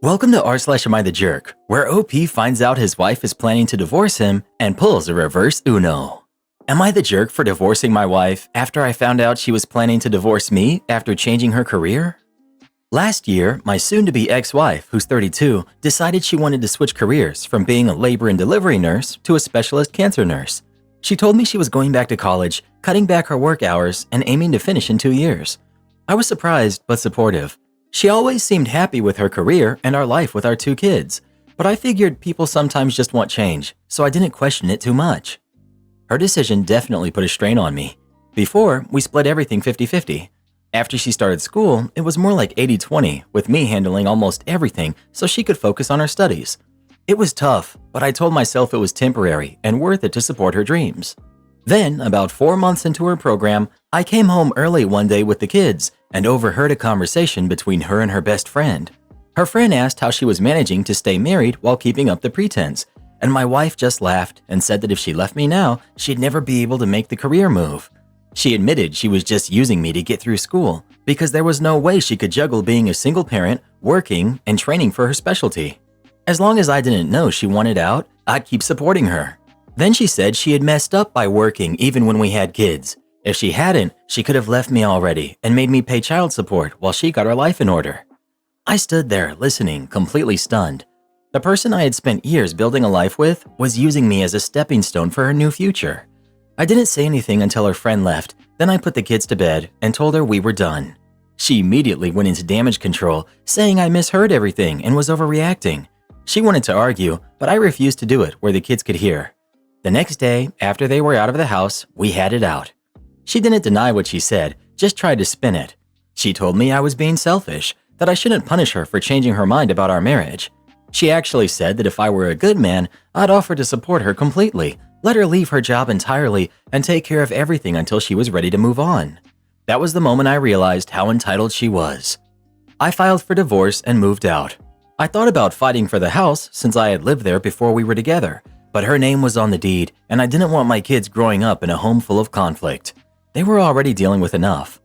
Welcome to r/Am I the Jerk, where OP finds out his wife is planning to divorce him and pulls a reverse Uno. Am I the jerk for divorcing my wife after I found out she was planning to divorce me after changing her career? Last year, my soon-to-be ex-wife, who's 32, decided she wanted to switch careers from being a labor and delivery nurse to a specialist cancer nurse. She told me she was going back to college, cutting back her work hours, and aiming to finish in 2 years. I was surprised but supportive. She always seemed happy with her career and our life with our 2 kids, but I figured people sometimes just want change, so I didn't question it too much. Her decision definitely put a strain on me. Before, we split everything 50-50. After she started school, it was more like 80-20, with me handling almost everything so she could focus on her studies. It was tough, but I told myself it was temporary and worth it to support her dreams. Then, about 4 months into her program, I came home early one day with the kids and overheard a conversation between her and her best friend. Her friend asked how she was managing to stay married while keeping up the pretense, and my wife just laughed and said that if she left me now, she'd never be able to make the career move. She admitted she was just using me to get through school because there was no way she could juggle being a single parent, working, and training for her specialty. As long as I didn't know she wanted out, I'd keep supporting her. Then she said she had messed up by working even when we had kids. If she hadn't, she could have left me already and made me pay child support while she got her life in order. I stood there listening, completely stunned. The person I had spent years building a life with was using me as a stepping stone for her new future. I didn't say anything until her friend left, then I put the kids to bed and told her we were done. She immediately went into damage control, saying I misheard everything and was overreacting. She wanted to argue, but I refused to do it where the kids could hear. The next day, after they were out of the house, we had it out. She didn't deny what she said, just tried to spin it. She told me I was being selfish, that I shouldn't punish her for changing her mind about our marriage. She actually said that if I were a good man, I'd offer to support her completely, let her leave her job entirely, and take care of everything until she was ready to move on. That was the moment I realized how entitled she was. I filed for divorce and moved out. I thought about fighting for the house since I had lived there before we were together, but her name was on the deed, and I didn't want my kids growing up in a home full of conflict. They were already dealing with enough.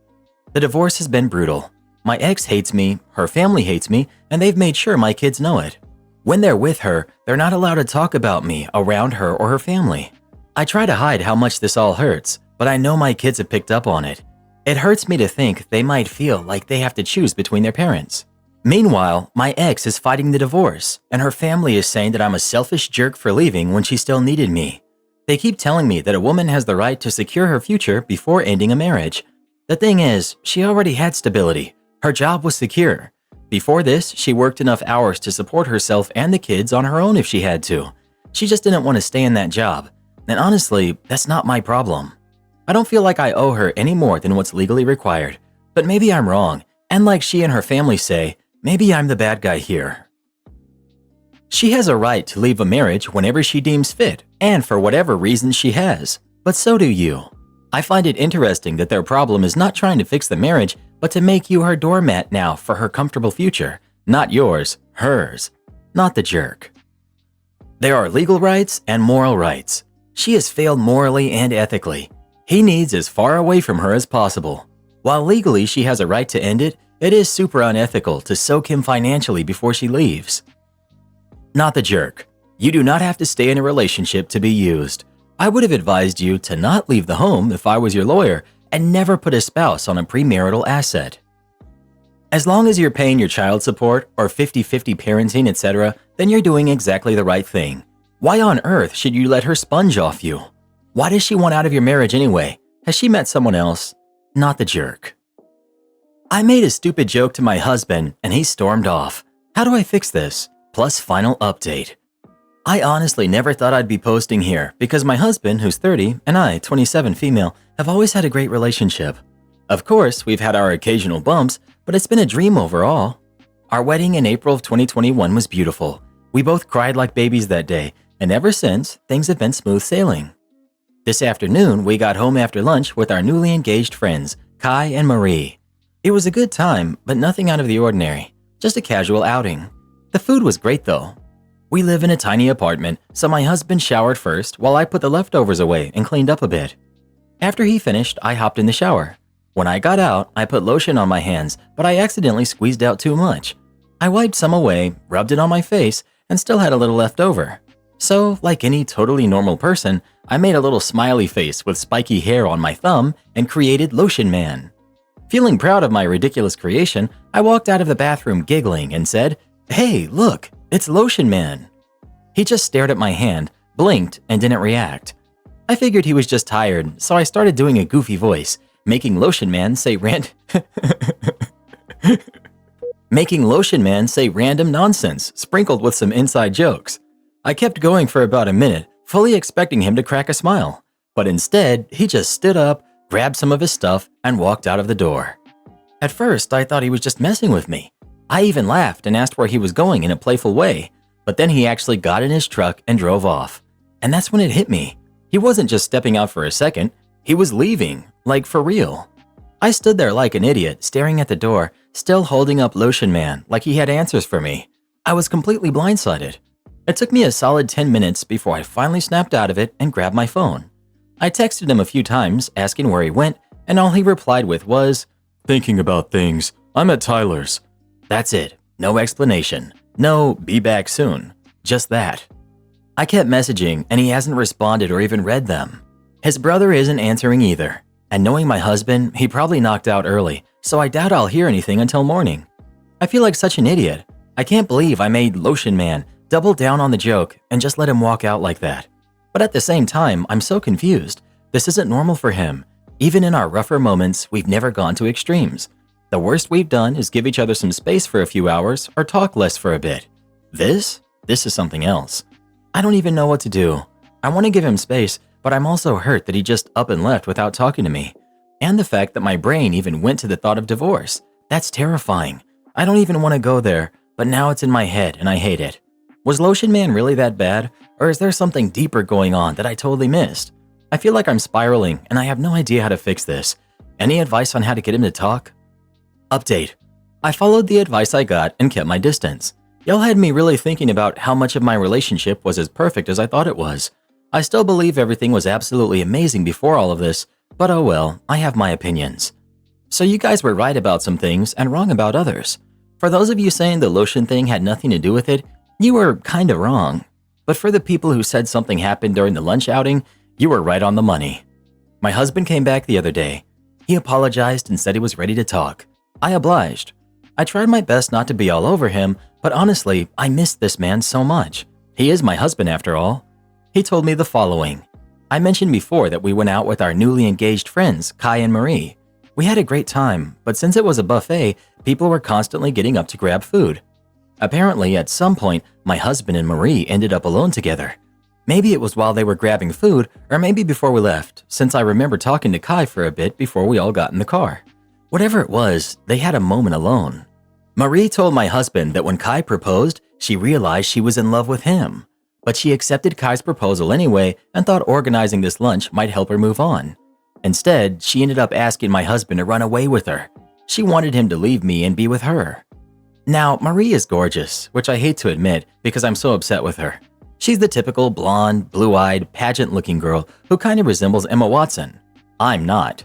The divorce has been brutal. My ex hates me, her family hates me, and they've made sure my kids know it. When they're with her, they're not allowed to talk about me around her or her family. I try to hide how much this all hurts, but I know my kids have picked up on it. It hurts me to think they might feel like they have to choose between their parents. Meanwhile, my ex is fighting the divorce, and her family is saying that I'm a selfish jerk for leaving when she still needed me. They keep telling me that a woman has the right to secure her future before ending a marriage. The thing is, she already had stability. Her job was secure. Before this, she worked enough hours to support herself and the kids on her own if she had to. She just didn't want to stay in that job. And honestly, that's not my problem. I don't feel like I owe her any more than what's legally required. But maybe I'm wrong, and like she and her family say, maybe I'm the bad guy here. She has a right to leave a marriage whenever she deems fit, and for whatever reason she has. But so do you. I find it interesting that their problem is not trying to fix the marriage, but to make you her doormat now for her comfortable future. Not yours, hers. Not the jerk. There are legal rights and moral rights. She has failed morally and ethically. He needs as far away from her as possible. While legally she has a right to end it, it is super unethical to soak him financially before she leaves. Not the jerk. You do not have to stay in a relationship to be used. I would have advised you to not leave the home if I was your lawyer and never put a spouse on a premarital asset. As long as you're paying your child support or 50-50 parenting, etc., then you're doing exactly the right thing. Why on earth should you let her sponge off you? Why does she want out of your marriage anyway? Has she met someone else? Not the jerk. I made a stupid joke to my husband and he stormed off. How do I fix this? Plus final update. I honestly never thought I'd be posting here because my husband, who's 30, and I, 27 female, have always had a great relationship. Of course, we've had our occasional bumps, but it's been a dream overall. Our wedding in April of 2021 was beautiful. We both cried like babies that day, and ever since, things have been smooth sailing. This afternoon, we got home after lunch with our newly engaged friends, Kai and Marie. It was a good time, but nothing out of the ordinary, just a casual outing. The food was great though. We live in a tiny apartment, so my husband showered first while I put the leftovers away and cleaned up a bit. After he finished, I hopped in the shower. When I got out, I put lotion on my hands, but I accidentally squeezed out too much. I wiped some away, rubbed it on my face, and still had a little left over. So, like any totally normal person, I made a little smiley face with spiky hair on my thumb and created Lotion Man. Feeling proud of my ridiculous creation, I walked out of the bathroom giggling and said, "Hey, look, it's Lotion Man." He just stared at my hand, blinked, and didn't react. I figured he was just tired, so I started doing a goofy voice, making Lotion Man say random nonsense, sprinkled with some inside jokes. I kept going for about a minute, fully expecting him to crack a smile, but instead, he just stood up, grabbed some of his stuff, and walked out of the door. At first, I thought he was just messing with me. I even laughed and asked where he was going in a playful way, but then he actually got in his truck and drove off. And that's when it hit me. He wasn't just stepping out for a second, he was leaving, like for real. I stood there like an idiot, staring at the door, still holding up Lotion Man like he had answers for me. I was completely blindsided. It took me a solid 10 minutes before I finally snapped out of it and grabbed my phone. I texted him a few times, asking where he went, and all he replied with was, "Thinking about things. I'm at Tyler's." That's it. No explanation. No, be back soon. Just that. I kept messaging, and he hasn't responded or even read them. His brother isn't answering either. And knowing my husband, he probably knocked out early, so I doubt I'll hear anything until morning. I feel like such an idiot. I can't believe I made Lotion Man double down on the joke and just let him walk out like that. But at the same time, I'm so confused. This isn't normal for him. Even in our rougher moments, we've never gone to extremes. The worst we've done is give each other some space for a few hours or talk less for a bit. This is something else. I don't even know what to do. I want to give him space, but I'm also hurt that he just up and left without talking to me. And the fact that my brain even went to the thought of divorce. That's terrifying. I don't even want to go there, but now it's in my head and I hate it. Was Lotion Man really that bad, or is there something deeper going on that I totally missed? I feel like I'm spiraling and I have no idea how to fix this. Any advice on how to get him to talk? Update. I followed the advice I got and kept my distance. Y'all had me really thinking about how much of my relationship was as perfect as I thought it was. I still believe everything was absolutely amazing before all of this, but oh well, I have my opinions. So you guys were right about some things and wrong about others. For those of you saying the lotion thing had nothing to do with it, you were kinda wrong. But for the people who said something happened during the lunch outing, you were right on the money. My husband came back the other day. He apologized and said he was ready to talk. I obliged. I tried my best not to be all over him, but honestly, I missed this man so much. He is my husband after all. He told me the following. I mentioned before that we went out with our newly engaged friends, Kai and Marie. We had a great time, but since it was a buffet, people were constantly getting up to grab food. Apparently, at some point, my husband and Marie ended up alone together. Maybe it was while they were grabbing food, or maybe before we left, since I remember talking to Kai for a bit before we all got in the car. Whatever it was, they had a moment alone. Marie told my husband that when Kai proposed, she realized she was in love with him. But she accepted Kai's proposal anyway and thought organizing this lunch might help her move on. Instead, she ended up asking my husband to run away with her. She wanted him to leave me and be with her. Now, Marie is gorgeous, which I hate to admit because I'm so upset with her. She's the typical blonde, blue-eyed, pageant-looking girl who kind of resembles Emma Watson. I'm not.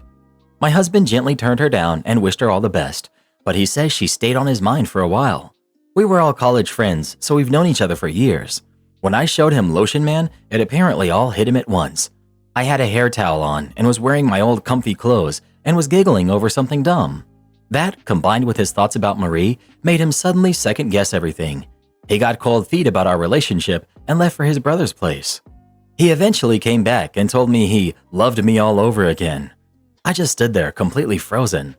My husband gently turned her down and wished her all the best, but he says she stayed on his mind for a while. We were all college friends, so we've known each other for years. When I showed him Lotion Man, it apparently all hit him at once. I had a hair towel on and was wearing my old comfy clothes and was giggling over something dumb. That, combined with his thoughts about Marie, made him suddenly second-guess everything. He got cold feet about our relationship and left for his brother's place. He eventually came back and told me he loved me all over again. I just stood there completely frozen.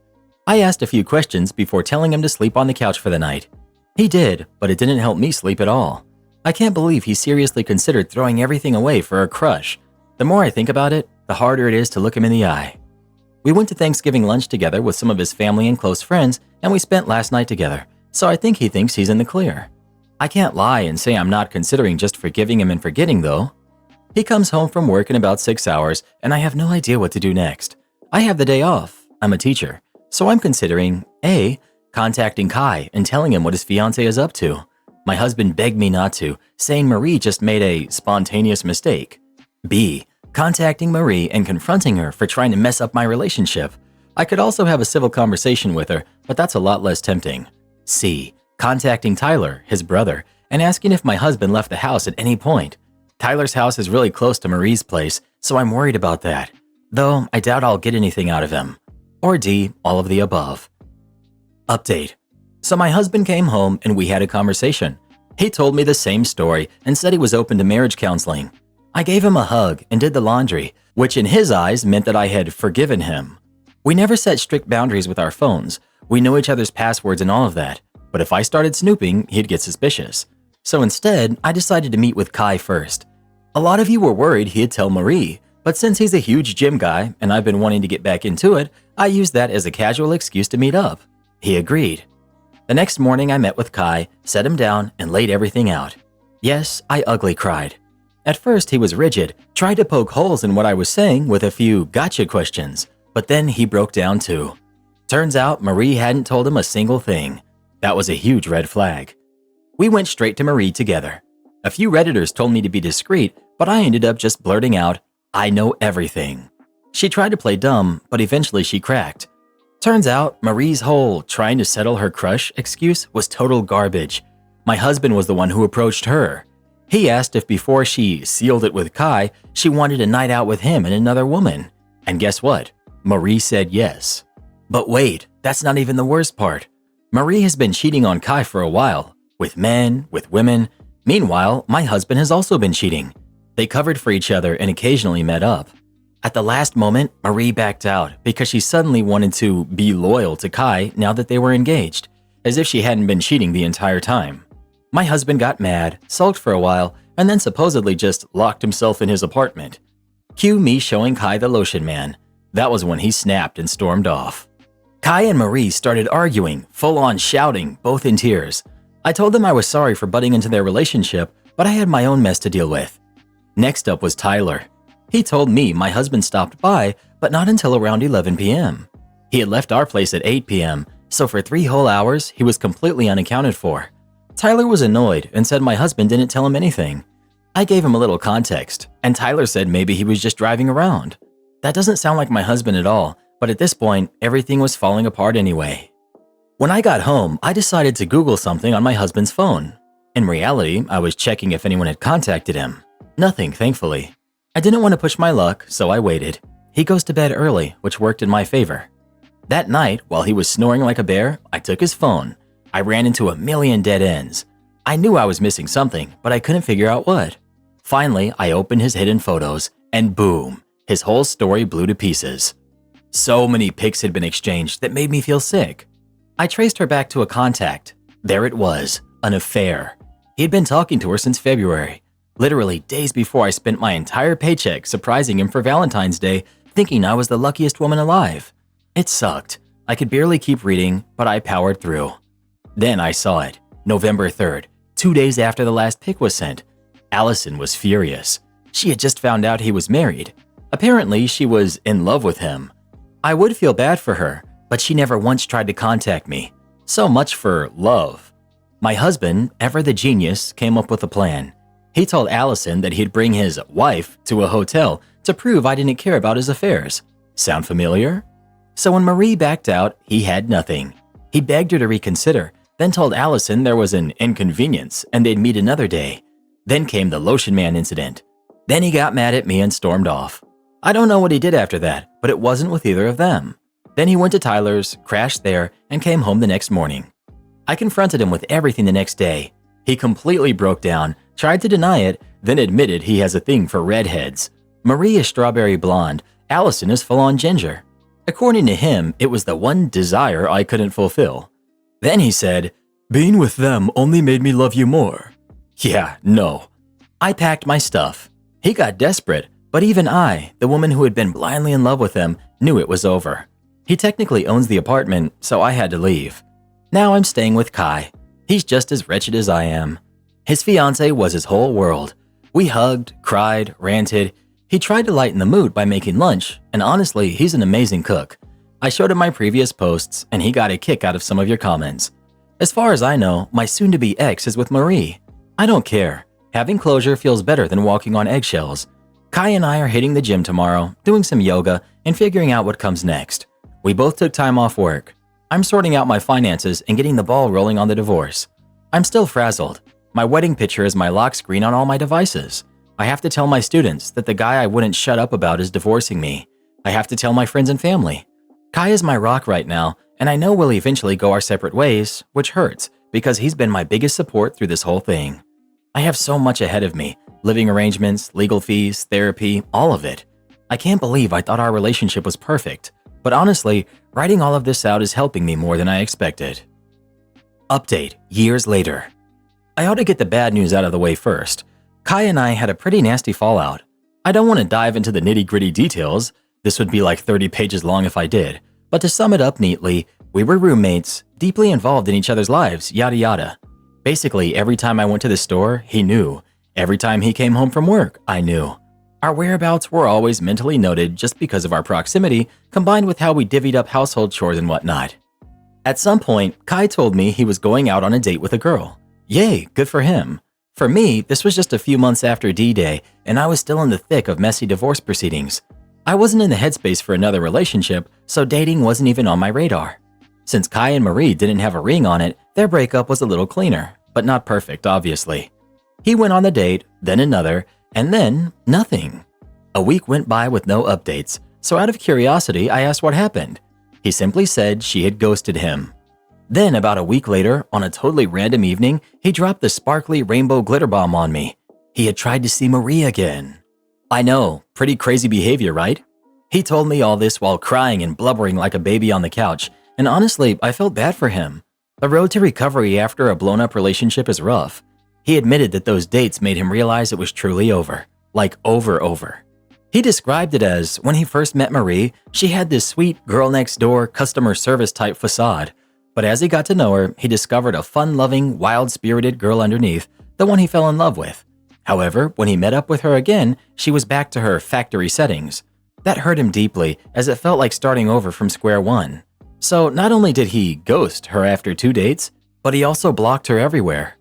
I asked a few questions before telling him to sleep on the couch for the night. He did, but it didn't help me sleep at all. I can't believe he seriously considered throwing everything away for a crush. The more I think about it, the harder it is to look him in the eye. We went to Thanksgiving lunch together with some of his family and close friends, and we spent last night together, so I think he thinks he's in the clear. I can't lie and say I'm not considering just forgiving him and forgetting, though. He comes home from work in about 6 hours, and I have no idea what to do next. I have the day off. I'm a teacher, so I'm considering A, contacting Kai and telling him what his fiancé is up to. My husband begged me not to, saying Marie just made a spontaneous mistake. B, contacting Marie and confronting her for trying to mess up my relationship. I could also have a civil conversation with her, but that's a lot less tempting. C, contacting Tyler, his brother, and asking if my husband left the house at any point. Tyler's house is really close to Marie's place, so I'm worried about that. Though I doubt I'll get anything out of him. Or D, all of the above. Update. So my husband came home and we had a conversation. He told me the same story and said he was open to marriage counseling. I gave him a hug and did the laundry, which in his eyes meant that I had forgiven him. We never set strict boundaries with our phones. We know each other's passwords and all of that. But if I started snooping, he'd get suspicious. So instead, I decided to meet with Kai first. A lot of you were worried he'd tell Marie, but since he's a huge gym guy and I've been wanting to get back into it, I used that as a casual excuse to meet up. He agreed. The next morning I met with Kai, sat him down, and laid everything out. Yes, I ugly cried. At first he was rigid, tried to poke holes in what I was saying with a few gotcha questions, but then he broke down too. Turns out Marie hadn't told him a single thing. That was a huge red flag. We went straight to Marie together. A few Redditors told me to be discreet, but I ended up just blurting out, "I know everything." She tried to play dumb, but eventually she cracked. Turns out Marie's whole trying to settle her crush excuse was total garbage. My husband was the one who approached her. He asked if before she sealed it with Kai, she wanted a night out with him and another woman. And guess what? Marie said yes. But wait, that's not even the worst part. Marie has been cheating on Kai for a while, with men, with women. Meanwhile, my husband has also been cheating. They covered for each other and occasionally met up. At the last moment, Marie backed out because she suddenly wanted to be loyal to Kai now that they were engaged, as if she hadn't been cheating the entire time. My husband got mad, sulked for a while, and then supposedly just locked himself in his apartment. Cue me showing Kai the lotion man. That was when he snapped and stormed off. Kai and Marie started arguing, full-on shouting, both in tears. I told them I was sorry for butting into their relationship, but I had my own mess to deal with. Next up was Tyler. He told me my husband stopped by, but not until around 11 p.m. He had left our place at 8 p.m., so for 3 whole hours, he was completely unaccounted for. Tyler was annoyed and said my husband didn't tell him anything. I gave him a little context, and Tyler said maybe he was just driving around. That doesn't sound like my husband at all, but at this point, everything was falling apart anyway. When I got home, I decided to Google something on my husband's phone. In reality, I was checking if anyone had contacted him. Nothing, thankfully. I didn't want to push my luck, so I waited. He goes to bed early, which worked in my favor. That night, while he was snoring like a bear, I took his phone. I ran into a million dead ends. I knew I was missing something, but I couldn't figure out what. Finally, I opened his hidden photos, and boom, his whole story blew to pieces. So many pics had been exchanged that made me feel sick. I traced her back to a contact. There it was, an affair. He had been talking to her since February, literally days before I spent my entire paycheck surprising him for Valentine's Day, thinking I was the luckiest woman alive. It sucked. I could barely keep reading, but I powered through. Then I saw it, November 3rd, 2 days after the last pic was sent. Allison was furious. She had just found out he was married. Apparently, she was in love with him. I would feel bad for her, but she never once tried to contact me. So much for love. My husband, ever the genius, came up with a plan. He told Allison that he'd bring his wife to a hotel to prove I didn't care about his affairs. Sound familiar? So when Marie backed out, he had nothing. He begged her to reconsider, then told Allison there was an inconvenience and they'd meet another day. Then came the lotion man incident. Then he got mad at me and stormed off. I don't know what he did after that, but it wasn't with either of them. Then he went to Tyler's, crashed there, and came home the next morning. I confronted him with everything the next day. He completely broke down, tried to deny it, then admitted he has a thing for redheads. Marie is strawberry blonde, Allison is full-on ginger. According to him, it was the one desire I couldn't fulfill. Then he said, "Being with them only made me love you more." Yeah, no. I packed my stuff. He got desperate, but even I, the woman who had been blindly in love with him, knew it was over. He technically owns the apartment, so I had to leave. Now I'm staying with Kai. He's just as wretched as I am. His fiancé was his whole world. We hugged, cried, ranted. He tried to lighten the mood by making lunch, and honestly, he's an amazing cook. I showed him my previous posts, and he got a kick out of some of your comments. As far as I know, my soon-to-be ex is with Marie. I don't care. Having closure feels better than walking on eggshells. Kai and I are hitting the gym tomorrow, doing some yoga, and figuring out what comes next. We both took time off work. I'm sorting out my finances and getting the ball rolling on the divorce. I'm still frazzled. My wedding picture is my lock screen on all my devices. I have to tell my students that the guy I wouldn't shut up about is divorcing me. I have to tell my friends and family. Kai is my rock right now, and I know we'll eventually go our separate ways, which hurts because he's been my biggest support through this whole thing. I have so much ahead of me. Living arrangements, legal fees, therapy, all of it. I can't believe I thought our relationship was perfect, but honestly, writing all of this out is helping me more than I expected. Update, years later. I ought to get the bad news out of the way first. Kai and I had a pretty nasty fallout. I don't want to dive into the nitty-gritty details. This would be like 30 pages long if I did. But to sum it up neatly, we were roommates, deeply involved in each other's lives, yada yada. Basically, every time I went to the store, he knew. Every time he came home from work, I knew. Our whereabouts were always mentally noted just because of our proximity, combined with how we divvied up household chores and whatnot. At some point, Kai told me he was going out on a date with a girl. Yay, good for him. For me, this was just a few months after D-Day, and I was still in the thick of messy divorce proceedings. I wasn't in the headspace for another relationship, so dating wasn't even on my radar. Since Kai and Marie didn't have a ring on it, their breakup was a little cleaner, but not perfect, obviously. He went on the date, then another, and then nothing. A week went by with no updates, so out of curiosity, I asked what happened. He simply said she had ghosted him. Then about a week later, on a totally random evening, he dropped the sparkly rainbow glitter bomb on me. He had tried to see Marie again. I know, pretty crazy behavior, right? He told me all this while crying and blubbering like a baby on the couch, and honestly, I felt bad for him. The road to recovery after a blown-up relationship is rough. He admitted that those dates made him realize it was truly over. Like over. He described it as, when he first met Marie, she had this sweet girl-next-door customer service type facade. But as he got to know her, he discovered a fun-loving, wild-spirited girl underneath, the one he fell in love with. However, when he met up with her again, she was back to her factory settings. That hurt him deeply, as it felt like starting over from square one. So not only did he ghost her after 2 dates, but he also blocked her everywhere.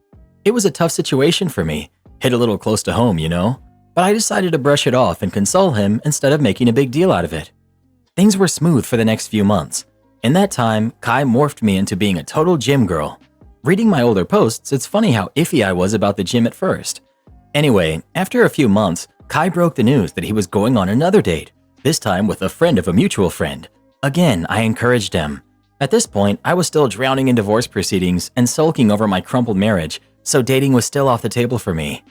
It was a tough situation for me, hit a little close to home, you know? But I decided to brush it off and console him instead of making a big deal out of it. Things were smooth for the next few months. In that time, Kai morphed me into being a total gym girl. Reading my older posts, it's funny how iffy I was about the gym at first. Anyway, after a few months, Kai broke the news that he was going on another date, this time with a friend of a mutual friend. Again, I encouraged him. At this point, I was still drowning in divorce proceedings and sulking over my crumpled marriage, so dating was still off the table for me.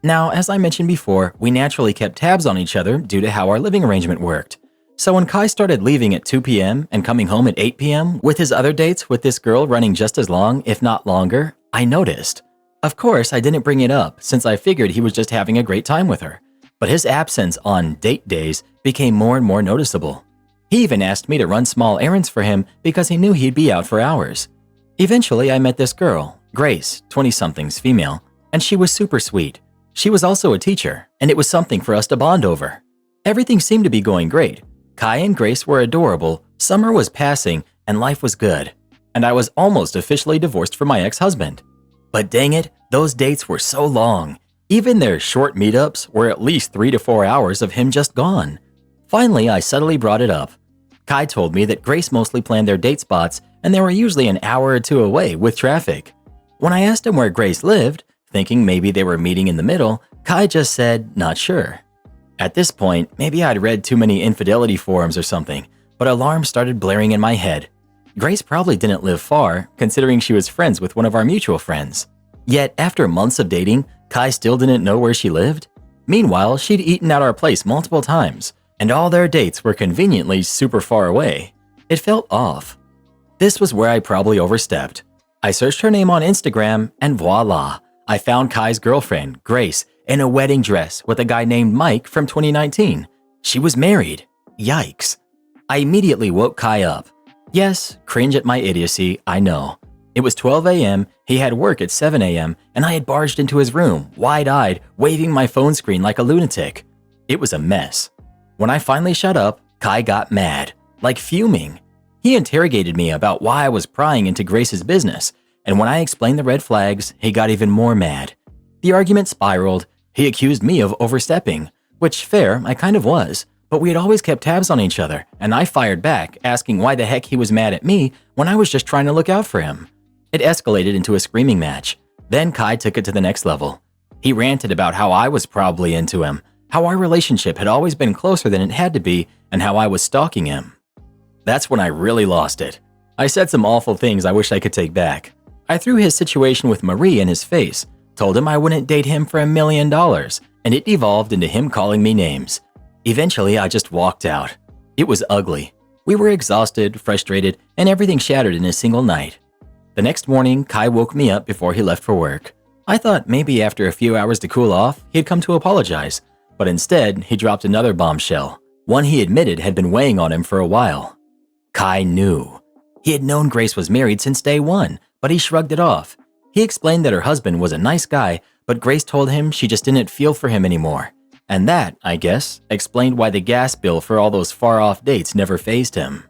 Now, as I mentioned before, we naturally kept tabs on each other due to how our living arrangement worked. So when Kai started leaving at 2 p.m. and coming home at 8 p.m. with his other dates with this girl running just as long, if not longer, I noticed. Of course, I didn't bring it up since I figured he was just having a great time with her. But his absence on date days became more and more noticeable. He even asked me to run small errands for him because he knew he'd be out for hours. Eventually, I met this girl, Grace, 20-somethings female, and she was super sweet. She was also a teacher, and it was something for us to bond over. Everything seemed to be going great. Kai and Grace were adorable, summer was passing, and life was good. And I was almost officially divorced from my ex-husband. But dang it, those dates were so long. Even their short meetups were at least 3 to 4 hours of him just gone. Finally, I subtly brought it up. Kai told me that Grace mostly planned their date spots, and they were usually an hour or two away with traffic. When I asked him where Grace lived, thinking maybe they were meeting in the middle, Kai just said, not sure. At this point, maybe I'd read too many infidelity forums or something, but alarms started blaring in my head. Grace probably didn't live far, considering she was friends with one of our mutual friends. Yet, after months of dating, Kai still didn't know where she lived? Meanwhile, she'd eaten at our place multiple times, and all their dates were conveniently super far away. It felt off. This was where I probably overstepped. I searched her name on Instagram, and voila, I found Kai's girlfriend, Grace, in a wedding dress with a guy named Mike from 2019. She was married. Yikes. I immediately woke Kai up. Yes, cringe at my idiocy, I know. It was 12 a.m., he had work at 7 a.m., and I had barged into his room, wide-eyed, waving my phone screen like a lunatic. It was a mess. When I finally shut up, Kai got mad, like fuming. He interrogated me about why I was prying into Grace's business, and when I explained the red flags, he got even more mad. The argument spiraled. He accused me of overstepping, which fair, I kind of was, but we had always kept tabs on each other, and I fired back, asking why the heck he was mad at me when I was just trying to look out for him. It escalated into a screaming match. Then Kai took it to the next level. He ranted about how I was probably into him, how our relationship had always been closer than it had to be, and how I was stalking him. That's when I really lost it. I said some awful things I wish I could take back. I threw his situation with Marie in his face, told him I wouldn't date him for $1 million, and it evolved into him calling me names. Eventually, I just walked out. It was ugly. We were exhausted, frustrated, and everything shattered in a single night. The next morning, Kai woke me up before he left for work. I thought maybe after a few hours to cool off, he'd come to apologize, but instead, he dropped another bombshell, one he admitted had been weighing on him for a while. Kai knew. He had known Grace was married since day one, but he shrugged it off. He explained that her husband was a nice guy, but Grace told him she just didn't feel for him anymore. And that, I guess, explained why the gas bill for all those far-off dates never fazed him.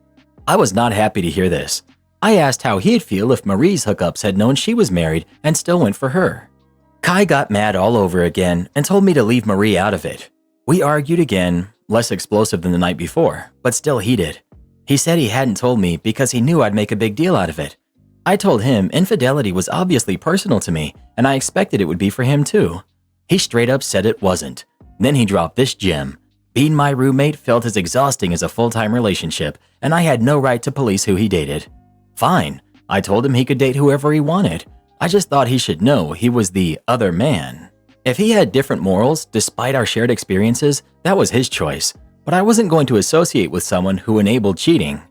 I was not happy to hear this. I asked how he'd feel if Marie's hookups had known she was married and still went for her. Kai got mad all over again and told me to leave Marie out of it. We argued again, less explosive than the night before, but still heated. He said he hadn't told me because he knew I'd make a big deal out of it. I told him infidelity was obviously personal to me, and I expected it would be for him too. He straight up said it wasn't. Then he dropped this gem. Being my roommate felt as exhausting as a full-time relationship, and I had no right to police who he dated. Fine, I told him he could date whoever he wanted. I just thought he should know he was the other man. If he had different morals, despite our shared experiences, that was his choice. But I wasn't going to associate with someone who enabled cheating.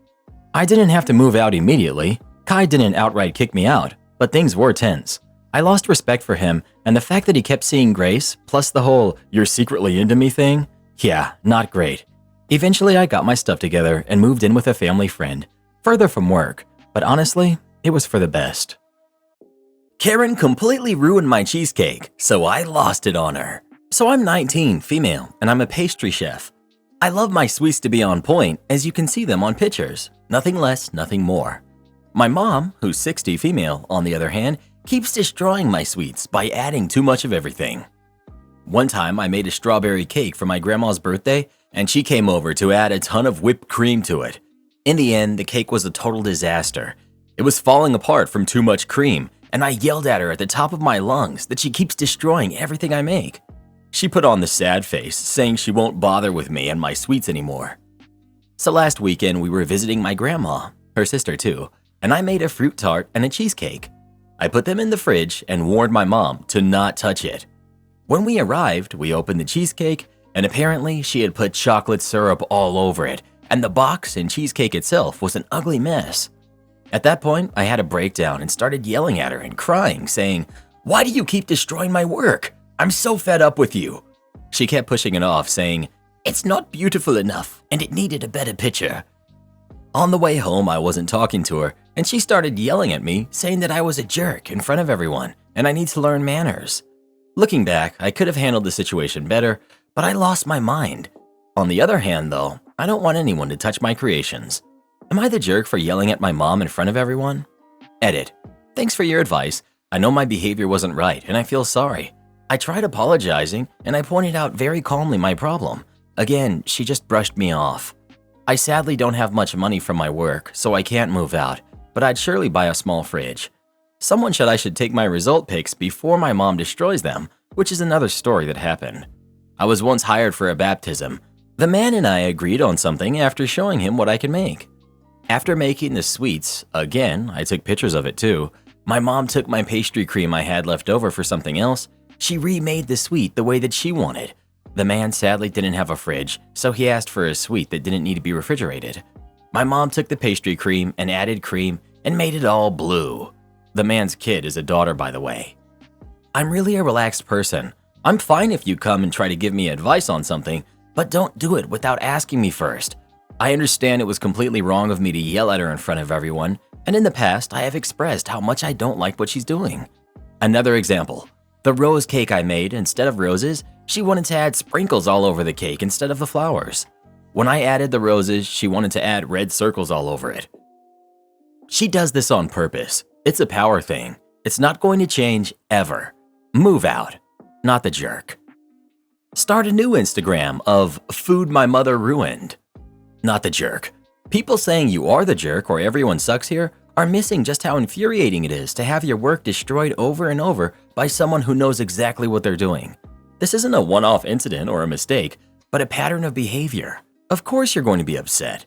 I didn't have to move out immediately. Kai didn't outright kick me out, but things were tense. I lost respect for him, and the fact that he kept seeing Grace, plus the whole "you're secretly into me" thing, yeah, not great. Eventually, I got my stuff together and moved in with a family friend, further from work, but honestly, it was for the best. Karen completely ruined my cheesecake, so I lost it on her. So I'm 19, female, and I'm a pastry chef. I love my sweets to be on point, as you can see them on pictures. Nothing less, nothing more. My mom, who's 60, female, on the other hand, keeps destroying my sweets by adding too much of everything. One time I made a strawberry cake for my grandma's birthday, and she came over to add a ton of whipped cream to it. In the end, the cake was a total disaster. It was falling apart from too much cream, and I yelled at her at the top of my lungs that she keeps destroying everything I make. She put on the sad face, saying she won't bother with me and my sweets anymore. So last weekend we were visiting my grandma, her sister too, and I made a fruit tart and a cheesecake. I put them in the fridge and warned my mom to not touch it. When we arrived, we opened the cheesecake, and apparently she had put chocolate syrup all over it, and the box and cheesecake itself was an ugly mess. At that point, I had a breakdown and started yelling at her and crying, saying, "Why do you keep destroying my work? I'm so fed up with you." She kept pushing it off, saying, "It's not beautiful enough, and it needed a better picture." On the way home, I wasn't talking to her, and she started yelling at me, saying that I was a jerk in front of everyone, and I need to learn manners. Looking back, I could have handled the situation better, but I lost my mind. On the other hand, though, I don't want anyone to touch my creations. Am I the jerk for yelling at my mom in front of everyone? Edit. Thanks for your advice. I know my behavior wasn't right, and I feel sorry. I tried apologizing, and I pointed out very calmly my problem. Again, she just brushed me off. I sadly don't have much money from my work, so I can't move out, but I'd surely buy a small fridge. Someone said I should take my result pics before my mom destroys them, which is another story that happened. I was once hired for a baptism. The man and I agreed on something after showing him what I could make. After making the sweets, again, I took pictures of it too, my mom took my pastry cream I had left over for something else. She remade the sweet the way that she wanted. The man sadly didn't have a fridge, so he asked for a sweet that didn't need to be refrigerated. My mom took the pastry cream and added cream and made it all blue. The man's kid is a daughter, by the way. I'm really a relaxed person. I'm fine if you come and try to give me advice on something, but don't do it without asking me first. I understand it was completely wrong of me to yell at her in front of everyone, and in the past I have expressed how much I don't like what she's doing. Another example. The rose cake I made, instead of roses, she wanted to add sprinkles all over the cake instead of the flowers. When I added the roses, she wanted to add red circles all over it. She does this on purpose. It's a power thing. It's not going to change ever. Move out. Not the jerk. Start a new Instagram of food my mother ruined. Not the jerk. People saying you are the jerk or everyone sucks here are missing just how infuriating it is to have your work destroyed over and over by someone who knows exactly what they're doing. This isn't a one-off incident or a mistake, but a pattern of behavior. Of course you're going to be upset.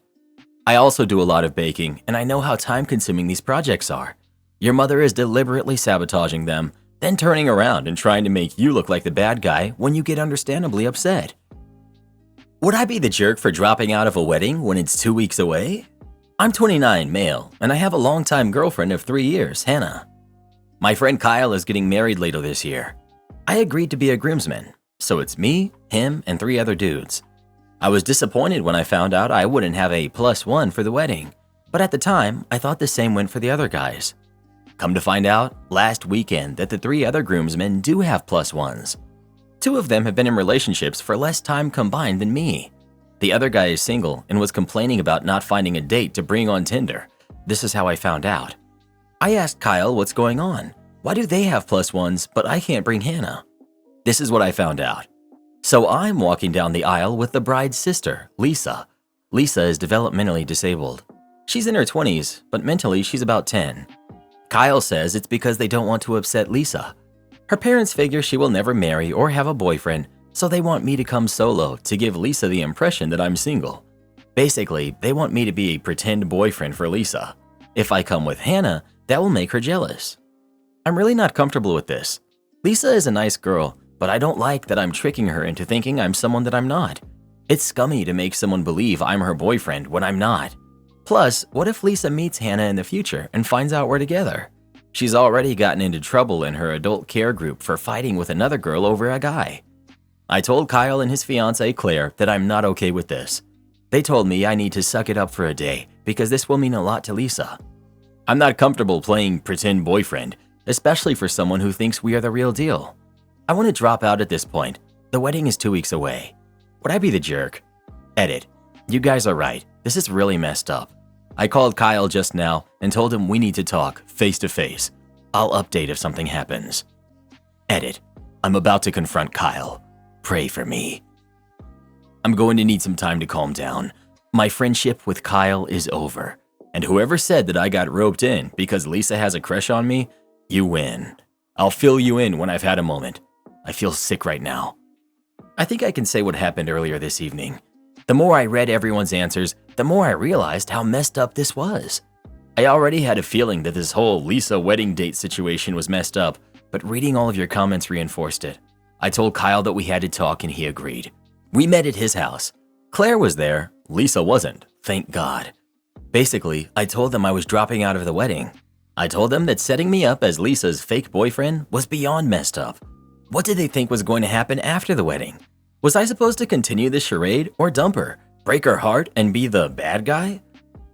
I also do a lot of baking, and I know how time-consuming these projects are. Your mother is deliberately sabotaging them, then turning around and trying to make you look like the bad guy when you get understandably upset. Would I be the jerk for dropping out of a wedding when it's 2 weeks away? I'm 29, male, and I have a longtime girlfriend of 3 years, Hannah. My friend Kyle is getting married later this year. I agreed to be a groomsman, so it's me, him, and 3 other dudes. I was disappointed when I found out I wouldn't have a +1 for the wedding, but at the time, I thought the same went for the other guys. Come to find out, last weekend, that the 3 other groomsmen do have +1s. 2 of them have been in relationships for less time combined than me. The other guy is single and was complaining about not finding a date to bring on Tinder. This is how I found out. I asked Kyle what's going on. Why do they have +1s, but I can't bring Hannah? This is what I found out. So I'm walking down the aisle with the bride's sister, Lisa. Lisa is developmentally disabled. She's in her 20s, but mentally she's about 10. Kyle says it's because they don't want to upset Lisa. Her parents figure she will never marry or have a boyfriend, so they want me to come solo to give Lisa the impression that I'm single. Basically, they want me to be a pretend boyfriend for Lisa. If I come with Hannah, that will make her jealous. I'm really not comfortable with this. Lisa is a nice girl, but I don't like that I'm tricking her into thinking I'm someone that I'm not. It's scummy to make someone believe I'm her boyfriend when I'm not. Plus, what if Lisa meets Hannah in the future and finds out we're together? She's already gotten into trouble in her adult care group for fighting with another girl over a guy. I told Kyle and his fiancée Claire that I'm not okay with this. They told me I need to suck it up for a day because this will mean a lot to Lisa. I'm not comfortable playing pretend boyfriend, especially for someone who thinks we are the real deal. I want to drop out at this point. The wedding is 2 weeks away. Would I be the jerk? Edit. You guys are right. This is really messed up. I called Kyle just now and told him we need to talk face to face. I'll update if something happens. Edit. I'm about to confront Kyle. Pray for me. I'm going to need some time to calm down. My friendship with Kyle is over. And whoever said that I got roped in because Lisa has a crush on me, you win. I'll fill you in when I've had a moment. I feel sick right now. I think I can say what happened earlier this evening. The more I read everyone's answers, the more I realized how messed up this was. I already had a feeling that this whole Lisa wedding date situation was messed up, but reading all of your comments reinforced it. I told Kyle that we had to talk and he agreed. We met at his house. Claire was there, Lisa wasn't, thank God. Basically, I told them I was dropping out of the wedding. I told them that setting me up as Lisa's fake boyfriend was beyond messed up. What did they think was going to happen after the wedding? Was I supposed to continue this charade or dump her, break her heart, and be the bad guy?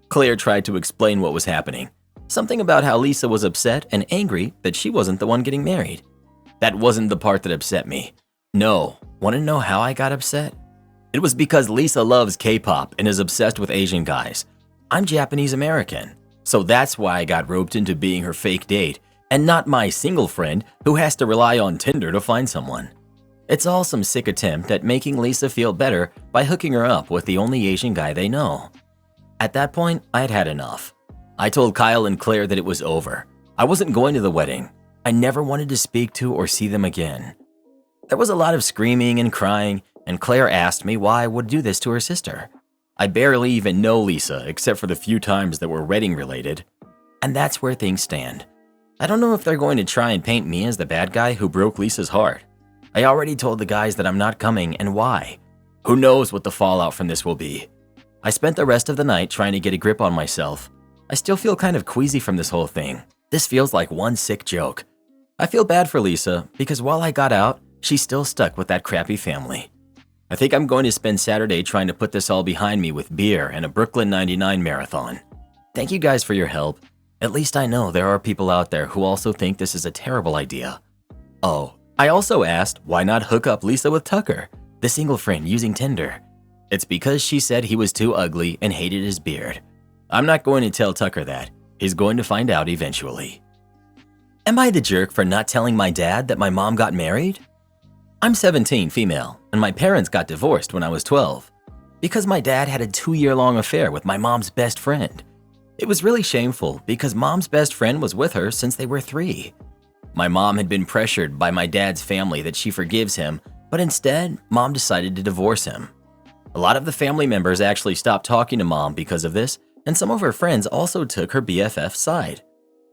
Claire tried to explain what was happening. Something about how Lisa was upset and angry that she wasn't the one getting married. That wasn't the part that upset me. No, want to know how I got upset? It was because Lisa loves K-pop and is obsessed with Asian guys. I'm Japanese American, so that's why I got roped into being her fake date and not my single friend who has to rely on Tinder to find someone. It's all some sick attempt at making Lisa feel better by hooking her up with the only Asian guy they know. At that point, I'd had enough. I told Kyle and Claire that it was over. I wasn't going to the wedding. I never wanted to speak to or see them again. There was a lot of screaming and crying, and Claire asked me why I would do this to her sister. I barely even know Lisa except for the few times that were wedding related. And that's where things stand. I don't know if they're going to try and paint me as the bad guy who broke Lisa's heart. I already told the guys that I'm not coming and why. Who knows what the fallout from this will be. I spent the rest of the night trying to get a grip on myself. I still feel kind of queasy from this whole thing. This feels like one sick joke. I feel bad for Lisa because while I got out, she's still stuck with that crappy family. I think I'm going to spend Saturday trying to put this all behind me with beer and a Brooklyn 99 marathon. Thank you guys for your help. At least I know there are people out there who also think this is a terrible idea. Oh, I also asked why not hook up Lisa with Tucker, the single friend using Tinder. It's because she said he was too ugly and hated his beard. I'm not going to tell Tucker that. He's going to find out eventually. Am I the jerk for not telling my dad that my mom got married? I'm 17, female, and my parents got divorced when I was 12 because my dad had a 2-year-long affair with my mom's best friend. It was really shameful because mom's best friend was with her since they were 3. My mom had been pressured by my dad's family that she forgives him, but instead, mom decided to divorce him. A lot of the family members actually stopped talking to mom because of this, and some of her friends also took her BFF's side.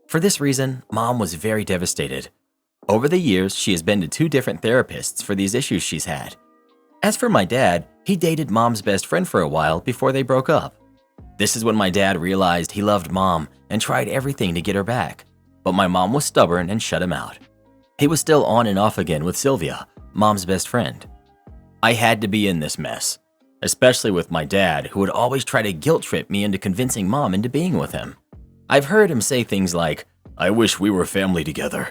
For this reason, mom was very devastated. Over the years, she has been to 2 different therapists for these issues she's had. As for my dad, he dated mom's best friend for a while before they broke up. This is when my dad realized he loved mom and tried everything to get her back, but my mom was stubborn and shut him out. He was still on and off again with Sylvia, mom's best friend. I had to be in this mess, especially with my dad, who would always try to guilt trip me into convincing mom into being with him. I've heard him say things like, "I wish we were family together.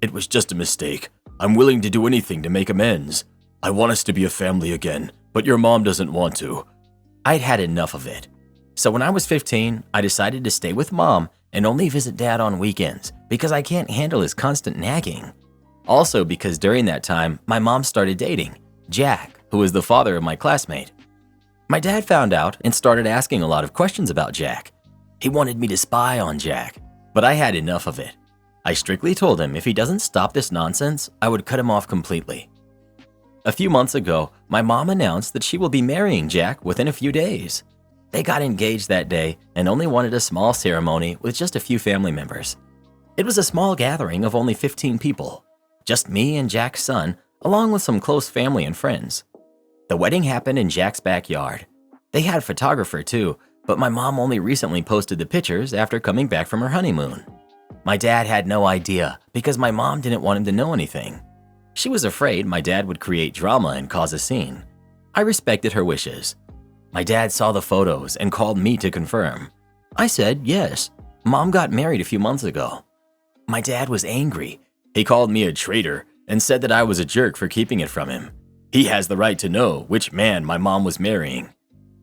It was just a mistake. I'm willing to do anything to make amends. I want us to be a family again, but your mom doesn't want to." I'd had enough of it. So when I was 15, I decided to stay with mom and only visit dad on weekends because I can't handle his constant nagging. Also because during that time, my mom started dating Jack, who was the father of my classmate. My dad found out and started asking a lot of questions about Jack. He wanted me to spy on Jack, but I had enough of it. I strictly told him if he doesn't stop this nonsense, I would cut him off completely. A few months ago, my mom announced that she will be marrying Jack within a few days. They got engaged that day and only wanted a small ceremony with just a few family members. It was a small gathering of only 15 people, just me and Jack's son, along with some close family and friends. The wedding happened in Jack's backyard. They had a photographer too, but my mom only recently posted the pictures after coming back from her honeymoon. My dad had no idea because my mom didn't want him to know anything. She was afraid my dad would create drama and cause a scene. I respected her wishes. My dad saw the photos and called me to confirm. I said yes. Mom got married a few months ago. My dad was angry. He called me a traitor and said that I was a jerk for keeping it from him. He has the right to know which man my mom was marrying.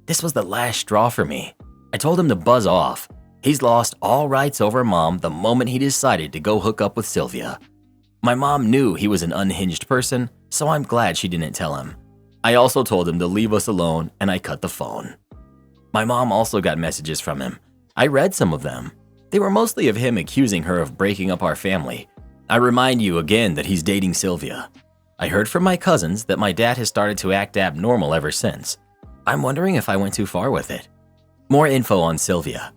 This was the last straw for me. I told him to buzz off. He's lost all rights over mom the moment he decided to go hook up with Sylvia. My mom knew he was an unhinged person, so I'm glad she didn't tell him. I also told him to leave us alone and I cut the phone. My mom also got messages from him. I read some of them. They were mostly of him accusing her of breaking up our family. I remind you again that he's dating Sylvia. I heard from my cousins that my dad has started to act abnormal ever since. I'm wondering if I went too far with it. More info on Sylvia.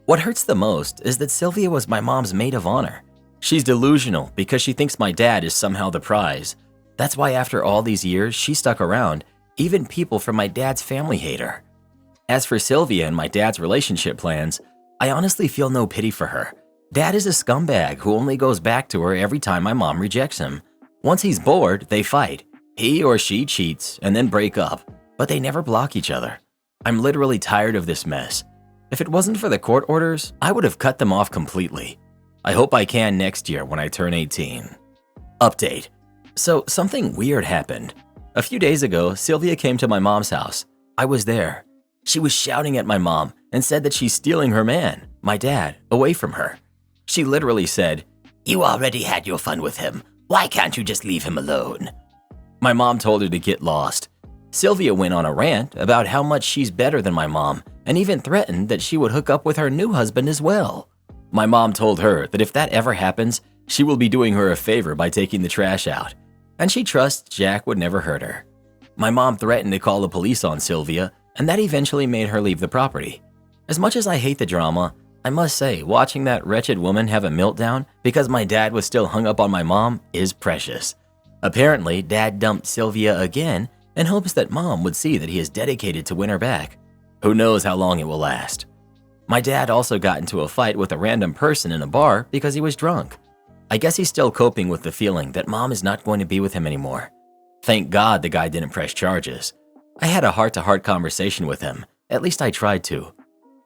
What hurts the most is that Sylvia was my mom's maid of honor. She's delusional because she thinks my dad is somehow the prize. That's why after all these years, she stuck around. Even people from my dad's family hate her. As for Sylvia and my dad's relationship plans, I honestly feel no pity for her. Dad is a scumbag who only goes back to her every time my mom rejects him. Once he's bored, they fight. He or she cheats and then break up, but they never block each other. I'm literally tired of this mess. If it wasn't for the court orders, I would have cut them off completely. I hope I can next year when I turn 18. Update. So something weird happened. A few days ago, Sylvia came to my mom's house. I was there. She was shouting at my mom and said that she's stealing her man, my dad, away from her. She literally said, "You already had your fun with him. Why can't you just leave him alone?" My mom told her to get lost. Sylvia went on a rant about how much she's better than my mom and even threatened that she would hook up with her new husband as well. My mom told her that if that ever happens, she will be doing her a favor by taking the trash out, and she trusts Jack would never hurt her. My mom threatened to call the police on Sylvia, and that eventually made her leave the property. As much as I hate the drama, I must say watching that wretched woman have a meltdown because my dad was still hung up on my mom is precious. Apparently, dad dumped Sylvia again and hopes that mom would see that he is dedicated to win her back. Who knows how long it will last. My dad also got into a fight with a random person in a bar because he was drunk. I guess he's still coping with the feeling that mom is not going to be with him anymore. Thank God the guy didn't press charges. I had a heart-to-heart conversation with him. At least I tried to.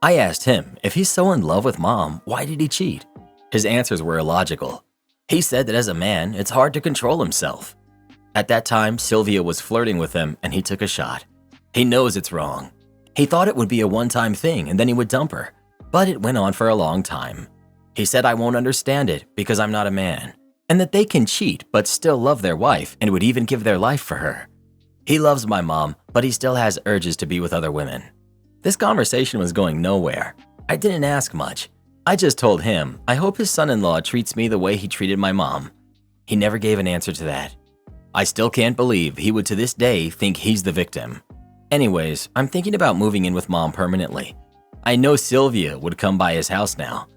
I asked him if he's so in love with mom, why did he cheat? His answers were illogical. He said that as a man, it's hard to control himself. At that time, Sylvia was flirting with him and he took a shot. He knows it's wrong. He thought it would be a one-time thing and then he would dump her, but it went on for a long time. He said I won't understand it because I'm not a man. and that they can cheat but still love their wife and would even give their life for her. He loves my mom, but he still has urges to be with other women. This conversation was going nowhere. I didn't ask much. I just told him I hope his son-in-law treats me the way he treated my mom. He never gave an answer to that. I still can't believe he would to this day think he's the victim. Anyways, I'm thinking about moving in with mom permanently. I know Sylvia would come by his house now.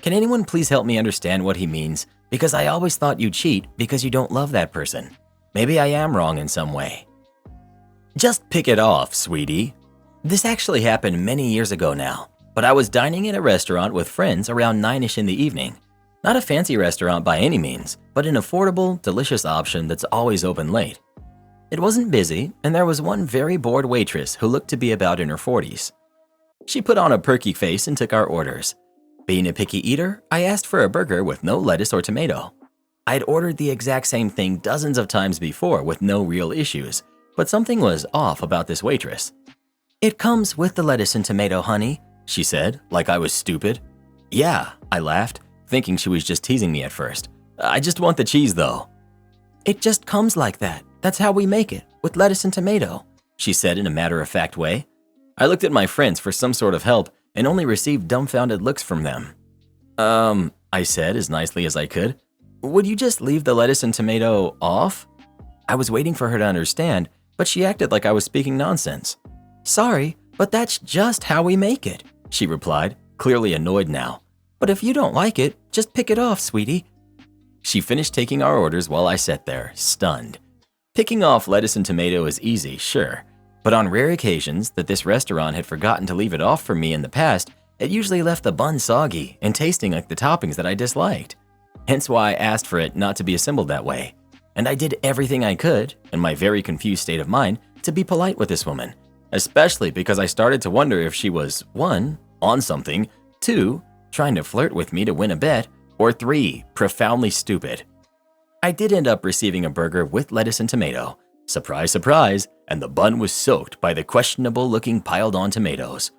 Can anyone please help me understand what he means? Because I always thought you cheat because you don't love that person. Maybe I am wrong in some way. Just pick it off, sweetie. This actually happened many years ago now, but I was dining in a restaurant with friends around 9ish in the evening. Not a fancy restaurant by any means, but an affordable, delicious option that's always open late. It wasn't busy, and there was one very bored waitress who looked to be about in her 40s. She put on a perky face and took our orders. Being a picky eater, I asked for a burger with no lettuce or tomato. I'd ordered the exact same thing dozens of times before with no real issues, but something was off about this waitress. "It comes with the lettuce and tomato, honey," she said, like I was stupid. "Yeah," I laughed, thinking she was just teasing me at first. "I just want the cheese though." "It just comes like that. That's how we make it, with lettuce and tomato," she said in a matter-of-fact way. I looked at my friends for some sort of help and only received dumbfounded looks from them. I said as nicely as I could. "Would you just leave the lettuce and tomato off?" I was waiting for her to understand, but she acted like I was speaking nonsense. "Sorry, but that's just how we make it," she replied, clearly annoyed now. "But if you don't like it, just pick it off, sweetie." She finished taking our orders while I sat there, stunned. Picking off lettuce and tomato is easy, sure, but on rare occasions that this restaurant had forgotten to leave it off for me in the past, it usually left the bun soggy and tasting like the toppings that I disliked. Hence why I asked for it not to be assembled that way. And I did everything I could, in my very confused state of mind, to be polite with this woman, especially because I started to wonder if she was 1, on something, 2, trying to flirt with me to win a bet, or 3, profoundly stupid. I did end up receiving a burger with lettuce and tomato. Surprise, surprise, and the bun was soaked by the questionable-looking piled-on tomatoes.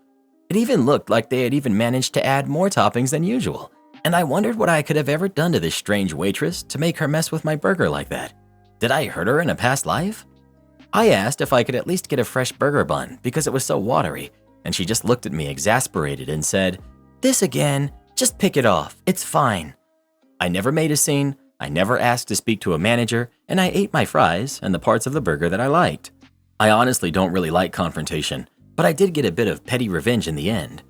It even looked like they had even managed to add more toppings than usual, and I wondered what I could have ever done to this strange waitress to make her mess with my burger like that. Did I hurt her in a past life? I asked if I could at least get a fresh burger bun because it was so watery, and she just looked at me exasperated and said, "This again, just pick it off, it's fine." I never made a scene, I never asked to speak to a manager, and I ate my fries and the parts of the burger that I liked. I honestly don't really like confrontation, but I did get a bit of petty revenge in the end.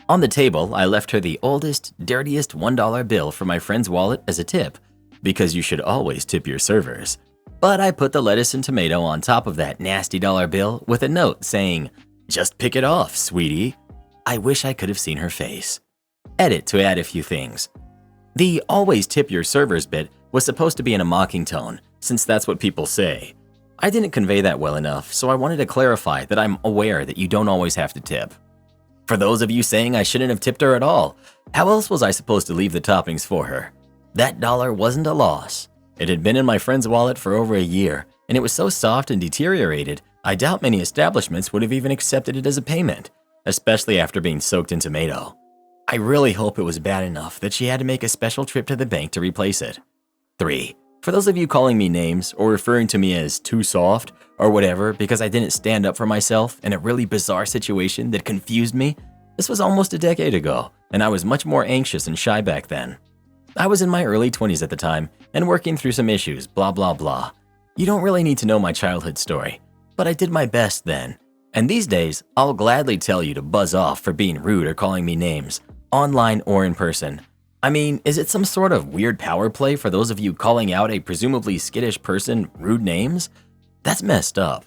On the table, I left her the oldest, dirtiest $1 bill from my friend's wallet as a tip, because you should always tip your servers. But I put the lettuce and tomato on top of that nasty dollar bill with a note saying, "Just pick it off, sweetie." I wish I could have seen her face. Edit to add a few things. The "always tip your servers" bit was supposed to be in a mocking tone, since that's what people say. I didn't convey that well enough, so I wanted to clarify that I'm aware that you don't always have to tip. For those of you saying I shouldn't have tipped her at all, how else was I supposed to leave the toppings for her? That dollar wasn't a loss. It had been in my friend's wallet for over a year, and it was so soft and deteriorated, I doubt many establishments would have even accepted it as a payment, especially after being soaked in tomato. I really hope it was bad enough that she had to make a special trip to the bank to replace it. 3. For those of you calling me names or referring to me as too soft or whatever because I didn't stand up for myself in a really bizarre situation that confused me, this was almost a decade ago, and I was much more anxious and shy back then. I was in my early 20s at the time and working through some issues, blah blah blah. You don't really need to know my childhood story, but I did my best then. And these days, I'll gladly tell you to buzz off for being rude or calling me names, online or in person. I mean, is it some sort of weird power play for those of you calling out a presumably skittish person rude names? That's messed up.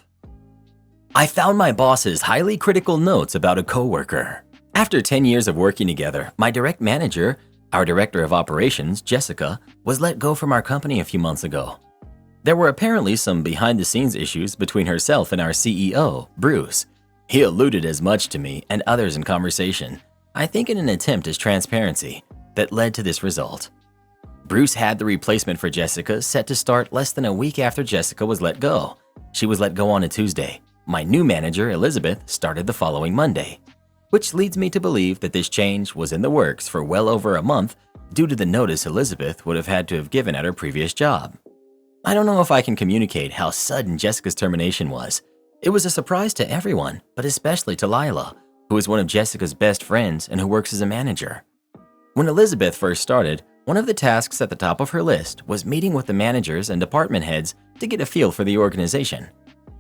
I found my boss's highly critical notes about a coworker. After 10 years of working together, my direct manager, our director of operations, Jessica, was let go from our company a few months ago. There were apparently some behind-the-scenes issues between herself and our CEO, Bruce. He alluded as much to me and others in conversation, I think in an attempt at transparency, that led to this result. Bruce had the replacement for Jessica set to start less than a week after Jessica was let go. She was let go on a Tuesday. My new manager, Elizabeth, started the following Monday, which leads me to believe that this change was in the works for well over a month due to the notice Elizabeth would have had to have given at her previous job. I don't know if I can communicate how sudden Jessica's termination was. It was a surprise to everyone, but especially to Lila, who is one of Jessica's best friends and who works as a manager. When Elizabeth first started, one of the tasks at the top of her list was meeting with the managers and department heads to get a feel for the organization.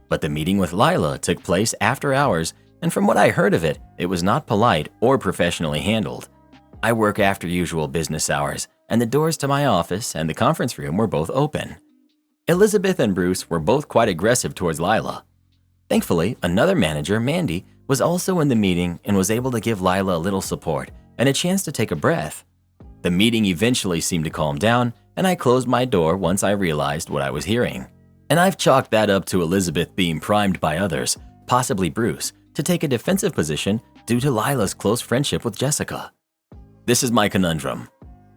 But the meeting with Lila took place after hours, and from what I heard of it, it was not polite or professionally handled. I work after usual business hours, and the doors to my office and the conference room were both open. Elizabeth and Bruce were both quite aggressive towards Lila. Thankfully, another manager, Mandy, was also in the meeting and was able to give Lila a little support and a chance to take a breath. The meeting eventually seemed to calm down, and I closed my door once I realized what I was hearing. And I've chalked that up to Elizabeth being primed by others, possibly Bruce, to take a defensive position due to Lila's close friendship with Jessica. This is my conundrum.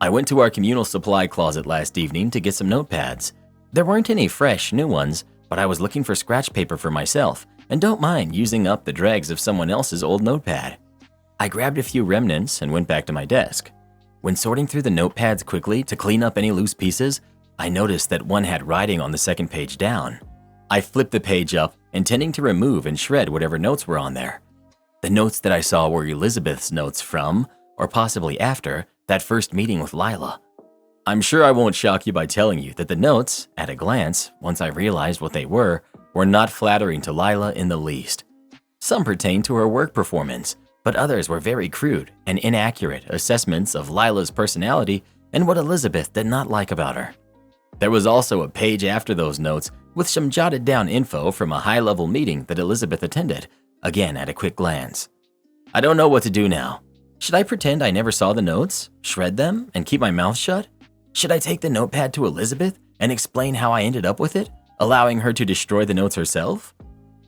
I went to our communal supply closet last evening to get some notepads. There weren't any fresh, new ones, but I was looking for scratch paper for myself and don't mind using up the dregs of someone else's old notepad. I grabbed a few remnants and went back to my desk. When sorting through the notepads quickly to clean up any loose pieces, I noticed that one had writing on the second page down. I flipped the page up, intending to remove and shred whatever notes were on there. The notes that I saw were Elizabeth's notes from, or possibly after, that first meeting with Lila. I'm sure I won't shock you by telling you that the notes, at a glance, once I realized what they were not flattering to Lila in the least. Some pertained to her work performance, but others were very crude and inaccurate assessments of Lila's personality and what Elizabeth did not like about her. There was also a page after those notes with some jotted down info from a high-level meeting that Elizabeth attended, again at a quick glance. I don't know what to do now. Should I pretend I never saw the notes, shred them, and keep my mouth shut? Should I take the notepad to Elizabeth and explain how I ended up with it, allowing her to destroy the notes herself?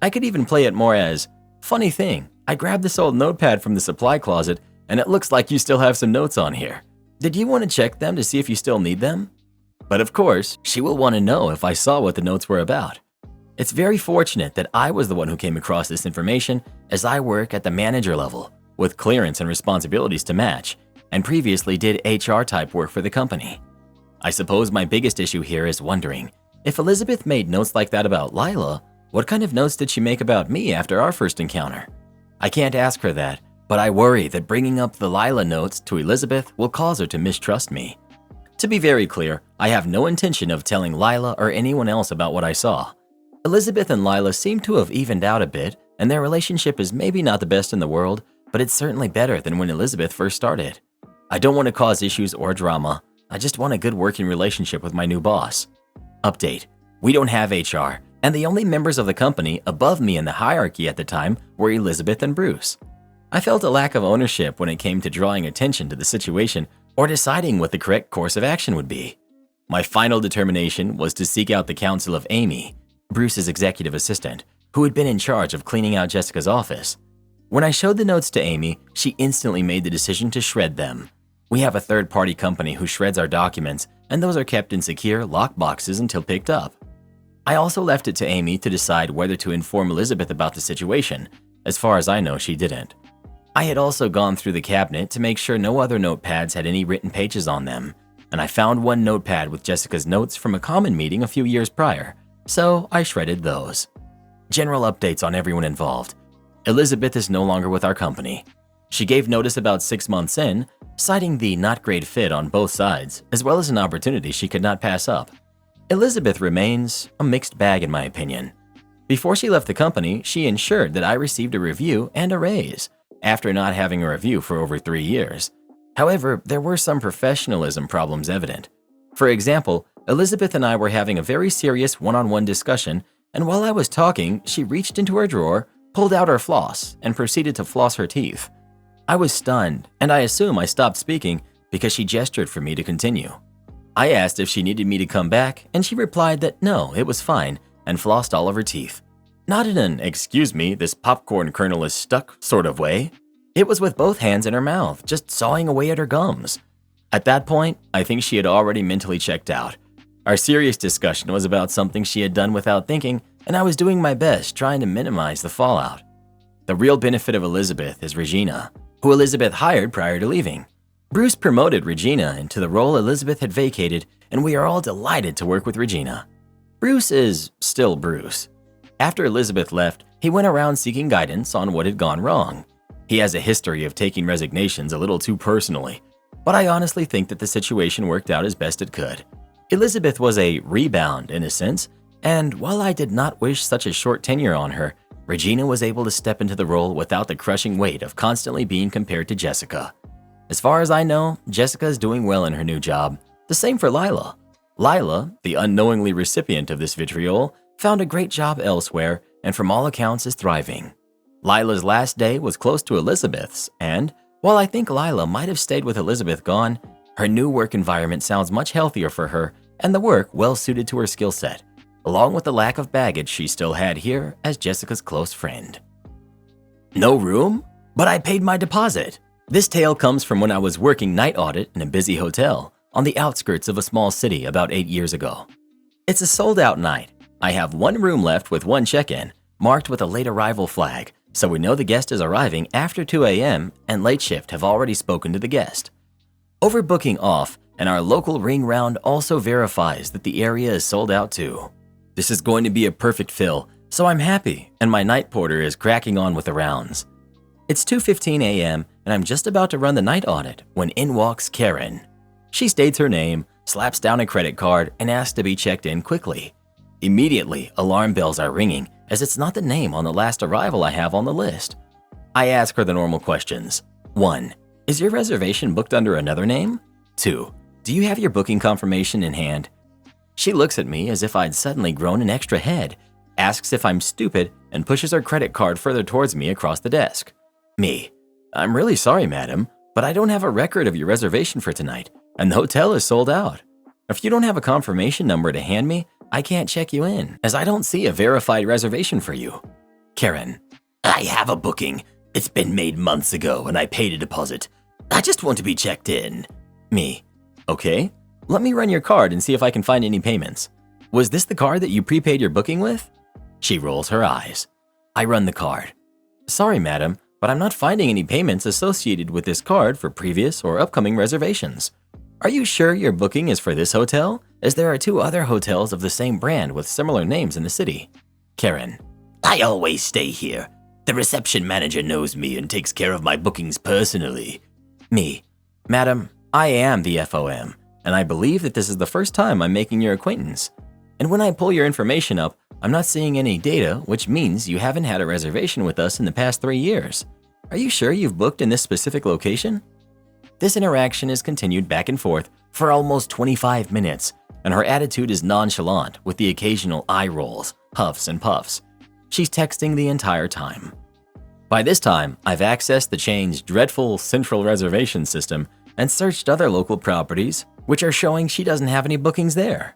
I could even play it more as, funny thing, I grabbed this old notepad from the supply closet and it looks like you still have some notes on here. Did you want to check them to see if you still need them? But of course, she will want to know if I saw what the notes were about. It's very fortunate that I was the one who came across this information, as I work at the manager level, with clearance and responsibilities to match, and previously did HR type work for the company. I suppose my biggest issue here is wondering, if Elizabeth made notes like that about Lila, what kind of notes did she make about me after our first encounter? I can't ask her that, but I worry that bringing up the Lila notes to Elizabeth will cause her to mistrust me. To be very clear, I have no intention of telling Lila or anyone else about what I saw. Elizabeth and Lila seem to have evened out a bit, and their relationship is maybe not the best in the world, but it's certainly better than when Elizabeth first started. I don't want to cause issues or drama. I just want a good working relationship with my new boss. Update: we don't have HR, and the only members of the company above me in the hierarchy at the time were Elizabeth and Bruce. I felt a lack of ownership when it came to drawing attention to the situation or deciding what the correct course of action would be. My final determination was to seek out the counsel of Amy, Bruce's executive assistant, who had been in charge of cleaning out Jessica's office. When I showed the notes to Amy, she instantly made the decision to shred them. We have a third-party company who shreds our documents, and those are kept in secure, locked boxes until picked up. I also left it to Amy to decide whether to inform Elizabeth about the situation. As far as I know, she didn't. I had also gone through the cabinet to make sure no other notepads had any written pages on them, and I found one notepad with Jessica's notes from a common meeting a few years prior, so I shredded those. General updates on everyone involved. Elizabeth is no longer with our company. She gave notice about 6 months in, citing the not great fit on both sides, as well as an opportunity she could not pass up. Elizabeth remains a mixed bag in my opinion. Before she left the company, she ensured that I received a review and a raise, after not having a review for over 3 years. However, there were some professionalism problems evident. For example, Elizabeth and I were having a very serious one-on-one discussion, and while I was talking, she reached into her drawer, pulled out her floss, and proceeded to floss her teeth. I was stunned, and I assume I stopped speaking because she gestured for me to continue. I asked if she needed me to come back, and she replied that no, it was fine, and flossed all of her teeth. Not in an "excuse me, this popcorn kernel is stuck" sort of way. It was with both hands in her mouth, just sawing away at her gums. At that point, I think she had already mentally checked out. Our serious discussion was about something she had done without thinking, and I was doing my best trying to minimize the fallout. The real benefit of Elizabeth is Regina, who Elizabeth hired prior to leaving. Bruce promoted Regina into the role Elizabeth had vacated, and we are all delighted to work with Regina. Bruce is still Bruce. After Elizabeth left, he went around seeking guidance on what had gone wrong. He has a history of taking resignations a little too personally, but I honestly think that the situation worked out as best it could. Elizabeth was a rebound in a sense, and while I did not wish such a short tenure on her, Regina was able to step into the role without the crushing weight of constantly being compared to Jessica. As far as I know, Jessica is doing well in her new job. The same for Lila. Lila, the unknowingly recipient of this vitriol, found a great job elsewhere and from all accounts is thriving. Lila's last day was close to Elizabeth's, and while I think Lila might have stayed with Elizabeth gone, her new work environment sounds much healthier for her and the work well suited to her skill set, along with the lack of baggage she still had here as Jessica's close friend. No room? But I paid my deposit. This tale comes from when I was working night audit in a busy hotel on the outskirts of a small city about 8 years ago. It's a sold-out night. I have one room left with one check-in, marked with a late arrival flag, so we know the guest is arriving after 2 a.m. and late shift have already spoken to the guest. Overbooking off, and our local ring round also verifies that the area is sold out too. This is going to be a perfect fill, so I'm happy, and my night porter is cracking on with the rounds. It's 2:15 a.m. and I'm just about to run the night audit when in walks Karen. She states her name, slaps down a credit card, and asks to be checked in quickly. Immediately, alarm bells are ringing as it's not the name on the last arrival I have on the list. I ask her the normal questions. 1. Is your reservation booked under another name? 2. Do you have your booking confirmation in hand? She looks at me as if I'd suddenly grown an extra head, asks if I'm stupid, and pushes her credit card further towards me across the desk. Me. I'm really sorry, madam, but I don't have a record of your reservation for tonight, and the hotel is sold out. If you don't have a confirmation number to hand me, I can't check you in, as I don't see a verified reservation for you. Karen. I have a booking. It's been made months ago and I paid a deposit. I just want to be checked in. Me. Okay, let me run your card and see if I can find any payments. Was this the card that you prepaid your booking with? She rolls her eyes. I run the card. Sorry, madam, but I'm not finding any payments associated with this card for previous or upcoming reservations. Are you sure your booking is for this hotel, as there are 2 other hotels of the same brand with similar names in the city? Karen. I always stay here. The reception manager knows me and takes care of my bookings personally. Me. Madam, I am the FOM, and I believe that this is the first time I'm making your acquaintance. And when I pull your information up, I'm not seeing any data, which means you haven't had a reservation with us in the past 3 years. Are you sure you've booked in this specific location? This interaction is continued back and forth for almost 25 minutes, and her attitude is nonchalant with the occasional eye rolls, huffs, and puffs. She's texting the entire time. By this time, I've accessed the chain's dreadful central reservation system and searched other local properties, which are showing she doesn't have any bookings there.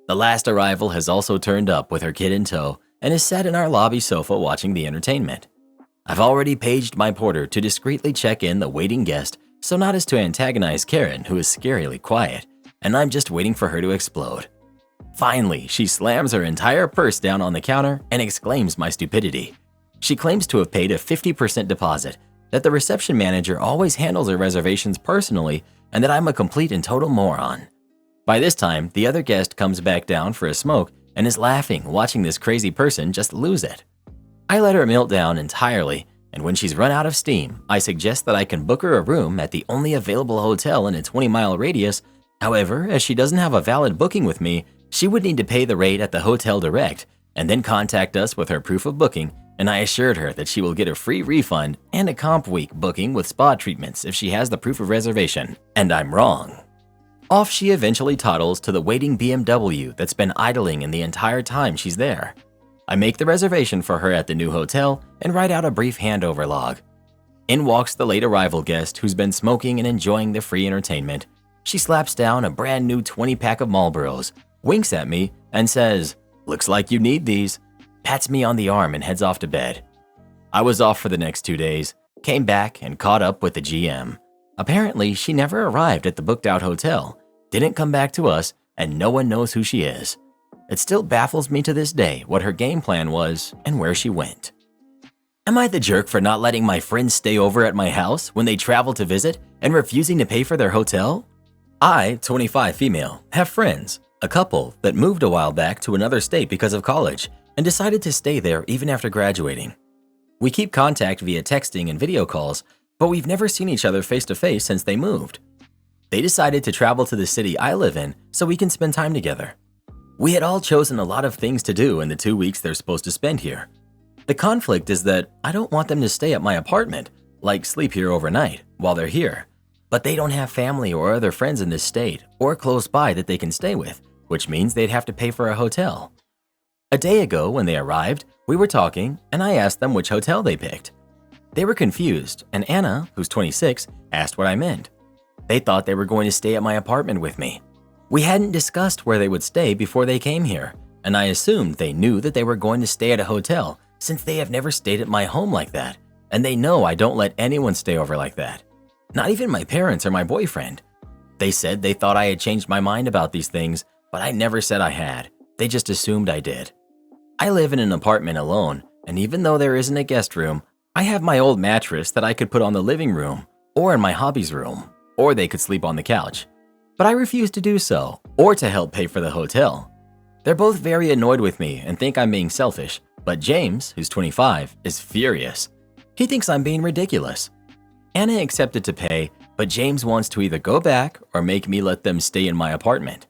The last arrival has also turned up with her kid in tow and is sat in our lobby sofa watching the entertainment. I've already paged my porter to discreetly check in the waiting guest so not as to antagonize Karen, who is scarily quiet, and I'm just waiting for her to explode. Finally, she slams her entire purse down on the counter and exclaims my stupidity. She claims to have paid a 50% deposit, that the reception manager always handles her reservations personally, and that I'm a complete and total moron. By this time, the other guest comes back down for a smoke and is laughing watching this crazy person just lose it. I let her melt down entirely, and when she's run out of steam, I suggest that I can book her a room at the only available hotel in a 20-mile radius. However, as she doesn't have a valid booking with me, she would need to pay the rate at the hotel direct and then contact us with her proof of booking, and I assured her that she will get a free refund and a comp week booking with spa treatments if she has the proof of reservation. And I'm wrong. Off she eventually toddles to the waiting BMW that's been idling in the entire time she's there. I make the reservation for her at the new hotel and write out a brief handover log. In walks the late arrival guest who's been smoking and enjoying the free entertainment. She slaps down a brand new 20-pack of Marlboros, winks at me, and says, "Looks like you need these," pats me on the arm and heads off to bed. I was off for the next 2 days, came back and caught up with the GM. Apparently, she never arrived at the booked-out hotel, didn't come back to us, and no one knows who she is. It still baffles me to this day what her game plan was and where she went. Am I the jerk for not letting my friends stay over at my house when they travel to visit and refusing to pay for their hotel? I, 25 female, have friends, a couple that moved a while back to another state because of college and decided to stay there even after graduating. We keep contact via texting and video calls, but we've never seen each other face to face since they moved. They decided to travel to the city I live in so we can spend time together. We had all chosen a lot of things to do in the 2 weeks they're supposed to spend here. The conflict is that I don't want them to stay at my apartment, like sleep here overnight, while they're here. But they don't have family or other friends in this state or close by that they can stay with, which means they'd have to pay for a hotel. A day ago when they arrived, we were talking and I asked them which hotel they picked. They were confused and Anna, who's 26, asked what I meant. They thought they were going to stay at my apartment with me. We hadn't discussed where they would stay before they came here, and I assumed they knew that they were going to stay at a hotel since they have never stayed at my home like that, and they know I don't let anyone stay over like that. Not even my parents or my boyfriend. They said they thought I had changed my mind about these things, but I never said I had. They just assumed I did. I live in an apartment alone, and even though there isn't a guest room, I have my old mattress that I could put on the living room or in my hobby's room, or they could sleep on the couch. But I refuse to do so, or to help pay for the hotel. They're both very annoyed with me and think I'm being selfish, but James, who's 25, is furious. He thinks I'm being ridiculous. Anna accepted to pay, but James wants to either go back or make me let them stay in my apartment.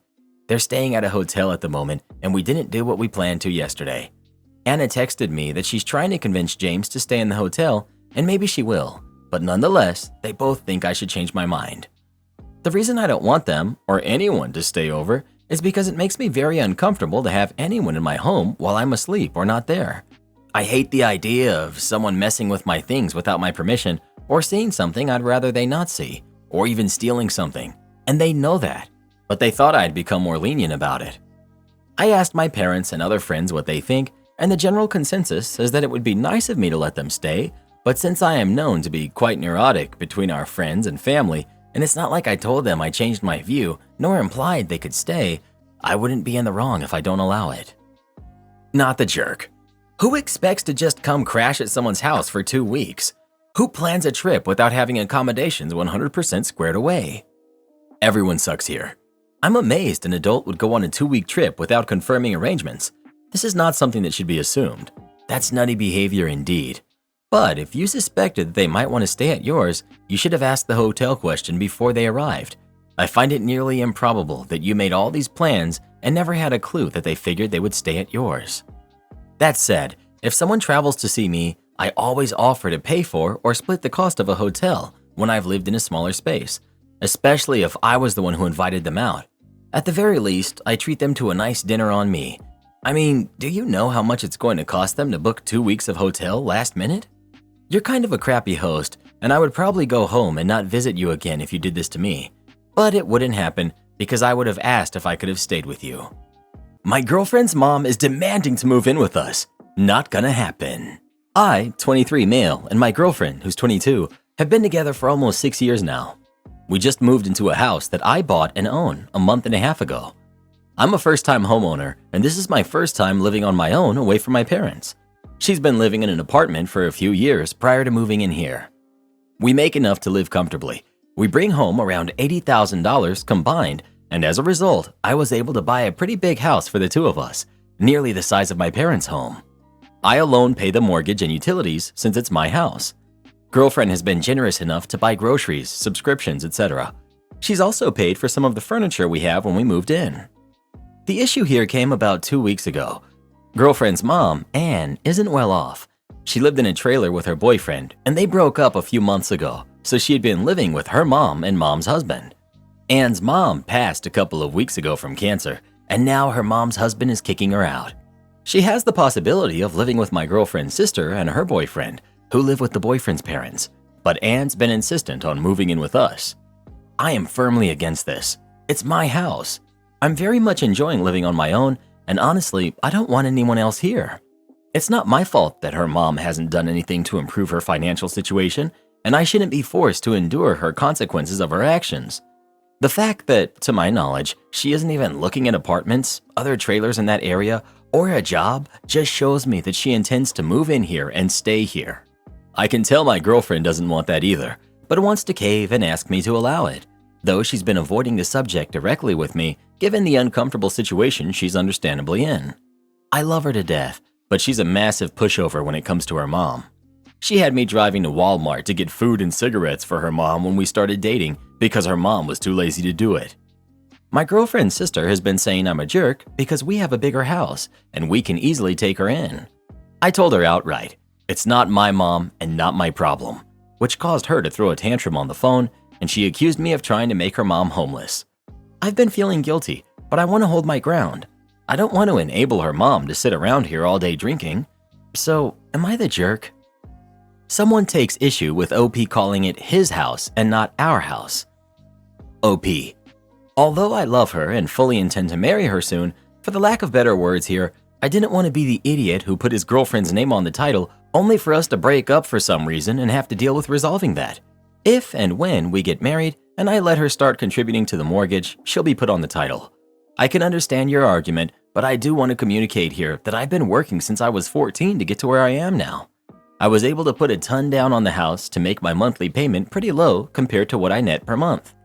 They're staying at a hotel at the moment, and we didn't do what we planned to yesterday. Anna texted me that she's trying to convince James to stay in the hotel, and maybe she will, but nonetheless, they both think I should change my mind. The reason I don't want them, or anyone, to stay over is because it makes me very uncomfortable to have anyone in my home while I'm asleep or not there. I hate the idea of someone messing with my things without my permission or seeing something I'd rather they not see, or even stealing something, and they know that, but they thought I'd become more lenient about it. I asked my parents and other friends what they think, and the general consensus is that it would be nice of me to let them stay, but since I am known to be quite neurotic between our friends and family, and it's not like I told them I changed my view, nor implied they could stay, I wouldn't be in the wrong if I don't allow it. Not the jerk. Who expects to just come crash at someone's house for 2 weeks? Who plans a trip without having accommodations 100% squared away? Everyone sucks here. I'm amazed an adult would go on a 2-week trip without confirming arrangements. This is not something that should be assumed. That's nutty behavior indeed. But if you suspected that they might want to stay at yours, you should have asked the hotel question before they arrived. I find it nearly improbable that you made all these plans and never had a clue that they figured they would stay at yours. That said, if someone travels to see me, I always offer to pay for or split the cost of a hotel when I've lived in a smaller space, especially if I was the one who invited them out. At the very least, I treat them to a nice dinner on me. I mean, do you know how much it's going to cost them to book 2 weeks of hotel last minute? You're kind of a crappy host, and I would probably go home and not visit you again if you did this to me. But it wouldn't happen because I would have asked if I could have stayed with you. My girlfriend's mom is demanding to move in with us. Not gonna happen. I, 23 male, and my girlfriend, who's 22, have been together for almost 6 years now. We just moved into a house that I bought and own a month and a half ago. I'm a first-time homeowner, and this is my first time living on my own away from my parents. She's been living in an apartment for a few years prior to moving in here. We make enough to live comfortably. We bring home around $80,000 combined, and as a result, I was able to buy a pretty big house for the two of us, nearly the size of my parents' home. I alone pay the mortgage and utilities since it's my house. Girlfriend has been generous enough to buy groceries, subscriptions, etc. She's also paid for some of the furniture we have when we moved in. The issue here came about 2 weeks ago. Girlfriend's mom, Anne, isn't well off. She lived in a trailer with her boyfriend, and they broke up a few months ago, so she had been living with her mom and mom's husband. Anne's mom passed a couple of weeks ago from cancer, and now her mom's husband is kicking her out. She has the possibility of living with my girlfriend's sister and her boyfriend, who live with the boyfriend's parents, but Anne's been insistent on moving in with us. I am firmly against this. It's my house. I'm very much enjoying living on my own, and honestly, I don't want anyone else here. It's not my fault that her mom hasn't done anything to improve her financial situation, and I shouldn't be forced to endure her consequences of her actions. The fact that, to my knowledge, she isn't even looking at apartments, other trailers in that area, or a job just shows me that she intends to move in here and stay here. I can tell my girlfriend doesn't want that either, but wants to cave and ask me to allow it, though she's been avoiding the subject directly with me given the uncomfortable situation she's understandably in. I love her to death, but she's a massive pushover when it comes to her mom. She had me driving to Walmart to get food and cigarettes for her mom when we started dating because her mom was too lazy to do it. My girlfriend's sister has been saying I'm a jerk because we have a bigger house and we can easily take her in. I told her outright, it's not my mom and not my problem, which caused her to throw a tantrum on the phone, and she accused me of trying to make her mom homeless. I've been feeling guilty, but I want to hold my ground. I don't want to enable her mom to sit around here all day drinking. So, am I the jerk? Someone takes issue with OP calling it his house and not our house. OP. Although I love her and fully intend to marry her soon, for the lack of better words here, I didn't want to be the idiot who put his girlfriend's name on the title only for us to break up for some reason and have to deal with resolving that. If and when we get married and I let her start contributing to the mortgage, she'll be put on the title. I can understand your argument, but I do want to communicate here that I've been working since I was 14 to get to where I am now. I was able to put a ton down on the house to make my monthly payment pretty low compared to what I net per month.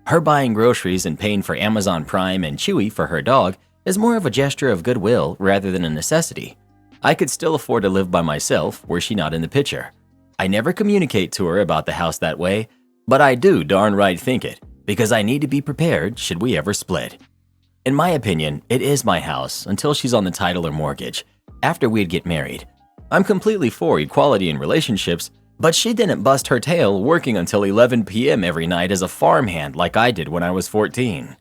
Her buying groceries and paying for Amazon Prime and Chewy for her dog is more of a gesture of goodwill rather than a necessity. I could still afford to live by myself were she not in the picture. I never communicate to her about the house that way, but I do darn right think it, because I need to be prepared should we ever split. In my opinion, it is my house until she's on the title or mortgage, after we'd get married. I'm completely for equality in relationships, but she didn't bust her tail working until 11 p.m. every night as a farmhand like I did when I was 14.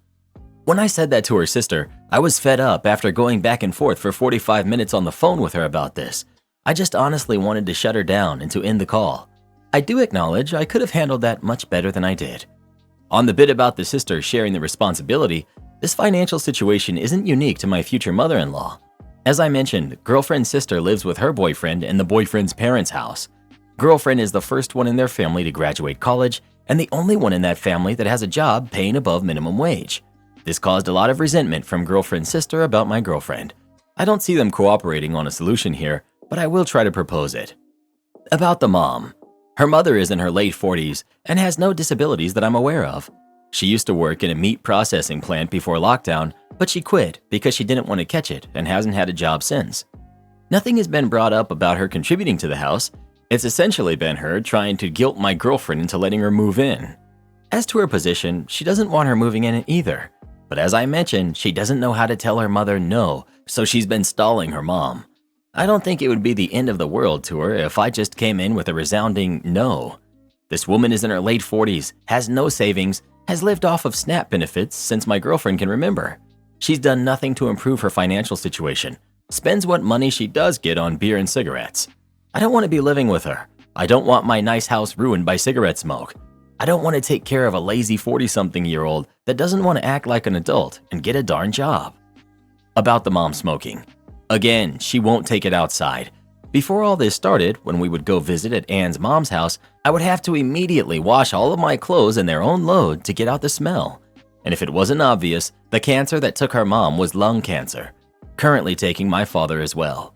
When I said that to her sister, I was fed up after going back and forth for 45 minutes on the phone with her about this. I just honestly wanted to shut her down and to end the call. I do acknowledge I could have handled that much better than I did. On the bit about the sister sharing the responsibility, this financial situation isn't unique to my future mother-in-law. As I mentioned, girlfriend's sister lives with her boyfriend in the boyfriend's parents' house. Girlfriend is the first one in their family to graduate college and the only one in that family that has a job paying above minimum wage. This caused a lot of resentment from girlfriend's sister about my girlfriend. I don't see them cooperating on a solution here, but I will try to propose it. About the mom. Her mother is in her late 40s and has no disabilities that I'm aware of. She used to work in a meat processing plant before lockdown, but she quit because she didn't want to catch it and hasn't had a job since. Nothing has been brought up about her contributing to the house. It's essentially been her trying to guilt my girlfriend into letting her move in. As to her position, she doesn't want her moving in either. But as I mentioned, she doesn't know how to tell her mother no, so she's been stalling her mom. I don't think it would be the end of the world to her if I just came in with a resounding no. This woman is in her late 40s, has no savings, has lived off of SNAP benefits since my girlfriend can remember. She's done nothing to improve her financial situation, spends what money she does get on beer and cigarettes. I don't want to be living with her. I don't want my nice house ruined by cigarette smoke. I don't want to take care of a lazy 40-something-year-old that doesn't want to act like an adult and get a darn job. About the mom smoking. Again, she won't take it outside. Before all this started, when we would go visit at Anne's mom's house, I would have to immediately wash all of my clothes in their own load to get out the smell. And if it wasn't obvious, the cancer that took her mom was lung cancer, currently taking my father as well.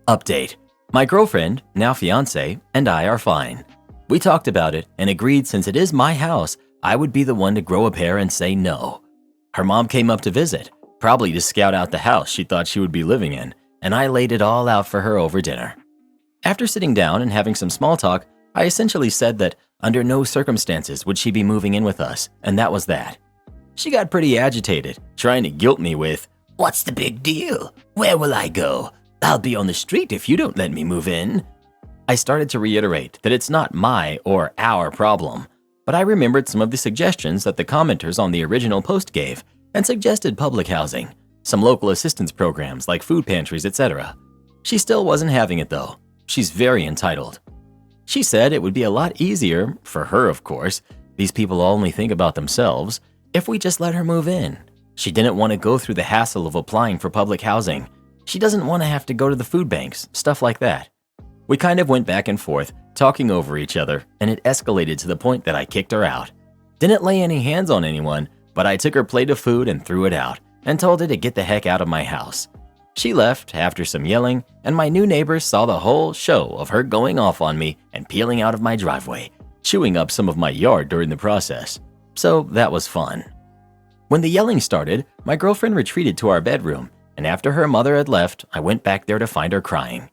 Update. My girlfriend, now fiancé, and I are fine. We talked about it and agreed since it is my house, I would be the one to grow a pair and say no. Her mom came up to visit, probably to scout out the house she thought she would be living in, and I laid it all out for her over dinner. After sitting down and having some small talk, I essentially said that under no circumstances would she be moving in with us, and that was that. She got pretty agitated, trying to guilt me with, "What's the big deal? Where will I go? I'll be on the street if you don't let me move in." I started to reiterate that it's not my or our problem, but I remembered some of the suggestions that the commenters on the original post gave and suggested public housing, some local assistance programs like food pantries, etc. She still wasn't having it though. She's very entitled. She said it would be a lot easier, for her of course, these people only think about themselves, if we just let her move in. She didn't want to go through the hassle of applying for public housing. She doesn't want to have to go to the food banks, stuff like that. We kind of went back and forth, talking over each other, and it escalated to the point that I kicked her out. Didn't lay any hands on anyone, but I took her plate of food and threw it out, and told her to get the heck out of my house. She left after some yelling, and my new neighbors saw the whole show of her going off on me and peeling out of my driveway. chewing up some of my yard during the process. So that was fun. When the yelling started, my girlfriend retreated to our bedroom, and after her mother had left, I went back there to find her crying.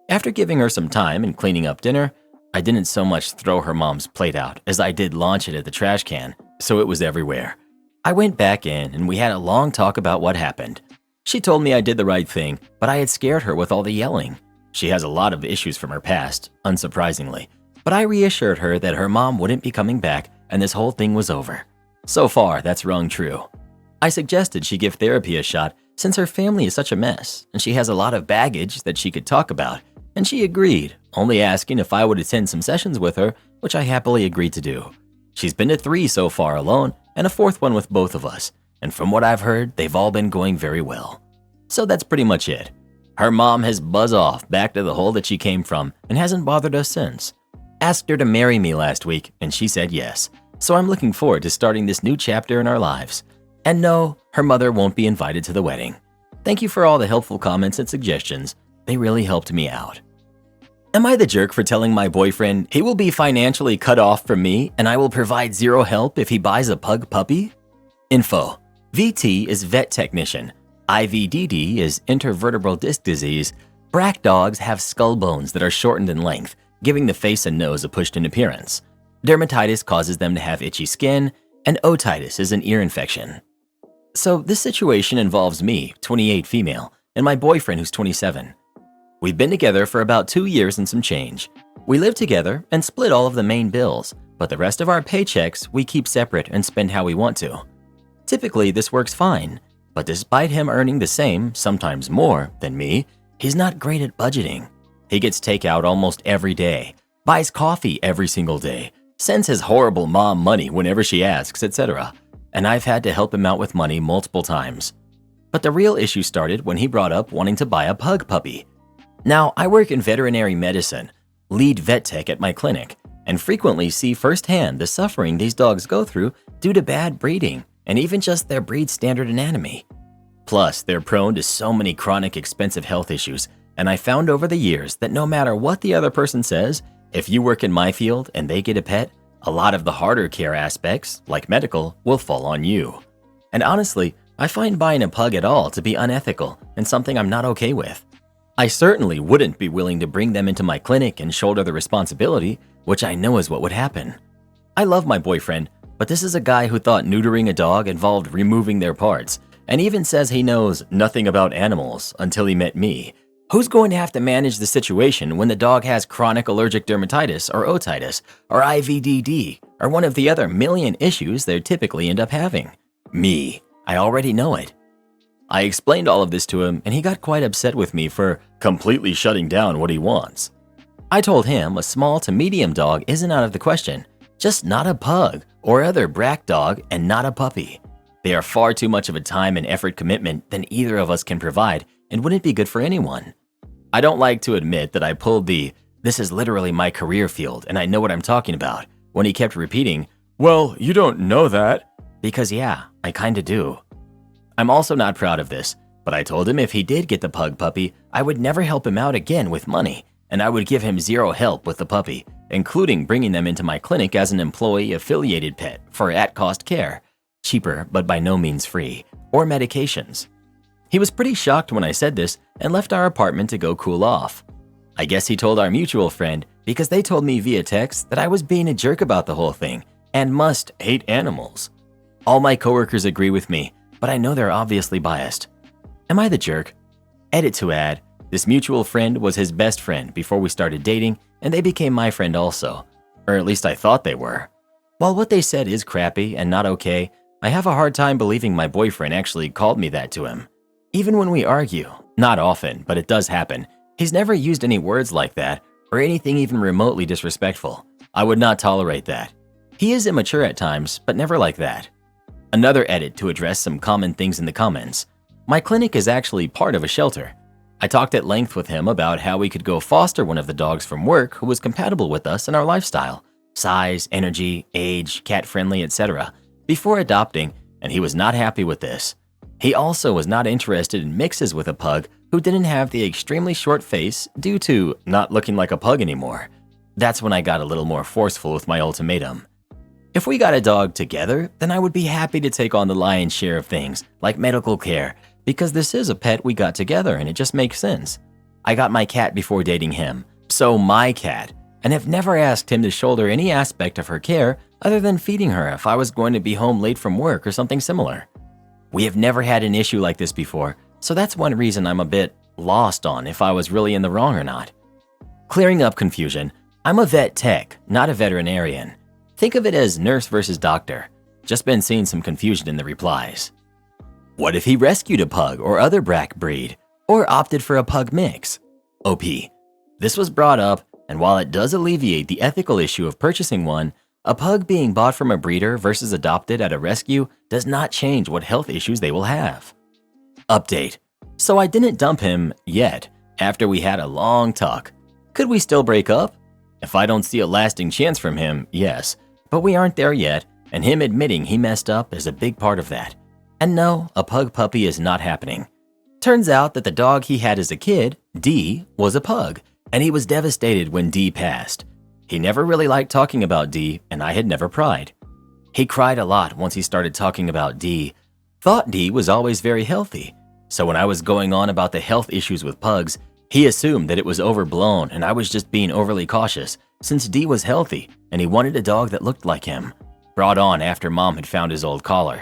After giving her some time and cleaning up dinner, I didn't so much throw her mom's plate out as I did launch it at the trash can, so it was everywhere. I went back in and we had a long talk about what happened. She told me I did the right thing, but I had scared her with all the yelling. She has a lot of issues from her past, unsurprisingly, but I reassured her that her mom wouldn't be coming back and this whole thing was over. So far, that's rung true. I suggested she give therapy a shot since her family is such a mess and she has a lot of baggage that she could talk about, and she agreed, only asking if I would attend some sessions with her, which I happily agreed to do. She's been to 3 so far alone and a 4th one with both of us, and from what I've heard, they've all been going very well. So that's pretty much it. Her mom has buzzed off back to the hole that she came from and hasn't bothered us since. Asked her to marry me last week and she said yes, so I'm looking forward to starting this new chapter in our lives. And no, her mother won't be invited to the wedding. Thank you for all the helpful comments and suggestions. They really helped me out. Am I the jerk for telling my boyfriend he will be financially cut off from me and I will provide zero help if he buys a pug puppy? Info: VT is vet technician. IVDD is intervertebral disc disease. Brack dogs have skull bones that are shortened in length, giving the face and nose a pushed-in appearance. Dermatitis causes them to have itchy skin, and otitis is an ear infection. So this situation involves me, 28 female, and my boyfriend who's 27. We've been together for about 2 years and some change. We live together and split all of the main bills, but the rest of our paychecks we keep separate and spend how we want to. Typically, this works fine, but despite him earning the same, sometimes more, than me, he's not great at budgeting. He gets takeout almost every day, buys coffee every single day, sends his horrible mom money whenever she asks, etc. And I've had to help him out with money multiple times. But the real issue started when he brought up wanting to buy a pug puppy. Now, I work in veterinary medicine, lead vet tech at my clinic, and frequently see firsthand the suffering these dogs go through due to bad breeding and even just their breed standard anatomy. Plus, they're prone to so many chronic expensive health issues, and I found over the years that no matter what the other person says, if you work in my field and they get a pet, a lot of the harder care aspects, like medical, will fall on you. And honestly, I find buying a pug at all to be unethical and something I'm not okay with. I certainly wouldn't be willing to bring them into my clinic and shoulder the responsibility, which I know is what would happen. I love my boyfriend, but this is a guy who thought neutering a dog involved removing their parts, and even says he knows nothing about animals until he met me. Who's going to have to manage the situation when the dog has chronic allergic dermatitis or otitis or IVDD or one of the other million issues they typically end up having? Me. I already know it. I explained all of this to him and he got quite upset with me for completely shutting down what he wants. I told him a small to medium dog isn't out of the question, just not a pug or other brack dog and not a puppy. They are far too much of a time and effort commitment than either of us can provide and wouldn't be good for anyone. I don't like to admit that I pulled the "this is literally my career field and I know what I'm talking about" when he kept repeating, "Well, you don't know that," because yeah, I kinda do. I'm also not proud of this, but I told him if he did get the pug puppy, I would never help him out again with money, and I would give him zero help with the puppy, including bringing them into my clinic as an employee-affiliated pet for at-cost care, cheaper but by no means free, or medications. He was pretty shocked when I said this and left our apartment to go cool off. I guess he told our mutual friend because they told me via text that I was being a jerk about the whole thing and must hate animals. All my coworkers agree with me, but I know they're obviously biased. Am I the jerk? Edit to add, this mutual friend was his best friend before we started dating, and they became my friend also. Or at least I thought they were. While what they said is crappy and not okay, I have a hard time believing my boyfriend actually called me that to him. Even when we argue, not often, but it does happen, he's never used any words like that or anything even remotely disrespectful. I would not tolerate that. He is immature at times, but never like that. Another edit to address some common things in the comments. My clinic is actually part of a shelter. I talked at length with him about how we could go foster one of the dogs from work who was compatible with us and our lifestyle, size, energy, age, cat-friendly, etc., before adopting, and he was not happy with this. He also was not interested in mixes with a pug who didn't have the extremely short face due to not looking like a pug anymore. That's when I got a little more forceful with my ultimatum. If we got a dog together, then I would be happy to take on the lion's share of things, like medical care, because this is a pet we got together and it just makes sense. I got my cat before dating him, so my cat, and have never asked him to shoulder any aspect of her care other than feeding her if I was going to be home late from work or something similar. We have never had an issue like this before, so that's one reason I'm a bit lost on if I was really in the wrong or not. Clearing up confusion, I'm a vet tech, not a veterinarian. Think of it as nurse versus doctor. Just been seeing some confusion in the replies. What if he rescued a pug or other brack breed, or opted for a pug mix? OP. This was brought up, and while it does alleviate the ethical issue of purchasing one, a pug being bought from a breeder versus adopted at a rescue does not change what health issues they will have. Update. So I didn't dump him yet, after we had a long talk. Could we still break up? If I don't see a lasting chance from him, yes, but we aren't there yet, and him admitting he messed up is a big part of that. And no, a pug puppy is not happening. Turns out that the dog he had as a kid, D, was a pug, and he was devastated when D passed. He never really liked talking about D, and I had never pried. He cried a lot once he started talking about D. Thought D was always very healthy, so when I was going on about the health issues with pugs, he assumed that it was overblown and I was just being overly cautious since D was healthy and he wanted a dog that looked like him, brought on after Mom had found his old collar.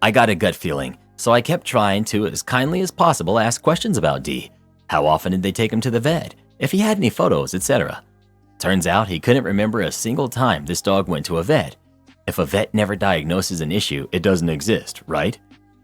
I got a gut feeling, so I kept trying to, as kindly as possible, ask questions about D. How often did they take him to the vet? If he had any photos, etc. Turns out he couldn't remember a single time this dog went to a vet. If a vet never diagnoses an issue, it doesn't exist, right?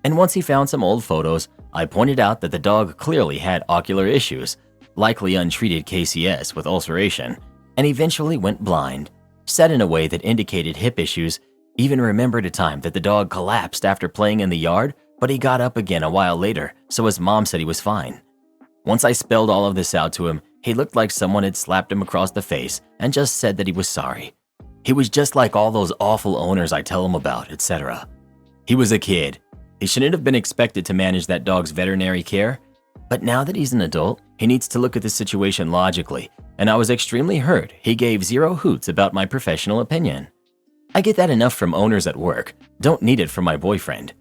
And once he found some old photos, I pointed out that the dog clearly had ocular issues, likely untreated KCS with ulceration, and eventually went blind, said in a way that indicated hip issues, even remembered a time that the dog collapsed after playing in the yard, but he got up again a while later, so his mom said he was fine. Once I spelled all of this out to him, he looked like someone had slapped him across the face and just said that he was sorry. He was just like all those awful owners I tell him about, etc. He was a kid. He shouldn't have been expected to manage that dog's veterinary care, but now that he's an adult, he needs to look at the situation logically, and I was extremely hurt he gave zero hoots about my professional opinion. I get that enough from owners at work, don't need it from my boyfriend.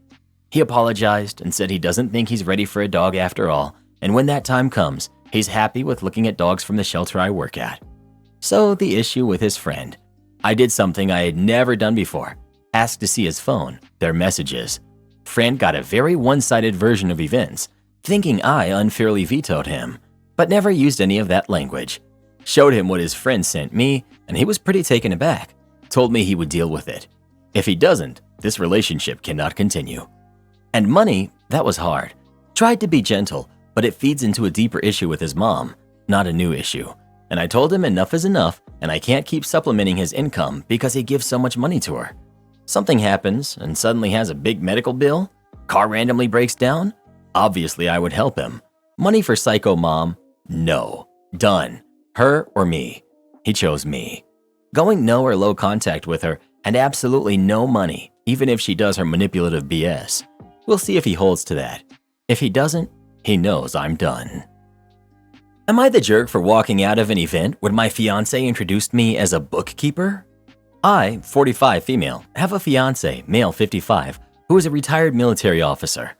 He apologized and said he doesn't think he's ready for a dog after all, and when that time comes, he's happy with looking at dogs from the shelter I work at. So the issue with his friend. I did something I had never done before, asked to see his phone, their messages. Friend got a very one-sided version of events, thinking I unfairly vetoed him, but never used any of that language. Showed him what his friend sent me, and he was pretty taken aback. Told me he would deal with it. If he doesn't, this relationship cannot continue. And money, that was hard. Tried to be gentle, but it feeds into a deeper issue with his mom, not a new issue. And I told him enough is enough, and I can't keep supplementing his income because he gives so much money to her. Something happens and suddenly has a big medical bill? Car randomly breaks down? Obviously, I would help him. Money for psycho mom? No. Done. Her or me. He chose me. Going no or low contact with her and absolutely no money, even if she does her manipulative BS. We'll see if he holds to that. If he doesn't, he knows I'm done. Am I the jerk for walking out of an event when my fiancé introduced me as a bookkeeper? I, 45 female, have a fiancé, male 55, who is a retired military officer.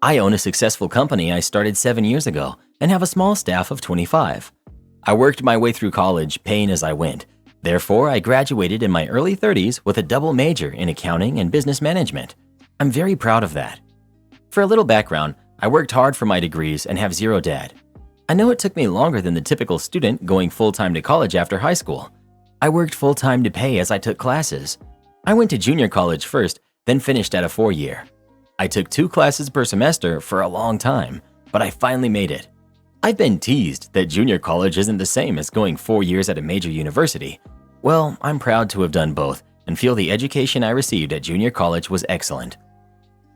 I own a successful company I started 7 years ago and have a small staff of 25. I worked my way through college, paying as I went. Therefore, I graduated in my early 30s with a double major in accounting and business management. I'm very proud of that. For a little background, I worked hard for my degrees and have zero debt. I know it took me longer than the typical student going full-time to college after high school. I worked full-time to pay as I took classes. I went to junior college first, then finished at a 4-year. I took 2 classes per semester for a long time, but I finally made it. I've been teased that junior college isn't the same as going 4 years at a major university. Well, I'm proud to have done both and feel the education I received at junior college was excellent.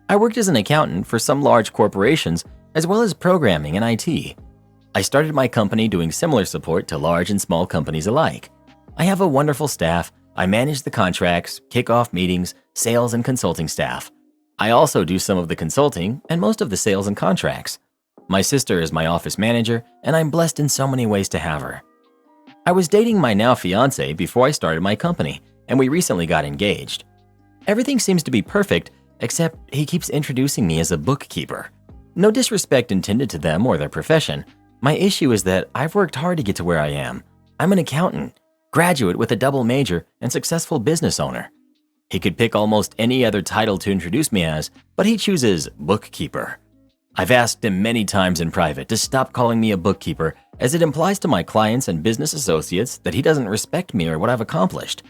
I worked as an accountant for some large corporations as well as programming and IT. I started my company doing similar support to large and small companies alike. I have a wonderful staff. I manage the contracts, kickoff meetings, sales, and consulting staff. I also do some of the consulting and most of the sales and contracts. My sister is my office manager, and I'm blessed in so many ways to have her. I was dating my now fiancé before I started my company, and we recently got engaged. Everything seems to be perfect, except he keeps introducing me as a bookkeeper. No disrespect intended to them or their profession. My issue is that I've worked hard to get to where I am. I'm an accountant, graduate with a double major, and successful business owner. He could pick almost any other title to introduce me as, but he chooses bookkeeper. I've asked him many times in private to stop calling me a bookkeeper, as it implies to my clients and business associates that he doesn't respect me or what I've accomplished.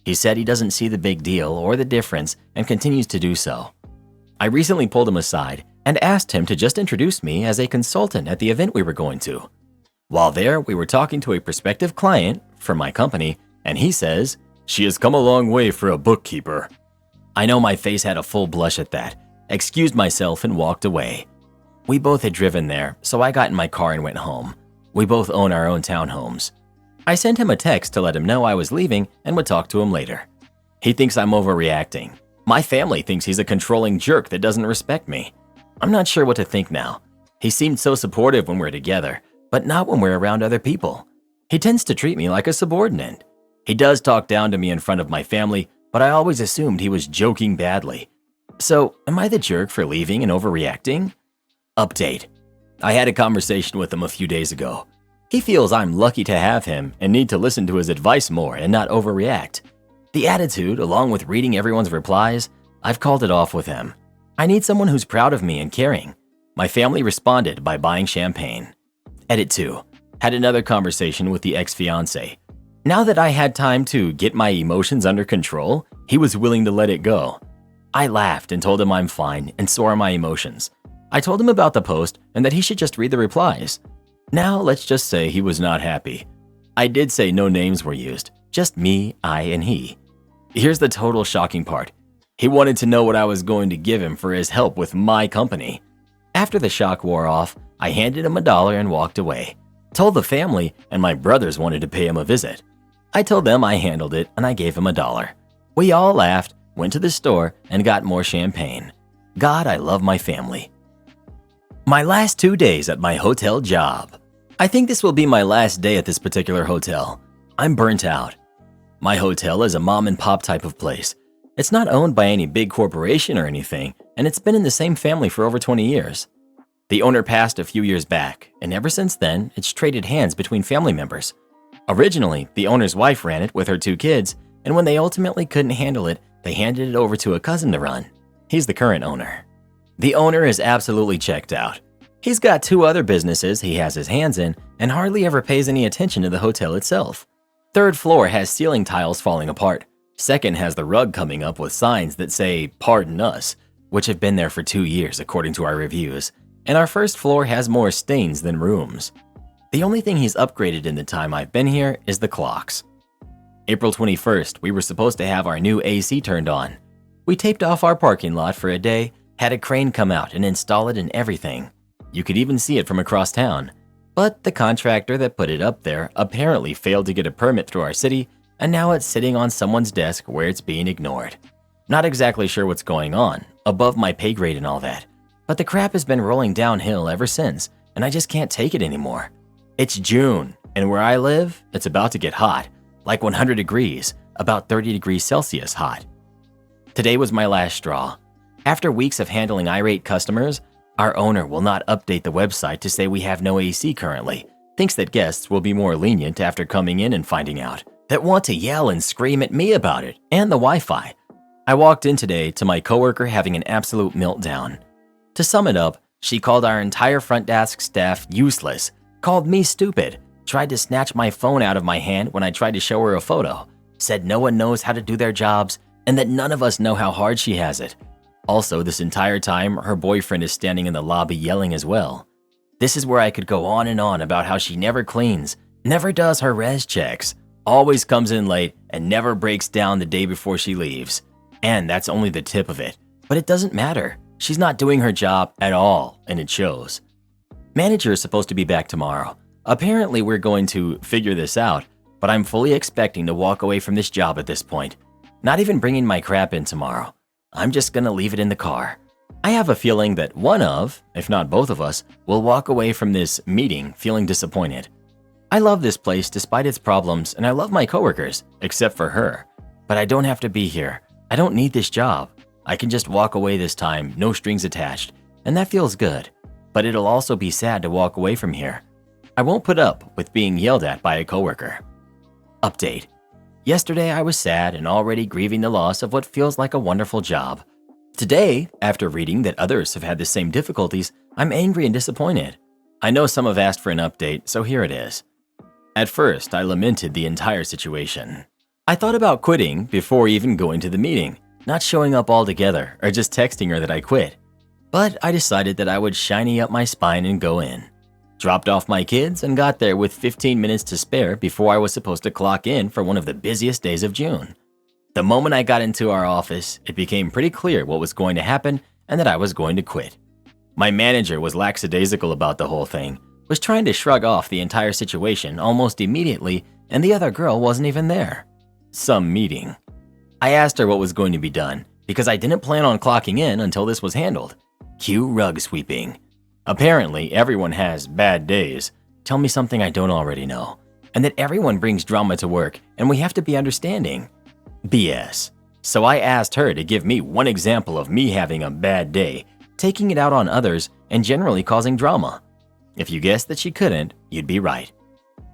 He said he doesn't see the big deal or the difference and continues to do so. I recently pulled him aside and asked him to just introduce me as a consultant at the event we were going to. While there, we were talking to a prospective client from my company, and he says, "She has come a long way for a bookkeeper." I know my face had a full blush at that, excused myself and walked away. We both had driven there, so I got in my car and went home. We both own our own townhomes. I sent him a text to let him know I was leaving and would talk to him later. He thinks I'm overreacting. My family thinks he's a controlling jerk that doesn't respect me. I'm not sure what to think now. He seemed so supportive when we're together, but not when we're around other people. He tends to treat me like a subordinate. He does talk down to me in front of my family, but I always assumed he was joking badly. So, am I the jerk for leaving and overreacting? Update. I had a conversation with him a few days ago. He feels I'm lucky to have him and need to listen to his advice more and not overreact. The attitude, along with reading everyone's replies, I've called it off with him. I need someone who's proud of me and caring. My family responded by buying champagne. Edit 2. Had another conversation with the ex-fiancé. Now that I had time to get my emotions under control, he was willing to let it go. I laughed and told him I'm fine and so are my emotions. I told him about the post and that he should just read the replies. Now let's just say he was not happy. I did say no names were used, just me, I, and he. Here's the total shocking part. He wanted to know what I was going to give him for his help with my company. After the shock wore off, I handed him $1 and walked away. Told the family, and my brothers wanted to pay him a visit. I told them I handled it and I gave him $1. We all laughed, went to the store, and got more champagne. God, I love my family. My last 2 days at my hotel job. I think this will be my last day at this particular hotel. I'm burnt out. My hotel is a mom and pop type of place. It's not owned by any big corporation or anything, and it's been in the same family for over 20 years. The owner passed a few years back, and ever since then, it's traded hands between family members. Originally, the owner's wife ran it with her 2 kids, and when they ultimately couldn't handle it, they handed it over to a cousin to run. He's the current owner. The owner is absolutely checked out. He's got 2 other businesses he has his hands in and hardly ever pays any attention to the hotel itself. 3rd floor has ceiling tiles falling apart. 2nd has the rug coming up with signs that say, "Pardon us," which have been there for 2 years according to our reviews. And our 1st floor has more stains than rooms. The only thing he's upgraded in the time I've been here is the clocks. April 21st, we were supposed to have our new AC turned on. We taped off our parking lot for a day, had a crane come out and install it and everything. You could even see it from across town. But the contractor that put it up there apparently failed to get a permit through our city, and now it's sitting on someone's desk where it's being ignored. Not exactly sure what's going on, above my pay grade and all that, but the crap has been rolling downhill ever since, and I just can't take it anymore. It's June, and where I live, it's about to get hot, like 100 degrees, about 30 degrees Celsius hot. Today was my last straw. After weeks of handling irate customers, our owner will not update the website to say we have no AC currently, thinks that guests will be more lenient after coming in and finding out, that want to yell and scream at me about it, and the Wi-Fi. I walked in today to my coworker having an absolute meltdown. To sum it up, she called our entire front desk staff useless, called me stupid, tried to snatch my phone out of my hand when I tried to show her a photo, said no one knows how to do their jobs, and that none of us know how hard she has it. Also, this entire time, her boyfriend is standing in the lobby yelling as well. This is where I could go on and on about how she never cleans, never does her res checks, always comes in late, and never breaks down the day before she leaves. And that's only the tip of it. But it doesn't matter. She's not doing her job at all, and it shows. Manager is supposed to be back tomorrow. Apparently, we're going to figure this out, but I'm fully expecting to walk away from this job at this point. Not even bringing my crap in tomorrow. I'm just gonna leave it in the car. I have a feeling that one of, if not both of us, will walk away from this meeting feeling disappointed. I love this place despite its problems, and I love my coworkers, except for her. But I don't have to be here. I don't need this job. I can just walk away this time, no strings attached, and that feels good. But it'll also be sad to walk away from here. I won't put up with being yelled at by a coworker. Update. Yesterday I was sad and already grieving the loss of what feels like a wonderful job. Today, after reading that others have had the same difficulties, I'm angry and disappointed. I know some have asked for an update, so here it is. At first, I lamented the entire situation. I thought about quitting before even going to the meeting, not showing up altogether or just texting her that I quit. But I decided that I would shiny up my spine and go in. Dropped off my kids and got there with 15 minutes to spare before I was supposed to clock in for one of the busiest days of June. The moment I got into our office, it became pretty clear what was going to happen and that I was going to quit. My manager was lackadaisical about the whole thing, was trying to shrug off the entire situation almost immediately, and the other girl wasn't even there. Some meeting. I asked her what was going to be done because I didn't plan on clocking in until this was handled. Cue rug sweeping. Apparently, everyone has bad days. Tell me something I don't already know. And that everyone brings drama to work and we have to be understanding. BS. So I asked her to give me one example of me having a bad day, taking it out on others, and generally causing drama. If you guessed that she couldn't, you'd be right.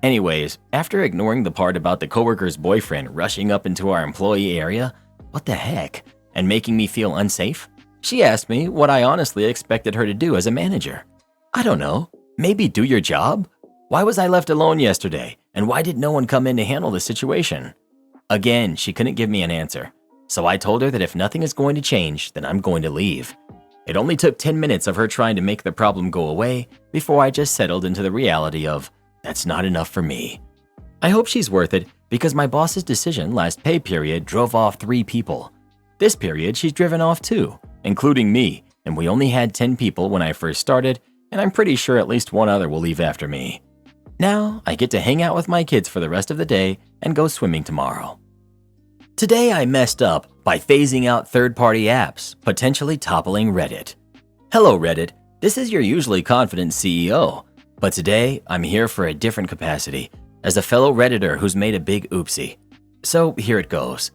Anyways, after ignoring the part about the coworker's boyfriend rushing up into our employee area, what the heck, and making me feel unsafe, she asked me what I honestly expected her to do as a manager. I don't know, maybe do your job? Why was I left alone yesterday, and why did no one come in to handle the situation? Again, she couldn't give me an answer, so I told her that if nothing is going to change, then I'm going to leave. It only took 10 minutes of her trying to make the problem go away before I just settled into the reality of, that's not enough for me. I hope she's worth it because my boss's decision last pay period drove off 3 people. This period, she's driven off 2, including me, and we only had 10 people when I first started, and I'm pretty sure at least one other will leave after me. Now, I get to hang out with my kids for the rest of the day and go swimming tomorrow. Today I messed up by phasing out third-party apps, potentially toppling Reddit. Hello Reddit, this is your usually confident CEO, but today I'm here for a different capacity, as a fellow Redditor who's made a big oopsie. So here it goes.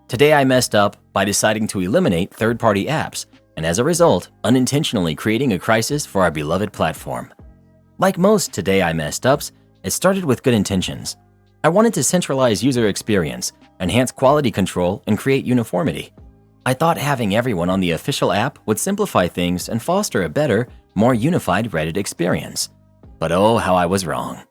Today I messed up by deciding to eliminate third-party apps, and as a result, unintentionally creating a crisis for our beloved platform. Like most Today I Messed Ups, it started with good intentions. I wanted to centralize user experience, enhance quality control, and create uniformity. I thought having everyone on the official app would simplify things and foster a better, more unified Reddit experience. But oh, how I was wrong.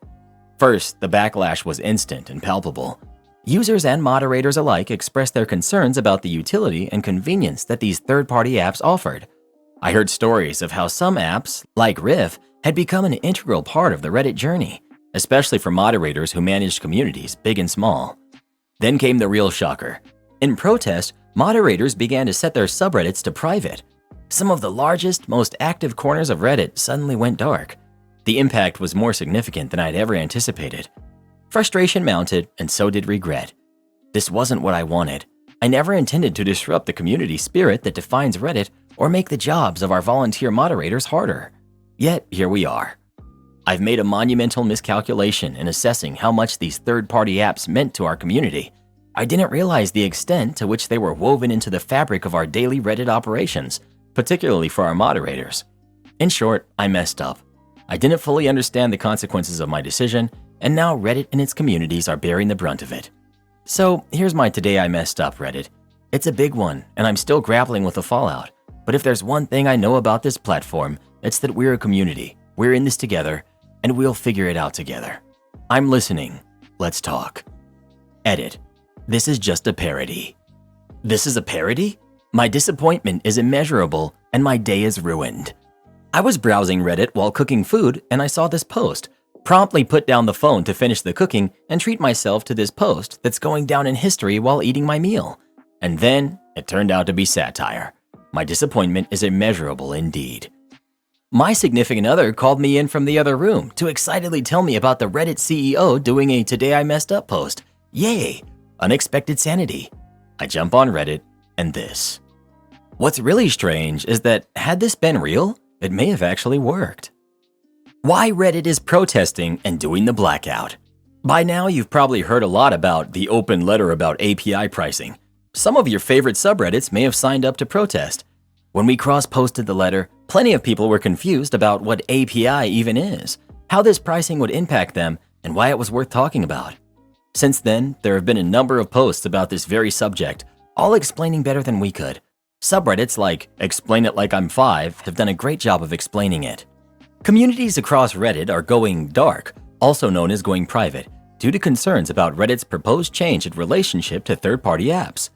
First, the backlash was instant and palpable. Users and moderators alike expressed their concerns about the utility and convenience that these third-party apps offered. I heard stories of how some apps, like Riff, had become an integral part of the Reddit journey, especially for moderators who managed communities big and small. Then came the real shocker. In protest, moderators began to set their subreddits to private. Some of the largest, most active corners of Reddit suddenly went dark. The impact was more significant than I'd ever anticipated. Frustration mounted, and so did regret. This wasn't what I wanted. I never intended to disrupt the community spirit that defines Reddit or make the jobs of our volunteer moderators harder. Yet, here we are. I've made a monumental miscalculation in assessing how much these third-party apps meant to our community. I didn't realize the extent to which they were woven into the fabric of our daily Reddit operations, particularly for our moderators. In short, I messed up. I didn't fully understand the consequences of my decision, and now Reddit and its communities are bearing the brunt of it. So here's my Today I Messed Up Reddit. It's a big one, and I'm still grappling with the fallout. But if there's one thing I know about this platform, it's that we're a community, we're in this together, and we'll figure it out together. I'm listening. Let's talk. Edit. This is just a parody. This is a parody? My disappointment is immeasurable, and my day is ruined. I was browsing Reddit while cooking food, and I saw this post. Promptly put down the phone to finish the cooking and treat myself to this post that's going down in history while eating my meal. And then, it turned out to be satire. My disappointment is immeasurable indeed. My significant other called me in from the other room to excitedly tell me about the Reddit CEO doing a Today I Messed Up post. Yay! Unexpected sanity. I jump on Reddit, and this. What's really strange is that had this been real, it may have actually worked. Why Reddit is protesting and doing the blackout. By now, you've probably heard a lot about the open letter about API pricing. Some of your favorite subreddits may have signed up to protest. When we cross-posted the letter, plenty of people were confused about what API even is, how this pricing would impact them, and why it was worth talking about. Since then, there have been a number of posts about this very subject, all explaining better than we could. Subreddits like Explain It Like I'm 5 have done a great job of explaining it. Communities across Reddit are going dark, also known as going private, due to concerns about Reddit's proposed change in relationship to third-party apps.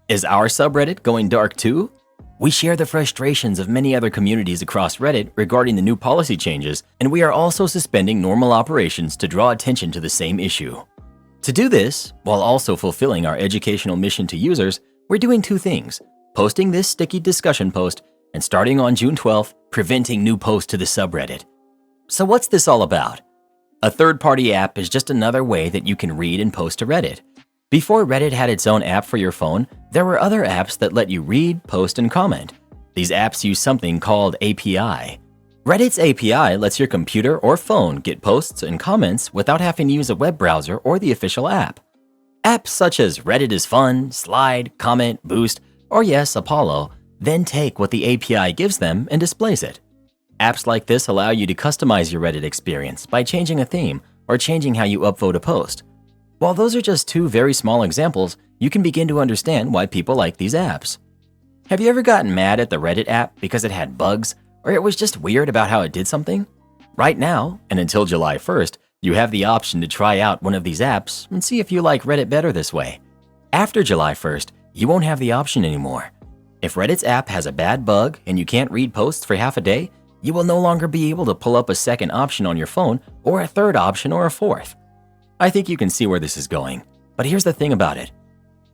Is our subreddit going dark too? We share the frustrations of many other communities across Reddit regarding the new policy changes, and we are also suspending normal operations to draw attention to the same issue. To do this, while also fulfilling our educational mission to users, we're doing two things: posting this sticky discussion post, and starting on June 12th, preventing new posts to the subreddit. So what's this all about? A third-party app is just another way that you can read and post to Reddit. Before Reddit had its own app for your phone, there were other apps that let you read, post, and comment. These apps use something called API. Reddit's API lets your computer or phone get posts and comments without having to use a web browser or the official app. Apps such as Reddit is Fun, Slide, Comment, Boost, or yes, Apollo, then take what the API gives them and displays it. Apps like this allow you to customize your Reddit experience by changing a theme or changing how you upvote a post. While those are just two very small examples, you can begin to understand why people like these apps. Have you ever gotten mad at the Reddit app because it had bugs, or it was just weird about how it did something? Right now, and until July 1st, you have the option to try out one of these apps and see if you like Reddit better this way. After July 1st, you won't have the option anymore. If Reddit's app has a bad bug and you can't read posts for half a day, you will no longer be able to pull up a second option on your phone or a third option or a fourth. I think you can see where this is going, but here's the thing about it.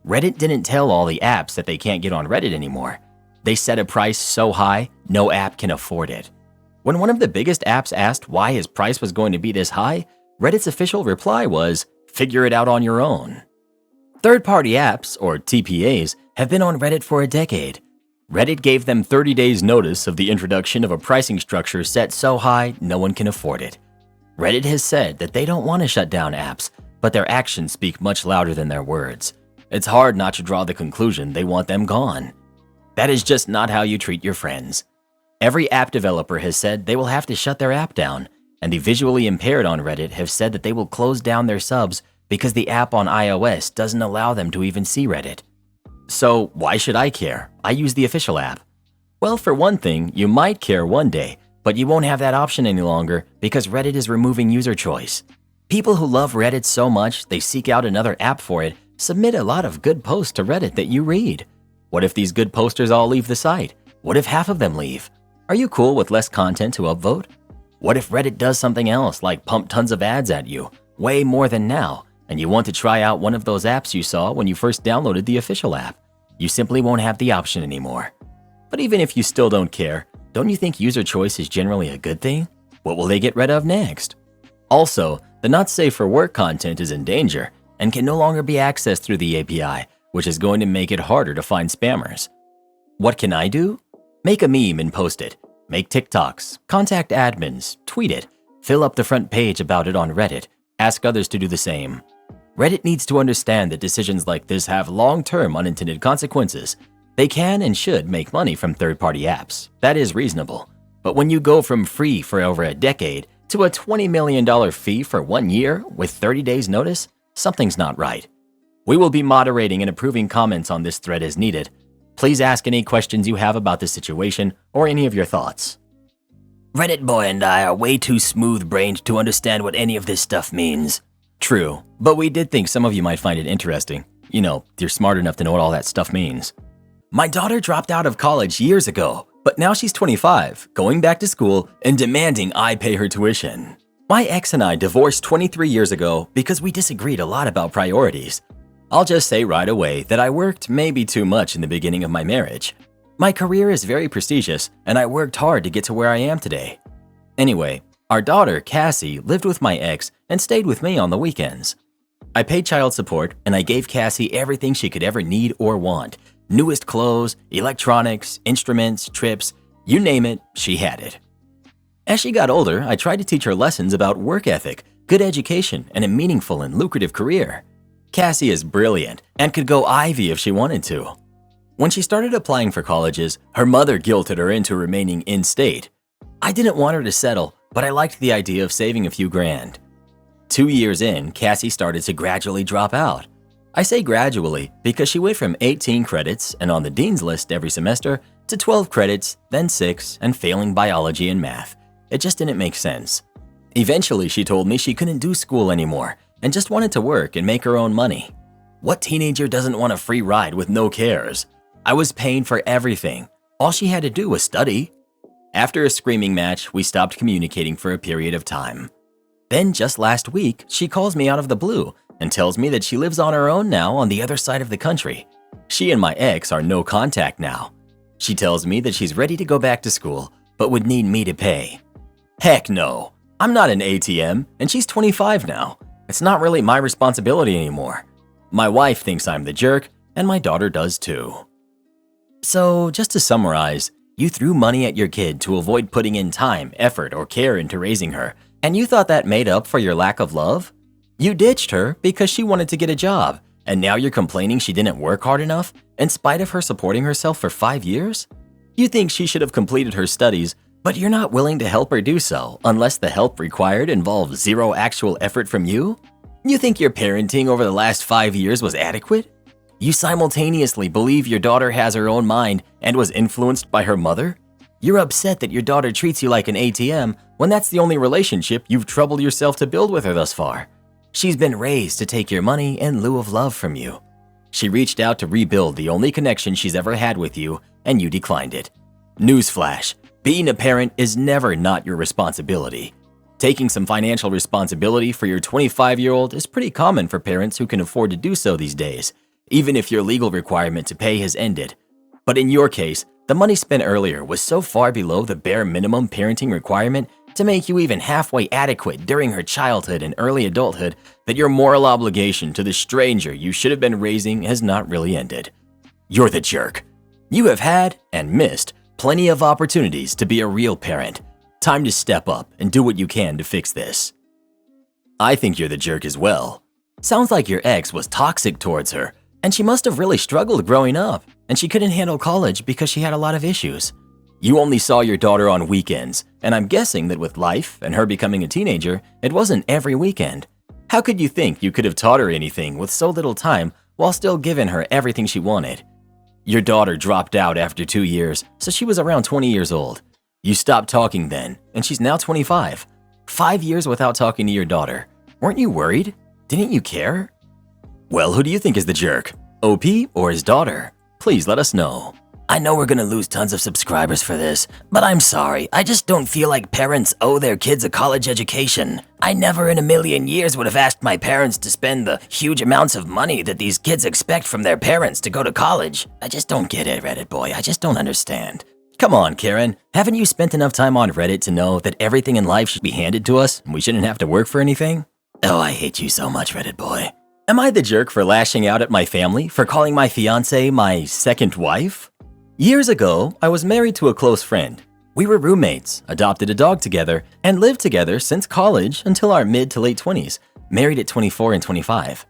Reddit didn't tell all the apps that they can't get on Reddit anymore. They set a price so high, no app can afford it. When one of the biggest apps asked why his price was going to be this high, Reddit's official reply was, "Figure it out on your own." Third-party apps, or TPAs, have been on Reddit for a decade. Reddit gave them 30 days notice of the introduction of a pricing structure set so high no one can afford it. Reddit has said that they don't want to shut down apps, but their actions speak much louder than their words. It's hard not to draw the conclusion they want them gone. That is just not how you treat your friends. Every app developer has said they will have to shut their app down, and the visually impaired on Reddit have said that they will close down their subs because the app on iOS doesn't allow them to even see Reddit. So why should I care? I use the official app. Well, for one thing, you might care one day, but you won't have that option any longer because Reddit is removing user choice. People who love Reddit so much they seek out another app for it submit a lot of good posts to Reddit that you read. What if these good posters all leave the site? What if half of them leave? Are you cool with less content to upvote? What if Reddit does something else like pump tons of ads at you, way more than now, and you want to try out one of those apps you saw when you first downloaded the official app? You simply won't have the option anymore. But even if you still don't care, don't you think user choice is generally a good thing? What will they get rid of next? Also, the not safe for work content is in danger and can no longer be accessed through the API, which is going to make it harder to find spammers. What can I do? Make a meme and post it. Make TikToks, contact admins, tweet it, fill up the front page about it on Reddit, ask others to do the same. Reddit needs to understand that decisions like this have long-term unintended consequences. They can and should make money from third-party apps. That is reasonable. But when you go from free for over a decade to a $20 million fee for 1 year with 30 days notice, something's not right. We will be moderating and approving comments on this thread as needed. Please ask any questions you have about this situation or any of your thoughts. Reddit boy and I are way too smooth-brained to understand what any of this stuff means. True, but we did think some of you might find it interesting. You know, you're smart enough to know what all that stuff means. My daughter dropped out of college years ago, but now she's 25, going back to school and demanding I pay her tuition. My ex and I divorced 23 years ago because we disagreed a lot about priorities. I'll just say right away that I worked maybe too much in the beginning of my marriage. My career is very prestigious, and I worked hard to get to where I am today. Anyway, our daughter, Cassie, lived with my ex and stayed with me on the weekends. I paid child support, and I gave Cassie everything she could ever need or want. Newest clothes, electronics, instruments, trips, you name it, she had it. As she got older, I tried to teach her lessons about work ethic, good education, and a meaningful and lucrative career. Cassie is brilliant and could go Ivy if she wanted to. When she started applying for colleges, her mother guilted her into remaining in-state. I didn't want her to settle, but I liked the idea of saving a few grand. 2 years in, Cassie started to gradually drop out. I say gradually because she went from 18 credits and on the dean's list every semester to 12 credits, then 6, and failing biology and math. It just didn't make sense. Eventually, she told me she couldn't do school anymore and just wanted to work and make her own money. What teenager doesn't want a free ride with no cares? I was paying for everything. All she had to do was study. After a screaming match, we stopped communicating for a period of time. Then just last week, she calls me out of the blue and tells me that she lives on her own now on the other side of the country. She and my ex are no contact now. She tells me that she's ready to go back to school, but would need me to pay. Heck no. I'm not an ATM, and she's 25 now. It's not really my responsibility anymore. My wife thinks I'm the jerk, and my daughter does too. So, just to summarize, you threw money at your kid to avoid putting in time, effort, or care into raising her, and you thought that made up for your lack of love? You ditched her because she wanted to get a job, and now you're complaining she didn't work hard enough, in spite of her supporting herself for 5 years? You think she should have completed her studies, but you're not willing to help her do so unless the help required involves zero actual effort from you? You think your parenting over the last 5 years was adequate? You simultaneously believe your daughter has her own mind and was influenced by her mother? You're upset that your daughter treats you like an ATM when that's the only relationship you've troubled yourself to build with her thus far. She's been raised to take your money in lieu of love from you. She reached out to rebuild the only connection she's ever had with you, and you declined it. Newsflash, being a parent is never not your responsibility. Taking some financial responsibility for your 25-year-old is pretty common for parents who can afford to do so these days, even if your legal requirement to pay has ended. But in your case, the money spent earlier was so far below the bare minimum parenting requirement to make you even halfway adequate during her childhood and early adulthood that your moral obligation to the stranger you should have been raising has not really ended. You're the jerk. You have had, and missed, plenty of opportunities to be a real parent. Time to step up and do what you can to fix this. I think you're the jerk as well. Sounds like your ex was toxic towards her, and she must have really struggled growing up, and she couldn't handle college because she had a lot of issues. You only saw your daughter on weekends, and I'm guessing that with life and her becoming a teenager, it wasn't every weekend. How could you think you could have taught her anything with so little time while still giving her everything she wanted? Your daughter dropped out after 2 years, so she was around 20 years old. You stopped talking then, and she's now 25. 5 years without talking to your daughter. Weren't you worried? Didn't you care? Well, who do you think is the jerk? OP or his daughter? Please let us know. I know we're gonna lose tons of subscribers for this, but I'm sorry, I just don't feel like parents owe their kids a college education. I never in a million years would have asked my parents to spend the huge amounts of money that these kids expect from their parents to go to college. I just don't get it, Reddit boy, I just don't understand. Come on, Karen, haven't you spent enough time on Reddit to know that everything in life should be handed to us and we shouldn't have to work for anything? Oh, I hate you so much, Reddit boy. Am I the jerk for lashing out at my family for calling my fiancé my second wife? Years ago, I was married to a close friend. We were roommates, adopted a dog together, and lived together since college until our mid to late 20s, married at 24 and 25.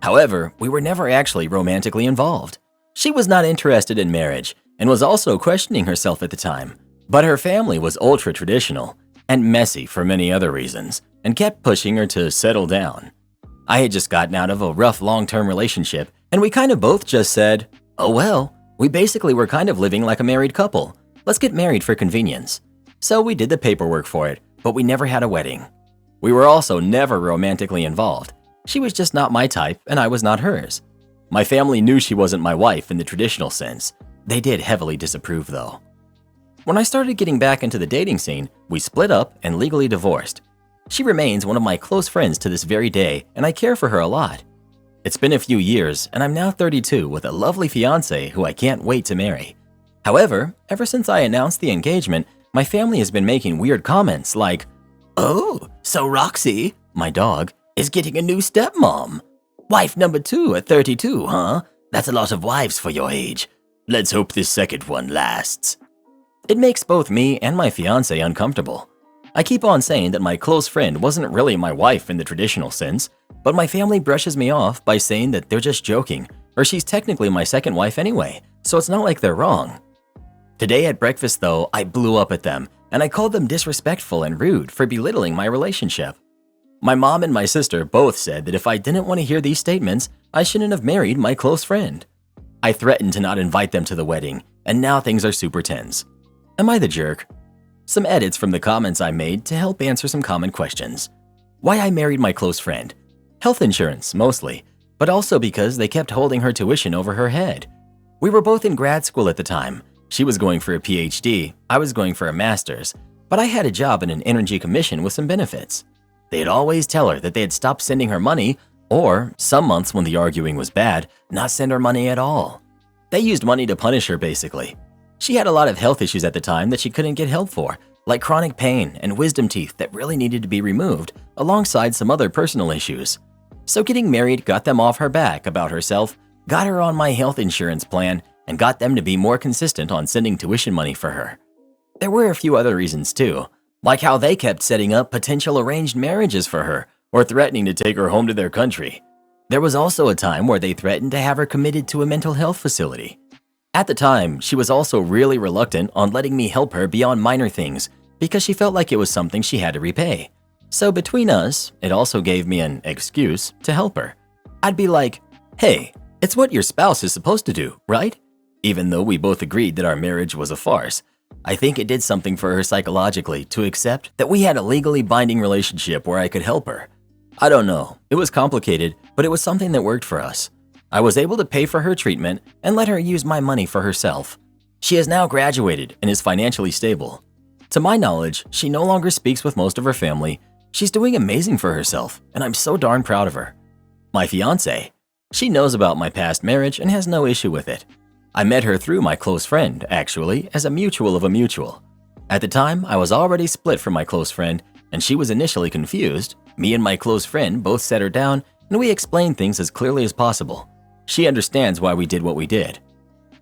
However, we were never actually romantically involved. She was not interested in marriage and was also questioning herself at the time, but her family was ultra-traditional and messy for many other reasons and kept pushing her to settle down. I had just gotten out of a rough long-term relationship, and we kind of both just said, oh well, we basically were kind of living like a married couple. Let's get married for convenience. So we did the paperwork for it, but we never had a wedding. We were also never romantically involved. She was just not my type, and I was not hers. My family knew she wasn't my wife in the traditional sense. They did heavily disapprove though. When I started getting back into the dating scene, we split up and legally divorced. She remains one of my close friends to this very day, and I care for her a lot. It's been a few years, and I'm now 32 with a lovely fiancé who I can't wait to marry. However, ever since I announced the engagement, my family has been making weird comments like, oh, so Roxy, my dog, is getting a new stepmom. Wife number 2 at 32, huh? That's a lot of wives for your age. Let's hope this second one lasts. It makes both me and my fiancé uncomfortable. I keep on saying that my close friend wasn't really my wife in the traditional sense, but my family brushes me off by saying that they're just joking, or she's technically my second wife anyway, so it's not like they're wrong. Today at breakfast though, I blew up at them, and I called them disrespectful and rude for belittling my relationship. My mom and my sister both said that if I didn't want to hear these statements, I shouldn't have married my close friend. I threatened to not invite them to the wedding, and now things are super tense. Am I the jerk? Some edits from the comments I made to help answer some common questions. Why I married my close friend. Health insurance, mostly, but also because they kept holding her tuition over her head. We were both in grad school at the time. She was going for a PhD, I was going for a master's, but I had a job in an energy commission with some benefits. They'd always tell her that they had stopped sending her money, or, some months when the arguing was bad, not send her money at all. They used money to punish her, basically. She had a lot of health issues at the time that she couldn't get help for, like chronic pain and wisdom teeth that really needed to be removed, alongside some other personal issues. So getting married got them off her back about herself, got her on my health insurance plan, and got them to be more consistent on sending tuition money for her. There were a few other reasons too, like how they kept setting up potential arranged marriages for her, or threatening to take her home to their country. There was also a time where they threatened to have her committed to a mental health facility. At the time, she was also really reluctant on letting me help her beyond minor things because she felt like it was something she had to repay. So between us, it also gave me an excuse to help her. I'd be like, hey, it's what your spouse is supposed to do, right? Even though we both agreed that our marriage was a farce, I think it did something for her psychologically to accept that we had a legally binding relationship where I could help her. I don't know, it was complicated, but it was something that worked for us. I was able to pay for her treatment and let her use my money for herself. She has now graduated and is financially stable. To my knowledge, she no longer speaks with most of her family. She's doing amazing for herself, and I'm so darn proud of her. My fiancé, she knows about my past marriage and has no issue with it. I met her through my close friend, actually, as a mutual of a mutual. At the time, I was already split from my close friend, and she was initially confused. Me and my close friend both set her down, and we explained things as clearly as possible. She understands why we did what we did.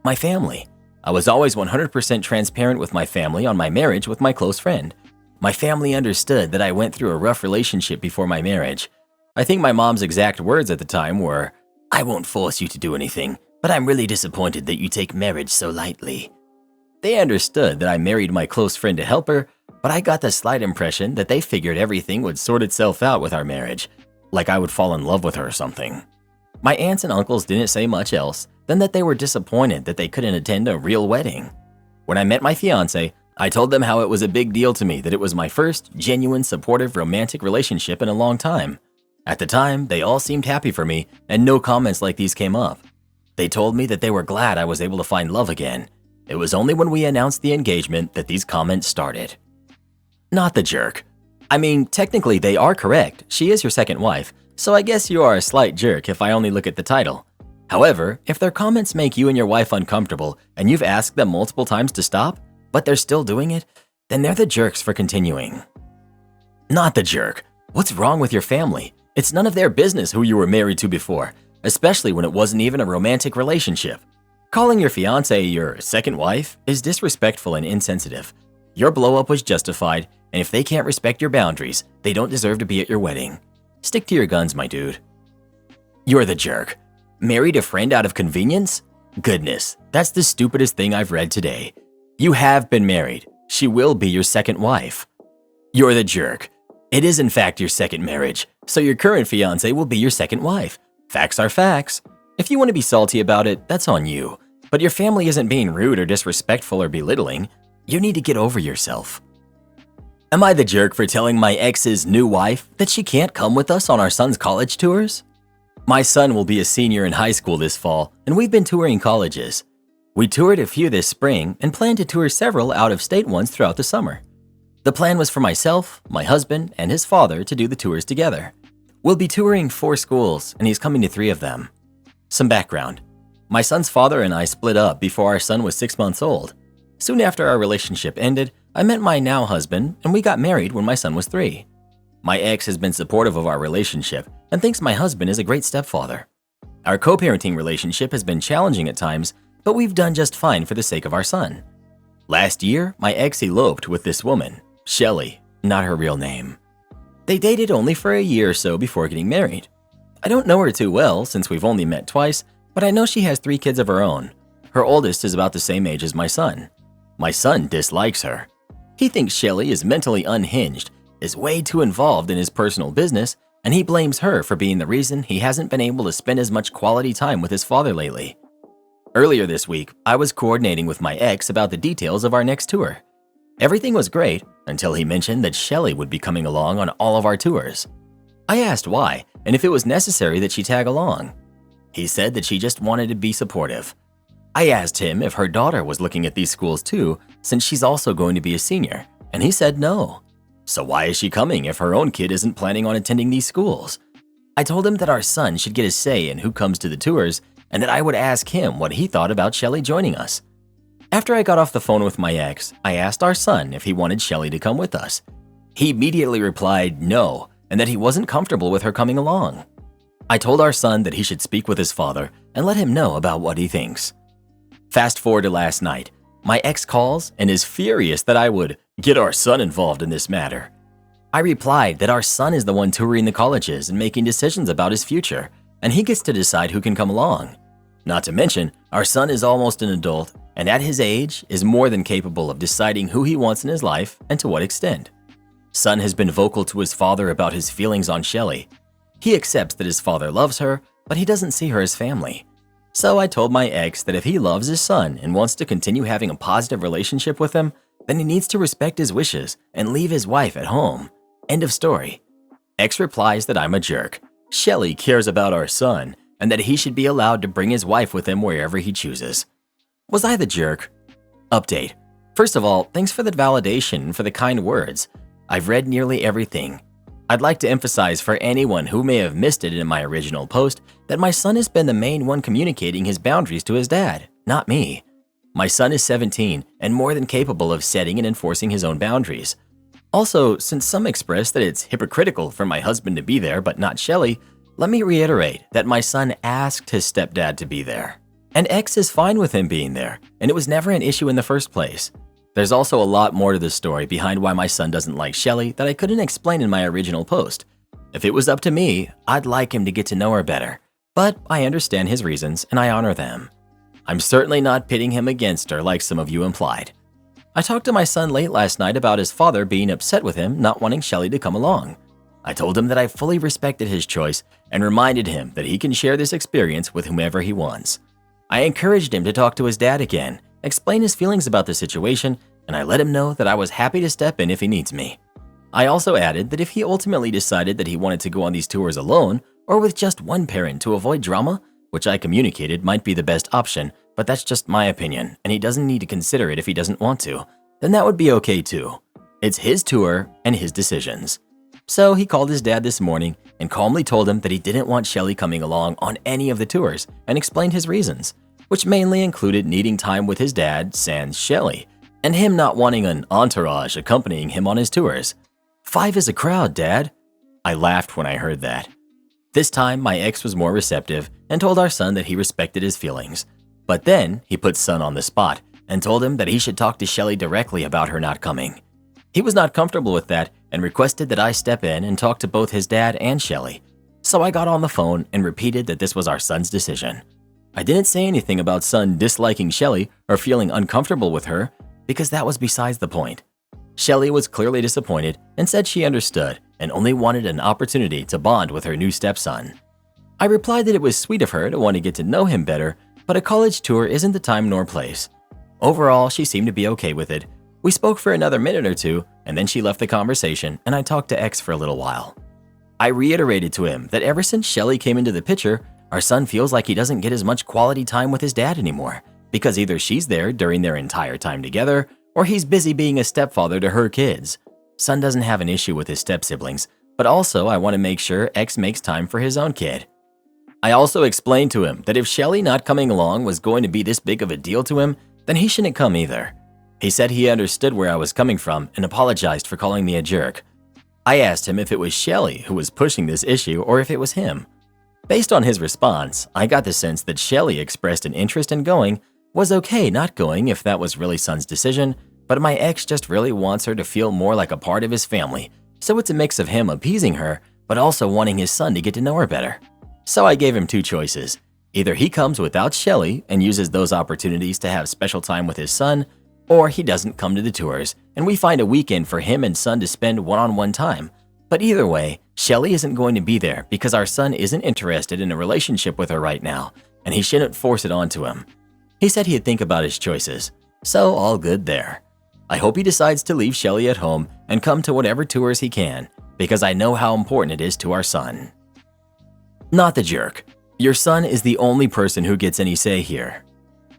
My family. I was always 100% transparent with my family on my marriage with my close friend. My family understood that I went through a rough relationship before my marriage. I think my mom's exact words at the time were, "I won't force you to do anything, but I'm really disappointed that you take marriage so lightly." They understood that I married my close friend to help her, but I got the slight impression that they figured everything would sort itself out with our marriage, like I would fall in love with her or something. My aunts and uncles didn't say much else than that they were disappointed that they couldn't attend a real wedding. When I met my fiancé, I told them how it was a big deal to me that it was my first genuine, supportive, romantic relationship in a long time. At the time, they all seemed happy for me, and no comments like these came up. They told me that they were glad I was able to find love again. It was only when we announced the engagement that these comments started. Not the jerk. I mean, technically they are correct. She is your second wife, so I guess you are a slight jerk if I only look at the title. However, if their comments make you and your wife uncomfortable and you've asked them multiple times to stop, but they're still doing it, then they're the jerks for continuing. Not the jerk. What's wrong with your family? It's none of their business who you were married to before, especially when it wasn't even a romantic relationship. Calling your fiancé your second wife is disrespectful and insensitive. Your blow-up was justified, and if they can't respect your boundaries, they don't deserve to be at your wedding. Stick to your guns, my dude. You're the jerk. Married a friend out of convenience? Goodness, that's the stupidest thing I've read today. You have been married. She will be your second wife. You're the jerk. It is in fact your second marriage, so your current fiancé will be your second wife. Facts are facts. If you want to be salty about it, that's on you. But your family isn't being rude or disrespectful or belittling. You need to get over yourself. Am I the jerk for telling my ex's new wife that she can't come with us on our son's college tours? My son will be a senior in high school this fall, and we've been touring colleges. We toured a few this spring and plan to tour several out-of-state ones throughout the summer. The plan was for myself, my husband, and his father to do the tours together. We'll be touring 4 schools, and he's coming to 3 of them. Some background. My son's father and I split up before our son was 6 months old. Soon after our relationship ended, I met my now husband, and we got married when my son was 3. My ex has been supportive of our relationship and thinks my husband is a great stepfather. Our co-parenting relationship has been challenging at times, but we've done just fine for the sake of our son. Last year, my ex eloped with this woman, Shelly. not her real name. They dated only for a year or so before getting married. I don't know her too well since we've only met twice, but I know she has 3 kids of her own. Her oldest is about the same age as my son. My son dislikes her. He thinks Shelly is mentally unhinged, is way too involved in his personal business, and he blames her for being the reason he hasn't been able to spend as much quality time with his father lately. Earlier this week, I was coordinating with my ex about the details of our next tour. Everything was great until he mentioned that Shelly would be coming along on all of our tours. I asked why and if it was necessary that she tag along. He said that she just wanted to be supportive. I asked him if her daughter was looking at these schools too, since she's also going to be a senior, and he said no. So why is she coming if her own kid isn't planning on attending these schools? I told him that our son should get a say in who comes to the tours and that I would ask him what he thought about Shelly joining us. After I got off the phone with my ex, I asked our son if he wanted Shelly to come with us. He immediately replied no, and that he wasn't comfortable with her coming along. I told our son that he should speak with his father and let him know about what he thinks. Fast forward to last night, my ex calls and is furious that I would get our son involved in this matter. I replied that our son is the one touring the colleges and making decisions about his future, and he gets to decide who can come along. Not to mention, our son is almost an adult and at his age is more than capable of deciding who he wants in his life and to what extent. Son has been vocal to his father about his feelings on Shelly. He accepts that his father loves her, but he doesn't see her as family. So I told my ex that if he loves his son and wants to continue having a positive relationship with him, then he needs to respect his wishes and leave his wife at home. End of story. Ex replies that I'm a jerk. Shelly cares about our son and that he should be allowed to bring his wife with him wherever he chooses. Was I the jerk? Update. First of all, thanks for the validation and for the kind words. I've read nearly everything. I'd like to emphasize for anyone who may have missed it in my original post that my son has been the main one communicating his boundaries to his dad, not me. My son is 17 and more than capable of setting and enforcing his own boundaries. Also, since some express that it's hypocritical for my husband to be there but not Shelly, let me reiterate that my son asked his stepdad to be there. And X is fine with him being there, and it was never an issue in the first place. There's also a lot more to the story behind why my son doesn't like Shelly that I couldn't explain in my original post. If it was up to me, I'd like him to get to know her better, but I understand his reasons and I honor them. I'm certainly not pitting him against her like some of you implied. I talked to my son late last night about his father being upset with him not wanting Shelly to come along. I told him that I fully respected his choice and reminded him that he can share this experience with whomever he wants. I encouraged him to talk to his dad again, explain his feelings about the situation, and I let him know that I was happy to step in if he needs me. I also added that if he ultimately decided that he wanted to go on these tours alone or with just one parent to avoid drama, which I communicated might be the best option, but that's just my opinion and he doesn't need to consider it if he doesn't want to, then that would be okay too. It's his tour and his decisions. So he called his dad this morning and calmly told him that he didn't want Shelly coming along on any of the tours and explained his reasons, which mainly included needing time with his dad, sans Shelly, and him not wanting an entourage accompanying him on his tours. 5 is a crowd, Dad. I laughed when I heard that. This time, my ex was more receptive and told our son that he respected his feelings. But then, he put son on the spot and told him that he should talk to Shelly directly about her not coming. He was not comfortable with that and requested that I step in and talk to both his dad and Shelly. So I got on the phone and repeated that this was our son's decision. I didn't say anything about son disliking Shelly or feeling uncomfortable with her because that was besides the point. Shelly was clearly disappointed and said she understood and only wanted an opportunity to bond with her new stepson. I replied that it was sweet of her to want to get to know him better, but a college tour isn't the time nor place. Overall, she seemed to be okay with it. We spoke for another minute or two, and then she left the conversation and I talked to X for a little while. I reiterated to him that ever since Shelly came into the picture, our son feels like he doesn't get as much quality time with his dad anymore because either she's there during their entire time together or he's busy being a stepfather to her kids. Son doesn't have an issue with his step-siblings, but also I want to make sure X makes time for his own kid. I also explained to him that if Shelly not coming along was going to be this big of a deal to him, then he shouldn't come either. He said he understood where I was coming from and apologized for calling me a jerk. I asked him if it was Shelly who was pushing this issue or if it was him. Based on his response, I got the sense that Shelly expressed an interest in going, was okay not going if that was really son's decision, but my ex just really wants her to feel more like a part of his family, so it's a mix of him appeasing her, but also wanting his son to get to know her better. So I gave him two choices. Either he comes without Shelly and uses those opportunities to have special time with his son, or he doesn't come to the tours and we find a weekend for him and son to spend one-on-one time. But either way, Shelly isn't going to be there because our son isn't interested in a relationship with her right now, and he shouldn't force it onto him. He said he'd think about his choices, so all good there. I hope he decides to leave Shelly at home and come to whatever tours he can, because I know how important it is to our son. Not the jerk. Your son is the only person who gets any say here.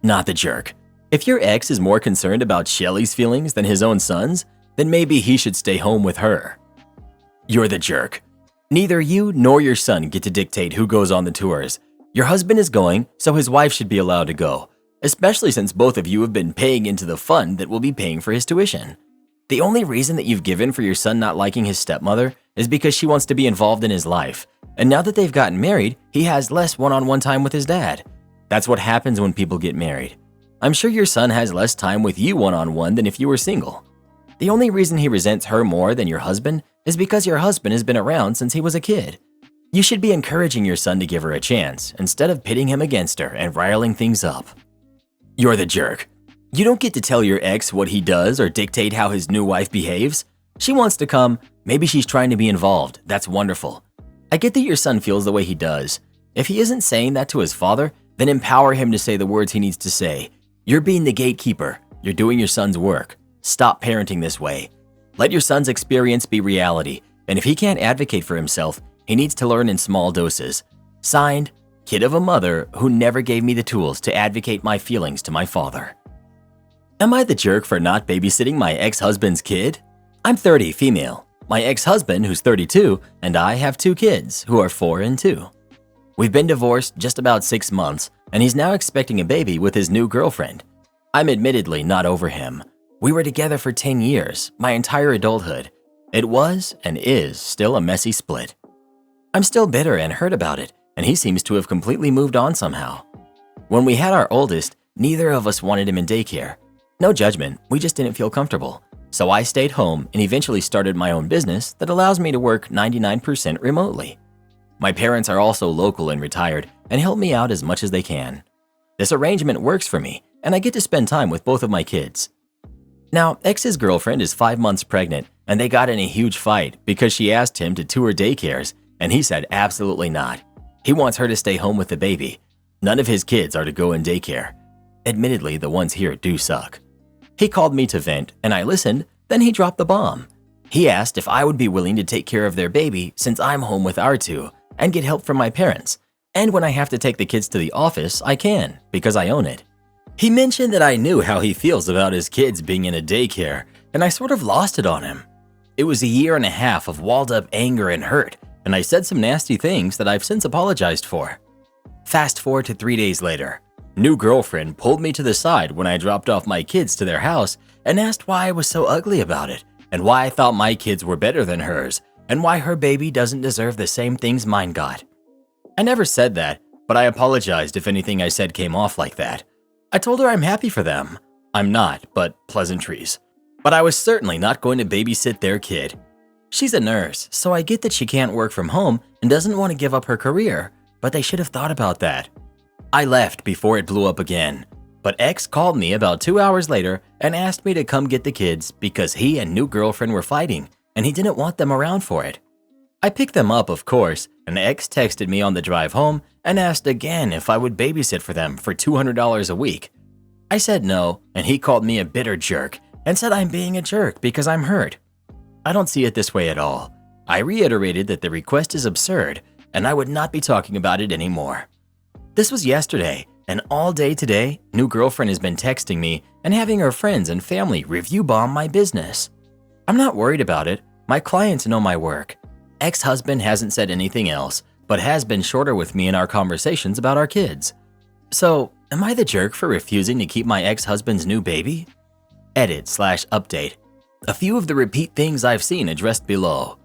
Not the jerk. If your ex is more concerned about Shelly's feelings than his own son's, then maybe he should stay home with her. You're the jerk. Neither you nor your son get to dictate who goes on the tours. Your husband is going, so his wife should be allowed to go, especially since both of you have been paying into the fund that will be paying for his tuition. The only reason that you've given for your son not liking his stepmother is because she wants to be involved in his life, and now that they've gotten married, he has less one-on-one time with his dad. That's what happens when people get married. I'm sure your son has less time with you one-on-one than if you were single. The only reason he resents her more than your husband is because your husband has been around since he was a kid. You should be encouraging your son to give her a chance instead of pitting him against her and riling things up. You're the jerk. You don't get to tell your ex what he does or dictate how his new wife behaves. She wants to come, maybe she's trying to be involved, that's wonderful. I get that your son feels the way he does. If he isn't saying that to his father, then empower him to say the words he needs to say. You're being the gatekeeper. You're doing your son's work. Stop parenting this way. Let your son's experience be reality, and if he can't advocate for himself, he needs to learn in small doses. Signed, kid of a mother who never gave me the tools to advocate my feelings to my father. Am I the jerk for not babysitting my ex-husband's kid? I'm 30, female. My ex-husband, who's 32, and I have two kids who are 4 and 2. We've been divorced just about 6 months, and he's now expecting a baby with his new girlfriend. I'm admittedly not over him. We were together for 10 years, my entire adulthood. It was and is still a messy split. I'm still bitter and hurt about it, and he seems to have completely moved on somehow. When we had our oldest, neither of us wanted him in daycare. No judgment, we just didn't feel comfortable. So I stayed home and eventually started my own business that allows me to work 99% remotely. My parents are also local and retired and help me out as much as they can. This arrangement works for me, and I get to spend time with both of my kids. Now, ex's girlfriend is 5 months pregnant, and they got in a huge fight because she asked him to tour daycares, and he said absolutely not. He wants her to stay home with the baby. None of his kids are to go in daycare. Admittedly, the ones here do suck. He called me to vent, and I listened, then he dropped the bomb. He asked if I would be willing to take care of their baby since I'm home with our two, and get help from my parents. And when I have to take the kids to the office, I can, because I own it. He mentioned that I knew how he feels about his kids being in a daycare, and I sort of lost it on him. It was a year and a half of walled-up anger and hurt, and I said some nasty things that I've since apologized for. Fast forward to 3 days later. New girlfriend pulled me to the side when I dropped off my kids to their house and asked why I was so ugly about it, and why I thought my kids were better than hers, and why her baby doesn't deserve the same things mine got. I never said that, but I apologized if anything I said came off like that. I told her I'm happy for them. I'm not, but pleasantries. But I was certainly not going to babysit their kid. She's a nurse, so I get that she can't work from home and doesn't want to give up her career, but they should have thought about that. I left before it blew up again, but ex called me about 2 hours later and asked me to come get the kids because he and new girlfriend were fighting and he didn't want them around for it. I picked them up, of course, and ex texted me on the drive home and asked again if I would babysit for them for $200 a week. I said no, and he called me a bitter jerk and said I'm being a jerk because I'm hurt. I don't see it this way at all. I reiterated that the request is absurd and I would not be talking about it anymore. This was yesterday, and all day today, new girlfriend has been texting me and having her friends and family review bomb my business. I'm not worried about it. My clients know my work. Ex-husband hasn't said anything else, but has been shorter with me in our conversations about our kids. So, am I the jerk for refusing to keep my ex-husband's new baby? Edit/update. A few of the repeat things I've seen addressed below.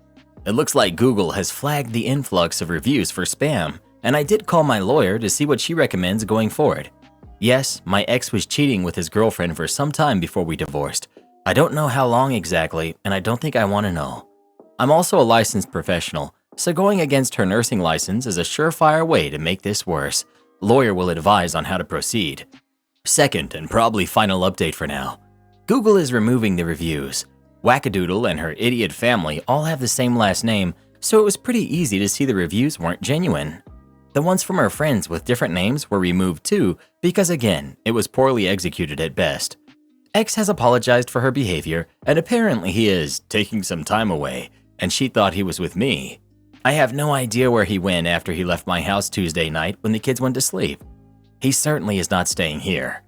It looks like Google has flagged the influx of reviews for spam, and I did call my lawyer to see what she recommends going forward. Yes, my ex was cheating with his girlfriend for some time before we divorced, I don't know how long exactly, and I don't think I want to know. I'm also a licensed professional, so going against her nursing license is a surefire way to make this worse. Lawyer will advise on how to proceed. Second, and probably final update for now. Google is removing the reviews. Wackadoodle and her idiot family all have the same last name, so it was pretty easy to see the reviews weren't genuine. The ones from her friends with different names were removed too, because again, it was poorly executed at best. X has apologized for her behavior, and apparently he is taking some time away, and she thought he was with me. I have no idea where he went after he left my house Tuesday night when the kids went to sleep. He certainly is not staying here.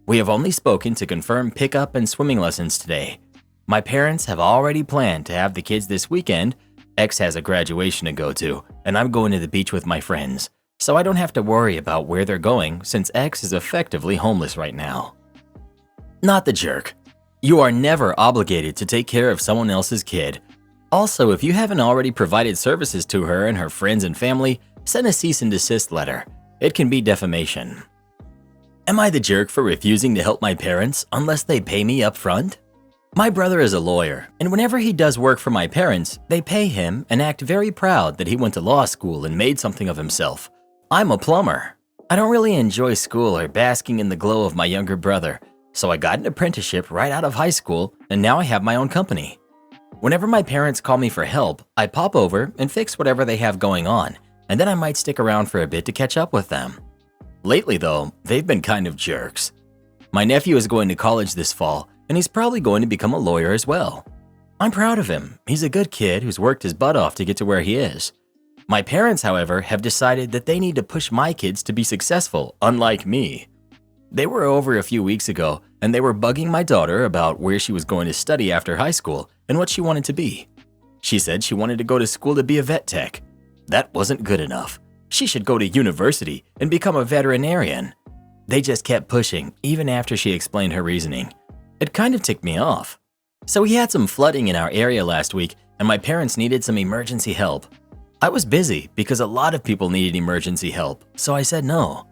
We have only spoken to confirm pickup and swimming lessons today. My parents have already planned to have the kids this weekend. X has a graduation to go to, and I'm going to the beach with my friends, so I don't have to worry about where they're going since X is effectively homeless right now. Not the jerk. You are never obligated to take care of someone else's kid. Also, if you haven't already provided services to her and her friends and family, send a cease and desist letter. It can be defamation. Am I the jerk for refusing to help my parents unless they pay me up front? My brother is a lawyer, and whenever he does work for my parents, they pay him and act very proud that he went to law school and made something of himself. I'm a plumber. I don't really enjoy school or basking in the glow of my younger brother, so I got an apprenticeship right out of high school, and now I have my own company. Whenever my parents call me for help, I pop over and fix whatever they have going on, and then I might stick around for a bit to catch up with them. Lately though, they've been kind of jerks. My nephew is going to college this fall, and he's probably going to become a lawyer as well. I'm proud of him. He's a good kid who's worked his butt off to get to where he is. My parents, however, have decided that they need to push my kids to be successful, unlike me. They were over a few weeks ago, and they were bugging my daughter about where she was going to study after high school and what she wanted to be. She said she wanted to go to school to be a vet tech. That wasn't good enough. She should go to university and become a veterinarian. They just kept pushing, even after she explained her reasoning. It kind of ticked me off. So we had some flooding in our area last week, and my parents needed some emergency help. I was busy because a lot of people needed emergency help, so I said no.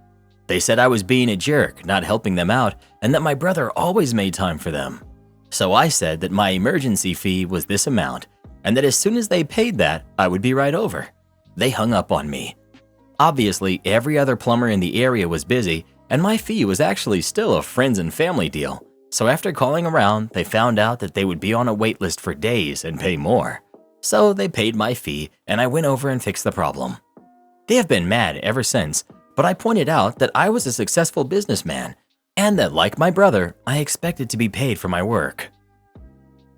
They said I was being a jerk, not helping them out, and that my brother always made time for them. So I said that my emergency fee was this amount, and that as soon as they paid that, I would be right over. They hung up on me. Obviously, every other plumber in the area was busy, and my fee was actually still a friends and family deal. So after calling around, they found out that they would be on a wait list for days and pay more. So they paid my fee, and I went over and fixed the problem. They have been mad ever since, but I pointed out that I was a successful businessman, and that like my brother, I expected to be paid for my work.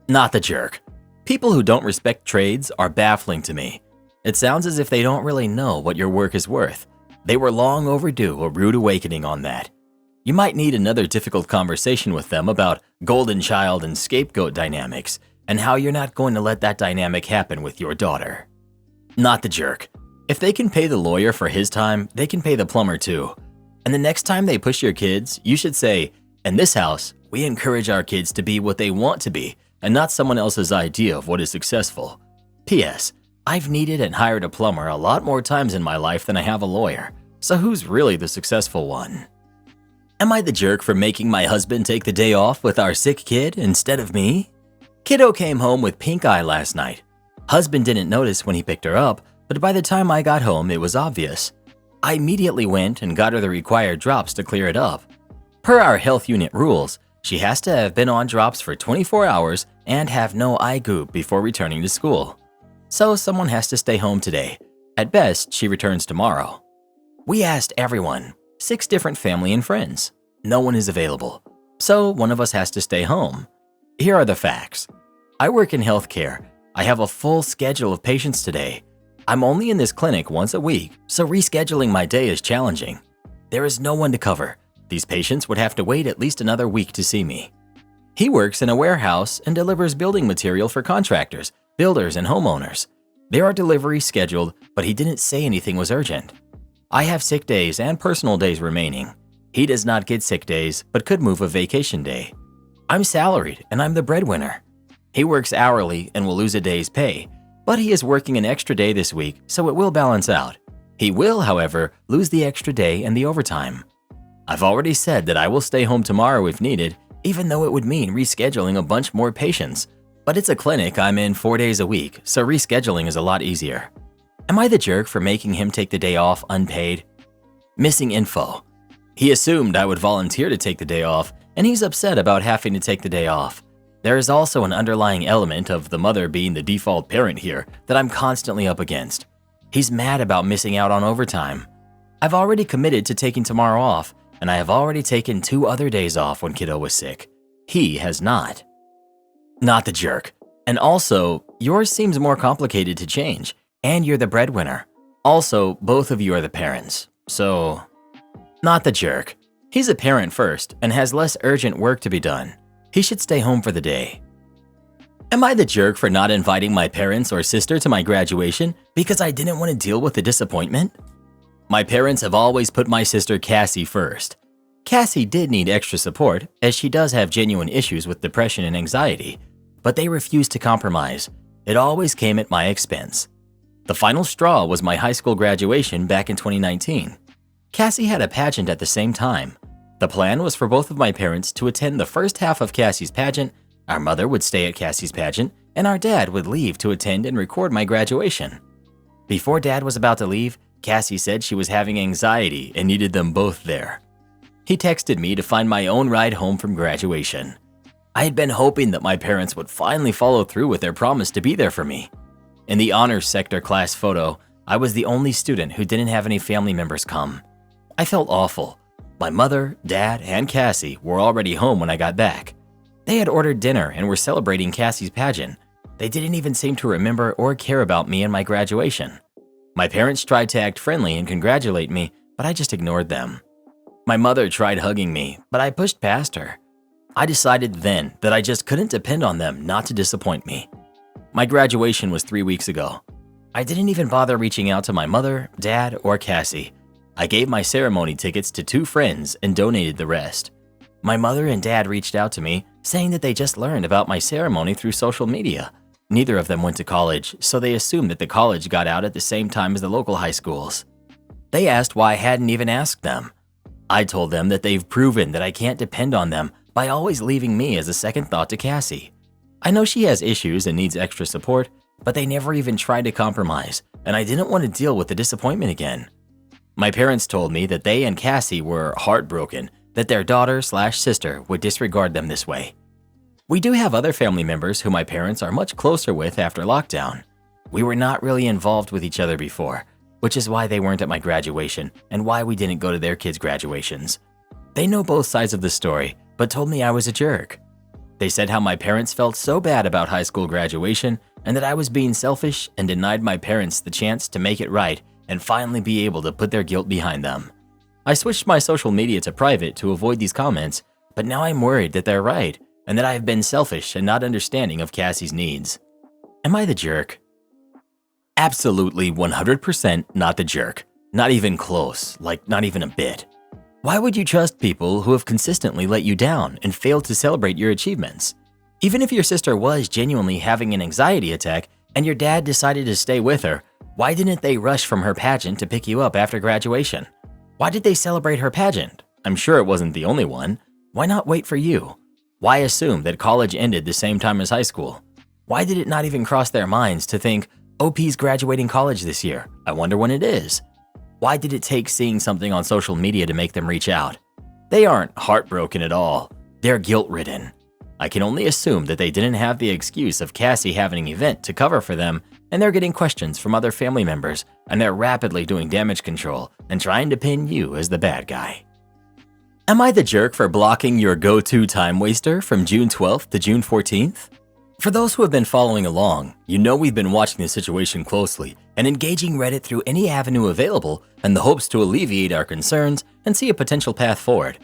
Not the jerk. People who don't respect trades are baffling to me. It sounds as if they don't really know what your work is worth. They were long overdue a rude awakening on that. You might need another difficult conversation with them about golden child and scapegoat dynamics, and how you're not going to let that dynamic happen with your daughter. Not the jerk. If they can pay the lawyer for his time, they can pay the plumber too. And the next time they push your kids, you should say, in this house, we encourage our kids to be what they want to be, and not someone else's idea of what is successful. P.S. I've needed and hired a plumber a lot more times in my life than I have a lawyer, so who's really the successful one? Am I the jerk for making my husband take the day off with our sick kid instead of me? Kiddo came home with pink eye last night. Husband didn't notice when he picked her up, but by the time I got home, it was obvious. I immediately went and got her the required drops to clear it up. Per our health unit rules, she has to have been on drops for 24 hours and have no eye goop before returning to school. So someone has to stay home today. At best, she returns tomorrow. We asked everyone, 6 different family and friends. No one is available, so one of us has to stay home. Here are the facts. I work in healthcare. I have a full schedule of patients today. I'm only in this clinic once a week, so rescheduling my day is challenging. There is no one to cover. These patients would have to wait at least another week to see me. He works in a warehouse and delivers building material for contractors, builders, and homeowners. There are deliveries scheduled, but he didn't say anything was urgent. I have sick days and personal days remaining. He does not get sick days, but could move a vacation day. I'm salaried, and I'm the breadwinner. He works hourly and will lose a day's pay, but he is working an extra day this week, so it will balance out. He will, however, lose the extra day and the overtime. I've already said that I will stay home tomorrow if needed. even though it would mean rescheduling a bunch more patients. But it's a clinic I'm in 4 days a week, so rescheduling is a lot easier. Am I the jerk for making him take the day off unpaid? Missing info. He assumed I would volunteer to take the day off, and he's upset about having to take the day off. There is also an underlying element of the mother being the default parent here that I'm constantly up against. He's mad about missing out on overtime. I've already committed to taking tomorrow off, and I have already taken 2 other days off when kiddo was sick. He has not. Not the jerk. And also, yours seems more complicated to change, and you're the breadwinner. Also, both of you are the parents. So, not the jerk. He's a parent first and has less urgent work to be done. He should stay home for the day. Am I the jerk for not inviting my parents or sister to my graduation because I didn't want to deal with the disappointment? My parents have always put my sister Cassie first. Cassie did need extra support, as she does have genuine issues with depression and anxiety, but they refused to compromise. It always came at my expense. The final straw was my high school graduation back in 2019. Cassie had a pageant at the same time. The plan was for both of my parents to attend the first half of Cassie's pageant, our mother would stay at Cassie's pageant, and our dad would leave to attend and record my graduation. Before Dad was about to leave, Cassie said she was having anxiety and needed them both there. He texted me to find my own ride home from graduation. I had been hoping that my parents would finally follow through with their promise to be there for me. In the honors sector class photo, I was the only student who didn't have any family members come. I felt awful. My mother, dad, and Cassie were already home when I got back. They had ordered dinner and were celebrating Cassie's pageant. They didn't even seem to remember or care about me and my graduation. My parents tried to act friendly and congratulate me, but I just ignored them. My mother tried hugging me, but I pushed past her. I decided then that I just couldn't depend on them not to disappoint me. My graduation was 3 weeks ago. I didn't even bother reaching out to my mother, dad, or Cassie. I gave my ceremony tickets to 2 friends and donated the rest. My mother and dad reached out to me, saying that they just learned about my ceremony through social media. Neither of them went to college, so they assumed that the college got out at the same time as the local high schools. They asked why I hadn't even asked them. I told them that they've proven that I can't depend on them by always leaving me as a second thought to Cassie. I know she has issues and needs extra support, but they never even tried to compromise, and I didn't want to deal with the disappointment again. My parents told me that they and Cassie were heartbroken that their daughter/sister would disregard them this way. We do have other family members who my parents are much closer with after lockdown. We were not really involved with each other before, which is why they weren't at my graduation and why we didn't go to their kids' graduations. They know both sides of the story, but told me I was a jerk. They said how my parents felt so bad about high school graduation and that I was being selfish and denied my parents the chance to make it right and finally be able to put their guilt behind them. I switched my social media to private to avoid these comments, but now I'm worried that they're right and that I have been selfish and not understanding of Cassie's needs. Am I the jerk? Absolutely 100% not the jerk. Not even close, like not even a bit. Why would you trust people who have consistently let you down and failed to celebrate your achievements? Even if your sister was genuinely having an anxiety attack and your dad decided to stay with her, why didn't they rush from her pageant to pick you up after graduation? Why did they celebrate her pageant? I'm sure it wasn't the only one. Why not wait for you? Why assume that college ended the same time as high school? Why did it not even cross their minds to think, OP's graduating college this year, I wonder when it is? Why did it take seeing something on social media to make them reach out? They aren't heartbroken at all. They're guilt-ridden. I can only assume that they didn't have the excuse of Cassie having an event to cover for them, and they're getting questions from other family members, and they're rapidly doing damage control and trying to pin you as the bad guy. Am I the jerk for blocking your go-to time waster from June 12th to June 14th? For those who have been following along, you know we've been watching the situation closely and engaging Reddit through any avenue available in the hopes to alleviate our concerns and see a potential path forward.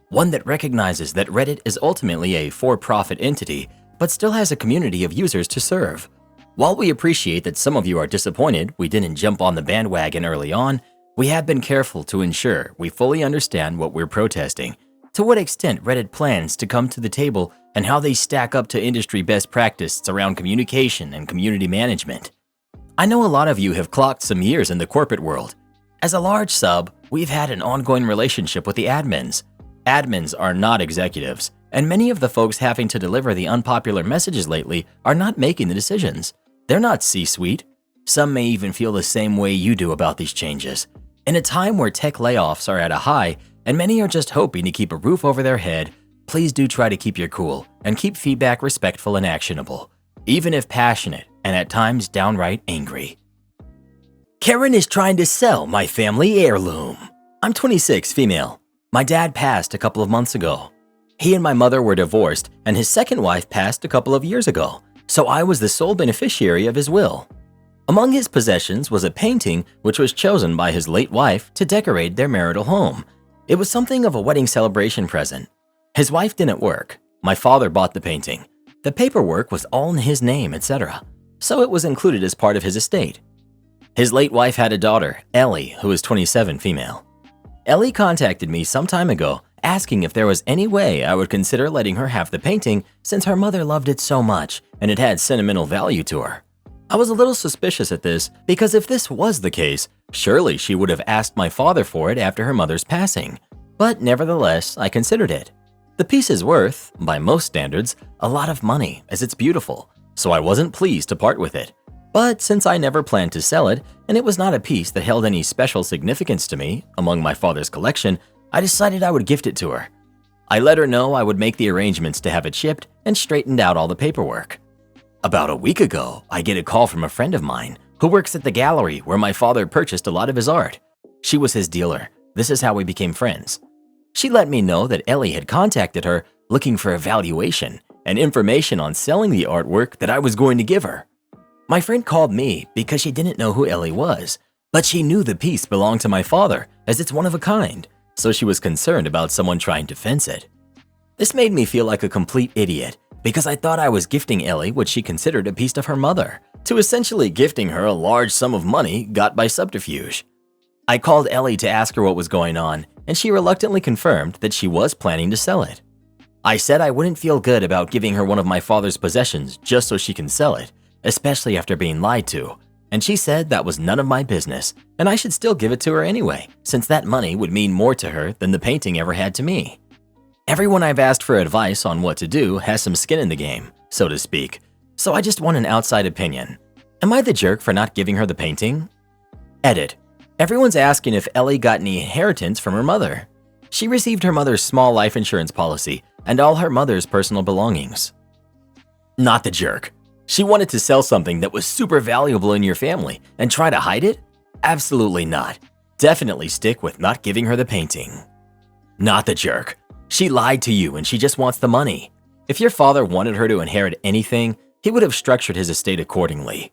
One that recognizes that Reddit is ultimately a for-profit entity, but still has a community of users to serve. While we appreciate that some of you are disappointed we didn't jump on the bandwagon early on, we have been careful to ensure we fully understand what we're protesting, to what extent Reddit plans to come to the table, and how they stack up to industry best practices around communication and community management. I know a lot of you have clocked some years in the corporate world. As a large sub, we've had an ongoing relationship with the admins. Admins are not executives. And many of the folks having to deliver the unpopular messages lately are not making the decisions. They're not C-suite. Some may even feel the same way you do about these changes. In a time where tech layoffs are at a high and many are just hoping to keep a roof over their head, please do try to keep your cool and keep feedback respectful and actionable, even if passionate and at times downright angry. Karen is trying to sell my family heirloom. I'm 26, female. My dad passed a couple of months ago. He and my mother were divorced and his second wife passed a couple of years ago, so I was the sole beneficiary of his will. Among his possessions was a painting which was chosen by his late wife to decorate their marital home. It was something of a wedding celebration present. His wife didn't work. My father bought the painting. The paperwork was all in his name, etc., so it was included as part of his estate. His late wife had a daughter, Ellie, who is 27, female. Ellie contacted me some time ago asking if there was any way I would consider letting her have the painting since her mother loved it so much and it had sentimental value to her. I was a little suspicious at this because if this was the case, surely she would have asked my father for it after her mother's passing. But nevertheless, I considered it. The piece is worth, by most standards, a lot of money as it's beautiful, so I wasn't pleased to part with it. But since I never planned to sell it, and it was not a piece that held any special significance to me among my father's collection, I decided I would gift it to her. I let her know I would make the arrangements to have it shipped and straightened out all the paperwork. About a week ago, I get a call from a friend of mine who works at the gallery where my father purchased a lot of his art. She was his dealer. This is how we became friends. She let me know that Ellie had contacted her looking for a valuation and information on selling the artwork that I was going to give her. My friend called me because she didn't know who Ellie was, but she knew the piece belonged to my father as it's one of a kind, so she was concerned about someone trying to fence it. This made me feel like a complete idiot because I thought I was gifting Ellie what she considered a piece of her mother, to essentially gifting her a large sum of money got by subterfuge. I called Ellie to ask her what was going on, and she reluctantly confirmed that she was planning to sell it. I said I wouldn't feel good about giving her one of my father's possessions just so she can sell it, especially after being lied to, and she said that was none of my business, and I should still give it to her anyway, since that money would mean more to her than the painting ever had to me. Everyone I've asked for advice on what to do has some skin in the game, so to speak, so I just want an outside opinion. Am I the jerk for not giving her the painting? Edit. Everyone's asking if Ellie got any inheritance from her mother. She received her mother's small life insurance policy and all her mother's personal belongings. Not the jerk. She wanted to sell something that was super valuable in your family and try to hide it? Absolutely not. Definitely stick with not giving her the painting. Not the jerk. She lied to you and she just wants the money. If your father wanted her to inherit anything, he would have structured his estate accordingly.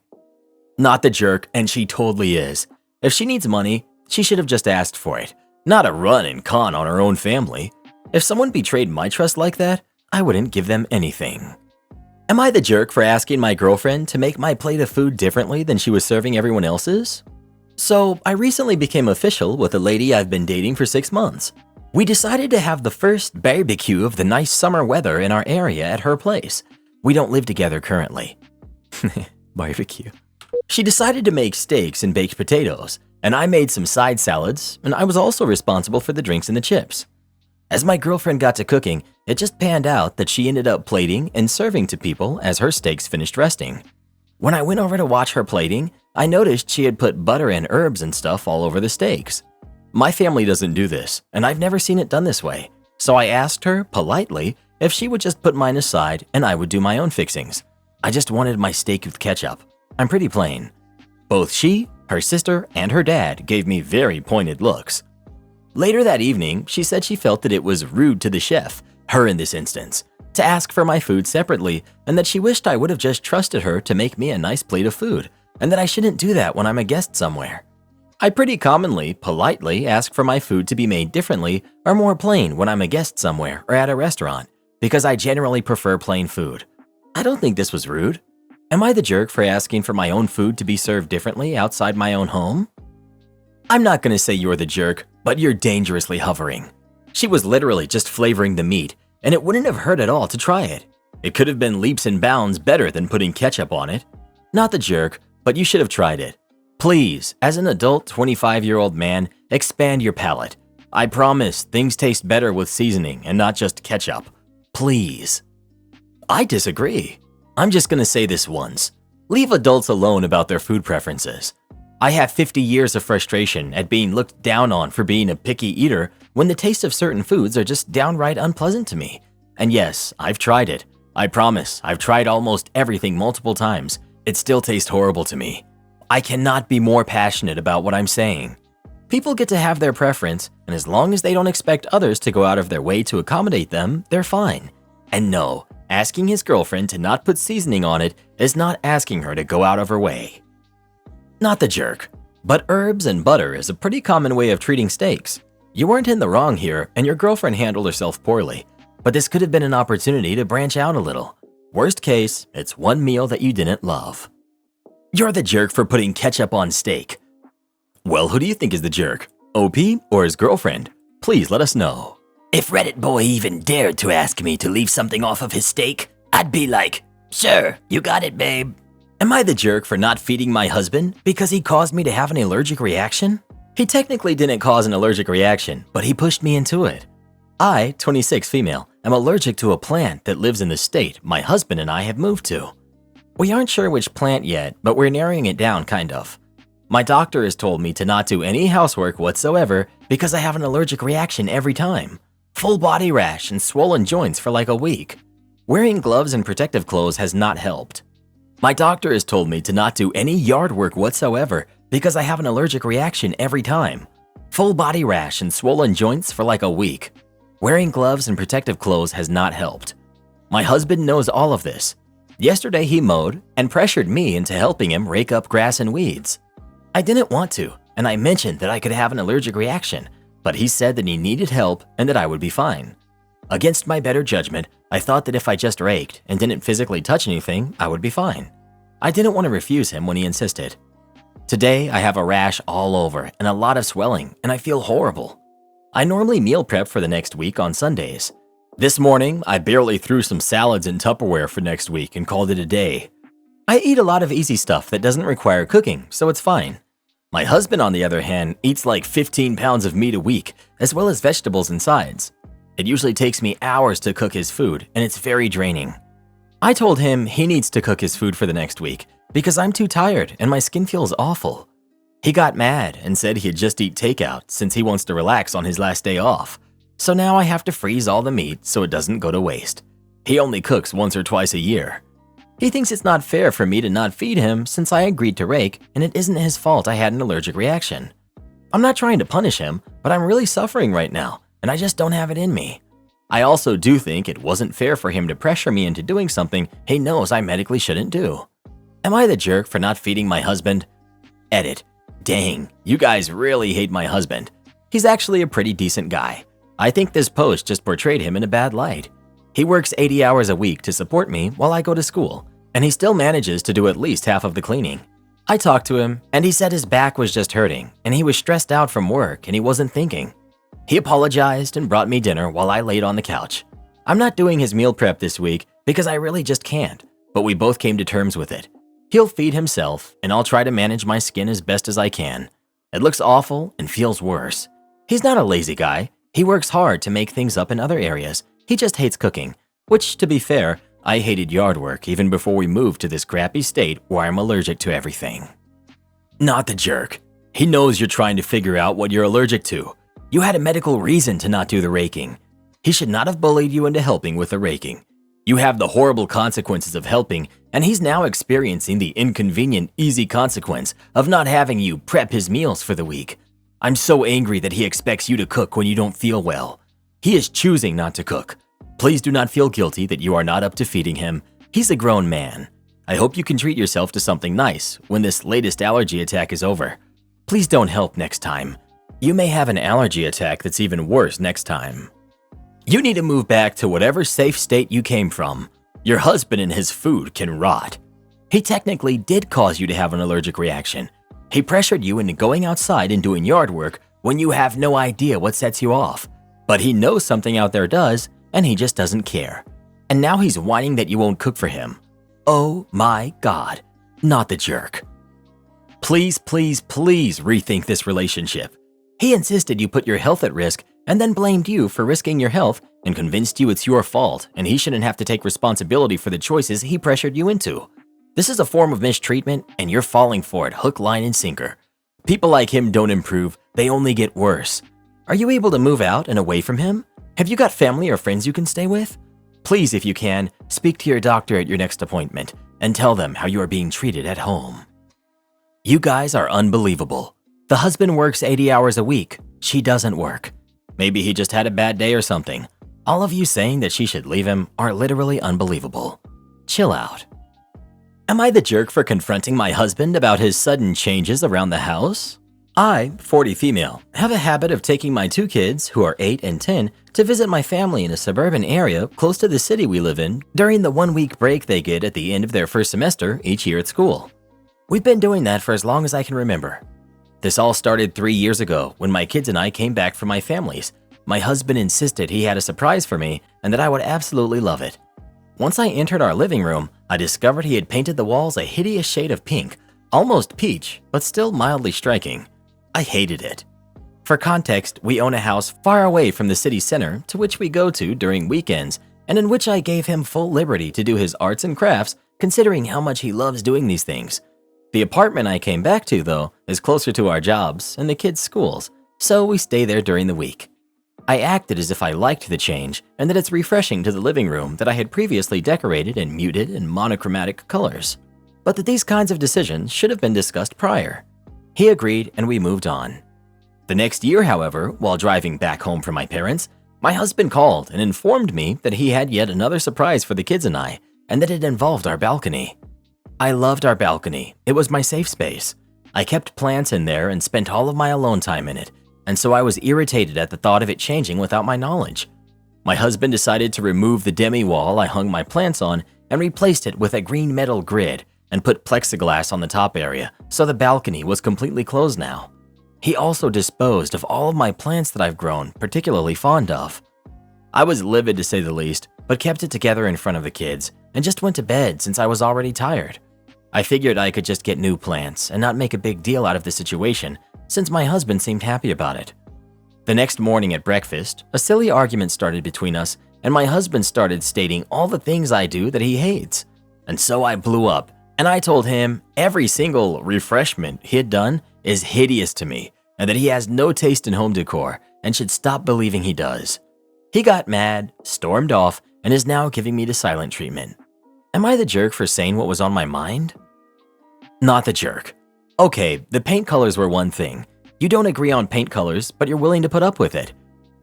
Not the jerk, and she totally is. If she needs money, she should have just asked for it, not a run and con on her own family. If someone betrayed my trust like that, I wouldn't give them anything. Am I the jerk for asking my girlfriend to make my plate of food differently than she was serving everyone else's? So, I recently became official with a lady I've been dating for 6 months. We decided to have the first barbecue of the nice summer weather in our area at her place. We don't live together currently. Barbecue. She decided to make steaks and baked potatoes, and I made some side salads, and I was also responsible for the drinks and the chips. As my girlfriend got to cooking, it just panned out that she ended up plating and serving to people as her steaks finished resting. When I went over to watch her plating, I noticed she had put butter and herbs and stuff all over the steaks. My family doesn't do this, and I've never seen it done this way, so I asked her, politely, if she would just put mine aside and I would do my own fixings. I just wanted my steak with ketchup. I'm pretty plain. Both she, her sister, and her dad gave me very pointed looks. Later that evening, she said she felt that it was rude to the chef, her in this instance, to ask for my food separately, and that she wished I would have just trusted her to make me a nice plate of food, and that I shouldn't do that when I'm a guest somewhere. I pretty commonly, politely ask for my food to be made differently or more plain when I'm a guest somewhere or at a restaurant, because I generally prefer plain food. I don't think this was rude. Am I the jerk for asking for my own food to be served differently outside my own home? I'm not gonna say you're the jerk, but you're dangerously hovering. She was literally just flavoring the meat, and it wouldn't have hurt at all to try it. It could have been leaps and bounds better than putting ketchup on it. Not the jerk, but you should have tried it. Please, as an adult 25-year-old man, expand your palate. I promise things taste better with seasoning and not just ketchup. Please. I disagree. I'm just gonna say this once. Leave adults alone about their food preferences. I have 50 years of frustration at being looked down on for being a picky eater when the taste of certain foods are just downright unpleasant to me. And yes, I've tried it. I promise, I've tried almost everything multiple times. It still tastes horrible to me. I cannot be more passionate about what I'm saying. People get to have their preference, and as long as they don't expect others to go out of their way to accommodate them, they're fine. And no, asking his girlfriend to not put seasoning on it is not asking her to go out of her way. Not the jerk, but herbs and butter is a pretty common way of treating steaks. You weren't in the wrong here, and your girlfriend handled herself poorly, but this could have been an opportunity to branch out a little. Worst case, it's one meal that you didn't love. You're the jerk for putting ketchup on steak. Well, who do you think is the jerk? OP or his girlfriend? Please let us know. If Reddit boy even dared to ask me to leave something off of his steak, I'd be like, sure, you got it, babe. Am I the jerk for not feeding my husband because he caused me to have an allergic reaction? He technically didn't cause an allergic reaction, but he pushed me into it. I, 26 female, am allergic to a plant that lives in the state my husband and I have moved to. We aren't sure which plant yet, but we're narrowing it down kind of. My doctor has told me to not do any housework whatsoever because I have an allergic reaction every time. Full body rash and swollen joints for like a week. Wearing gloves and protective clothes has not helped. My doctor has told me to not do any yard work whatsoever because I have an allergic reaction every time. Full body rash and swollen joints for like a week. Wearing gloves and protective clothes has not helped. My husband knows all of this. Yesterday he mowed and pressured me into helping him rake up grass and weeds. I didn't want to, and I mentioned that I could have an allergic reaction, but he said that he needed help and that I would be fine. Against my better judgment, I thought that if I just raked and didn't physically touch anything, I would be fine. I didn't want to refuse him when he insisted. Today, I have a rash all over and a lot of swelling, and I feel horrible. I normally meal prep for the next week on Sundays. This morning, I barely threw some salads in Tupperware for next week and called it a day. I eat a lot of easy stuff that doesn't require cooking, so it's fine. My husband, on the other hand, eats like 15 pounds of meat a week, as well as vegetables and sides. It usually takes me hours to cook his food, and it's very draining. I told him he needs to cook his food for the next week because I'm too tired and my skin feels awful. He got mad and said he'd just eat takeout since he wants to relax on his last day off. So now I have to freeze all the meat so it doesn't go to waste. He only cooks once or twice a year. He thinks it's not fair for me to not feed him since I agreed to rake and it isn't his fault I had an allergic reaction. I'm not trying to punish him, but I'm really suffering right now and I just don't have it in me. I also do think it wasn't fair for him to pressure me into doing something he knows I medically shouldn't do. Am I the jerk for not feeding my husband? Edit. Dang, you guys really hate my husband. He's actually a pretty decent guy. I think this post just portrayed him in a bad light. He works 80 hours a week to support me while I go to school, and he still manages to do at least half of the cleaning. I talked to him, and he said his back was just hurting, and he was stressed out from work and he wasn't thinking. He apologized and brought me dinner while I laid on the couch. I'm not doing his meal prep this week because I really just can't, but we both came to terms with it. He'll feed himself, and I'll try to manage my skin as best as I can. It looks awful and feels worse. He's not a lazy guy. He works hard to make things up in other areas. He just hates cooking, which, to be fair, I hated yard work even before we moved to this crappy state where I'm allergic to everything. Not the jerk. He knows you're trying to figure out what you're allergic to. You had a medical reason to not do the raking. He should not have bullied you into helping with the raking. You have the horrible consequences of helping, and he's now experiencing the inconvenient, easy consequence of not having you prep his meals for the week. I'm so angry that he expects you to cook when you don't feel well. He is choosing not to cook. Please do not feel guilty that you are not up to feeding him. He's a grown man. I hope you can treat yourself to something nice when this latest allergy attack is over. Please don't help next time. You may have an allergy attack that's even worse next time. You need to move back to whatever safe state you came from. Your husband and his food can rot. He technically did cause you to have an allergic reaction. He pressured you into going outside and doing yard work when you have no idea what sets you off. But he knows something out there does, and he just doesn't care. And now he's whining that you won't cook for him. Oh my God, not the jerk. Please, please, please rethink this relationship. He insisted you put your health at risk and then blamed you for risking your health and convinced you it's your fault and he shouldn't have to take responsibility for the choices he pressured you into. This is a form of mistreatment and you're falling for it hook, line, and sinker. People like him don't improve, they only get worse. Are you able to move out and away from him? Have you got family or friends you can stay with? Please, if you can, speak to your doctor at your next appointment and tell them how you are being treated at home. You guys are unbelievable. The husband works 80 hours a week. She doesn't work. Maybe he just had a bad day or something. All of you saying that she should leave him are literally unbelievable. Chill out. Am I the jerk for confronting my husband about his sudden changes around the house? I, 40 female, have a habit of taking my 2 kids, who are 8 and 10, to visit my family in a suburban area close to the city we live in during the 1-week break they get at the end of their first semester each year at school. We've been doing that for as long as I can remember. This all started 3 years ago when my kids and I came back from my families. My husband insisted he had a surprise for me and that I would absolutely love it. Once I entered our living room, I discovered he had painted the walls a hideous shade of pink, almost peach, but still mildly striking. I hated it. For context, we own a house far away from the city center to which we go to during weekends and in which I gave him full liberty to do his arts and crafts considering how much he loves doing these things. The apartment I came back to, though, is closer to our jobs and the kids' schools, so we stay there during the week. I acted as if I liked the change and that it's refreshing to the living room that I had previously decorated in muted and monochromatic colors, but that these kinds of decisions should have been discussed prior. He agreed and we moved on. The next year, however, while driving back home from my parents, my husband called and informed me that he had yet another surprise for the kids and I, and that it involved our balcony. I loved our balcony. It was my safe space. I kept plants in there and spent all of my alone time in it, and so I was irritated at the thought of it changing without my knowledge. My husband decided to remove the demi-wall I hung my plants on and replaced it with a green metal grid and put plexiglass on the top area, so the balcony was completely closed now. He also disposed of all of my plants that I've grown particularly fond of. I was livid to say the least, but kept it together in front of the kids and just went to bed since I was already tired. I figured I could just get new plants and not make a big deal out of the situation since my husband seemed happy about it. The next morning at breakfast, a silly argument started between us and my husband started stating all the things I do that he hates. And so I blew up and I told him every single refreshment he had done is hideous to me and that he has no taste in home decor and should stop believing he does. He got mad, stormed off, and is now giving me the silent treatment. Am I the jerk for saying what was on my mind? Not the jerk. Okay, the paint colors were one thing. You don't agree on paint colors, but you're willing to put up with it.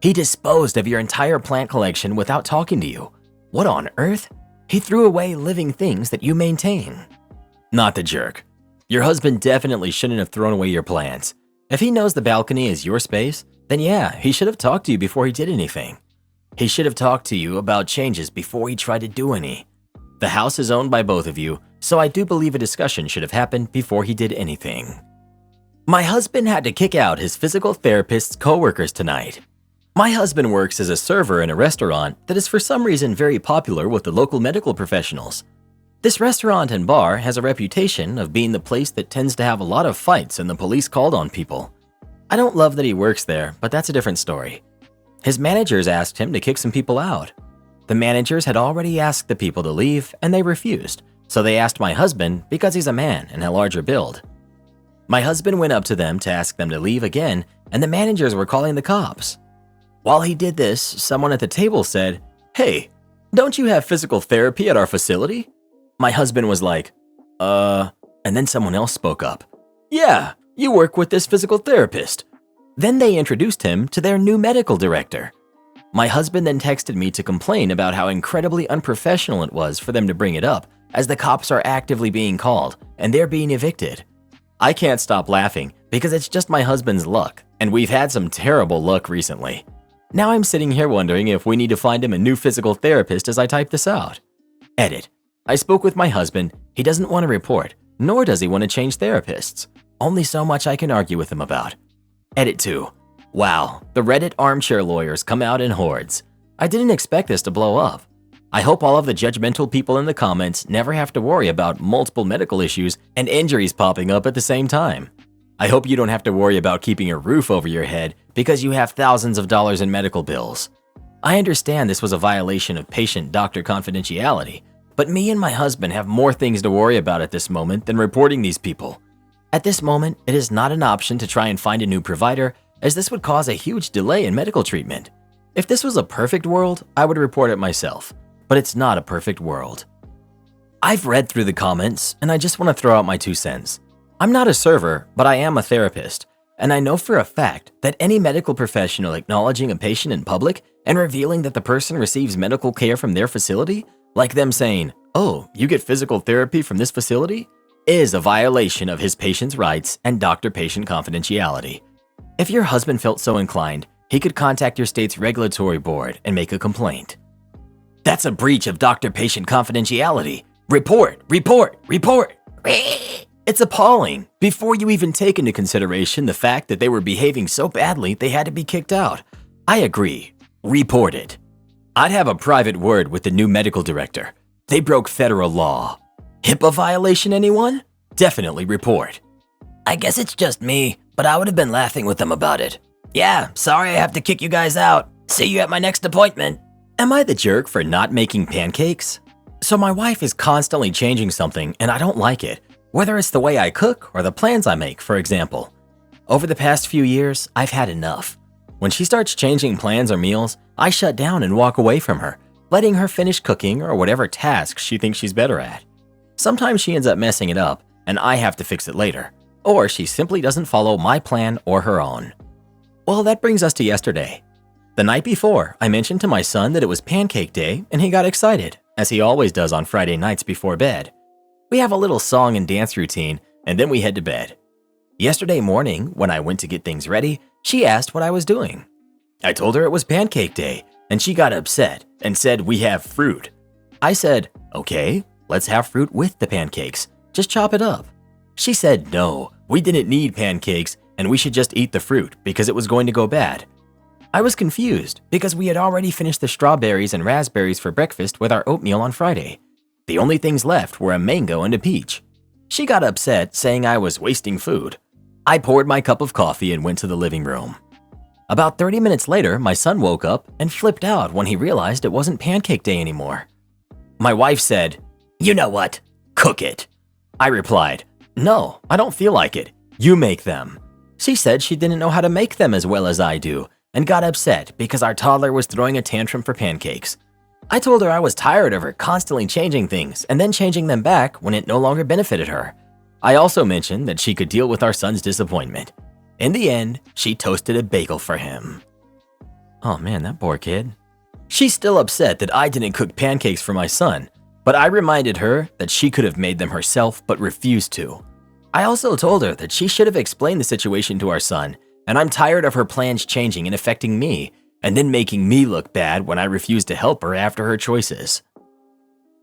He disposed of your entire plant collection without talking to you. What on earth? He threw away living things that you maintain. Not the jerk. Your husband definitely shouldn't have thrown away your plants. If he knows the balcony is your space, then yeah, he should have talked to you before he did anything. He should have talked to you about changes before he tried to do any. The house is owned by both of you, so I do believe a discussion should have happened before he did anything. My husband had to kick out his physical therapist's coworkers tonight. My husband works as a server in a restaurant that is for some reason very popular with the local medical professionals. This restaurant and bar has a reputation of being the place that tends to have a lot of fights and the police called on people. I don't love that he works there, but that's a different story. His managers asked him to kick some people out. The managers had already asked the people to leave and they refused, so they asked my husband because he's a man and a larger build. My husband went up to them to ask them to leave again and the managers were calling the cops. While he did this, someone at the table said, "Hey, don't you have physical therapy at our facility?" My husband was like, and then someone else spoke up. "Yeah, you work with this physical therapist." Then they introduced him to their new medical director. My husband then texted me to complain about how incredibly unprofessional it was for them to bring it up, as the cops are actively being called and they're being evicted. I can't stop laughing because it's just my husband's luck, and we've had some terrible luck recently. Now I'm sitting here wondering if we need to find him a new physical therapist as I type this out. Edit. I spoke with my husband. He doesn't want to report, nor does he want to change therapists. Only so much I can argue with him about. Edit 2. Wow, the Reddit armchair lawyers come out in hordes. I didn't expect this to blow up. I hope all of the judgmental people in the comments never have to worry about multiple medical issues and injuries popping up at the same time. I hope you don't have to worry about keeping a roof over your head because you have thousands of dollars in medical bills. I understand this was a violation of patient-doctor confidentiality, but me and my husband have more things to worry about at this moment than reporting these people. At this moment, it is not an option to try and find a new provider, as this would cause a huge delay in medical treatment. If this was a perfect world, I would report it myself, but it's not a perfect world. I've read through the comments, and I just want to throw out my 2 cents. I'm not a server, but I am a therapist, and I know for a fact that any medical professional acknowledging a patient in public and revealing that the person receives medical care from their facility, like them saying, "Oh, you get physical therapy from this facility?" is a violation of his patient's rights and doctor-patient confidentiality. If your husband felt so inclined, he could contact your state's regulatory board and make a complaint. That's a breach of doctor-patient confidentiality. Report, report, report. It's appalling. Before you even take into consideration the fact that they were behaving so badly they had to be kicked out. I agree. Report it. I'd have a private word with the new medical director. They broke federal law. HIPAA violation, anyone? Definitely report. I guess it's just me, but I would have been laughing with them about it. Yeah, sorry I have to kick you guys out. See you at my next appointment. Am I the jerk for not making pancakes? So my wife is constantly changing something and I don't like it, whether it's the way I cook or the plans I make, for example. Over the past few years, I've had enough. When she starts changing plans or meals, I shut down and walk away from her, letting her finish cooking or whatever task she thinks she's better at. Sometimes she ends up messing it up and I have to fix it later, or she simply doesn't follow my plan or her own. Well, that brings us to yesterday. The night before, I mentioned to my son that it was Pancake Day and he got excited, as he always does on Friday nights before bed. We have a little song and dance routine and then we head to bed. Yesterday morning, when I went to get things ready, she asked what I was doing. I told her it was Pancake Day and she got upset and said we have fruit. I said, okay, let's have fruit with the pancakes. Just chop it up. She said no, we didn't need pancakes and we should just eat the fruit because it was going to go bad. I was confused because we had already finished the strawberries and raspberries for breakfast with our oatmeal on Friday. The only things left were a mango and a peach. She got upset, saying I was wasting food. I poured my cup of coffee and went to the living room. About 30 minutes later, my son woke up and flipped out when he realized it wasn't Pancake Day anymore. My wife said, "You know what? Cook it." I replied, "No, I don't feel like it. You make them." She said she didn't know how to make them as well as I do and got upset because our toddler was throwing a tantrum for pancakes. I told her I was tired of her constantly changing things and then changing them back when it no longer benefited her. I also mentioned that she could deal with our son's disappointment. In the end, she toasted a bagel for him. Oh man, that poor kid. She's still upset that I didn't cook pancakes for my son, but I reminded her that she could have made them herself but refused to. I also told her that she should have explained the situation to our son, and I'm tired of her plans changing and affecting me, and then making me look bad when I refuse to help her after her choices.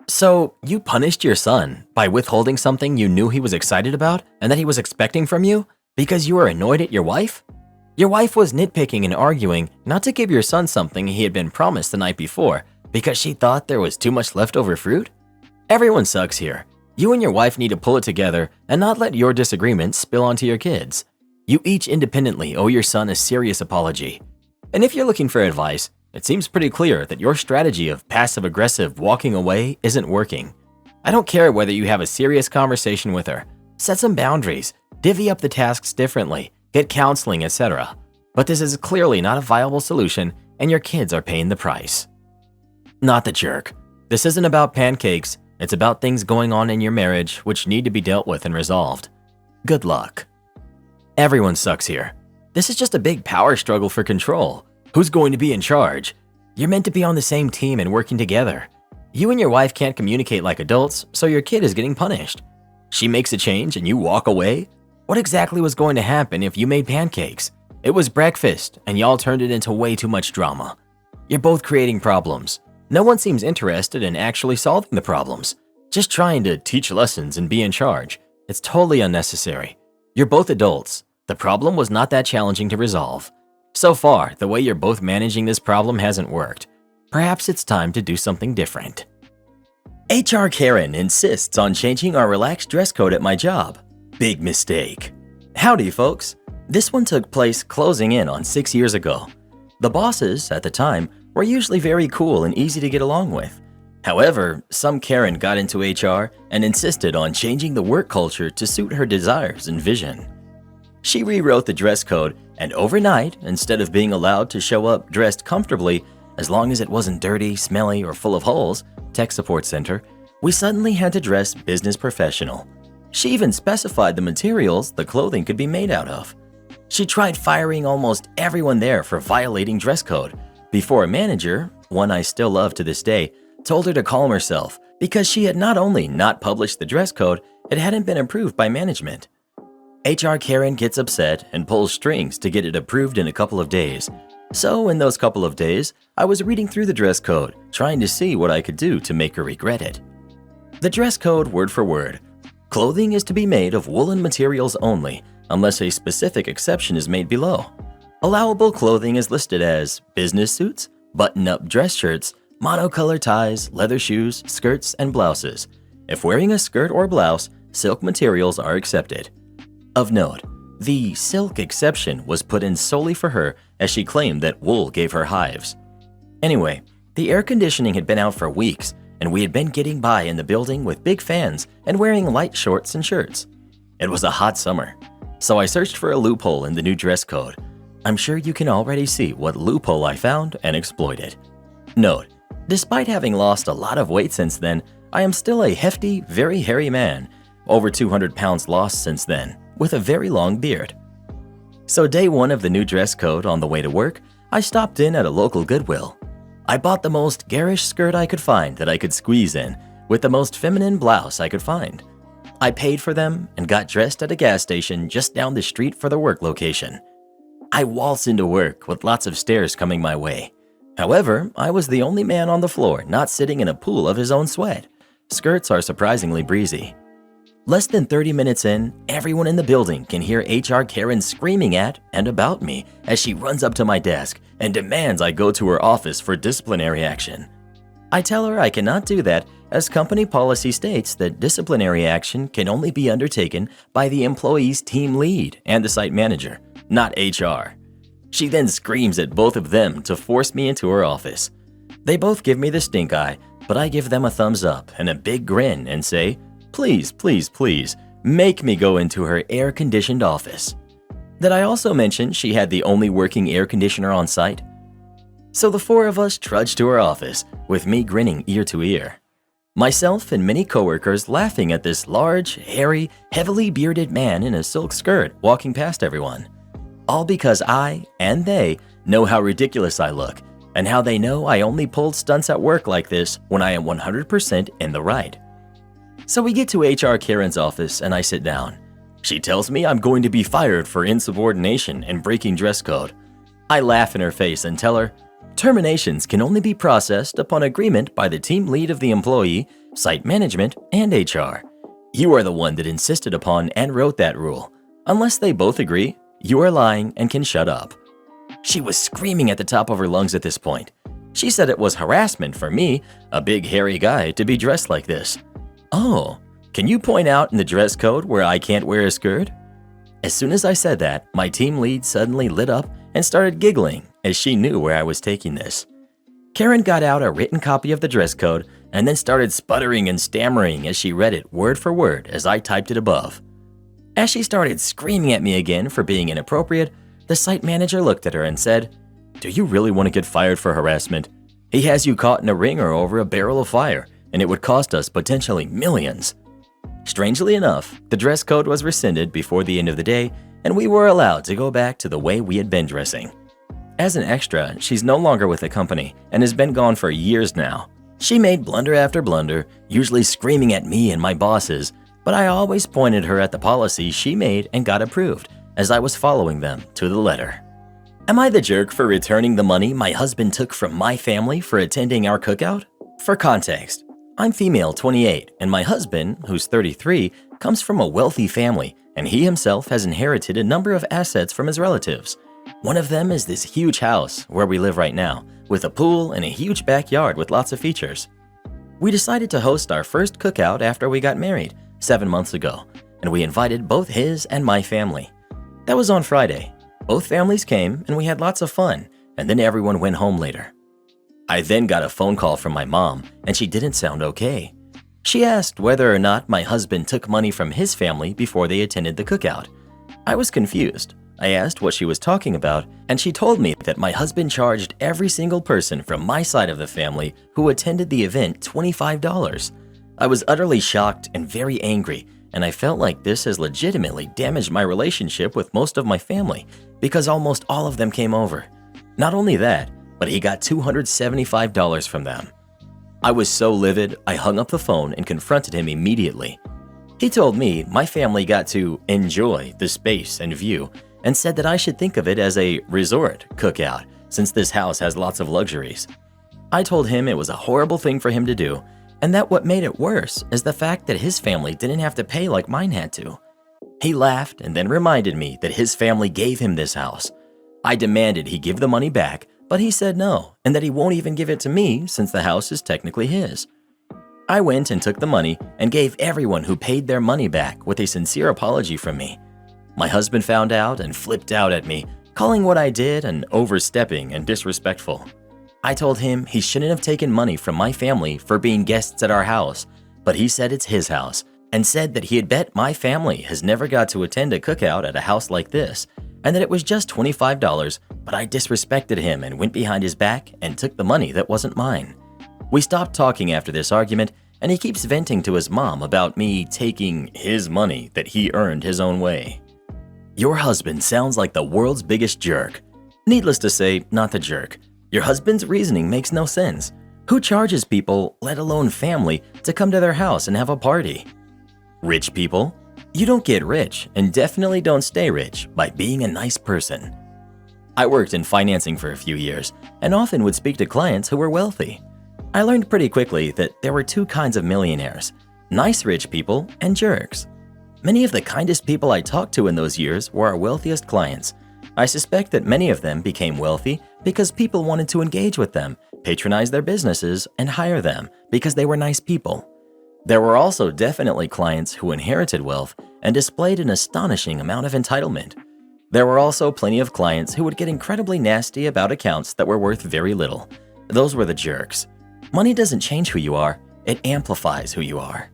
So, you punished your son by withholding something you knew he was excited about and that he was expecting from you because you were annoyed at your wife? Your wife was nitpicking and arguing not to give your son something he had been promised the night before because she thought there was too much leftover fruit? Everyone sucks here. You and your wife need to pull it together and not let your disagreements spill onto your kids. You each independently owe your son a serious apology. And if you're looking for advice, it seems pretty clear that your strategy of passive-aggressive walking away isn't working. I don't care whether you have a serious conversation with her, set some boundaries, divvy up the tasks differently, get counseling, etc. But this is clearly not a viable solution and your kids are paying the price. Not the jerk. This isn't about pancakes, it's about things going on in your marriage which need to be dealt with and resolved. Good luck. Everyone sucks here. This is just a big power struggle for control. Who's going to be in charge? You're meant to be on the same team and working together. You and your wife can't communicate like adults, so your kid is getting punished. She makes a change and you walk away? What exactly was going to happen if you made pancakes? It was breakfast and y'all turned it into way too much drama. You're both creating problems. No one seems interested in actually solving the problems. Just trying to teach lessons and be in charge. It's totally unnecessary. You're both adults. The problem was not that challenging to resolve. So far, the way you're both managing this problem hasn't worked. Perhaps it's time to do something different. HR Karen insists on changing our relaxed dress code at my job. Big mistake. Howdy, folks. This one took place closing in on 6 years ago. The bosses, at the time, were usually very cool and easy to get along with. However, some Karen got into HR and insisted on changing the work culture to suit her desires and vision. She rewrote the dress code, and overnight, instead of being allowed to show up dressed comfortably, as long as it wasn't dirty, smelly, or full of holes, tech support center, we suddenly had to dress business professional. She even specified the materials the clothing could be made out of. She tried firing almost everyone there for violating dress code, before a manager, one I still love to this day, told her to calm herself because she had not only not published the dress code, it hadn't been approved by management. HR Karen gets upset and pulls strings to get it approved in a couple of days. So in those couple of days, I was reading through the dress code, trying to see what I could do to make her regret it. The dress code, word for word: clothing is to be made of woolen materials only, unless a specific exception is made below. Allowable clothing is listed as business suits, button-up dress shirts, monocolor ties, leather shoes, skirts, and blouses. If wearing a skirt or blouse, silk materials are accepted. Of note, the silk exception was put in solely for her, as she claimed that wool gave her hives. Anyway, the air conditioning had been out for weeks, and we had been getting by in the building with big fans and wearing light shorts and shirts. It was a hot summer, so I searched for a loophole in the new dress code. I'm sure you can already see what loophole I found and exploited. Note, despite having lost a lot of weight since then, I am still a hefty, very hairy man, over 200 pounds lost since then, with a very long beard. So day one of the new dress code, on the way to work, I stopped in at a local Goodwill. I bought the most garish skirt I could find that I could squeeze in, with the most feminine blouse I could find. I paid for them and got dressed at a gas station just down the street for the work location. I waltzed into work with lots of stares coming my way. However, I was the only man on the floor not sitting in a pool of his own sweat. Skirts are surprisingly breezy. Less than 30 minutes in, everyone in the building can hear HR Karen screaming at and about me as she runs up to my desk and demands I go to her office for disciplinary action. I tell her I cannot do that, as company policy states that disciplinary action can only be undertaken by the employee's team lead and the site manager, not HR. She then screams at both of them to force me into her office. They both give me the stink eye, but I give them a thumbs up and a big grin and say, "Please, please, please, make me go into her air-conditioned office." Did I also mention she had the only working air conditioner on site? So the four of us trudged to her office, with me grinning ear to ear. Myself and many coworkers laughing at this large, hairy, heavily bearded man in a silk skirt walking past everyone. All because I, and they, know how ridiculous I look, and how they know I only pulled stunts at work like this when I am 100% in the right. So we get to HR Karen's office and I sit down. She tells me I'm going to be fired for insubordination and breaking dress code. I laugh in her face and tell her, terminations can only be processed upon agreement by the team lead of the employee, site management, and HR. You are the one that insisted upon and wrote that rule. Unless they both agree, you are lying and can shut up. She was screaming at the top of her lungs at this point. She said it was harassment for me, a big hairy guy, to be dressed like this. Oh, can you point out in the dress code where I can't wear a skirt? As soon as I said that, my team lead suddenly lit up and started giggling as she knew where I was taking this. Karen got out a written copy of the dress code and then started sputtering and stammering as she read it word for word as I typed it above. As she started screaming at me again for being inappropriate, the site manager looked at her and said, "Do you really want to get fired for harassment? He has you caught in a ringer over a barrel of fire, and it would cost us potentially millions." Strangely enough, the dress code was rescinded before the end of the day, and we were allowed to go back to the way we had been dressing. As an extra, she's no longer with the company and has been gone for years now. She made blunder after blunder, usually screaming at me and my bosses, but I always pointed her at the policies she made and got approved, as I was following them to the letter. Am I the jerk for returning the money my husband took from my family for attending our cookout? For context, I'm female 28, and my husband, who's 33, comes from a wealthy family, and he himself has inherited a number of assets from his relatives. One of them is this huge house where we live right now, with a pool and a huge backyard with lots of features. We decided to host our first cookout after we got married 7 months ago, and we invited both his and my family. That was on Friday. Both families came and we had lots of fun, and then everyone went home later. I then got a phone call from my mom, and she didn't sound okay. She asked whether or not my husband took money from his family before they attended the cookout. I was confused. I asked what she was talking about, and she told me that my husband charged every single person from my side of the family who attended the event $25. I was utterly shocked and very angry, and I felt like this has legitimately damaged my relationship with most of my family because almost all of them came over. Not only that, but he got $275 from them. I was so livid, I hung up the phone and confronted him immediately. He told me my family got to enjoy the space and view and said that I should think of it as a resort cookout since this house has lots of luxuries. I told him it was a horrible thing for him to do, and that what made it worse is the fact that his family didn't have to pay like mine had to. He laughed and then reminded me that his family gave him this house. I demanded he give the money back, but he said no, and that he won't even give it to me since the house is technically his. I went and took the money and gave everyone who paid their money back with a sincere apology from me. My husband found out and flipped out at me, calling what I did an overstepping and disrespectful. I told him he shouldn't have taken money from my family for being guests at our house, but he said it's his house and said that he had bet my family has never got to attend a cookout at a house like this and that it was just $25, but I disrespected him and went behind his back and took the money that wasn't mine. We stopped talking after this argument, and he keeps venting to his mom about me taking his money that he earned his own way. Your husband sounds like the world's biggest jerk. Needless to say, not the jerk. Your husband's reasoning makes no sense. Who charges people, let alone family, to come to their house and have a party? Rich people? You don't get rich and definitely don't stay rich by being a nice person. I worked in financing for a few years and often would speak to clients who were wealthy. I learned pretty quickly that there were two kinds of millionaires, nice rich people and jerks. Many of the kindest people I talked to in those years were our wealthiest clients. I suspect that many of them became wealthy because people wanted to engage with them, patronize their businesses, and hire them because they were nice people. There were also definitely clients who inherited wealth and displayed an astonishing amount of entitlement. There were also plenty of clients who would get incredibly nasty about accounts that were worth very little. Those were the jerks. Money doesn't change who you are, it amplifies who you are.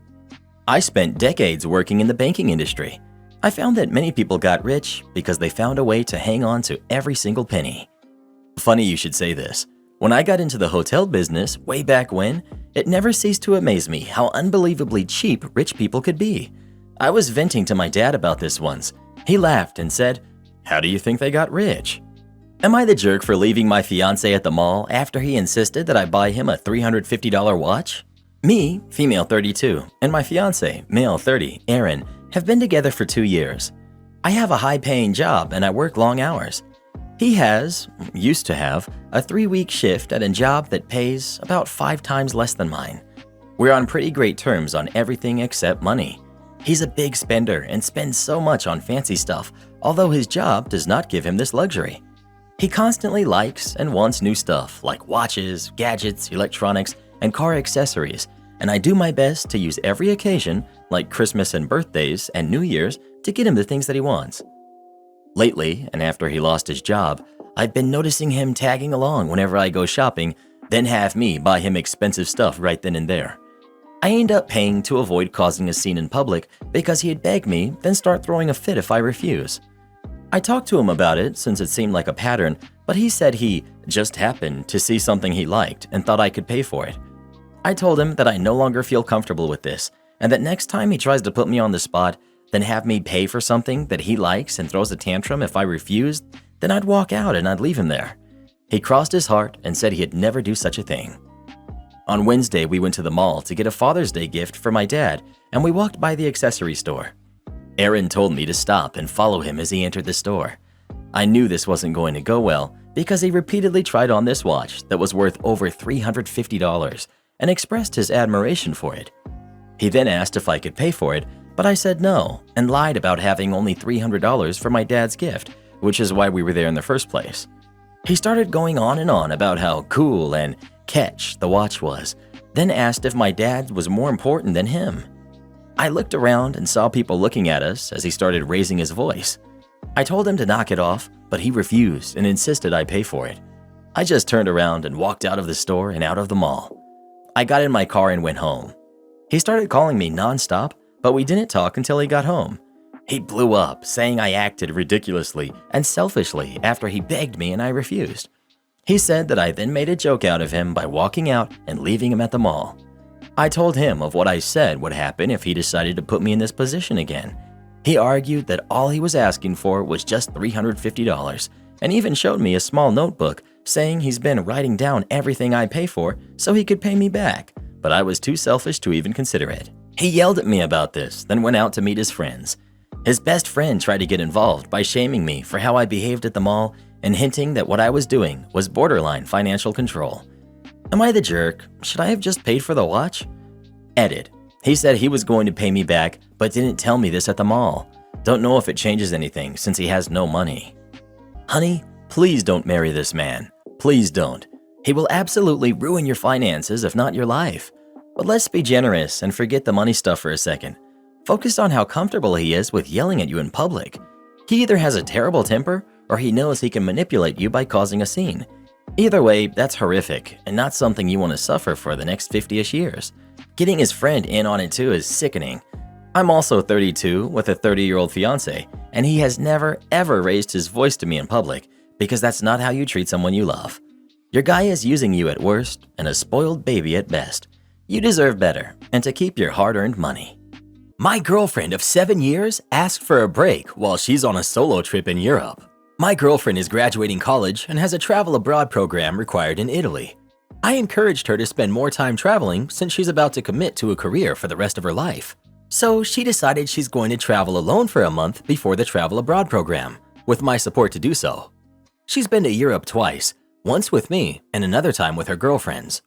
I spent decades working in the banking industry. I found that many people got rich because they found a way to hang on to every single penny. Funny you should say this. When I got into the hotel business way back when, it never ceased to amaze me how unbelievably cheap rich people could be. I was venting to my dad about this once. He laughed and said, "How do you think they got rich?" Am I the jerk for leaving my fiancé at the mall after he insisted that I buy him a $350 watch? Me, female 32, and my fiancé, male 30, Aaron, have been together for 2 years. I have a high-paying job and I work long hours. He used to have, a 3-week shift at a job that pays about 5 times less than mine. We're on pretty great terms on everything except money. He's a big spender and spends so much on fancy stuff, although his job does not give him this luxury. He constantly likes and wants new stuff like watches, gadgets, electronics, and car accessories, and I do my best to use every occasion, like Christmas and birthdays and New Year's, to get him the things that he wants. Lately, and after he lost his job, I've been noticing him tagging along whenever I go shopping, then have me buy him expensive stuff right then and there. I end up paying to avoid causing a scene in public because he'd beg me, then start throwing a fit if I refuse. I talked to him about it since it seemed like a pattern, but he said he just happened to see something he liked and thought I could pay for it. I told him that I no longer feel comfortable with this, and that next time he tries to put me on the spot, then have me pay for something that he likes and throws a tantrum if I refused, then I'd walk out and I'd leave him there. He crossed his heart and said he'd never do such a thing. On Wednesday, we went to the mall to get a Father's Day gift for my dad, and we walked by the accessory store. Aaron told me to stop and follow him as he entered the store. I knew this wasn't going to go well because he repeatedly tried on this watch that was worth over $350 and expressed his admiration for it. He then asked if I could pay for it, but I said no and lied about having only $300 for my dad's gift, which is why we were there in the first place. He started going on and on about how cool and catch the watch was, then asked if my dad was more important than him. I looked around and saw people looking at us as he started raising his voice. I told him to knock it off, but he refused and insisted I pay for it. I just turned around and walked out of the store and out of the mall. I got in my car and went home. He started calling me nonstop, but we didn't talk until he got home. He blew up, saying I acted ridiculously and selfishly after he begged me and I refused. He said that I then made a joke out of him by walking out and leaving him at the mall. I told him of what I said would happen if he decided to put me in this position again. He argued that all he was asking for was just $350 and even showed me a small notebook saying he's been writing down everything I pay for so he could pay me back, but I was too selfish to even consider it. He yelled at me about this, then went out to meet his friends. His best friend tried to get involved by shaming me for how I behaved at the mall and hinting that what I was doing was borderline financial control. Am I the jerk? Should I have just paid for the watch? Edit. He said he was going to pay me back, but didn't tell me this at the mall. Don't know if it changes anything since he has no money. Honey, please don't marry this man. Please don't. He will absolutely ruin your finances, if not your life. But let's be generous and forget the money stuff for a second. Focus on how comfortable he is with yelling at you in public. He either has a terrible temper or he knows he can manipulate you by causing a scene. Either way, that's horrific and not something you want to suffer for the next 50-ish years. Getting his friend in on it too is sickening. I'm also 32 with a 30-year-old fiancé, and he has never ever raised his voice to me in public because that's not how you treat someone you love. Your guy is using you at worst and a spoiled baby at best. You deserve better and to keep your hard-earned money. My girlfriend of 7 years asked for a break while she's on a solo trip in Europe. My girlfriend is graduating college and has a travel abroad program required in Italy. I encouraged her to spend more time traveling since she's about to commit to a career for the rest of her life. So she decided she's going to travel alone for a month before the travel abroad program, with my support to do so. She's been to Europe twice, once with me and another time with her girlfriends.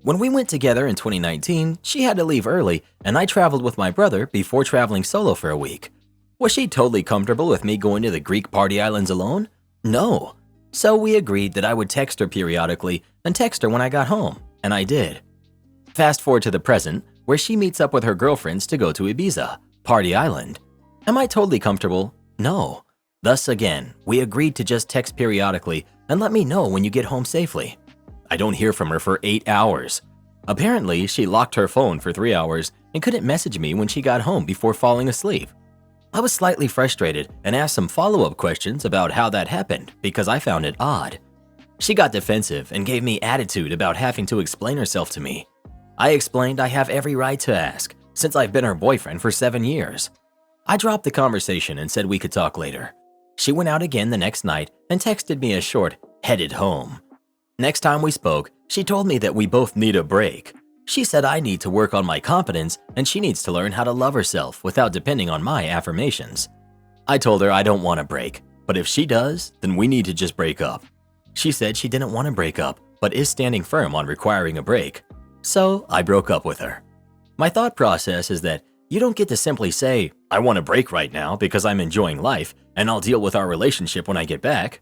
When we went together in 2019, she had to leave early and I traveled with my brother before traveling solo for a week. Was she totally comfortable with me going to the Greek party islands alone? No. So we agreed that I would text her periodically and text her when I got home, and I did. Fast forward to the present, where she meets up with her girlfriends to go to Ibiza, Party Island. Am I totally comfortable? No. Thus again, we agreed to just text periodically and let me know when you get home safely. I don't hear from her for 8 hours. Apparently, she locked her phone for 3 hours and couldn't message me when she got home before falling asleep. I was slightly frustrated and asked some follow-up questions about how that happened because I found it odd. She got defensive and gave me attitude about having to explain herself to me. I explained I have every right to ask since I've been her boyfriend for 7 years. I dropped the conversation and said we could talk later. She went out again the next night and texted me a short, "headed home." Next time we spoke, she told me that we both need a break. She said I need to work on my confidence and she needs to learn how to love herself without depending on my affirmations. I told her I don't want a break, but if she does, then we need to just break up. She said she didn't want to break up, but is standing firm on requiring a break. So I broke up with her. My thought process is that you don't get to simply say, I want a break right now because I'm enjoying life and I'll deal with our relationship when I get back.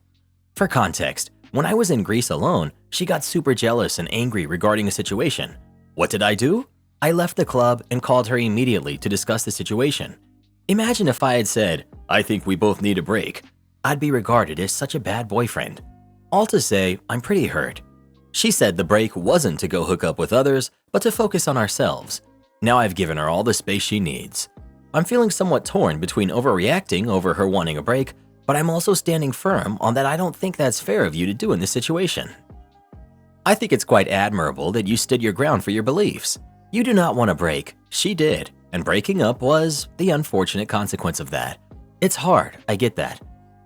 For context, when I was in Greece alone, she got super jealous and angry regarding a situation. What did I do? I left the club and called her immediately to discuss the situation. Imagine if I had said, I think we both need a break. I'd be regarded as such a bad boyfriend. All to say, I'm pretty hurt. She said the break wasn't to go hook up with others, but to focus on ourselves. Now I've given her all the space she needs. I'm feeling somewhat torn between overreacting over her wanting a break, but I'm also standing firm on that I don't think that's fair of you to do in this situation. I think it's quite admirable that you stood your ground for your beliefs. You do not want a break. She did, and breaking up was the unfortunate consequence of that. It's hard, I get that.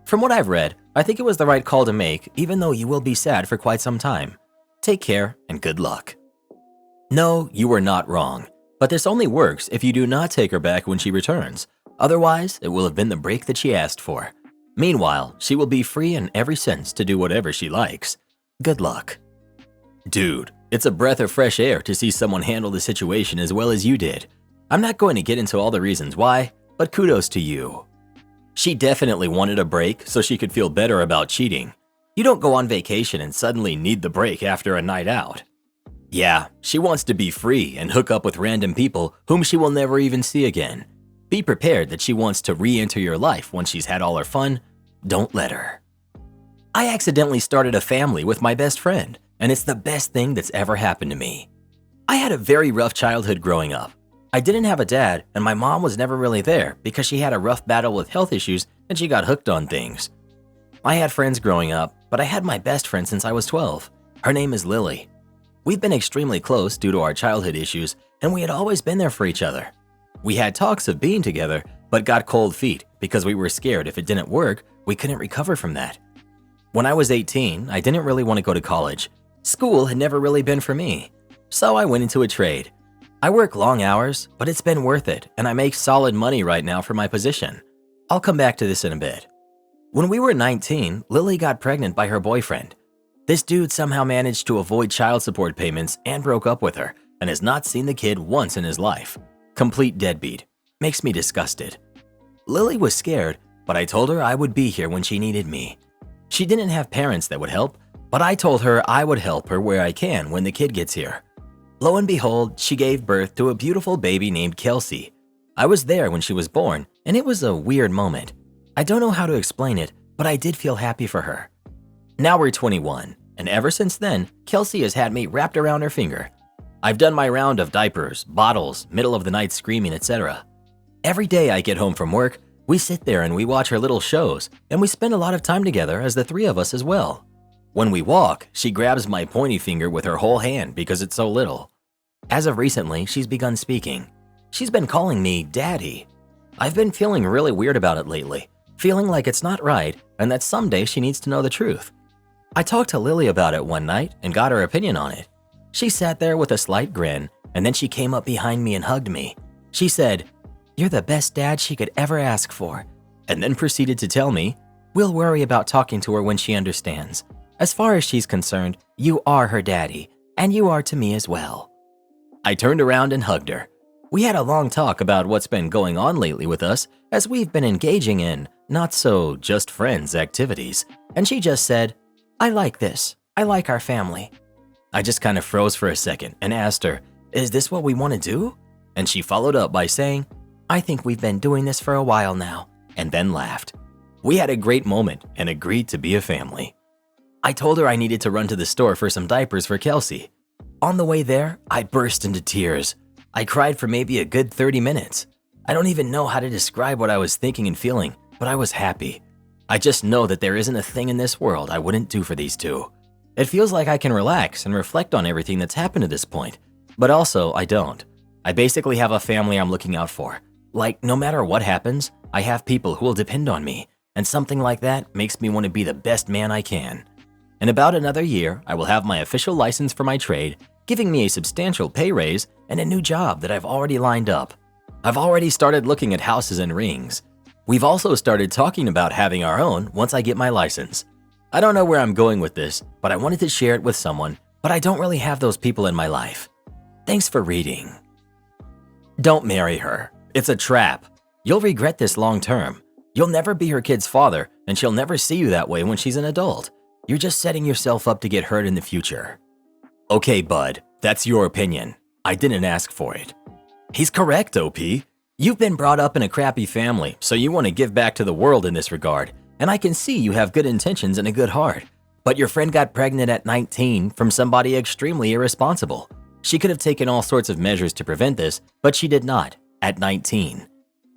From what I've read, I think it was the right call to make, even though you will be sad for quite some time. Take care and good luck. No, you were not wrong, but this only works if you do not take her back when she returns. Otherwise, it will have been the break that she asked for. Meanwhile, she will be free in every sense to do whatever she likes. Good luck. Dude, it's a breath of fresh air to see someone handle the situation as well as you did. I'm not going to get into all the reasons why, but kudos to you. She definitely wanted a break so she could feel better about cheating. You don't go on vacation and suddenly need the break after a night out. Yeah, she wants to be free and hook up with random people whom she will never even see again. Be prepared that she wants to re-enter your life once she's had all her fun. Don't let her. I accidentally started a family with my best friend, and it's the best thing that's ever happened to me. I had a very rough childhood growing up. I didn't have a dad, and my mom was never really there because she had a rough battle with health issues and she got hooked on things. I had friends growing up, but I had my best friend since I was 12. Her name is Lily. We've been extremely close due to our childhood issues, and we had always been there for each other. We had talks of being together, but got cold feet because we were scared if it didn't work, we couldn't recover from that. When I was 18, I didn't really want to go to college. School had never really been for me, so I went into a trade. I work long hours, but it's been worth it, and I make solid money right now for my position. I'll come back to this in a bit. When we were 19, Lily got pregnant by her boyfriend. This dude somehow managed to avoid child support payments and broke up with her and has not seen the kid once in his life. Complete deadbeat. Makes me disgusted. Lily was scared, but I told her I would be here when she needed me. She didn't have parents that would help, but I told her I would help her where I can when the kid gets here. Lo and behold, she gave birth to a beautiful baby named Kelsey. I was there when she was born, and it was a weird moment. I don't know how to explain it, but I did feel happy for her. Now we're 21, and ever since then, Kelsey has had me wrapped around her finger. I've done my round of diapers, bottles, middle of the night screaming, etc. Every day I get home from work, we sit there and we watch her little shows, and we spend a lot of time together as the three of us as well. When we walk, she grabs my pointy finger with her whole hand because it's so little. As of recently, she's begun speaking. She's been calling me Daddy. I've been feeling really weird about it lately, feeling like it's not right and that someday she needs to know the truth. I talked to Lily about it one night and got her opinion on it. She sat there with a slight grin, and then she came up behind me and hugged me. She said, "You're the best dad she could ever ask for," and then proceeded to tell me, "We'll worry about talking to her when she understands. As far as she's concerned, you are her daddy, and you are to me as well." I turned around and hugged her. We had a long talk about what's been going on lately with us, as we've been engaging in not-so-just-friends activities, and she just said, "I like this. I like our family." I just kind of froze for a second and asked her, "Is this what we want to do?" And she followed up by saying, "I think we've been doing this for a while now," and then laughed. We had a great moment and agreed to be a family. I told her I needed to run to the store for some diapers for Kelsey. On the way there, I burst into tears. I cried for maybe a good 30 minutes. I don't even know how to describe what I was thinking and feeling, but I was happy. I just know that there isn't a thing in this world I wouldn't do for these two. It feels like I can relax and reflect on everything that's happened to this point, but also I don't. I basically have a family I'm looking out for. Like, no matter what happens, I have people who will depend on me, and something like that makes me want to be the best man I can. In about another year, I will have my official license for my trade, giving me a substantial pay raise and a new job that I've already lined up. I've already started looking at houses and rings. We've also started talking about having our own once I get my license. I don't know where I'm going with this, but I wanted to share it with someone, but I don't really have those people in my life. Thanks for reading. Don't marry her. It's a trap. You'll regret this long term. You'll never be her kid's father, and she'll never see you that way when she's an adult. You're just setting yourself up to get hurt in the future. Okay, bud, that's your opinion. I didn't ask for it. He's correct, OP. You've been brought up in a crappy family, so you want to give back to the world in this regard, and I can see you have good intentions and a good heart. But your friend got pregnant at 19 from somebody extremely irresponsible. She could have taken all sorts of measures to prevent this, but she did not, at 19.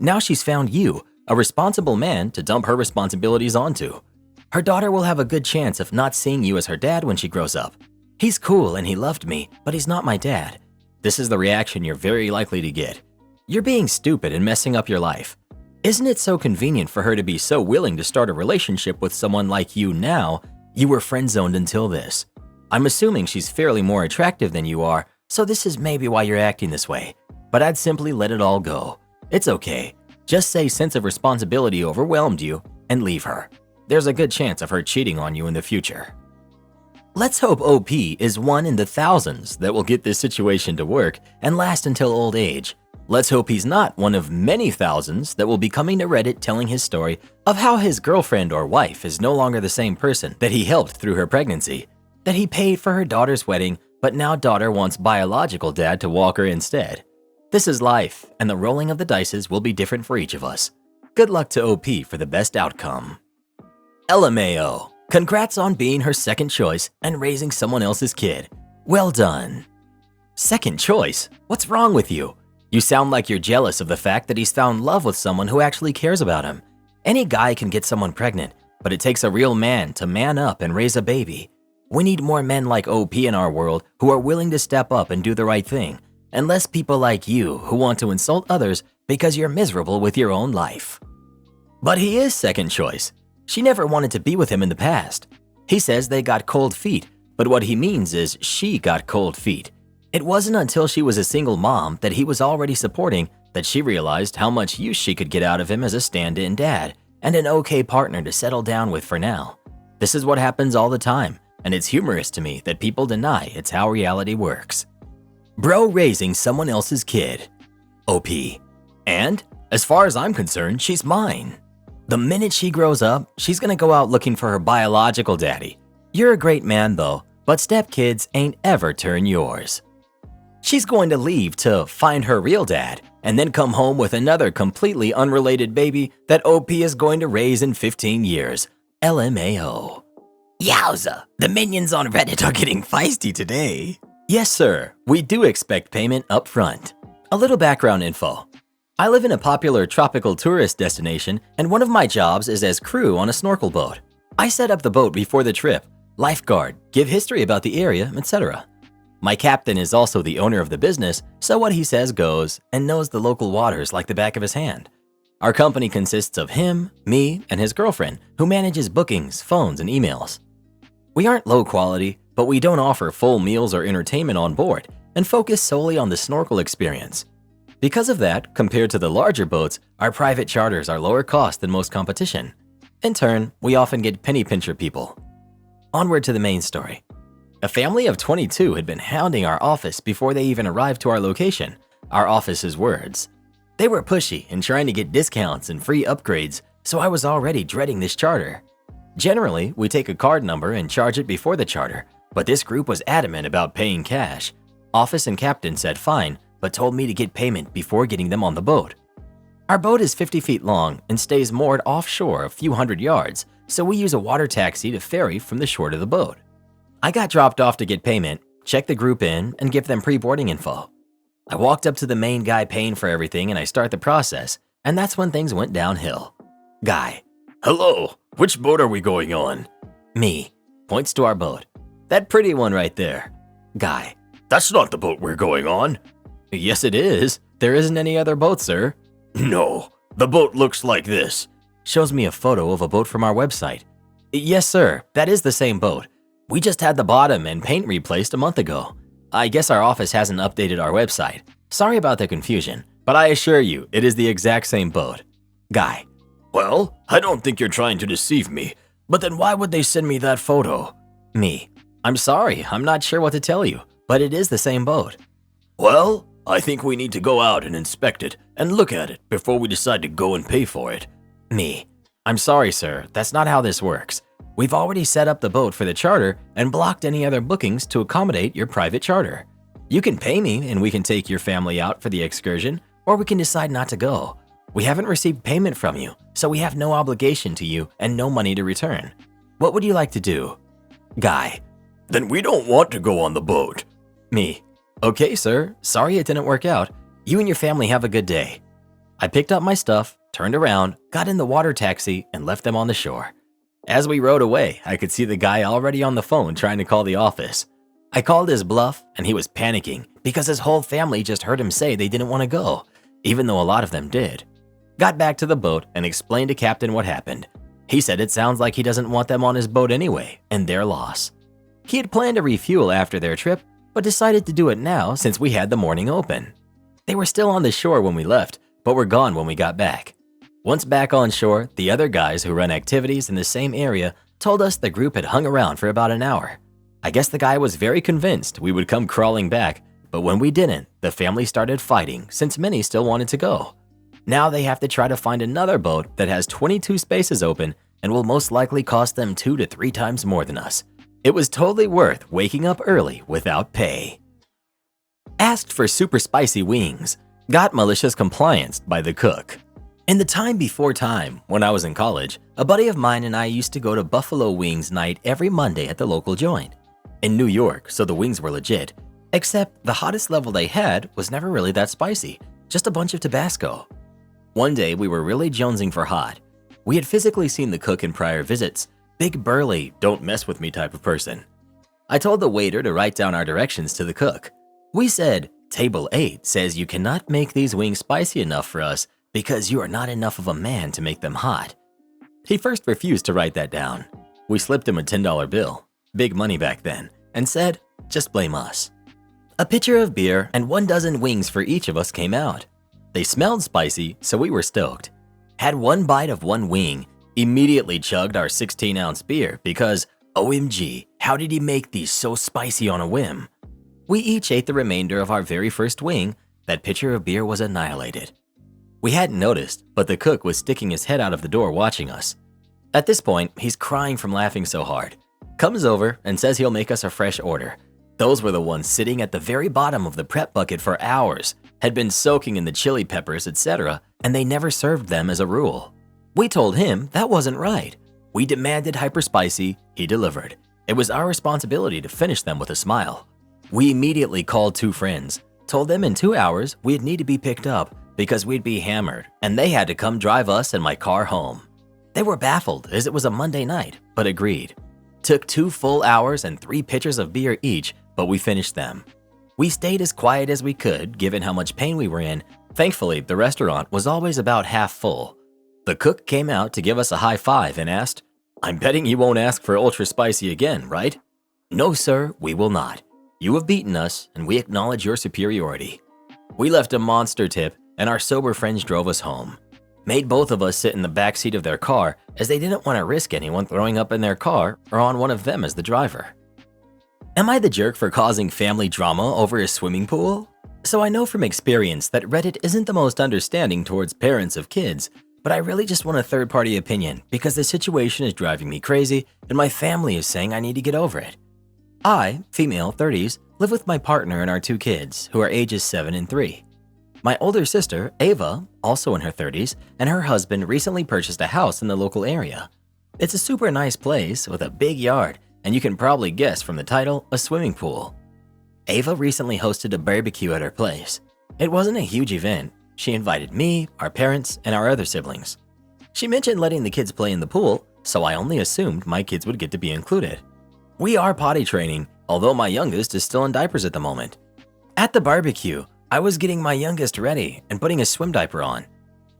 Now she's found you, a responsible man, to dump her responsibilities onto. Her daughter will have a good chance of not seeing you as her dad when she grows up. He's cool and he loved me, but he's not my dad. This is the reaction you're very likely to get. You're being stupid and messing up your life. Isn't it so convenient for her to be so willing to start a relationship with someone like you now? You were friend-zoned until this. I'm assuming she's fairly more attractive than you are, so this is maybe why you're acting this way. But I'd simply let it all go. It's okay. Just say sense of responsibility overwhelmed you and leave her. There's a good chance of her cheating on you in the future. Let's hope OP is one in the thousands that will get this situation to work and last until old age. Let's hope he's not one of many thousands that will be coming to Reddit telling his story of how his girlfriend or wife is no longer the same person that he helped through her pregnancy, that he paid for her daughter's wedding, but now daughter wants biological dad to walk her instead. This is life, and the rolling of the dices will be different for each of us. Good luck to OP for the best outcome. LMAO, Congrats on being her second choice and raising someone else's kid. Well done. Second choice? What's wrong with you? You sound like you're jealous of the fact that he's found love with someone who actually cares about him. Any guy can get someone pregnant, but it takes a real man to man up and raise a baby. We need more men like OP in our world who are willing to step up and do the right thing, and less people like you who want to insult others because you're miserable with your own life. But he is second choice. She never wanted to be with him in the past. He says they got cold feet, but what he means is she got cold feet. It wasn't until she was a single mom that he was already supporting that she realized how much use she could get out of him as a stand-in dad and an okay partner to settle down with for now. This is what happens all the time, and it's humorous to me that people deny it's how reality works. Bro raising someone else's kid. OP. And, as far as I'm concerned, she's mine. The minute she grows up, she's gonna go out looking for her biological daddy. You're a great man though, but stepkids ain't ever turn yours. She's going to leave to find her real dad and then come home with another completely unrelated baby that OP is going to raise in 15 years. LMAO. Yowza, the minions on Reddit are getting feisty today. Yes, sir. We do expect payment up front. A little background info. I live in a popular tropical tourist destination, and one of my jobs is as crew on a snorkel boat. I set up the boat before the trip, lifeguard, give history about the area, etc. My captain is also the owner of the business, so what he says goes and knows the local waters like the back of his hand. Our company consists of him, me, and his girlfriend, who manages bookings, phones, and emails. We aren't low quality, but we don't offer full meals or entertainment on board and focus solely on the snorkel experience. Because of that, compared to the larger boats, our private charters are lower cost than most competition. In turn, we often get penny pincher people. Onward to the main story. A family of 22 had been hounding our office before they even arrived to our location, our office's words. They were pushy and trying to get discounts and free upgrades, so I was already dreading this charter. Generally, we take a card number and charge it before the charter, but this group was adamant about paying cash. Office and captain said fine, but told me to get payment before getting them on the boat. Our boat is 50 feet long and stays moored offshore a few hundred yards, so we use a water taxi to ferry from the shore to the boat. I got dropped off to get payment, check the group in, and give them pre-boarding info. I walked up to the main guy paying for everything and I start the process, and that's when things went downhill. Guy. Hello, which boat are we going on? Me. Points to our boat. That pretty one right there. Guy. That's not the boat we're going on. Yes, it is. There isn't any other boat, sir. No, the boat looks like this. Shows me a photo of a boat from our website. Yes, sir, that is the same boat. We just had the bottom and paint replaced a month ago. I guess our office hasn't updated our website. Sorry about the confusion, but I assure you, it is the exact same boat. Guy. Well, I don't think you're trying to deceive me, but then why would they send me that photo? Me. I'm sorry, I'm not sure what to tell you, but it is the same boat. Well, I think we need to go out and inspect it and look at it before we decide to go and pay for it. Me. I'm sorry, sir, that's not how this works. We've already set up the boat for the charter and blocked any other bookings to accommodate your private charter. You can pay me and we can take your family out for the excursion, or we can decide not to go. We haven't received payment from you, so we have no obligation to you and no money to return. What would you like to do? Guy. Then we don't want to go on the boat. Me. Okay, sir. Sorry it didn't work out. You and your family have a good day. I picked up my stuff, turned around, got in the water taxi, and left them on the shore. As we rode away, I could see the guy already on the phone trying to call the office. I called his bluff, and he was panicking because his whole family just heard him say they didn't want to go, even though a lot of them did. Got back to the boat and explained to Captain what happened. He said it sounds like he doesn't want them on his boat anyway, and their loss. He had planned to refuel after their trip, but decided to do it now since we had the morning open. They were still on the shore when we left, but were gone when we got back. Once back on shore, the other guys who run activities in the same area told us the group had hung around for about an hour. I guess the guy was very convinced we would come crawling back, but when we didn't, the family started fighting since many still wanted to go. Now they have to try to find another boat that has 22 spaces open and will most likely cost them 2 to 3 times more than us. It was totally worth waking up early without pay. Asked for super spicy wings. Got malicious compliance by the cook. In the time before time, when I was in college, a buddy of mine and I used to go to Buffalo Wings night every Monday at the local joint. In New York, so the wings were legit, except the hottest level they had was never really that spicy, just a bunch of Tabasco. One day we were really jonesing for hot. We had physically seen the cook in prior visits, big burly, don't mess with me type of person. I told the waiter to write down our directions to the cook. We said, "Table 8 says you cannot make these wings spicy enough for us because you are not enough of a man to make them hot." He first refused to write that down. We slipped him a $10 bill, big money back then, and said, "Just blame us." A pitcher of beer and 12 wings for each of us came out. They smelled spicy, so we were stoked. Had one bite of one wing, immediately chugged our 16-ounce beer because, OMG, how did he make these so spicy on a whim? We each ate the remainder of our very first wing. That pitcher of beer was annihilated. We hadn't noticed, but the cook was sticking his head out of the door watching us. At this point, he's crying from laughing so hard. Comes over and says he'll make us a fresh order. Those were the ones sitting at the very bottom of the prep bucket for hours, had been soaking in the chili peppers, etc., and they never served them as a rule. We told him that wasn't right. We demanded hyper-spicy, he delivered. It was our responsibility to finish them with a smile. We immediately called 2 friends, told them in 2 hours we'd need to be picked up because we'd be hammered, and they had to come drive us and my car home. They were baffled as it was a Monday night, but agreed. Took 2 full hours and 3 pitchers of beer each, but we finished them. We stayed as quiet as we could given how much pain we were in. Thankfully, the restaurant was always about half full. The cook came out to give us a high five and asked, "I'm betting you won't ask for ultra spicy again, right?" "No, sir, we will not. You have beaten us, and we acknowledge your superiority." We left a monster tip, and our sober friends drove us home. Made both of us sit in the back seat of their car as they didn't want to risk anyone throwing up in their car or on one of them as the driver. Am I the jerk for causing family drama over a swimming pool? So I know from experience that Reddit isn't the most understanding towards parents of kids, but I really just want a third-party opinion because the situation is driving me crazy and my family is saying I need to get over it. I, female 30s, live with my partner and our 2 kids, who are ages 7 and 3. My older sister, Ava, also in her 30s, and her husband recently purchased a house in the local area. It's a super nice place with a big yard, and you can probably guess from the title, a swimming pool. Ava recently hosted a barbecue at her place. It wasn't a huge event. She invited me, our parents, and our other siblings. She mentioned letting the kids play in the pool, so I only assumed my kids would get to be included. We are potty training, although my youngest is still in diapers at the moment. At the barbecue, I was getting my youngest ready and putting a swim diaper on.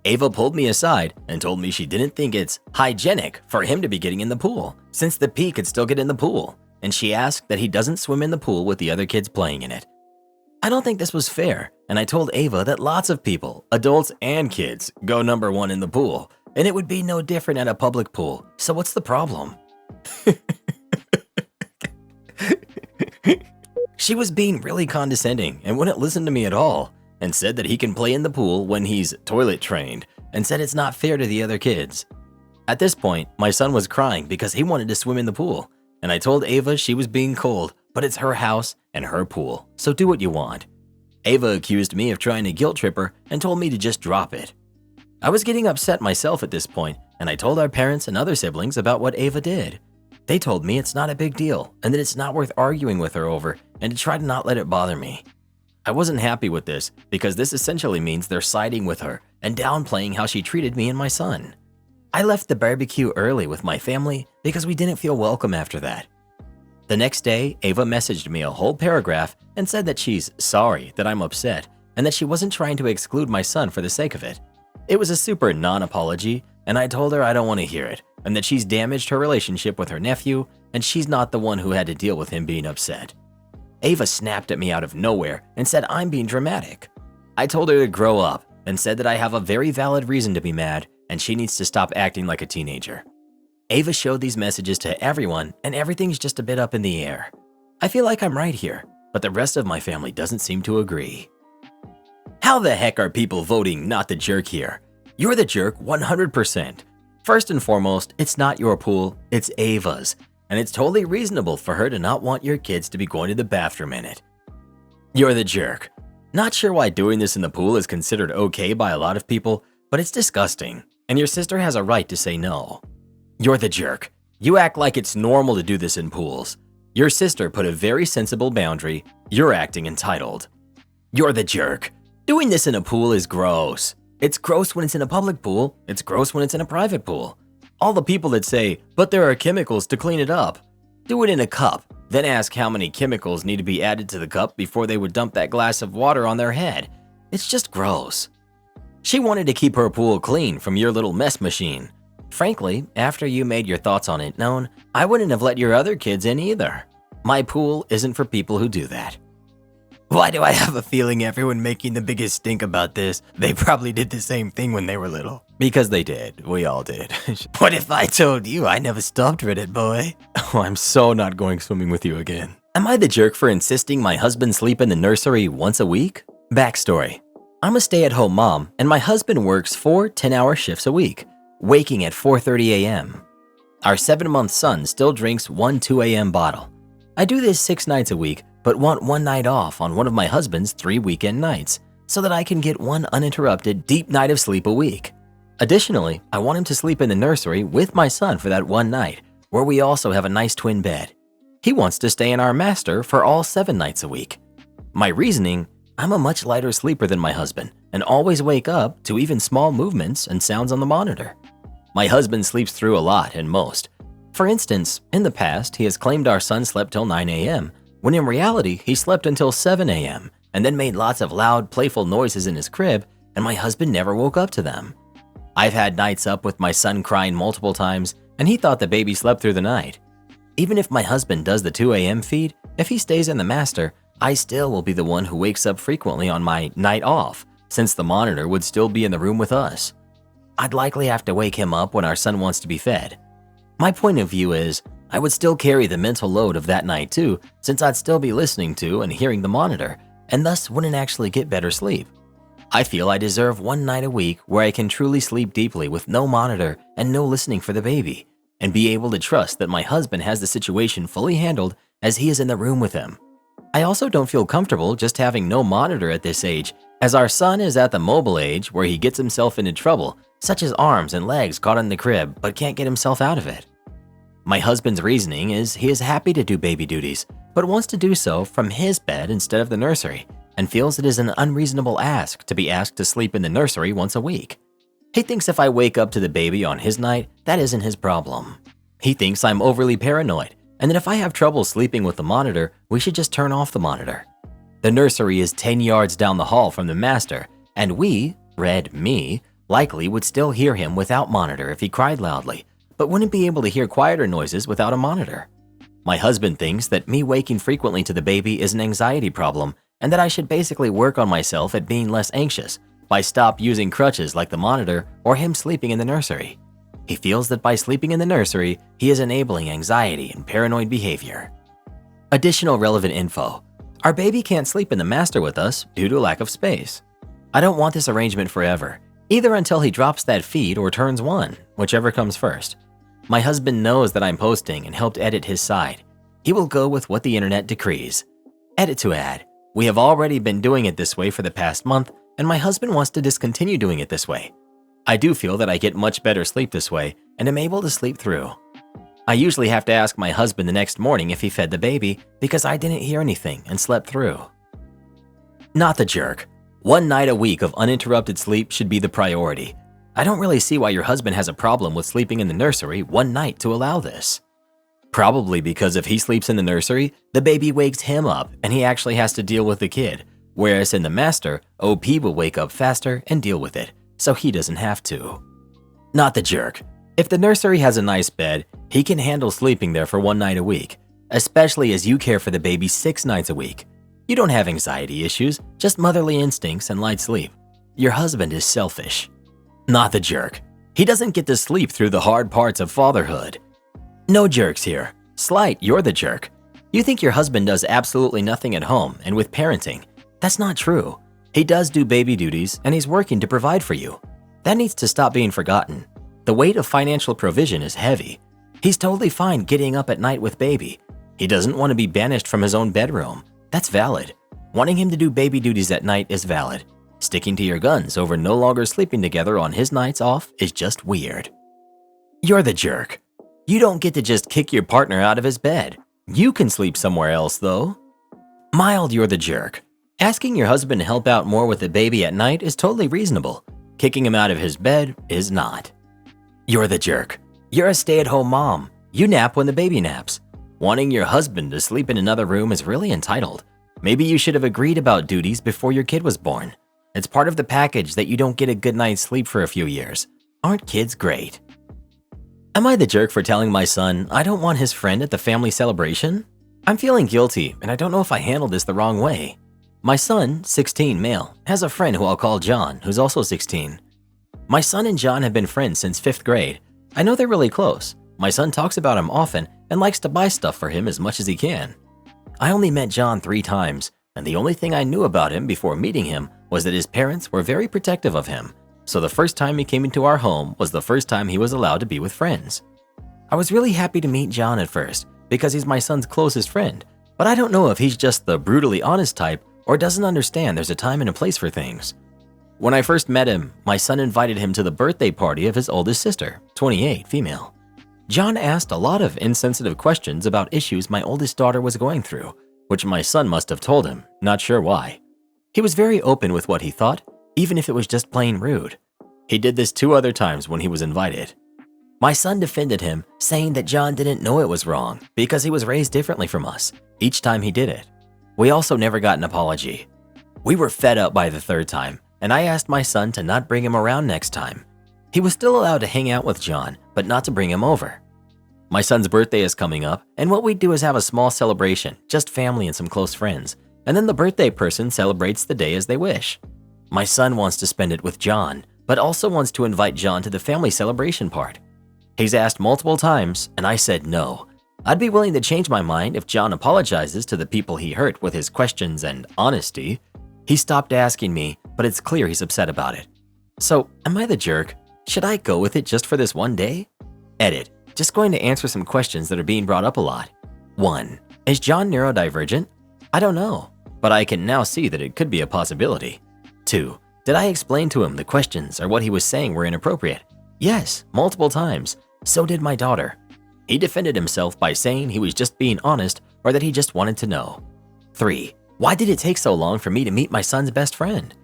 Ava pulled me aside and told me she didn't think it's hygienic for him to be getting in the pool, since the pee could still get in the pool, and she asked that he doesn't swim in the pool with the other kids playing in it. I don't think this was fair, and I told Ava that lots of people, adults and kids, go number 1 in the pool, and it would be no different at a public pool, so what's the problem? She was being really condescending and wouldn't listen to me at all, and said that he can play in the pool when he's toilet trained, and said it's not fair to the other kids. At this point, my son was crying because he wanted to swim in the pool, and I told Ava she was being cold, but it's her house and her pool, so do what you want. Ava accused me of trying to guilt trip her and told me to just drop it. I was getting upset myself at this point, and I told our parents and other siblings about what Ava did. They told me it's not a big deal and that it's not worth arguing with her over and to try to not let it bother me. I wasn't happy with this because this essentially means they're siding with her and downplaying how she treated me and my son. I left the barbecue early with my family because we didn't feel welcome after that. The next day, Ava messaged me a whole paragraph and said that she's sorry that I'm upset and that she wasn't trying to exclude my son for the sake of it. It was a super non-apology, and I told her I don't want to hear it and that she's damaged her relationship with her nephew and she's not the one who had to deal with him being upset. Ava snapped at me out of nowhere and said I'm being dramatic. I told her to grow up and said that I have a very valid reason to be mad and she needs to stop acting like a teenager. Ava showed these messages to everyone and everything's just a bit up in the air. I feel like I'm right here, but the rest of my family doesn't seem to agree. How the heck are people voting not the jerk here? You're the jerk 100%. First and foremost, it's not your pool, it's Ava's, and it's totally reasonable for her to not want your kids to be going to the bathroom in it. You're the jerk. Not sure why doing this in the pool is considered okay by a lot of people, but it's disgusting, and your sister has a right to say no. You're the jerk. You act like it's normal to do this in pools. Your sister put a very sensible boundary. You're acting entitled. You're the jerk. Doing this in a pool is gross. It's gross when it's in a public pool. It's gross when it's in a private pool. All the people that say, but there are chemicals to clean it up. Do it in a cup, then ask how many chemicals need to be added to the cup before they would dump that glass of water on their head. It's just gross. She wanted to keep her pool clean from your little mess machine. Frankly, after you made your thoughts on it known, I wouldn't have let your other kids in either. My pool isn't for people who do that. Why do I have a feeling everyone making the biggest stink about this, they probably did the same thing when they were little? Because they did. We all did. What if I told you I never stopped Reddit, boy? Oh, I'm so not going swimming with you again. Am I the jerk for insisting my husband sleep in the nursery once a week? Backstory. I'm a stay-at-home mom, and my husband works 4 10-hour shifts a week, waking at 4:30 a.m. Our 7-month son still drinks 1 2 a.m. bottle. I do this 6 nights a week, but want 1 night off on one of my husband's 3 weekend nights so that I can get 1 uninterrupted deep night of sleep a week. Additionally, I want him to sleep in the nursery with my son for that 1 night, where we also have a nice twin bed. He wants to stay in our master for all 7 nights a week. My reasoning, I'm a much lighter sleeper than my husband and always wake up to even small movements and sounds on the monitor. My husband sleeps through a lot and most. For instance, in the past, he has claimed our son slept till 9 a.m., when in reality, he slept until 7 a.m. and then made lots of loud, playful noises in his crib, and my husband never woke up to them. I've had nights up with my son crying multiple times, and he thought the baby slept through the night. Even if my husband does the 2 a.m. feed, if he stays in the master, I still will be the one who wakes up frequently on my night off, since the monitor would still be in the room with us. I'd likely have to wake him up when our son wants to be fed. My point of view is, I would still carry the mental load of that night too, since I'd still be listening to and hearing the monitor, and thus wouldn't actually get better sleep. I feel I deserve 1 night a week where I can truly sleep deeply with no monitor and no listening for the baby, and be able to trust that my husband has the situation fully handled as he is in the room with him. I also don't feel comfortable just having no monitor at this age, as our son is at the mobile age where he gets himself into trouble, such as arms and legs caught in the crib but can't get himself out of it. My husband's reasoning is he is happy to do baby duties, but wants to do so from his bed instead of the nursery, and feels it is an unreasonable ask to be asked to sleep in the nursery once a week. He thinks if I wake up to the baby on his night, that isn't his problem. He thinks I'm overly paranoid, and that if I have trouble sleeping with the monitor, we should just turn off the monitor. The nursery is 10 yards down the hall from the master, and we, me, likely would still hear him without monitor if he cried loudly, but wouldn't be able to hear quieter noises without a monitor. My husband thinks that me waking frequently to the baby is an anxiety problem, and that I should basically work on myself at being less anxious by stop using crutches like the monitor or him sleeping in the nursery. He feels that by sleeping in the nursery, he is enabling anxiety and paranoid behavior. Additional relevant info. Our baby can't sleep in the master with us due to lack of space. I don't want this arrangement forever, either until he drops that feed or turns 1, whichever comes first. My husband knows that I'm posting and helped edit his side. He will go with what the internet decrees. Edit to add. We have already been doing it this way for the past month, and my husband wants to discontinue doing it this way. I do feel that I get much better sleep this way and am able to sleep through. I usually have to ask my husband the next morning if he fed the baby because I didn't hear anything and slept through. Not the jerk. 1 night a week of uninterrupted sleep should be the priority. I don't really see why your husband has a problem with sleeping in the nursery 1 night to allow this. Probably because if he sleeps in the nursery, the baby wakes him up and he actually has to deal with the kid, whereas in the master, OP will wake up faster and deal with it, so he doesn't have to. Not the jerk. If the nursery has a nice bed, he can handle sleeping there for 1 night a week, especially as you care for the baby 6 nights a week. You don't have anxiety issues, just motherly instincts and light sleep. Your husband is selfish. Not the jerk. He doesn't get to sleep through the hard parts of fatherhood. No jerks here. Slight, you're the jerk. You think your husband does absolutely nothing at home and with parenting. That's not true. He does do baby duties and he's working to provide for you. That needs to stop being forgotten. The weight of financial provision is heavy. He's totally fine getting up at night with baby. He doesn't want to be banished from his own bedroom. That's valid. Wanting him to do baby duties at night is valid. Sticking to your guns over no longer sleeping together on his nights off is just weird. You're the jerk. You don't get to just kick your partner out of his bed. You can sleep somewhere else, though. Mild, you're the jerk. Asking your husband to help out more with the baby at night is totally reasonable. Kicking him out of his bed is not. You're the jerk. You're a stay-at-home mom. You nap when the baby naps. Wanting your husband to sleep in another room is really entitled. Maybe you should have agreed about duties before your kid was born. It's part of the package that you don't get a good night's sleep for a few years. Aren't kids great? Am I the jerk for telling my son I don't want his friend at the family celebration? I'm feeling guilty, and I don't know if I handled this the wrong way. My son, 16 male, has a friend who I'll call John, who's also 16. My son and John have been friends since 5th grade. I know they're really close. My son talks about him often and likes to buy stuff for him as much as he can. I only met John 3 times, and the only thing I knew about him before meeting him was that his parents were very protective of him. So the first time he came into our home was the first time he was allowed to be with friends. I was really happy to meet John at first because he's my son's closest friend, but I don't know if he's just the brutally honest type or doesn't understand there's a time and a place for things. When I first met him, my son invited him to the birthday party of his oldest sister, 28, female. John asked a lot of insensitive questions about issues my oldest daughter was going through, which my son must have told him, not sure why. He was very open with what he thought, even if it was just plain rude. He did this 2 other times when he was invited. My son defended him, saying that John didn't know it was wrong because he was raised differently from us each time he did it. We also never got an apology. We were fed up by the 3rd time, and I asked my son to not bring him around next time. He was still allowed to hang out with John, but not to bring him over. My son's birthday is coming up, and what we do is have a small celebration, just family and some close friends, and then the birthday person celebrates the day as they wish. My son wants to spend it with John, but also wants to invite John to the family celebration part. He's asked multiple times, and I said no. I'd be willing to change my mind if John apologizes to the people he hurt with his questions and honesty. He stopped asking me, but it's clear he's upset about it. So, am I the jerk? Should I go with it just for this one day? Edit. Just going to answer some questions that are being brought up a lot. 1. Is John neurodivergent? I don't know, but I can now see that it could be a possibility. 2. Did I explain to him the questions or what he was saying were inappropriate? Yes, multiple times. So did my daughter. He defended himself by saying he was just being honest or that he just wanted to know. 3. Why did it take so long for me to meet my son's best friend?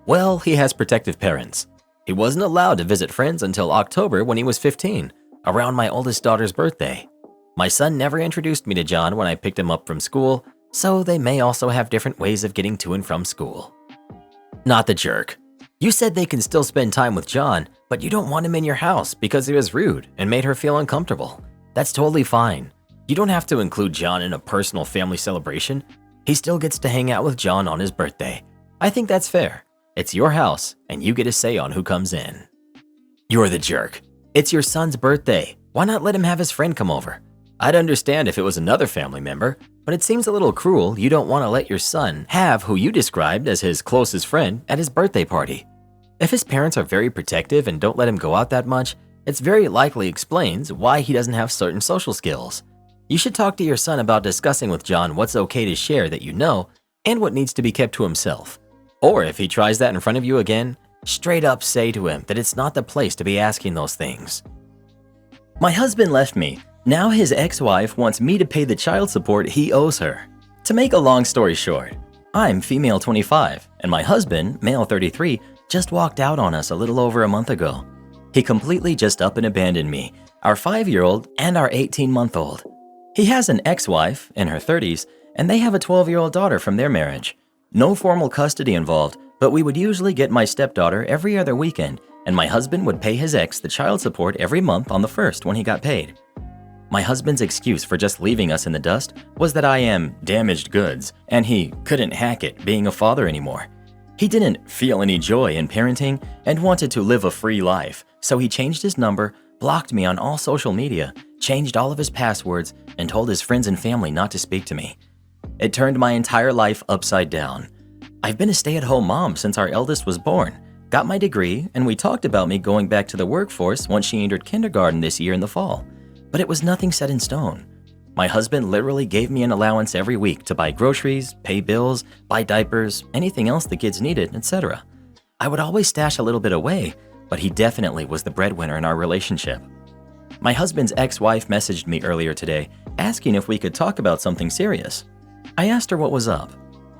Well, he has protective parents. He wasn't allowed to visit friends until October when he was 15, around my oldest daughter's birthday. My son never introduced me to John when I picked him up from school, so they may also have different ways of getting to and from school. Not the jerk. You said they can still spend time with John, but you don't want him in your house because he was rude and made her feel uncomfortable. That's totally fine. You don't have to include John in a personal family celebration. He still gets to hang out with John on his birthday. I think that's fair. It's your house, and you get a say on who comes in. You're the jerk. It's your son's birthday. Why not let him have his friend come over? I'd understand if it was another family member, but it seems a little cruel you don't want to let your son have who you described as his closest friend at his birthday party. If his parents are very protective and don't let him go out that much, it's very likely explains why he doesn't have certain social skills. You should talk to your son about discussing with John what's okay to share that you know and what needs to be kept to himself. Or if he tries that in front of you again, straight up say to him that it's not the place to be asking those things. My husband left me. Now his ex-wife wants me to pay the child support he owes her. To make a long story short, I'm female 25 and my husband, male 33, just walked out on us a little over a month ago. He completely just up and abandoned me, our 5-year-old and our 18-month-old. He has an ex-wife in her 30s and they have a 12-year-old daughter from their marriage. No formal custody involved, but we would usually get my stepdaughter every other weekend and my husband would pay his ex the child support every month on the 1st when he got paid. My husband's excuse for just leaving us in the dust was that I am damaged goods and he couldn't hack it being a father anymore. He didn't feel any joy in parenting and wanted to live a free life, so he changed his number, blocked me on all social media, changed all of his passwords, and told his friends and family not to speak to me. It turned my entire life upside down. I've been a stay-at-home mom since our eldest was born, got my degree, and we talked about me going back to the workforce once she entered kindergarten this year in the fall. But it was nothing set in stone. My husband literally gave me an allowance every week to buy groceries, pay bills, buy diapers, anything else the kids needed, etc. I would always stash a little bit away, but he definitely was the breadwinner in our relationship. My husband's ex-wife messaged me earlier today asking if we could talk about something serious. I asked her what was up.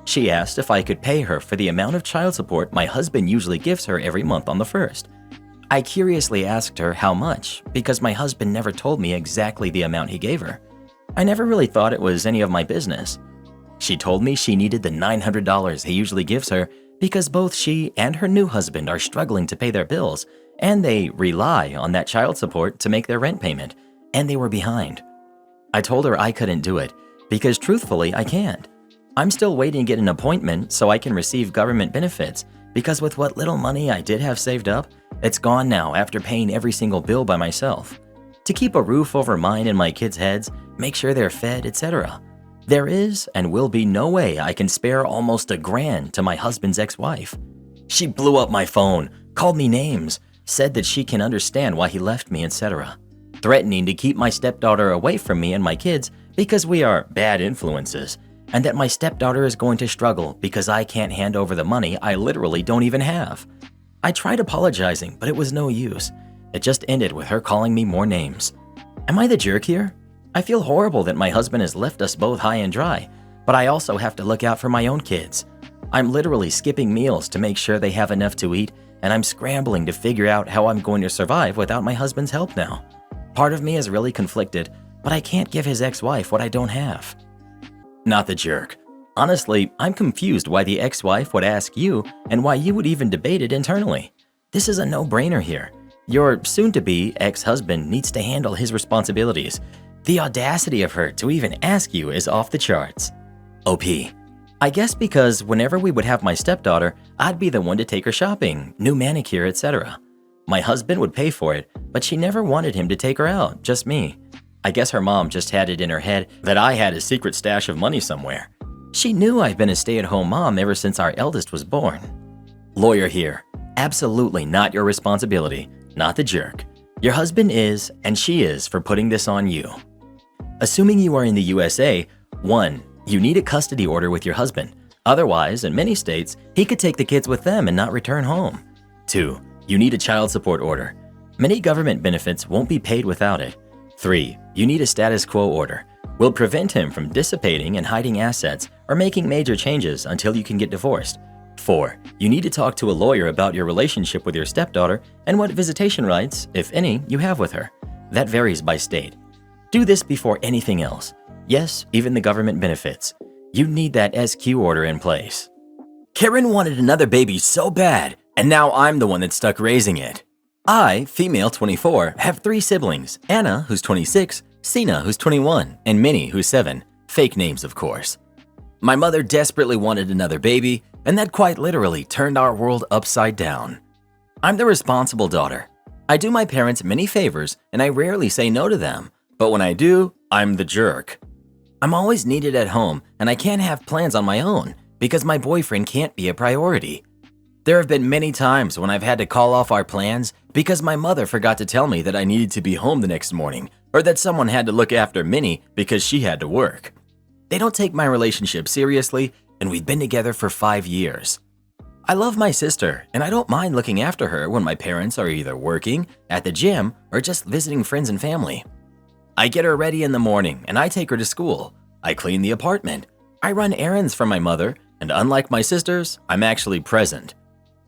She asked if I could pay her for the amount of child support my husband usually gives her every month on the 1st. I curiously asked her how much because my husband never told me exactly the amount he gave her. I never really thought it was any of my business. She told me she needed the $900 he usually gives her because both she and her new husband are struggling to pay their bills, and they rely on that child support to make their rent payment, and they were behind. I told her I couldn't do it because truthfully I can't. I'm still waiting to get an appointment so I can receive government benefits because with what little money I did have saved up, it's gone now after paying every single bill by myself. To keep a roof over mine and my kids' heads, make sure they're fed, etc. There is and will be no way I can spare almost $1,000 to my husband's ex-wife. She blew up my phone, called me names, said that she can understand why he left me, etc. Threatening to keep my stepdaughter away from me and my kids because we are bad influences, and that my stepdaughter is going to struggle because I can't hand over the money I literally don't even have. I tried apologizing, but it was no use. It just ended with her calling me more names. Am I the jerk here? I feel horrible that my husband has left us both high and dry, but I also have to look out for my own kids. I'm literally skipping meals to make sure they have enough to eat, and I'm scrambling to figure out how I'm going to survive without my husband's help now. Part of me is really conflicted, but I can't give his ex-wife what I don't have. Not the jerk. Honestly, I'm confused why the ex-wife would ask you and why you would even debate it internally. This is a no-brainer here. Your soon-to-be ex-husband needs to handle his responsibilities. The audacity of her to even ask you is off the charts. OP. I guess because whenever we would have my stepdaughter, I'd be the one to take her shopping, new manicure, etc. My husband would pay for it, but she never wanted him to take her out, just me. I guess her mom just had it in her head that I had a secret stash of money somewhere. She knew I've been a stay-at-home mom ever since our eldest was born. Lawyer here. Absolutely not your responsibility, not the jerk. Your husband is, and she is, for putting this on you. Assuming you are in the USA, 1. You need a custody order with your husband. Otherwise, in many states, he could take the kids with them and not return home. 2. You need a child support order. Many government benefits won't be paid without it. 3. You need a status quo order. Will prevent him from dissipating and hiding assets or making major changes until you can get divorced. 4. You need to talk to a lawyer about your relationship with your stepdaughter and what visitation rights, if any, you have with her. That varies by state. Do this before anything else. Yes, even the government benefits. You need that SQ order in place. Karen wanted another baby so bad, and now I'm the one that's stuck raising it. I, female 24, have 3 siblings, Anna, who's 26, Sina, who's 21, and Minnie, who's 7. Fake names, of course. My mother desperately wanted another baby, and that quite literally turned our world upside down. I'm the responsible daughter. I do my parents many favors, and I rarely say no to them. But when I do, I'm the jerk. I'm always needed at home, and I can't have plans on my own because my boyfriend can't be a priority. There have been many times when I've had to call off our plans because my mother forgot to tell me that I needed to be home the next morning, or that someone had to look after Minnie because she had to work. They don't take my relationship seriously, and we've been together for 5 years. I love my sister, and I don't mind looking after her when my parents are either working, at the gym, or just visiting friends and family. I get her ready in the morning, and I take her to school. I clean the apartment. I run errands for my mother, and unlike my sisters, I'm actually present.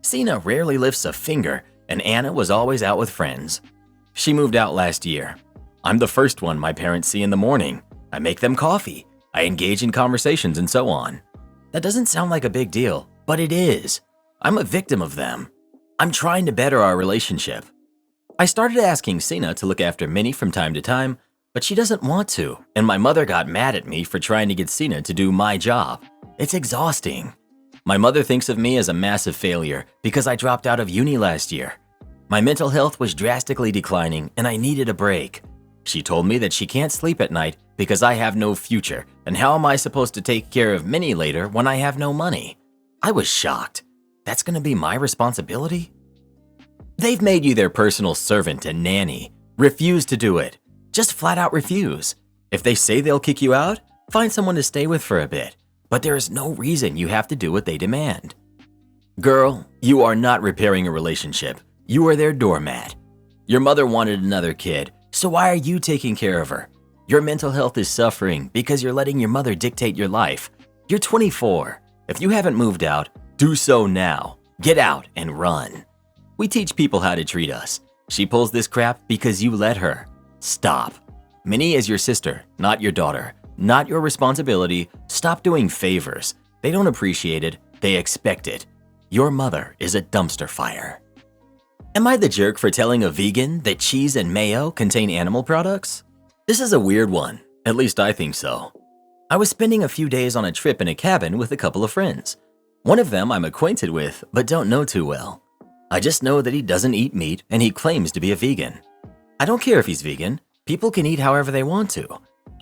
Sina rarely lifts a finger, and Anna was always out with friends. She moved out last year. I'm the first one my parents see in the morning. I make them coffee. I engage in conversations and so on. That doesn't sound like a big deal, but it is. I'm a victim of them. I'm trying to better our relationship. I started asking Sina to look after Minnie from time to time, but she doesn't want to, and my mother got mad at me for trying to get Sina to do my job. It's exhausting. My mother thinks of me as a massive failure because I dropped out of uni last year. My mental health was drastically declining and I needed a break. She told me that she can't sleep at night because I have no future, and how am I supposed to take care of Minnie later when I have no money? I was shocked. That's gonna be my responsibility? They've made you their personal servant and nanny. Refuse to do it. Just flat out refuse. If they say they'll kick you out, find someone to stay with for a bit. But there is no reason you have to do what they demand. Girl, you are not repairing a relationship. You are their doormat. Your mother wanted another kid, so why are you taking care of her? Your mental health is suffering because you're letting your mother dictate your life. You're 24. If you haven't moved out, do so now. Get out and run. We teach people how to treat us. She pulls this crap because you let her. Stop. Minnie is your sister, not your daughter. Not your responsibility. Stop doing favors. They don't appreciate it. They expect it. Your mother is a dumpster fire. Am I the jerk for telling a vegan that cheese and mayo contain animal products? This is a weird one. At least I think so. I was spending a few days on a trip in a cabin with a couple of friends. One of them I'm acquainted with but don't know too well. I just know that he doesn't eat meat and he claims to be a vegan. I don't care if he's vegan. People can eat however they want to.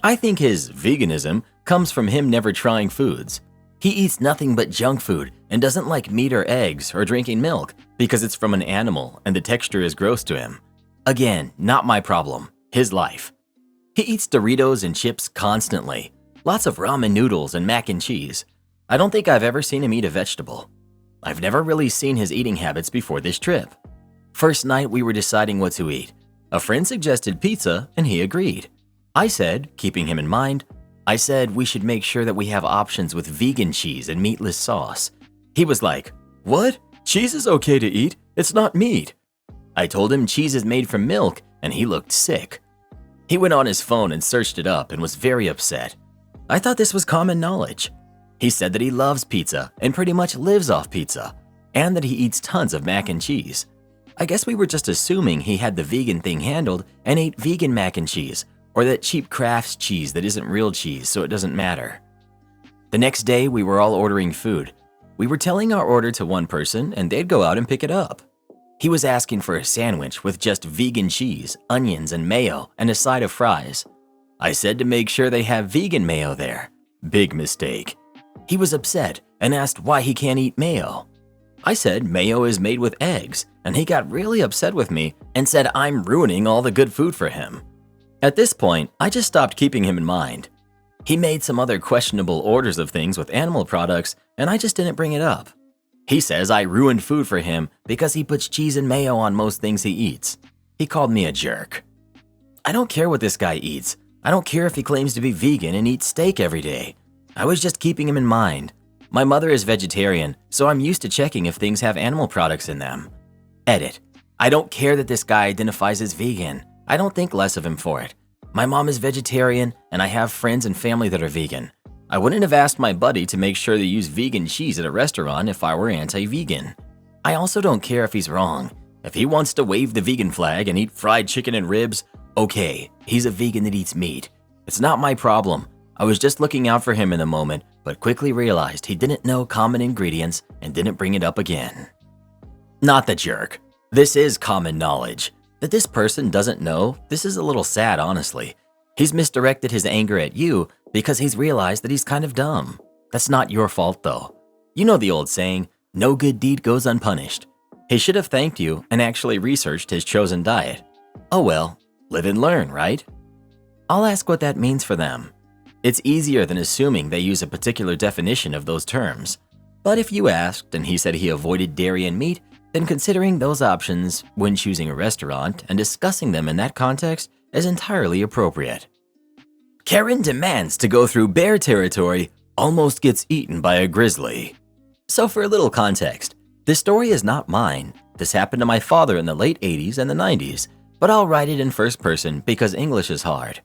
I think his veganism comes from him never trying foods. He eats nothing but junk food and doesn't like meat or eggs or drinking milk because it's from an animal and the texture is gross to him. Again, not my problem, his life. He eats Doritos and chips constantly, lots of ramen noodles and mac and cheese. I don't think I've ever seen him eat a vegetable. I've never really seen his eating habits before this trip. First night we were deciding what to eat. A friend suggested pizza and he agreed. I said, keeping him in mind, I said we should make sure that we have options with vegan cheese and meatless sauce. He was like, "What? Cheese is okay to eat? It's not meat." I told him cheese is made from milk and he looked sick. He went on his phone and searched it up and was very upset. I thought this was common knowledge. He said that he loves pizza and pretty much lives off pizza, and that he eats tons of mac and cheese. I guess we were just assuming he had the vegan thing handled and ate vegan mac and cheese, or that cheap Kraft's cheese that isn't real cheese, so it doesn't matter. The next day, we were all ordering food. We were telling our order to one person and they'd go out and pick it up. He was asking for a sandwich with just vegan cheese, onions, and mayo, and a side of fries. I said to make sure they have vegan mayo there. Big mistake. He was upset and asked why he can't eat mayo. I said mayo is made with eggs, and he got really upset with me and said I'm ruining all the good food for him. At this point, I just stopped keeping him in mind. He made some other questionable orders of things with animal products, and I just didn't bring it up. He says I ruined food for him because he puts cheese and mayo on most things he eats. He called me a jerk. I don't care what this guy eats. I don't care if he claims to be vegan and eats steak every day. I was just keeping him in mind. My mother is vegetarian, so I'm used to checking if things have animal products in them. Edit. I don't care that this guy identifies as vegan. I don't think less of him for it. My mom is vegetarian, and I have friends and family that are vegan. I wouldn't have asked my buddy to make sure they use vegan cheese at a restaurant if I were anti-vegan. I also don't care if he's wrong. If he wants to wave the vegan flag and eat fried chicken and ribs, okay, he's a vegan that eats meat. It's not my problem. I was just looking out for him in the moment, but quickly realized he didn't know common ingredients and didn't bring it up again. Not the jerk. This is common knowledge. That this person doesn't know, this is a little sad, honestly. He's misdirected his anger at you because he's realized that he's kind of dumb. That's not your fault, though. You know the old saying, no good deed goes unpunished. He should have thanked you and actually researched his chosen diet. Oh well, live and learn, right? I'll ask what that means for them. It's easier than assuming they use a particular definition of those terms. But if you asked and he said he avoided dairy and meat, then considering those options when choosing a restaurant and discussing them in that context is entirely appropriate. Karen demands to go through bear territory, almost gets eaten by a grizzly. So for a little context, this story is not mine. This happened to my father in the late 80s and the 90s, but I'll write it in first person because English is hard.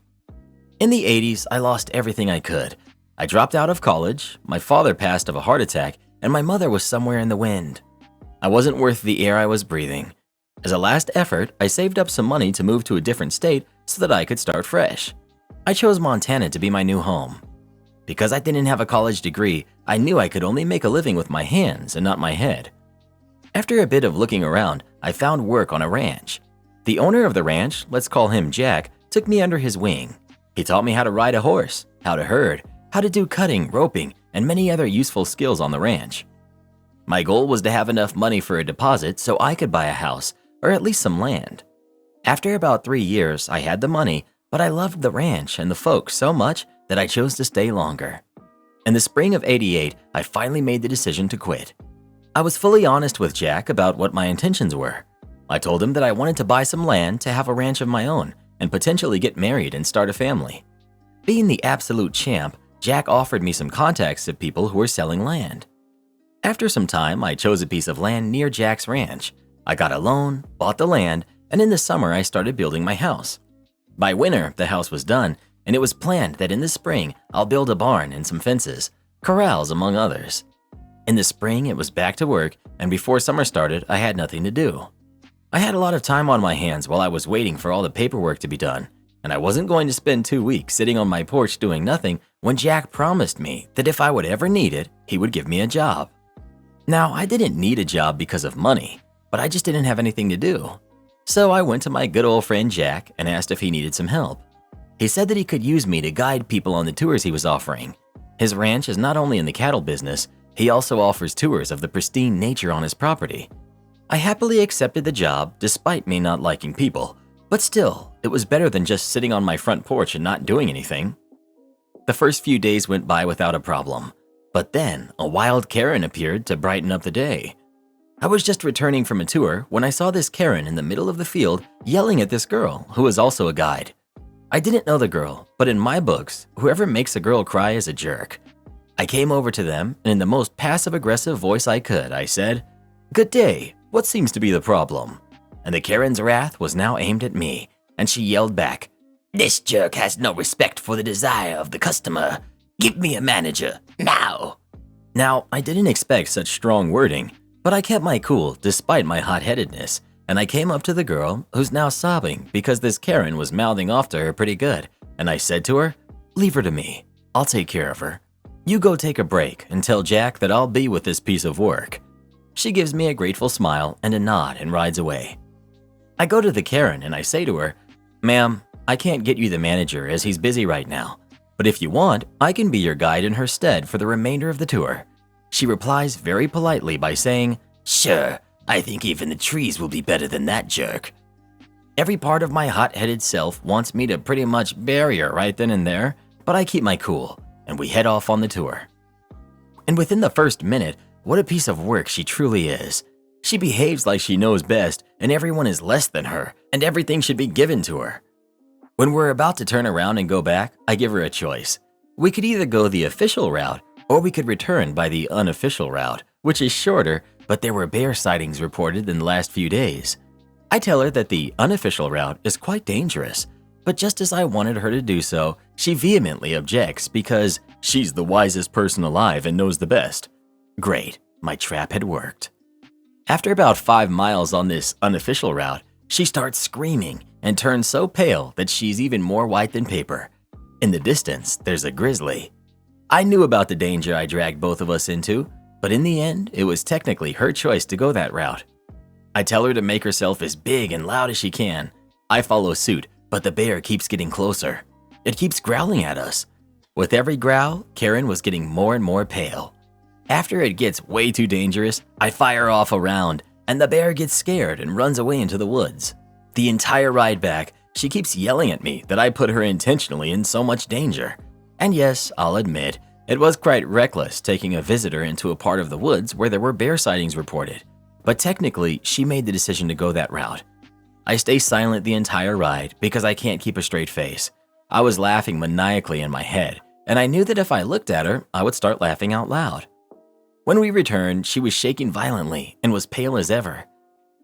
In the 80s, I lost everything I could. I dropped out of college, my father passed of a heart attack, and my mother was somewhere in the wind. I wasn't worth the air I was breathing. As a last effort, I saved up some money to move to a different state so that I could start fresh. I chose Montana to be my new home. Because I didn't have a college degree, I knew I could only make a living with my hands and not my head. After a bit of looking around, I found work on a ranch. The owner of the ranch, let's call him Jack, took me under his wing. He taught me how to ride a horse, how to herd, how to do cutting, roping, and many other useful skills on the ranch. My goal was to have enough money for a deposit so I could buy a house, or at least some land. After about 3 years, I had the money, but I loved the ranch and the folks so much that I chose to stay longer. In the spring of '88, I finally made the decision to quit. I was fully honest with Jack about what my intentions were. I told him that I wanted to buy some land to have a ranch of my own and potentially get married and start a family. Being the absolute champ, Jack offered me some contacts of people who were selling land. After some time, I chose a piece of land near Jack's ranch. I got a loan, bought the land, and in the summer I started building my house. By winter, the house was done, and it was planned that in the spring I'll build a barn and some fences, corrals among others. In the spring, it was back to work, and before summer started, I had nothing to do. I had a lot of time on my hands while I was waiting for all the paperwork to be done, and I wasn't going to spend 2 weeks sitting on my porch doing nothing when Jack promised me that if I would ever need it, he would give me a job. Now, I didn't need a job because of money, but I just didn't have anything to do. So I went to my good old friend Jack and asked if he needed some help. He said that he could use me to guide people on the tours he was offering. His ranch is not only in the cattle business, he also offers tours of the pristine nature on his property. I happily accepted the job despite me not liking people, but still, it was better than just sitting on my front porch and not doing anything. The first few days went by without a problem, but then a wild Karen appeared to brighten up the day. I was just returning from a tour when I saw this Karen in the middle of the field yelling at this girl who was also a guide. I didn't know the girl, but in my books, whoever makes a girl cry is a jerk. I came over to them, and in the most passive-aggressive voice I could, I said, "Good day, what seems to be the problem?" And the Karen's wrath was now aimed at me, and she yelled back, "This jerk has no respect for the desire of the customer. Give me a manager, now." Now, I didn't expect such strong wording, but I kept my cool despite my hot-headedness, and I came up to the girl who's now sobbing because this Karen was mouthing off to her pretty good, and I said to her, "Leave her to me. I'll take care of her. You go take a break and tell Jack that I'll be with this piece of work." She gives me a grateful smile and a nod and rides away. I go to the Karen and I say to her, "Ma'am, I can't get you the manager as he's busy right now, but if you want, I can be your guide in her stead for the remainder of the tour." She replies very politely by saying, "Sure, I think even the trees will be better than that jerk." Every part of my hot-headed self wants me to pretty much bury her right then and there, but I keep my cool, and we head off on the tour. And within the first minute, what a piece of work she truly is. She behaves like she knows best, and everyone is less than her, and everything should be given to her. When we're about to turn around and go back, I give her a choice. We could either go the official route, or we could return by the unofficial route, which is shorter, but there were bear sightings reported in the last few days. I tell her that the unofficial route is quite dangerous, but just as I wanted her to do so, she vehemently objects because she's the wisest person alive and knows the best. Great, my trap had worked. After about 5 miles on this unofficial route, she starts screaming and turns so pale that she's even more white than paper. In the distance, there's a grizzly. I knew about the danger I dragged both of us into, but in the end, it was technically her choice to go that route. I tell her to make herself as big and loud as she can. I follow suit, but the bear keeps getting closer. It keeps growling at us. With every growl, Karen was getting more and more pale. After it gets way too dangerous, I fire off a round, and the bear gets scared and runs away into the woods. The entire ride back, she keeps yelling at me that I put her intentionally in so much danger. And yes, I'll admit, it was quite reckless taking a visitor into a part of the woods where there were bear sightings reported. But technically, she made the decision to go that route. I stay silent the entire ride because I can't keep a straight face. I was laughing maniacally in my head, and I knew that if I looked at her, I would start laughing out loud. When we returned, she was shaking violently and was pale as ever.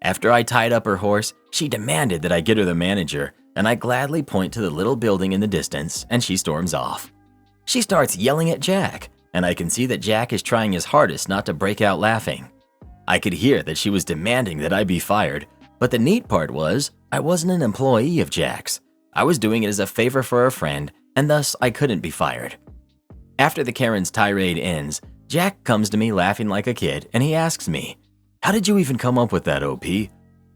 After I tied up her horse, she demanded that I get her the manager, and I gladly point to the little building in the distance, and she storms off. She starts yelling at Jack, and I can see that Jack is trying his hardest not to break out laughing. I could hear that she was demanding that I be fired, but the neat part was I wasn't an employee of Jack's. I was doing it as a favor for a friend, and thus I couldn't be fired. After the Karen's tirade ends, Jack comes to me laughing like a kid, and he asks me, "How did you even come up with that, OP?"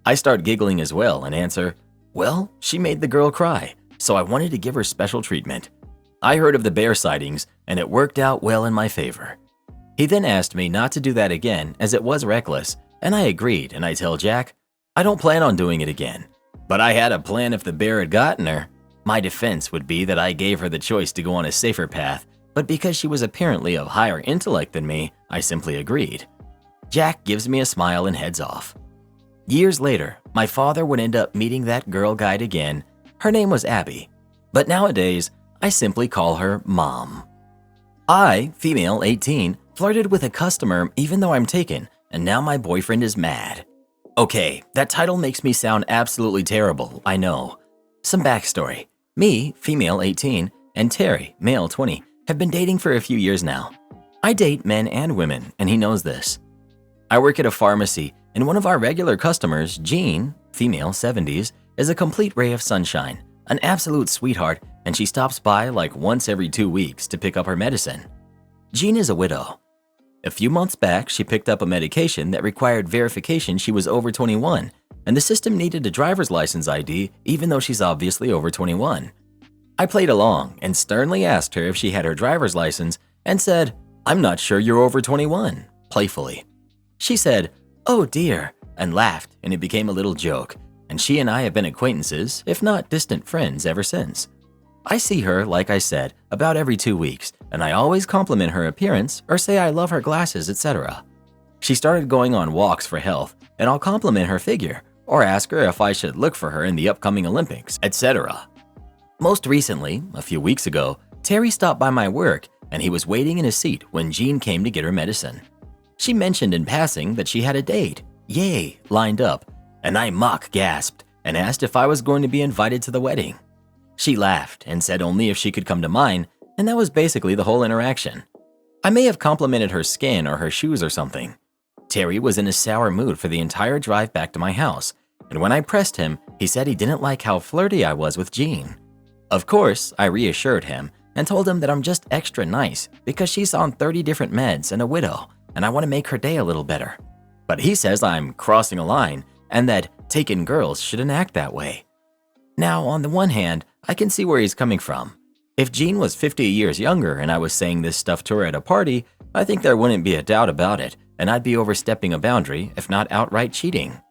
I start giggling as well and answer, "Well, she made the girl cry, so I wanted to give her special treatment. I heard of the bear sightings, and it worked out well in my favor." He then asked me not to do that again as it was reckless, and I agreed, and I tell Jack, "I don't plan on doing it again, but I had a plan if the bear had gotten her." My defense would be that I gave her the choice to go on a safer path, but because she was apparently of higher intellect than me, I simply agreed. Jack gives me a smile and heads off. Years later, my father would end up meeting that girl guide again. Her name was Abby, but nowadays, I simply call her Mom. I, female 18, flirted with a customer even though I'm taken, and now my boyfriend is mad. Okay, that title makes me sound absolutely terrible, I know. Some backstory. Me, female 18, and Terry, male 20, have been dating for a few years now. I date men and women, and he knows this. I work at a pharmacy, and one of our regular customers, Jean, female 70s, is a complete ray of sunshine, an absolute sweetheart, and she stops by like once every 2 weeks to pick up her medicine. Jean is a widow. A few months back, she picked up a medication that required verification she was over 21, and the system needed a driver's license ID even though she's obviously over 21. I played along and sternly asked her if she had her driver's license and said, "I'm not sure you're over 21," playfully. She said, "Oh dear," and laughed, and it became a little joke, and she and I have been acquaintances, if not distant friends, ever since. I see her, like I said, about every 2 weeks, and I always compliment her appearance or say I love her glasses, etc. She started going on walks for health, and I'll compliment her figure or ask her if I should look for her in the upcoming Olympics, etc. Most recently, a few weeks ago, Terry stopped by my work, and he was waiting in his seat when Jean came to get her medicine. She mentioned in passing that she had a date, yay, lined up, and I mock gasped and asked if I was going to be invited to the wedding. She laughed and said only if she could come to mine, and that was basically the whole interaction. I may have complimented her skin or her shoes or something. Terry was in a sour mood for the entire drive back to my house, and when I pressed him, he said he didn't like how flirty I was with Jean. Of course, I reassured him and told him that I'm just extra nice because she's on 30 different meds and a widow, and I want to make her day a little better. But he says I'm crossing a line and that taken girls shouldn't act that way. Now, on the one hand, I can see where he's coming from. If Jean was 50 years younger and I was saying this stuff to her at a party, I think there wouldn't be a doubt about it, and I'd be overstepping a boundary, if not outright cheating.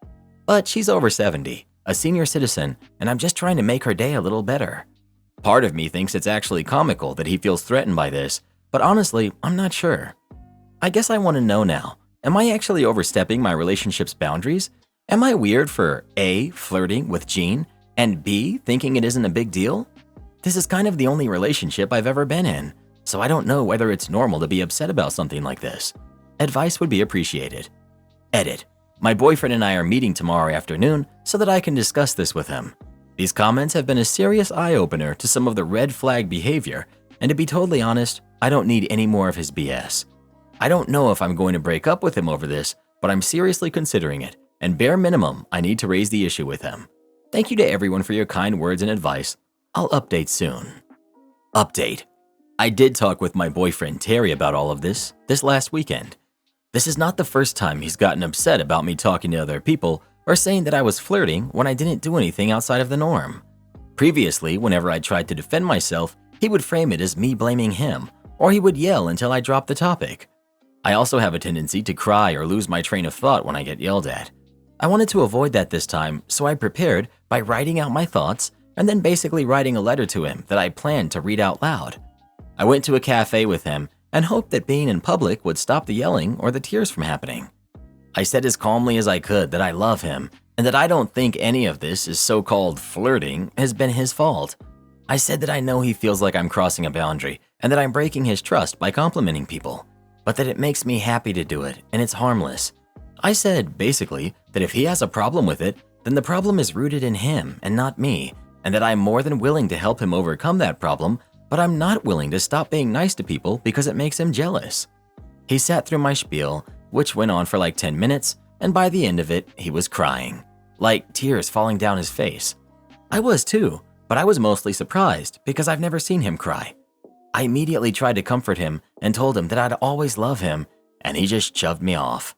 But she's over 70, a senior citizen, and I'm just trying to make her day a little better. Part of me thinks it's actually comical that he feels threatened by this, but honestly, I'm not sure. I guess I want to know now, am I actually overstepping my relationship's boundaries? Am I weird for A, flirting with Jean, and B, thinking it isn't a big deal? This is kind of the only relationship I've ever been in, so I don't know whether it's normal to be upset about something like this. Advice would be appreciated. Edit. My boyfriend and I are meeting tomorrow afternoon so that I can discuss this with him. These comments have been a serious eye-opener to some of the red flag behavior, and to be totally honest, I don't need any more of his BS. I don't know if I'm going to break up with him over this, but I'm seriously considering it, and bare minimum, I need to raise the issue with him. Thank you to everyone for your kind words and advice. I'll update soon. Update. I did talk with my boyfriend Terry about all of this last weekend. This is not the first time he's gotten upset about me talking to other people or saying that I was flirting when I didn't do anything outside of the norm. Previously, whenever I tried to defend myself, he would frame it as me blaming him, or he would yell until I dropped the topic. I also have a tendency to cry or lose my train of thought when I get yelled at. I wanted to avoid that this time, so I prepared by writing out my thoughts and then basically writing a letter to him that I planned to read out loud. I went to a cafe with him and hoped that being in public would stop the yelling or the tears from happening. I said as calmly as I could that I love him and that I don't think any of this is so-called flirting has been his fault. I said that I know he feels like I'm crossing a boundary and that I'm breaking his trust by complimenting people, but that it makes me happy to do it and it's harmless. I said, basically, that if he has a problem with it, then the problem is rooted in him and not me, and that I'm more than willing to help him overcome that problem, but I'm not willing to stop being nice to people because it makes him jealous. He sat through my spiel, which went on for like 10 minutes, and by the end of it, he was crying, like tears falling down his face. I was too, but I was mostly surprised because I've never seen him cry. I immediately tried to comfort him and told him that I'd always love him, and he just shoved me off.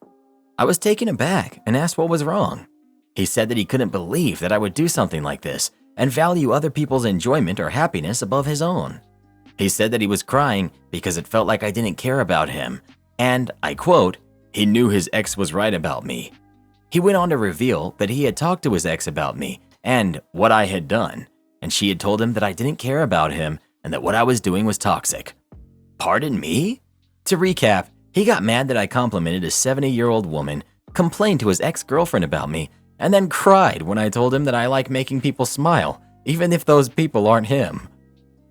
I was taken aback and asked what was wrong. He said that he couldn't believe that I would do something like this and value other people's enjoyment or happiness above his own. He said that he was crying because it felt like I didn't care about him, and, I quote, he knew his ex was right about me. He went on to reveal that he had talked to his ex about me and what I had done, and she had told him that I didn't care about him and that what I was doing was toxic. Pardon me? To recap, He got mad that I complimented a 70-year-old woman, complained to his ex-girlfriend about me, and then cried when I told him that I like making people smile, even if those people aren't him.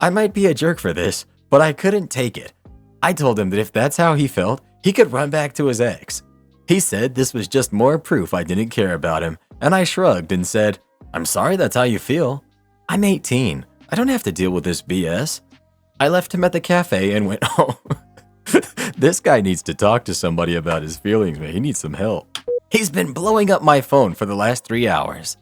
I might be a jerk for this, but I couldn't take it. I told him that if that's how he felt, he could run back to his ex. He said this was just more proof I didn't care about him, and I shrugged and said, "I'm sorry that's how you feel. I'm 18. I don't have to deal with this BS." I left him at the cafe and went home. This guy needs to talk to somebody about his feelings, man. He needs some help. He's been blowing up my phone for the last 3 hours.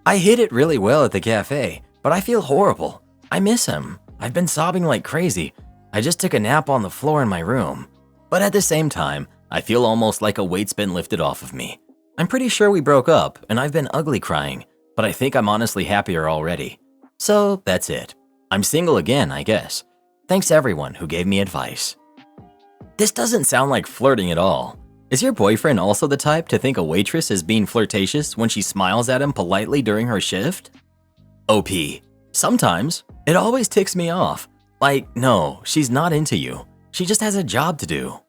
I hid it really well at the cafe, but I feel horrible. I miss him. I've been sobbing like crazy. I just took a nap on the floor in my room. But at the same time, I feel almost like a weight's been lifted off of me. I'm pretty sure we broke up, and I've been ugly crying, but I think I'm honestly happier already. So that's it. I'm single again, I guess. Thanks everyone who gave me advice. This doesn't sound like flirting at all. Is your boyfriend also the type to think a waitress is being flirtatious when she smiles at him politely during her shift? OP. Sometimes. It always ticks me off. Like, no, she's not into you. She just has a job to do.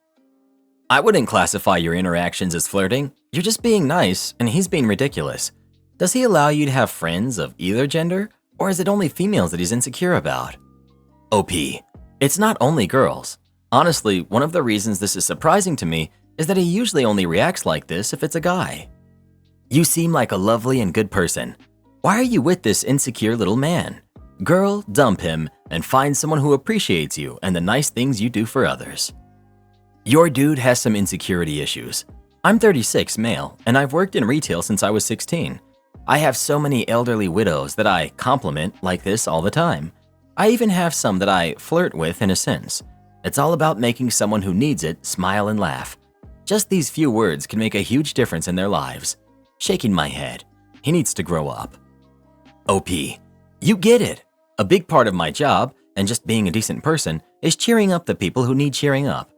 I wouldn't classify your interactions as flirting. You're just being nice, and he's being ridiculous. Does he allow you to have friends of either gender, or is it only females that he's insecure about? OP. It's not only girls. Honestly, one of the reasons this is surprising to me is that he usually only reacts like this if it's a guy. You seem like a lovely and good person. Why are you with this insecure little man? Girl, dump him and find someone who appreciates you and the nice things you do for others. Your dude has some insecurity issues. I'm 36, male, and I've worked in retail since I was 16. I have so many elderly widows that I compliment like this all the time. I even have some that I flirt with in a sense. It's all about making someone who needs it smile and laugh. Just these few words can make a huge difference in their lives. Shaking my head. He needs to grow up. OP. You get it. A big part of my job, and just being a decent person, is cheering up the people who need cheering up.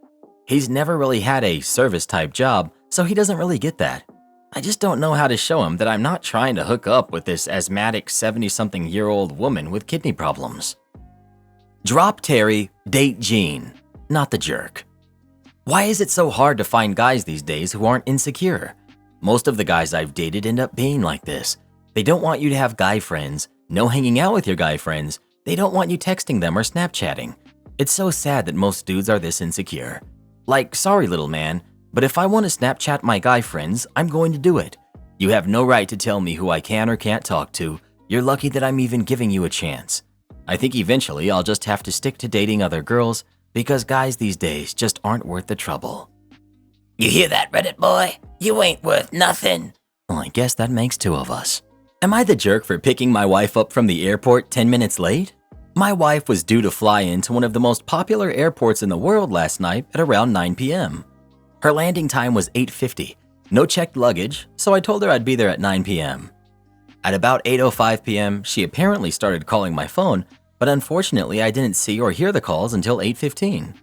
He's never really had a service-type job, so he doesn't really get that. I just don't know how to show him that I'm not trying to hook up with this asthmatic 70-something-year-old woman with kidney problems. Drop Terry, date Gene. Not the jerk. Why is it so hard to find guys these days who aren't insecure? Most of the guys I've dated end up being like this. They don't want you to have guy friends, no hanging out with your guy friends. They don't want you texting them or Snapchatting. It's so sad that most dudes are this insecure. Like, sorry little man, but if I want to Snapchat my guy friends, I'm going to do it. You have no right to tell me who I can or can't talk to. You're lucky that I'm even giving you a chance. I think eventually I'll just have to stick to dating other girls because guys these days just aren't worth the trouble. You hear that, Reddit boy? You ain't worth nothing. Well, I guess that makes two of us. Am I the jerk for picking my wife up from the airport 10 minutes late? My wife was due to fly into one of the most popular airports in the world last night at around 9 p.m. Her landing time was 8:50, no checked luggage, so I told her I'd be there at 9 p.m. At about 8:05 p.m., she apparently started calling my phone, but unfortunately I didn't see or hear the calls until 8:15.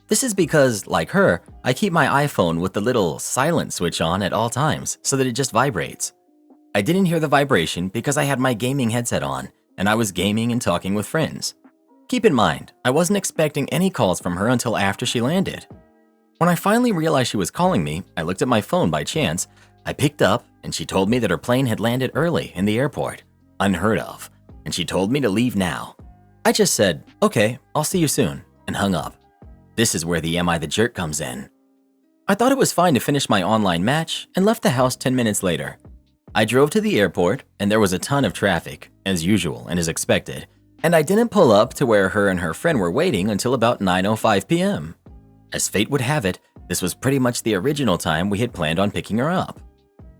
This is because, like her, I keep my iPhone with the little silent switch on at all times so that it just vibrates. I didn't hear the vibration because I had my gaming headset on, and I was gaming and talking with friends. Keep in mind, I wasn't expecting any calls from her until after she landed. When I finally realized she was calling me, I looked at my phone by chance. I picked up, and she told me that her plane had landed early in the airport. Unheard of. And she told me to leave now. I just said, okay, I'll see you soon, and hung up. This is where the Am I the Jerk comes in. I thought it was fine to finish my online match and left the house 10 minutes later. I drove to the airport, and there was a ton of traffic, as usual and as expected, and I didn't pull up to where her and her friend were waiting until about 9:05 p.m. As fate would have it, this was pretty much the original time we had planned on picking her up.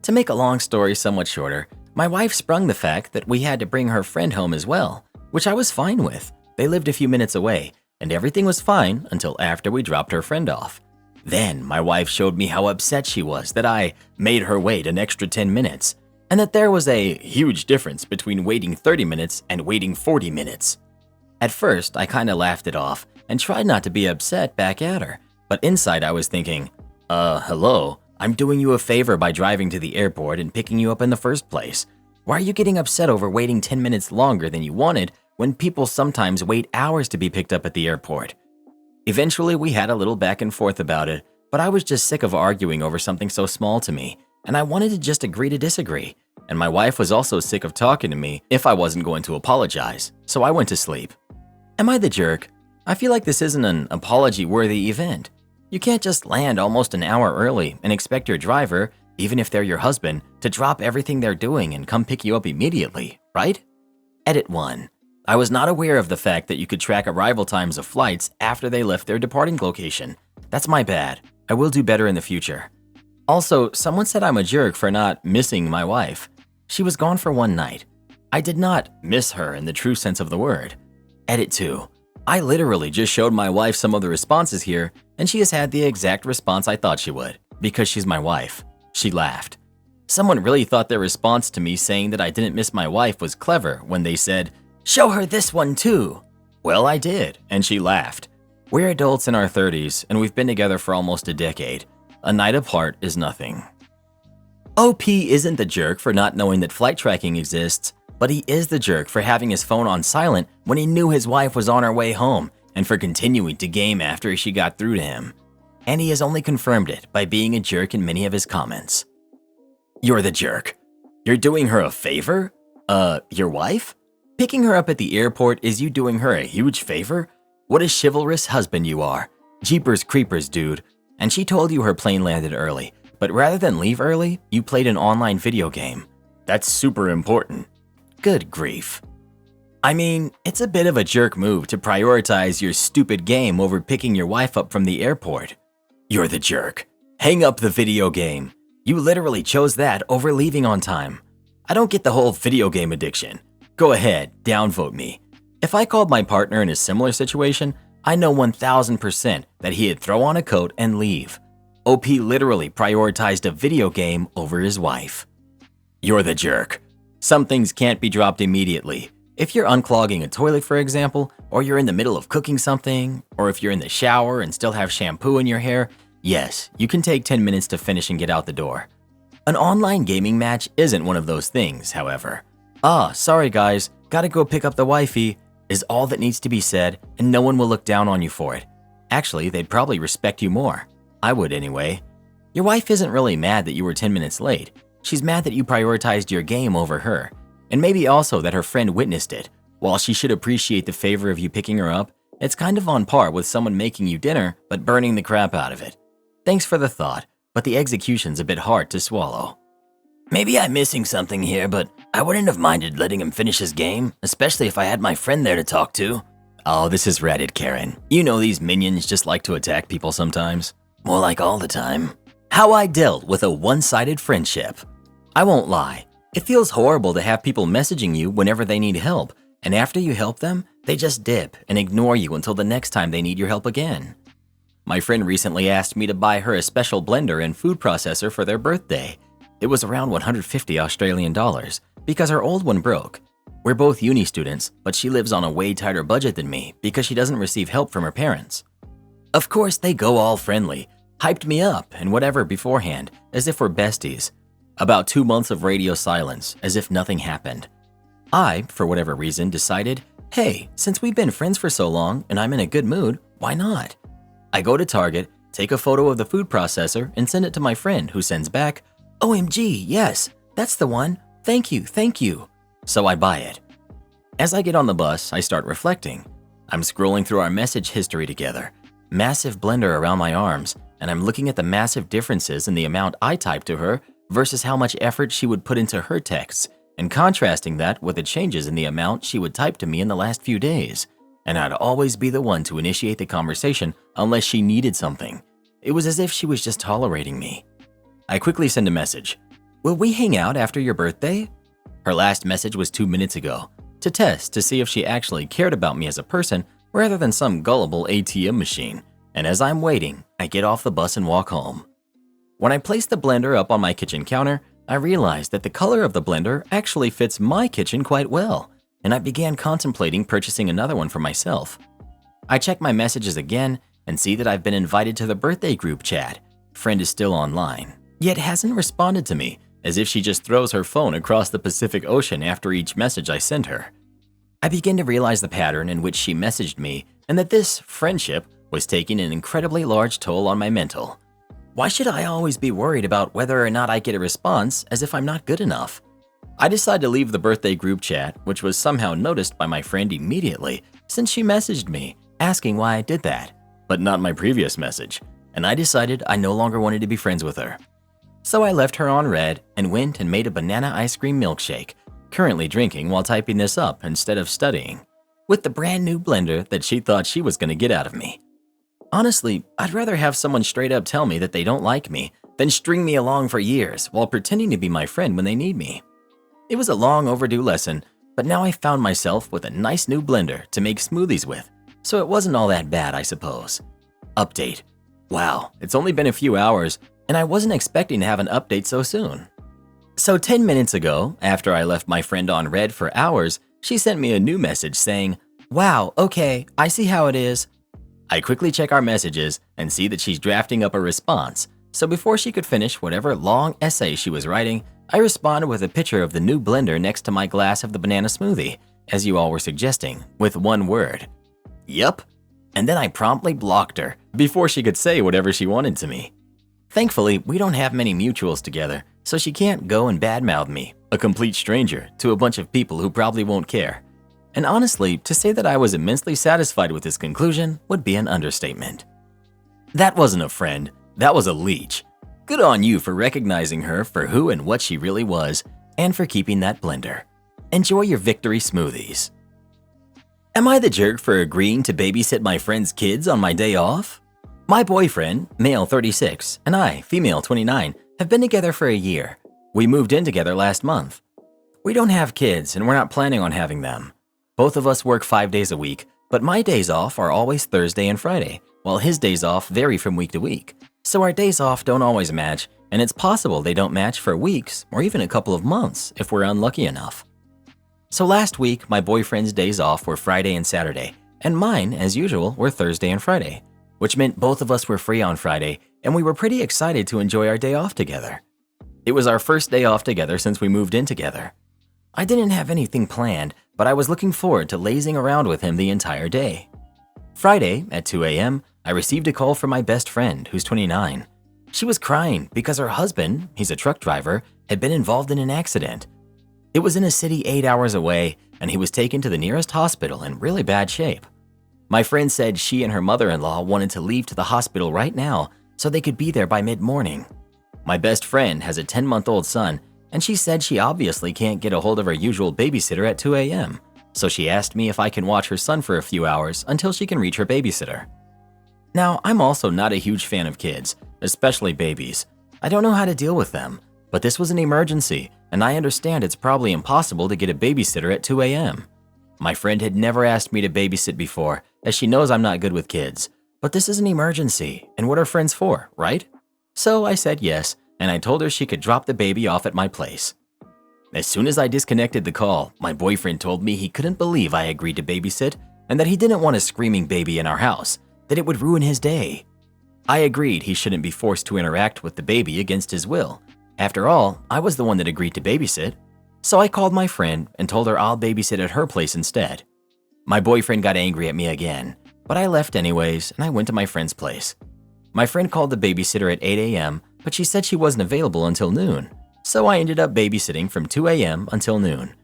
To make a long story somewhat shorter, my wife sprung the fact that we had to bring her friend home as well, which I was fine with. They lived a few minutes away, and everything was fine until after we dropped her friend off. Then my wife showed me how upset she was that I made her wait an extra 10 minutes, and that there was a huge difference between waiting 30 minutes and waiting 40 minutes. At first, I kinda laughed it off and tried not to be upset back at her, but inside I was thinking, hello, I'm doing you a favor by driving to the airport and picking you up in the first place. Why are you getting upset over waiting 10 minutes longer than you wanted when people sometimes wait hours to be picked up at the airport? Eventually, we had a little back and forth about it, but I was just sick of arguing over something so small to me, and I wanted to just agree to disagree. And my wife was also sick of talking to me if I wasn't going to apologize, so I went to sleep. Am I the jerk? I feel like this isn't an apology-worthy event. You can't just land almost an hour early and expect your driver, even if they're your husband, to drop everything they're doing and come pick you up immediately, right? Edit 1. I was not aware of the fact that you could track arrival times of flights after they left their departing location. That's my bad. I will do better in the future. Also, someone said I'm a jerk for not missing my wife. She was gone for one night. I did not miss her in the true sense of the word. Edit 2. I literally just showed my wife some of the responses here, and she has had the exact response I thought she would, because she's my wife. She laughed. Someone really thought their response to me saying that I didn't miss my wife was clever when they said, "Show her this one too." Well, I did, and she laughed. We're adults in our 30s, and we've been together for almost a decade. A night apart is nothing. OP isn't the jerk for not knowing that flight tracking exists, but he is the jerk for having his phone on silent when he knew his wife was on her way home and for continuing to game after she got through to him. And he has only confirmed it by being a jerk in many of his comments. You're the jerk. You're doing her a favor? Your wife? Picking her up at the airport is you doing her a huge favor? What a chivalrous husband you are. Jeepers creepers, dude. And she told you her plane landed early, but rather than leave early, you played an online video game. That's super important. Good grief. I mean, it's a bit of a jerk move to prioritize your stupid game over picking your wife up from the airport. You're the jerk. Hang up the video game. You literally chose that over leaving on time. I don't get the whole video game addiction. Go ahead, downvote me. If I called my partner in a similar situation, I know 1000% that he'd throw on a coat and leave. OP literally prioritized a video game over his wife. You're the jerk. Some things can't be dropped immediately. If you're unclogging a toilet, for example, or you're in the middle of cooking something, or if you're in the shower and still have shampoo in your hair, yes, you can take 10 minutes to finish and get out the door. An online gaming match isn't one of those things, however. Sorry guys, gotta go pick up the wifey, is all that needs to be said, and no one will look down on you for it. Actually, they'd probably respect you more. I would anyway. Your wife isn't really mad that you were 10 minutes late. She's mad that you prioritized your game over her, and maybe also that her friend witnessed it. While she should appreciate the favor of you picking her up, it's kind of on par with someone making you dinner but burning the crap out of it. Thanks for the thought, but the execution's a bit hard to swallow. Maybe I'm missing something here, but I wouldn't have minded letting him finish his game, especially if I had my friend there to talk to. Oh, this is Reddit, Karen. You know these minions just like to attack people sometimes. More like all the time. How I dealt with a one-sided friendship. I won't lie, it feels horrible to have people messaging you whenever they need help, and after you help them, they just dip and ignore you until the next time they need your help again. My friend recently asked me to buy her a special blender and food processor for their birthday. It was around 150 Australian dollars because her old one broke. We're both uni students, but she lives on a way tighter budget than me because she doesn't receive help from her parents. Of course, they go all friendly, hyped me up and whatever beforehand, as if we're besties. About 2 months of radio silence, as if nothing happened. I, for whatever reason, decided, hey, since we've been friends for so long and I'm in a good mood, why not? I go to Target, take a photo of the food processor and send it to my friend who sends back, OMG, yes, that's the one, thank you, thank you. So I buy it. As I get on the bus, I start reflecting. I'm scrolling through our message history together, massive blender around my arms, and I'm looking at the massive differences in the amount I type to her versus how much effort she would put into her texts, and contrasting that with the changes in the amount she would type to me in the last few days. And I'd always be the one to initiate the conversation unless she needed something. It was as if she was just tolerating me. I quickly send a message. Will we hang out after your birthday? Her last message was 2 minutes ago, to test to see if she actually cared about me as a person rather than some gullible ATM machine. And as I'm waiting, I get off the bus and walk home. When I place the blender up on my kitchen counter, I realized that the color of the blender actually fits my kitchen quite well, and I began contemplating purchasing another one for myself. I check my messages again and see that I've been invited to the birthday group chat. Friend is still online, yet hasn't responded to me, as if she just throws her phone across the Pacific Ocean after each message I send her. I begin to realize the pattern in which she messaged me and that this friendship was taking an incredibly large toll on my mental. Why should I always be worried about whether or not I get a response as if I'm not good enough? I decided to leave the birthday group chat, which was somehow noticed by my friend immediately since she messaged me asking why I did that, but not my previous message, and I decided I no longer wanted to be friends with her. So I left her on red and went and made a banana ice cream milkshake, currently drinking while typing this up instead of studying, with the brand new blender that she thought she was going to get out of me. Honestly, I'd rather have someone straight up tell me that they don't like me than string me along for years while pretending to be my friend when they need me. It was a long overdue lesson, but now I found myself with a nice new blender to make smoothies with, so it wasn't all that bad, I suppose. Update. Wow, it's only been a few hours, and I wasn't expecting to have an update so soon. So 10 minutes ago, after I left my friend on red for hours, she sent me a new message saying, "Wow, okay, I see how it is." I quickly check our messages and see that she's drafting up a response, so before she could finish whatever long essay she was writing, I responded with a picture of the new blender next to my glass of the banana smoothie, as you all were suggesting, with one word. Yup. And then I promptly blocked her before she could say whatever she wanted to me. Thankfully, we don't have many mutuals together, so she can't go and badmouth me, a complete stranger, to a bunch of people who probably won't care. And honestly, to say that I was immensely satisfied with this conclusion would be an understatement. That wasn't a friend, that was a leech. Good on you for recognizing her for who and what she really was, and for keeping that blender. Enjoy your victory smoothies. Am I the jerk for agreeing to babysit my friend's kids on my day off? My boyfriend, male 36, and I, female 29, have been together for a year. We moved in together last month. We don't have kids and we're not planning on having them. Both of us work 5 days a week, but my days off are always Thursday and Friday, while his days off vary from week to week. So our days off don't always match, and it's possible they don't match for weeks or even a couple of months if we're unlucky enough. So last week, my boyfriend's days off were Friday and Saturday, and mine, as usual, were Thursday and Friday, which meant both of us were free on Friday, and we were pretty excited to enjoy our day off together. It was our first day off together since we moved in together. I didn't have anything planned, but I was looking forward to lazing around with him the entire day. Friday, at 2 a.m., I received a call from my best friend, who's 29. She was crying because her husband, he's a truck driver, had been involved in an accident. It was in a city 8 hours away, and he was taken to the nearest hospital in really bad shape. My friend said she and her mother-in-law wanted to leave to the hospital right now so they could be there by mid-morning. My best friend has a 10-month-old son, and she said she obviously can't get a hold of her usual babysitter at 2 a.m., so she asked me if I can watch her son for a few hours until she can reach her babysitter. Now, I'm also not a huge fan of kids, especially babies. I don't know how to deal with them, but this was an emergency, and I understand it's probably impossible to get a babysitter at 2 a.m. My friend had never asked me to babysit before, as she knows I'm not good with kids, but this is an emergency, and what are friends for, right? So I said yes, and I told her she could drop the baby off at my place. As soon as I disconnected the call, my boyfriend told me he couldn't believe I agreed to babysit and that he didn't want a screaming baby in our house, that it would ruin his day. I agreed he shouldn't be forced to interact with the baby against his will. After all, I was the one that agreed to babysit. So I called my friend and told her I'll babysit at her place instead. My boyfriend got angry at me again, but I left anyways and I went to my friend's place. My friend called the babysitter at 8 a.m., but she said she wasn't available until noon, so I ended up babysitting from 2 a.m. until noon.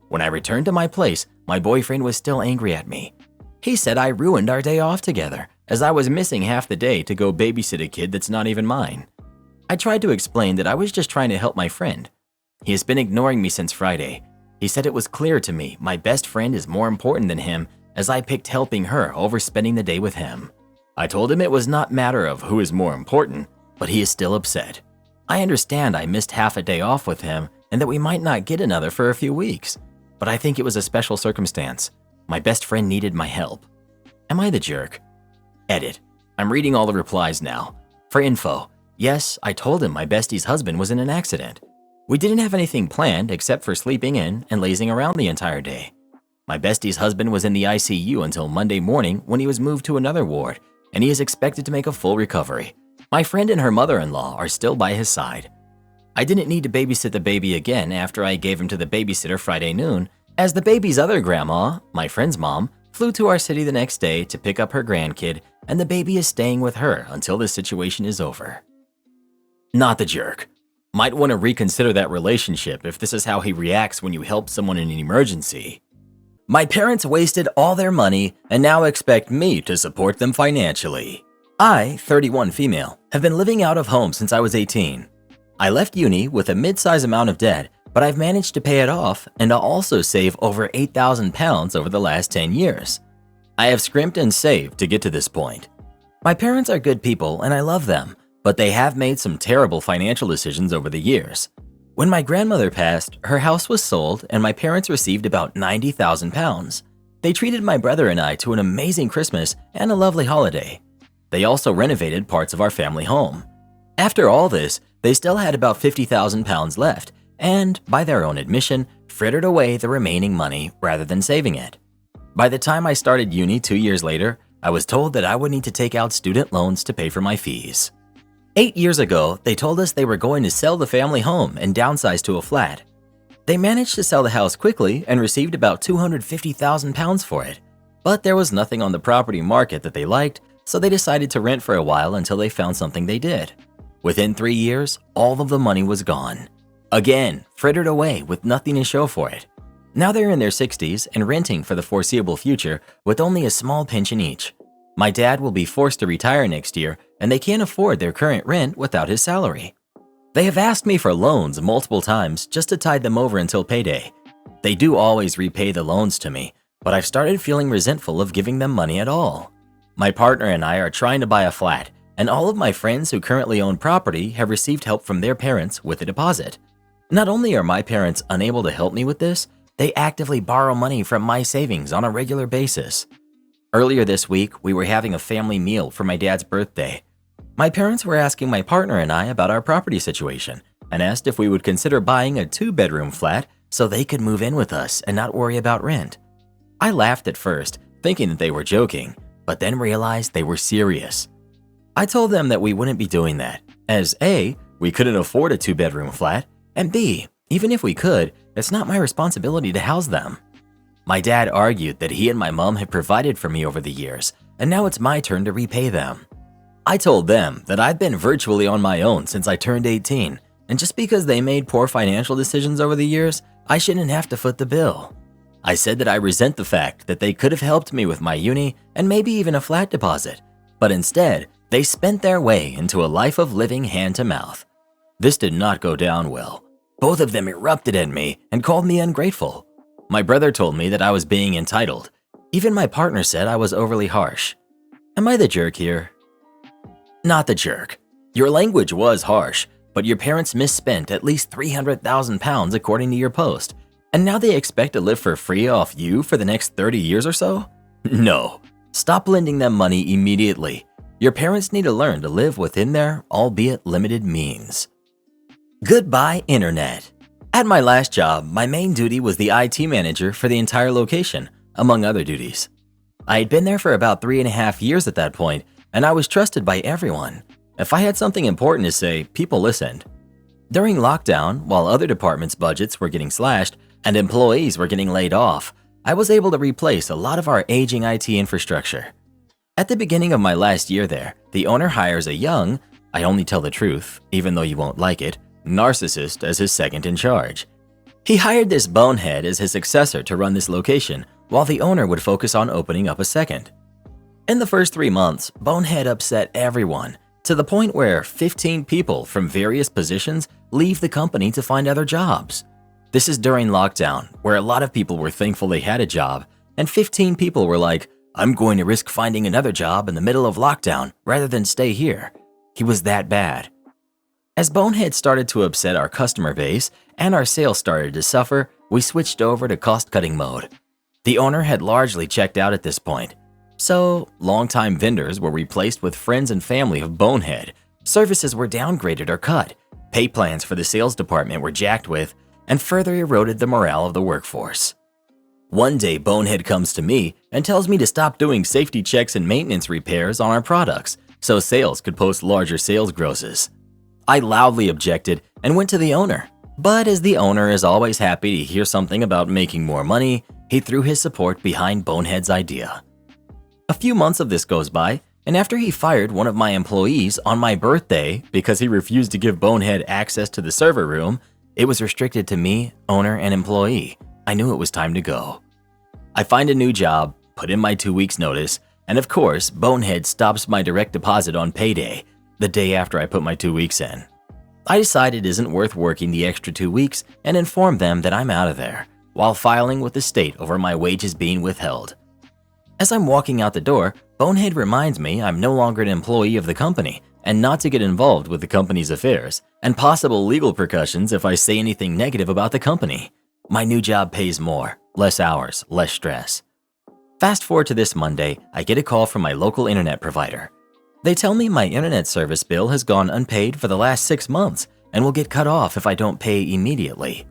When I returned to my place, my boyfriend was still angry at me. He said I ruined our day off together, as I was missing half the day to go babysit a kid that's not even mine. I tried to explain that I was just trying to help my friend. He has been ignoring me since Friday. He said it was clear to me my best friend is more important than him, as I picked helping her over spending the day with him. I told him it was not a matter of who is more important, but he is still upset. I understand I missed half a day off with him and that we might not get another for a few weeks, but I think it was a special circumstance. My best friend needed my help. Am I the jerk? Edit. I'm reading all the replies now. For info, yes, I told him my bestie's husband was in an accident. We didn't have anything planned except for sleeping in and lazing around the entire day. My bestie's husband was in the ICU until Monday morning when he was moved to another ward, and he is expected to make a full recovery. My friend and her mother-in-law are still by his side. I didn't need to babysit the baby again after I gave him to the babysitter Friday noon, as the baby's other grandma, my friend's mom, flew to our city the next day to pick up her grandkid, and the baby is staying with her until this situation is over. Not the jerk. Might want to reconsider that relationship if this is how he reacts when you help someone in an emergency. My parents wasted all their money and now expect me to support them financially. I, 31 female, have been living out of home since I was 18. I left uni with a mid-size amount of debt, but I've managed to pay it off and I'll also save over £8,000 over the last 10 years. I have scrimped and saved to get to this point. My parents are good people and I love them, but they have made some terrible financial decisions over the years. When my grandmother passed, her house was sold and my parents received about £90,000. They treated my brother and I to an amazing Christmas and a lovely holiday. They also renovated parts of our family home. After all this, they still had about £50,000 left and, by their own admission, frittered away the remaining money rather than saving it. By the time I started uni 2 years later, I was told that I would need to take out student loans to pay for my fees. 8 years ago, they told us they were going to sell the family home and downsize to a flat. They managed to sell the house quickly and received about £250,000 for it. But there was nothing on the property market that they liked, so they decided to rent for a while until they found something they did. Within 3 years, all of the money was gone. Again, frittered away with nothing to show for it. Now they're in their 60s and renting for the foreseeable future with only a small pension each. My dad will be forced to retire next year and they can't afford their current rent without his salary. They have asked me for loans multiple times just to tide them over until payday. They do always repay the loans to me, but I've started feeling resentful of giving them money at all. My partner and I are trying to buy a flat, and all of my friends who currently own property have received help from their parents with a deposit. Not only are my parents unable to help me with this, they actively borrow money from my savings on a regular basis. Earlier this week, we were having a family meal for my dad's birthday. My parents were asking my partner and I about our property situation and asked if we would consider buying a 2-bedroom flat so they could move in with us and not worry about rent. I laughed at first, thinking that they were joking, but then realized they were serious. I told them that we wouldn't be doing that, as A, we couldn't afford a 2-bedroom flat, and B, even if we could, it's not my responsibility to house them. My dad argued that he and my mom had provided for me over the years, and now it's my turn to repay them. I told them that I've been virtually on my own since I turned 18, and just because they made poor financial decisions over the years, I shouldn't have to foot the bill. I said that I resent the fact that they could have helped me with my uni and maybe even a flat deposit, but instead, they spent their way into a life of living hand to mouth. This did not go down well. Both of them erupted at me and called me ungrateful. My brother told me that I was being entitled. Even my partner said I was overly harsh. Am I the jerk here? Not the jerk. Your language was harsh, but your parents misspent at least £300,000 according to your post, and now they expect to live for free off you for the next 30 years or so? No. Stop lending them money immediately. Your parents need to learn to live within their, albeit limited, means. Goodbye, Internet. At my last job, my main duty was the IT manager for the entire location, among other duties. I had been there for about 3.5 years at that point, and I was trusted by everyone. If I had something important to say, people listened. During lockdown, while other departments' budgets were getting slashed and employees were getting laid off, I was able to replace a lot of our aging IT infrastructure. At the beginning of my last year there, the owner hires a young, I only tell the truth, even though you won't like it, narcissist as his second in charge. He hired this bonehead as his successor to run this location, while the owner would focus on opening up a second. In the first 3 months, Bonehead upset everyone, to the point where 15 people from various positions leave the company to find other jobs. This is during lockdown, where a lot of people were thankful they had a job, and 15 people were like, I'm going to risk finding another job in the middle of lockdown rather than stay here. He was that bad. As Bonehead started to upset our customer base and our sales started to suffer, we switched over to cost-cutting mode. The owner had largely checked out at this point. So, longtime vendors were replaced with friends and family of Bonehead, services were downgraded or cut, pay plans for the sales department were jacked with, and further eroded the morale of the workforce. One day, Bonehead comes to me and tells me to stop doing safety checks and maintenance repairs on our products so sales could post larger sales grosses. I loudly objected and went to the owner, but as the owner is always happy to hear something about making more money, he threw his support behind Bonehead's idea. A few months of this goes by, and after he fired one of my employees on my birthday because he refused to give Bonehead access to the server room, it was restricted to me, owner, and employee. I knew it was time to go. I find a new job, put in my 2 weeks notice, and of course, Bonehead stops my direct deposit on payday, the day after I put my 2 weeks in. I decide it isn't worth working the extra 2 weeks and inform them that I'm out of there, while filing with the state over my wages being withheld. As I'm walking out the door, Bonehead reminds me I'm no longer an employee of the company and not to get involved with the company's affairs and possible legal repercussions if I say anything negative about the company. My new job pays more, less hours, less stress. Fast forward to this Monday, I get a call from my local internet provider. They tell me my internet service bill has gone unpaid for the last 6 months and will get cut off if I don't pay immediately.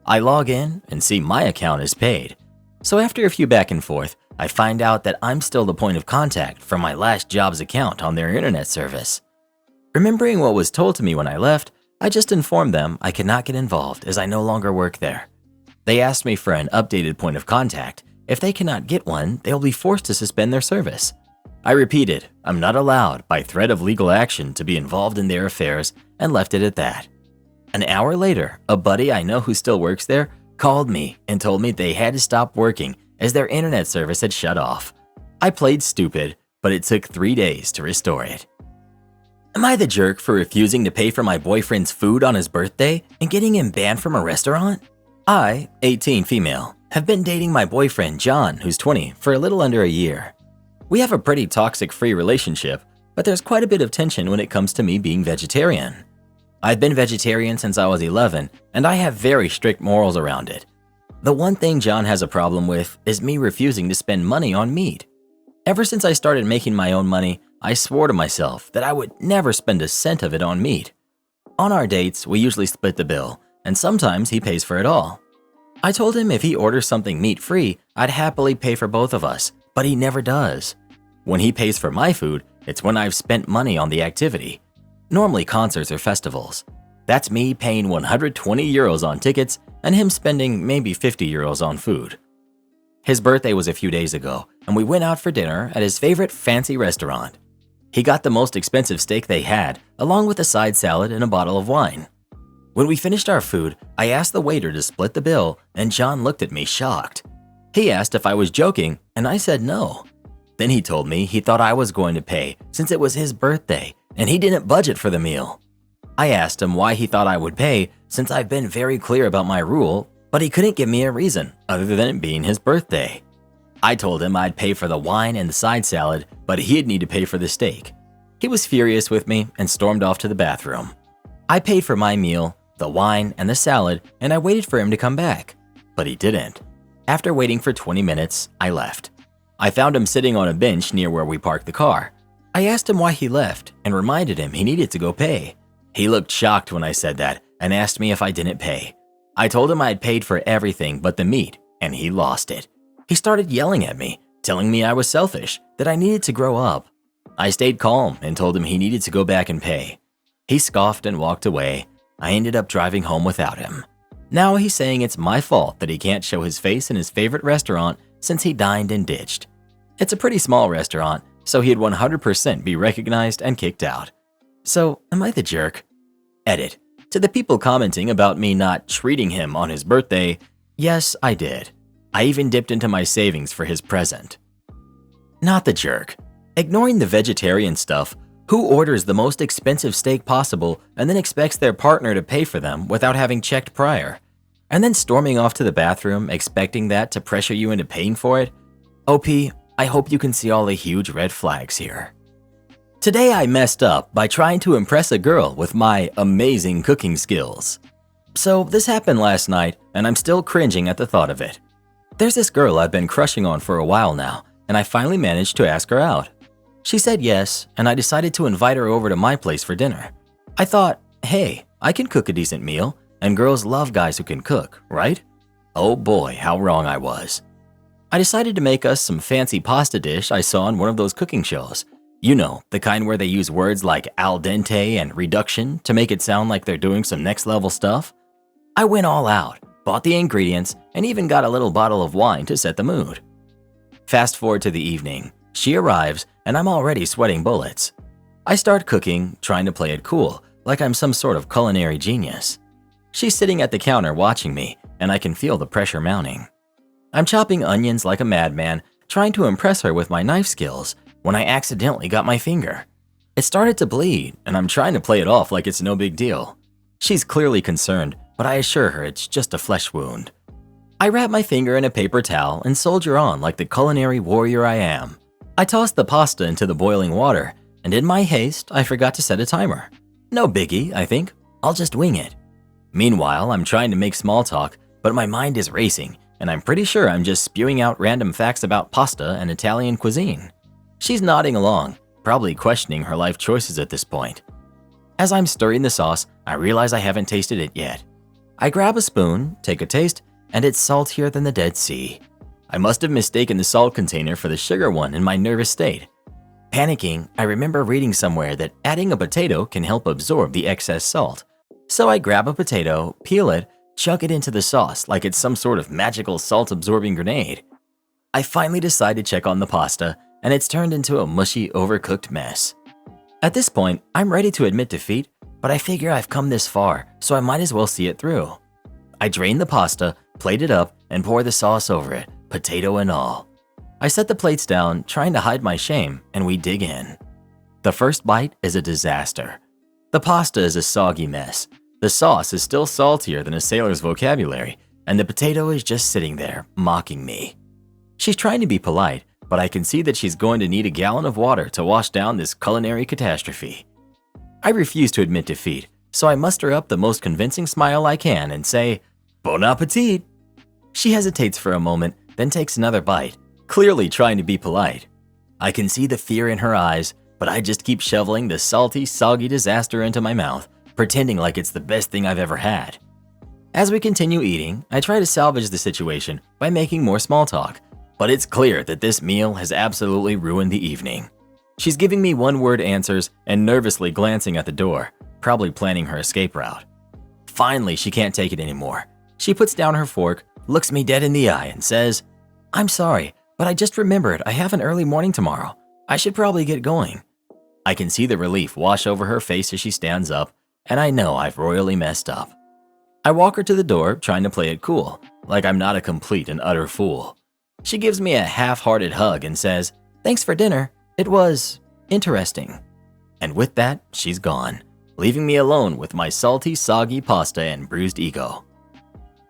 I log in and see my account is paid. So after a few back and forth, I find out that I'm still the point of contact for my last job's account on their internet service. Remembering what was told to me when I left, I just informed them I cannot get involved as I no longer work there. They asked me for an updated point of contact. If they cannot get one, they will be forced to suspend their service. I repeated, I'm not allowed by threat of legal action to be involved in their affairs and left it at that. An hour later, a buddy I know who still works there called me and told me they had to stop working as their internet service had shut off. I played stupid, but it took 3 days to restore it. Am I the jerk for refusing to pay for my boyfriend's food on his birthday and getting him banned from a restaurant? I, 18 female, have been dating my boyfriend John, who's 20, for a little under a year. We have a pretty toxic-free relationship, but there's quite a bit of tension when it comes to me being vegetarian. I've been vegetarian since I was 11, and I have very strict morals around it. The one thing John has a problem with is me refusing to spend money on meat. Ever since I started making my own money, I swore to myself that I would never spend a cent of it on meat. On our dates, we usually split the bill, and sometimes he pays for it all. I told him if he orders something meat-free, I'd happily pay for both of us, but he never does. When he pays for my food, it's when I've spent money on the activity. Normally concerts or festivals. That's me paying 120 euros on tickets and him spending maybe 50 euros on food. His birthday was a few days ago, and we went out for dinner at his favorite fancy restaurant. He got the most expensive steak they had, along with a side salad and a bottle of wine. When we finished our food, I asked the waiter to split the bill, and John looked at me shocked. He asked if I was joking, and I said no. Then he told me he thought I was going to pay since it was his birthday, and he didn't budget for the meal. I asked him why he thought I would pay since I've been very clear about my rule, but he couldn't give me a reason other than it being his birthday. I told him I'd pay for the wine and the side salad, but he'd need to pay for the steak. He was furious with me and stormed off to the bathroom. I paid for my meal, the wine, and the salad, and I waited for him to come back, but he didn't. After waiting for 20 minutes, I left. I found him sitting on a bench near where we parked the car. I asked him why he left and reminded him he needed to go pay. He looked shocked when I said that and asked me if I didn't pay. I told him I had paid for everything but the meat, and he lost it. He started yelling at me, telling me I was selfish, that I needed to grow up. I stayed calm and told him he needed to go back and pay. He scoffed and walked away. I ended up driving home without him. Now he's saying it's my fault that he can't show his face in his favorite restaurant since he dined and ditched. It's a pretty small restaurant, so he'd 100% be recognized and kicked out. So, am I the jerk? Edit. To the people commenting about me not treating him on his birthday, yes, I did. I even dipped into my savings for his present. Not the jerk. Ignoring the vegetarian stuff, who orders the most expensive steak possible and then expects their partner to pay for them without having checked prior? And then storming off to the bathroom expecting that to pressure you into paying for it? OP, I hope you can see all the huge red flags here. Today I messed up by trying to impress a girl with my amazing cooking skills. So this happened last night and I'm still cringing at the thought of it. There's this girl I've been crushing on for a while now, and I finally managed to ask her out. She said yes, and I decided to invite her over to my place for dinner. I thought, hey, I can cook a decent meal, and girls love guys who can cook, right? Oh boy, how wrong I was. I decided to make us some fancy pasta dish I saw on one of those cooking shows. You know, the kind where they use words like al dente and reduction to make it sound like they're doing some next level stuff. I went all out, bought the ingredients, and even got a little bottle of wine to set the mood. Fast forward to the evening. She arrives, and I'm already sweating bullets. I start cooking, trying to play it cool, like I'm some sort of culinary genius. She's sitting at the counter watching me, and I can feel the pressure mounting. I'm chopping onions like a madman, trying to impress her with my knife skills, when I accidentally got my finger. It started to bleed, and I'm trying to play it off like it's no big deal. She's clearly concerned, but I assure her it's just a flesh wound. I wrap my finger in a paper towel and soldier on like the culinary warrior I am. I toss the pasta into the boiling water, and in my haste, I forgot to set a timer. No biggie, I think. I'll just wing it. Meanwhile, I'm trying to make small talk, but my mind is racing, and I'm pretty sure I'm just spewing out random facts about pasta and Italian cuisine. She's nodding along, probably questioning her life choices at this point. As I'm stirring the sauce, I realize I haven't tasted it yet. I grab a spoon, take a taste, and it's saltier than the Dead Sea. I must have mistaken the salt container for the sugar one in my nervous state. Panicking, I remember reading somewhere that adding a potato can help absorb the excess salt. So I grab a potato, peel it, chuck it into the sauce like it's some sort of magical salt-absorbing grenade. I finally decide to check on the pasta, and it's turned into a mushy, overcooked mess. At this point, I'm ready to admit defeat, but I figure I've come this far, so I might as well see it through. I drain the pasta, plate it up, and pour the sauce over it, potato and all. I set the plates down, trying to hide my shame, and we dig in. The first bite is a disaster. The pasta is a soggy mess. The sauce is still saltier than a sailor's vocabulary, and the potato is just sitting there, mocking me. She's trying to be polite, but I can see that she's going to need a gallon of water to wash down this culinary catastrophe. I refuse to admit defeat, so I muster up the most convincing smile I can and say, "Bon appetit!" She hesitates for a moment, then takes another bite, clearly trying to be polite. I can see the fear in her eyes, but I just keep shoveling the salty, soggy disaster into my mouth, pretending like it's the best thing I've ever had. As we continue eating, I try to salvage the situation by making more small talk, but it's clear that this meal has absolutely ruined the evening. She's giving me one-word answers and nervously glancing at the door, probably planning her escape route. Finally, she can't take it anymore. She puts down her fork, looks me dead in the eye, and says, "I'm sorry, but I just remembered I have an early morning tomorrow. I should probably get going." I can see the relief wash over her face as she stands up, and I know I've royally messed up. I walk her to the door, trying to play it cool, like I'm not a complete and utter fool. She gives me a half-hearted hug and says, "Thanks for dinner. It was interesting." And with that, she's gone, leaving me alone with my salty, soggy pasta and bruised ego.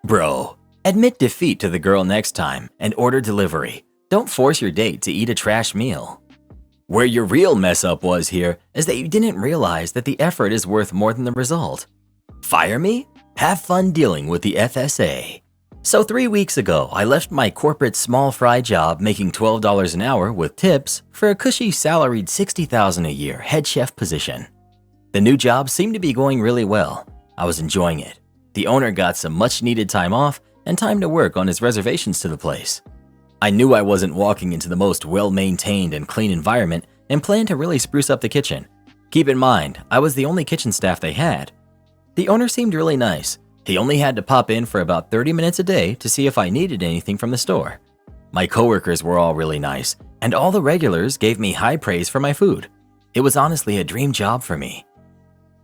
Bro, admit defeat to the girl next time and order delivery. Don't force your date to eat a trash meal. Where your real mess up was here is that you didn't realize that the effort is worth more than the result. Fire me? Have fun dealing with the FSA. So 3 weeks ago, I left my corporate small fry job making $12 an hour with tips for a cushy salaried $60,000 a year head chef position. The new job seemed to be going really well. I was enjoying it. The owner got some much needed time off and time to work on his reservations to the place. I knew I wasn't walking into the most well-maintained and clean environment and planned to really spruce up the kitchen. Keep in mind, I was the only kitchen staff they had. The owner seemed really nice. He only had to pop in for about 30 minutes a day to see if I needed anything from the store. My coworkers were all really nice, and all the regulars gave me high praise for my food. It was honestly a dream job for me.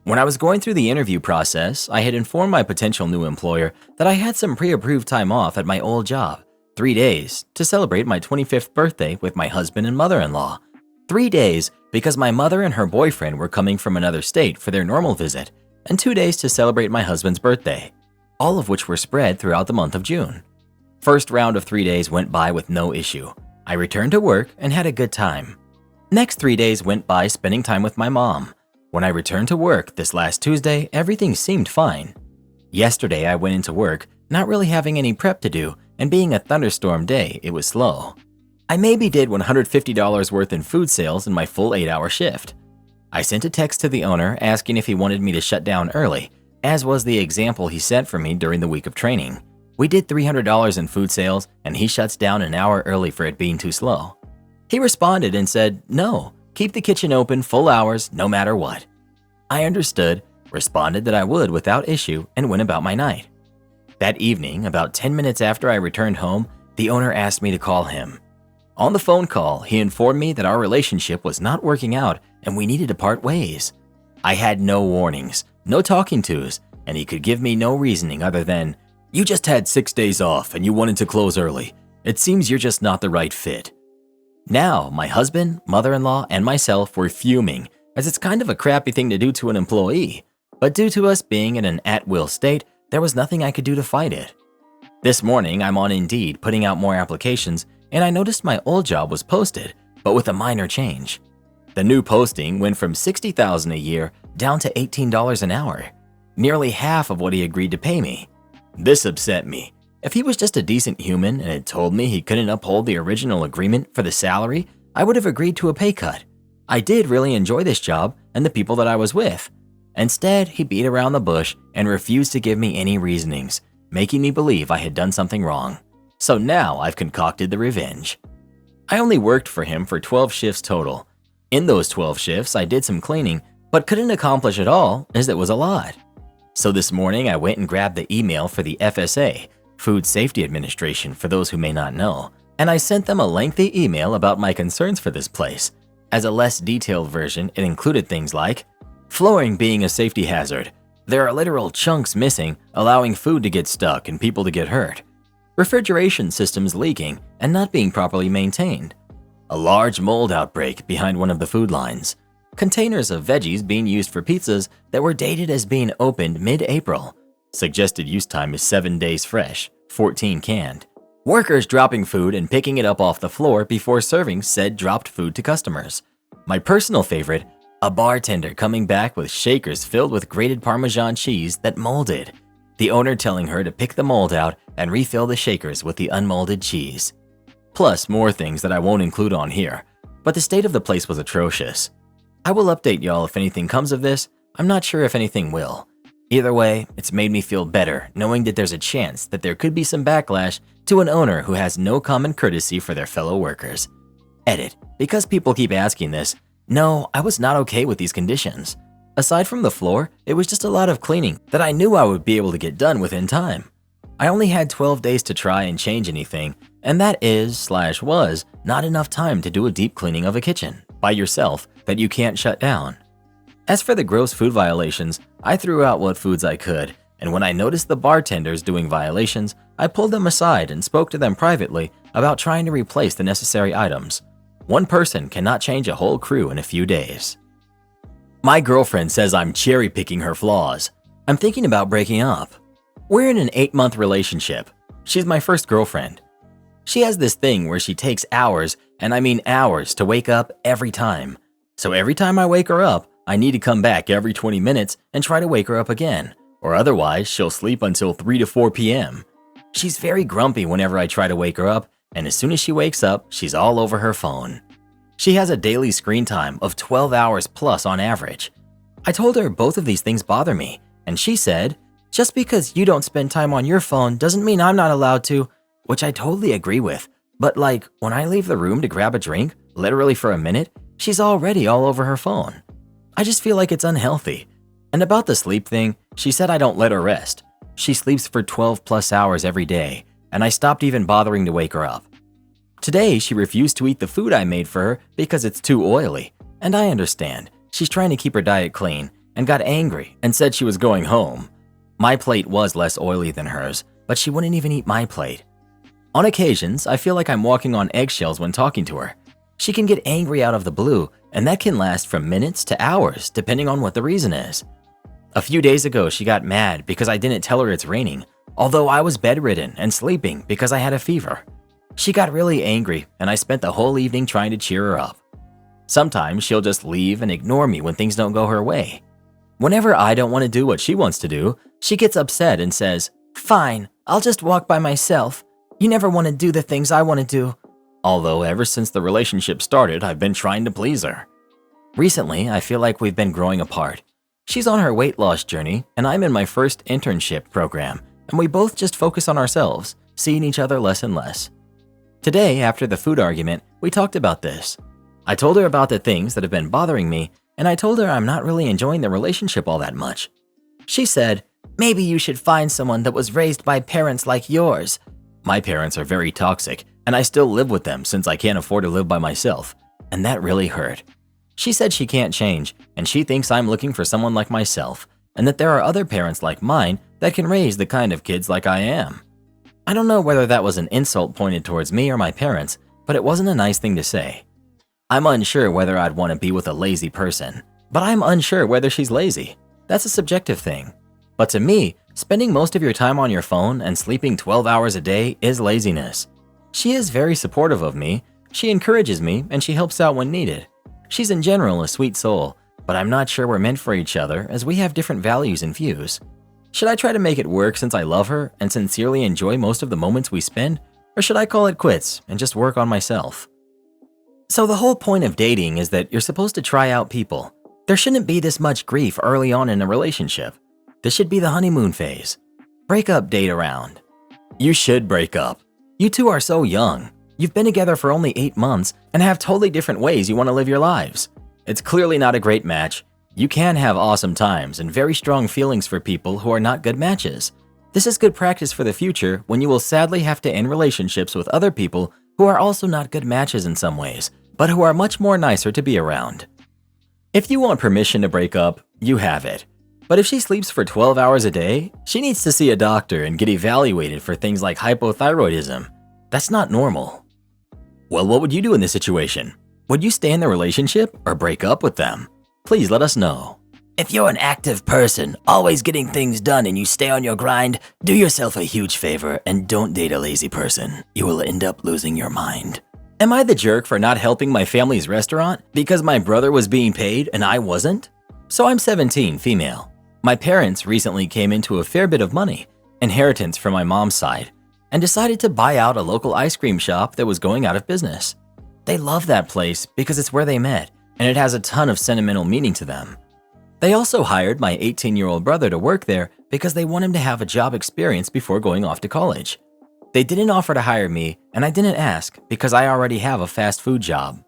When I was going through the interview process, I had informed my potential new employer that I had some pre-approved time off at my old job, 3 days, to celebrate my 25th birthday with my husband and mother-in-law. 3 days because my mother and her boyfriend were coming from another state for their normal visit, and 2 days to celebrate my husband's birthday, all of which were spread throughout the month of June. First round of 3 days went by with no issue. I returned to work and had a good time. Next 3 days went by spending time with my mom. When I returned to work this last Tuesday, everything seemed fine. Yesterday, I went into work, not really having any prep to do, and being a thunderstorm day, it was slow. I maybe did $150 worth in food sales in my full 8-hour shift. I sent a text to the owner asking if he wanted me to shut down early, as was the example he set for me during the week of training. We did $300 in food sales, and he shuts down an hour early for it being too slow. He responded and said, "No, keep the kitchen open full hours no matter what." I understood, responded that I would without issue, and went about my night. That evening, about 10 minutes after I returned home, the owner asked me to call him. On the phone call, he informed me that our relationship was not working out and we needed to part ways. I had no warnings, no talking tos, and he could give me no reasoning other than, "You just had 6 days off and you wanted to close early. It seems you're just not the right fit." Now, my husband, mother-in-law, and myself were fuming, as it's kind of a crappy thing to do to an employee. But due to us being in an at-will state, there was nothing I could do to fight it. This morning, I'm on Indeed putting out more applications, and I noticed my old job was posted, but with a minor change. The new posting went from $60,000 a year down to $18 an hour, nearly half of what he agreed to pay me. This upset me. If he was just a decent human and had told me he couldn't uphold the original agreement for the salary, I would have agreed to a pay cut. I did really enjoy this job and the people that I was with. Instead, he beat around the bush and refused to give me any reasonings, making me believe I had done something wrong. So now I've concocted the revenge. I only worked for him for 12 shifts total. In those 12 shifts, I did some cleaning, but couldn't accomplish it all as it was a lot. So this morning, I went and grabbed the email for the FSA, Food Safety Administration for those who may not know, and I sent them a lengthy email about my concerns for this place. As a less detailed version, it included things like flooring being a safety hazard. There are literal chunks missing, allowing food to get stuck and people to get hurt. Refrigeration systems leaking and not being properly maintained. A large mold outbreak behind one of the food lines. Containers of veggies being used for pizzas that were dated as being opened mid-April. Suggested use time is 7 days fresh, 14 canned. Workers dropping food and picking it up off the floor before serving said dropped food to customers. My personal favorite, a bartender coming back with shakers filled with grated Parmesan cheese that molded. The owner telling her to pick the mold out and refill the shakers with the unmolded cheese. Plus more things that I won't include on here, but the state of the place was atrocious. I will update y'all if anything comes of this. I'm not sure if anything will. Either way, it's made me feel better knowing that there's a chance that there could be some backlash to an owner who has no common courtesy for their fellow workers. Edit. Because people keep asking this, no, I was not okay with these conditions. Aside from the floor, it was just a lot of cleaning that I knew I would be able to get done within time. I only had 12 days to try and change anything, and that was not enough time to do a deep cleaning of a kitchen by yourself that you can't shut down. As for the gross food violations, I threw out what foods I could, and when I noticed the bartenders doing violations, I pulled them aside and spoke to them privately about trying to replace the necessary items. One person cannot change a whole crew in a few days. My girlfriend says I'm cherry-picking her flaws. I'm thinking about breaking up. We're in an 8-month relationship. She's my first girlfriend. She has this thing where she takes hours, and I mean hours, to wake up every time. So every time I wake her up, I need to come back every 20 minutes and try to wake her up again, or otherwise she'll sleep until 3 to 4 p.m. She's very grumpy whenever I try to wake her up, and as soon as she wakes up, she's all over her phone. She has a daily screen time of 12 hours plus on average. I told her both of these things bother me, and she said, "Just because you don't spend time on your phone doesn't mean I'm not allowed to," which I totally agree with. But like, when I leave the room to grab a drink, literally for a minute, she's already all over her phone. I just feel like it's unhealthy. And about the sleep thing, she said I don't let her rest. She sleeps for 12 plus hours every day, and I stopped even bothering to wake her up. Today, she refused to eat the food I made for her because it's too oily, and I understand. She's trying to keep her diet clean, and got angry and said she was going home. My plate was less oily than hers, but she wouldn't even eat my plate. On occasions, I feel like I'm walking on eggshells when talking to her. She can get angry out of the blue, and that can last from minutes to hours, depending on what the reason is. A few days ago, she got mad because I didn't tell her it's raining, although I was bedridden and sleeping because I had a fever. She got really angry, and I spent the whole evening trying to cheer her up. Sometimes she'll just leave and ignore me when things don't go her way. Whenever I don't want to do what she wants to do, she gets upset and says, "Fine, I'll just walk by myself. You never want to do the things I want to do." Although ever since the relationship started, I've been trying to please her. Recently, I feel like we've been growing apart. She's on her weight loss journey, and I'm in my first internship program, and we both just focus on ourselves, seeing each other less and less. Today, after the food argument, we talked about this. I told her about the things that have been bothering me, and I told her I'm not really enjoying the relationship all that much. She said, "Maybe you should find someone that was raised by parents like yours." My parents are very toxic, and I still live with them since I can't afford to live by myself, and that really hurt. She said she can't change, and she thinks I'm looking for someone like myself, and that there are other parents like mine that can raise the kind of kids like I am. I don't know whether that was an insult pointed towards me or my parents, but it wasn't a nice thing to say. I'm unsure whether I'd want to be with a lazy person, but I'm unsure whether she's lazy. That's a subjective thing. But to me, spending most of your time on your phone and sleeping 12 hours a day is laziness. She is very supportive of me, she encourages me, and she helps out when needed. She's in general a sweet soul, but I'm not sure we're meant for each other as we have different values and views. Should I try to make it work since I love her and sincerely enjoy most of the moments we spend, or should I call it quits and just work on myself? So the whole point of dating is that you're supposed to try out people. There shouldn't be this much grief early on in a relationship. This should be the honeymoon phase. Break up, date around. You should break up. You two are so young. You've been together for only 8 months and have totally different ways you want to live your lives. It's clearly not a great match. You can have awesome times and very strong feelings for people who are not good matches. This is good practice for the future when you will sadly have to end relationships with other people who are also not good matches in some ways, but who are much more nicer to be around. If you want permission to break up, you have it. But if she sleeps for 12 hours a day, she needs to see a doctor and get evaluated for things like hypothyroidism. That's not normal. Well, what would you do in this situation? Would you stay in the relationship or break up with them? Please let us know. If you're an active person, always getting things done and you stay on your grind, do yourself a huge favor and don't date a lazy person. You will end up losing your mind. Am I the jerk for not helping my family's restaurant because my brother was being paid and I wasn't? So I'm 17, female. My parents recently came into a fair bit of money, inheritance from my mom's side, and decided to buy out a local ice cream shop that was going out of business. They love that place because it's where they met, and it has a ton of sentimental meaning to them. They also hired my 18-year-old brother to work there because they want him to have a job experience before going off to college. They didn't offer to hire me, and I didn't ask because I already have a fast food job.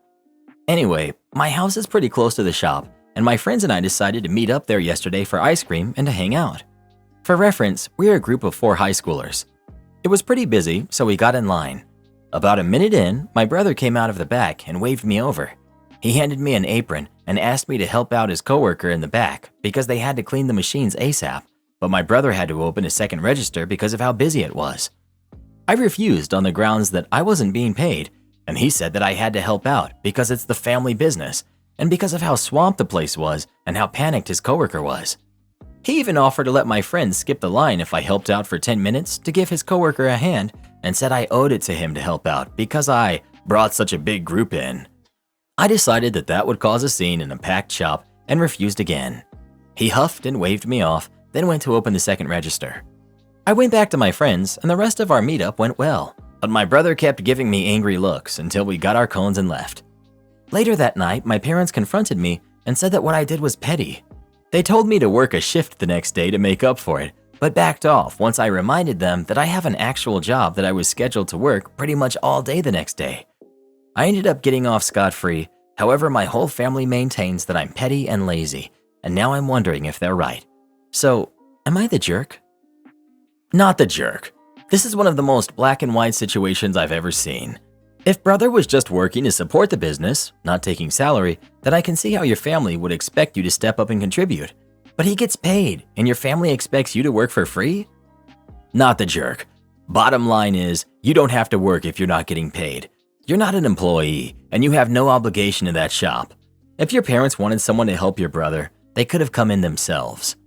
Anyway, my house is pretty close to the shop, and my friends and I decided to meet up there yesterday for ice cream and to hang out. For reference, we're a group of 4 high schoolers. It was pretty busy, so we got in line. About a minute in, my brother came out of the back and waved me over. He handed me an apron and asked me to help out his coworker in the back because they had to clean the machines ASAP, but my brother had to open a second register because of how busy it was. I refused on the grounds that I wasn't being paid, and he said that I had to help out because it's the family business and because of how swamped the place was and how panicked his coworker was. He even offered to let my friend skip the line if I helped out for 10 minutes to give his coworker a hand and said I owed it to him to help out because I brought such a big group in. I decided that that would cause a scene in a packed shop and refused again. He huffed and waved me off, then went to open the second register. I went back to my friends and the rest of our meetup went well, but my brother kept giving me angry looks until we got our cones and left. Later that night, my parents confronted me and said that what I did was petty. They told me to work a shift the next day to make up for it, but backed off once I reminded them that I have an actual job that I was scheduled to work pretty much all day the next day. I ended up getting off scot-free, however my whole family maintains that I'm petty and lazy, and now I'm wondering if they're right. So, am I the jerk? Not the jerk. This is one of the most black and white situations I've ever seen. If brother was just working to support the business, not taking salary, then I can see how your family would expect you to step up and contribute. But he gets paid, and your family expects you to work for free? Not the jerk. Bottom line is, you don't have to work if you're not getting paid. You're not an employee, and you have no obligation to that shop. If your parents wanted someone to help your brother, they could have come in themselves.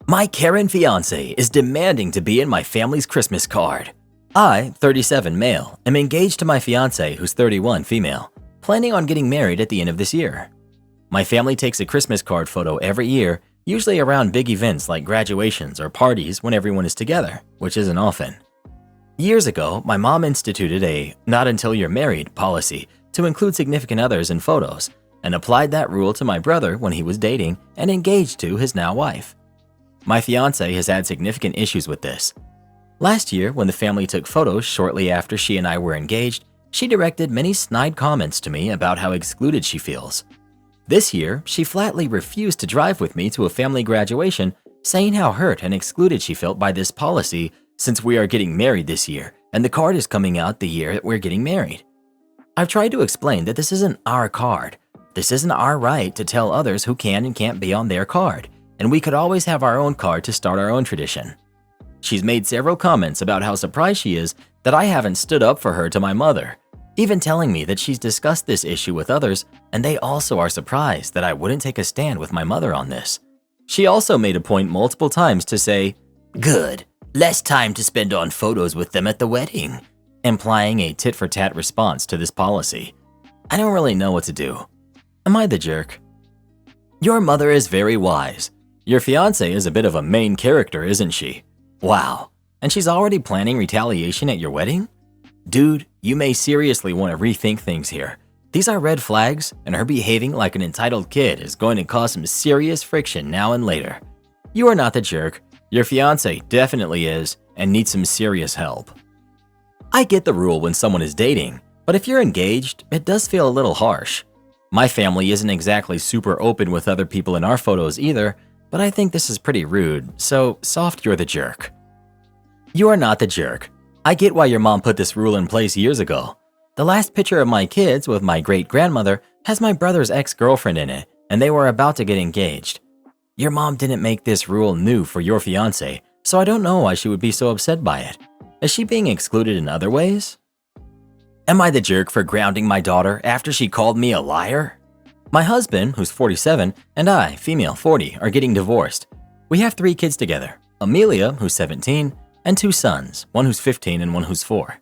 My Karen fiance is demanding to be in my family's Christmas card. I, 37 male, am engaged to my fiance who's 31 female, planning on getting married at the end of this year. My family takes a Christmas card photo every year, usually around big events like graduations or parties when everyone is together, which isn't often. Years ago, my mom instituted a not until you're married policy to include significant others in photos and applied that rule to my brother when he was dating and engaged to his now wife. My fiance has had significant issues with this. Last year, when the family took photos shortly after she and I were engaged, she directed many snide comments to me about how excluded she feels. This year, she flatly refused to drive with me to a family graduation, saying how hurt and excluded she felt by this policy since we are getting married this year and the card is coming out the year that we're getting married. I've tried to explain that this isn't our card. This isn't our right to tell others who can and can't be on their card, and we could always have our own card to start our own tradition. She's made several comments about how surprised she is that I haven't stood up for her to my mother, even telling me that she's discussed this issue with others and they also are surprised that I wouldn't take a stand with my mother on this. She also made a point multiple times to say, Good. Less time to spend on photos with them at the wedding. implying a tit-for-tat response to this policy. I don't really know what to do. Am I the jerk? Your mother is very wise. Your fiancé is a bit of a main character, isn't she? Wow. And she's already planning retaliation at your wedding? Dude, you may seriously want to rethink things here. These are red flags, and her behaving like an entitled kid is going to cause some serious friction now and later. You are not the jerk. Your fiancé definitely is, and needs some serious help. I get the rule when someone is dating, but if you're engaged, it does feel a little harsh. My family isn't exactly super open with other people in our photos either, but I think this is pretty rude, so soft you're the jerk. You are not the jerk. I get why your mom put this rule in place years ago. The last picture of my kids with my great-grandmother has my brother's ex-girlfriend in it, and they were about to get engaged. Your mom didn't make this rule new for your fiancé, so I don't know why she would be so upset by it. Is she being excluded in other ways? Am I the jerk for grounding my daughter after she called me a liar? My husband, who's 47, and I, female 40, are getting divorced. We have 3 kids together, Amelia, who's 17, and 2 sons, one who's 15 and one who's 4.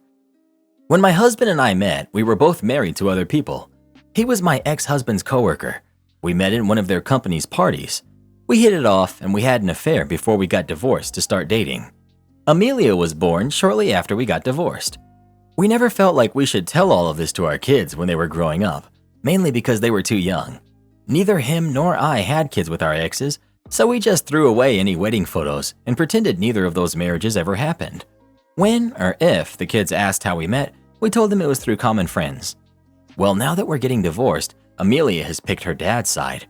When my husband and I met, we were both married to other people. He was my ex-husband's coworker. We met in one of their company's parties. We hit it off and we had an affair before we got divorced to start dating. Amelia was born shortly after we got divorced. We never felt like we should tell all of this to our kids when they were growing up, mainly because they were too young. Neither him nor I had kids with our exes, so we just threw away any wedding photos and pretended neither of those marriages ever happened. When or if the kids asked how we met, we told them it was through common friends. Well, now that we're getting divorced, Amelia has picked her dad's side.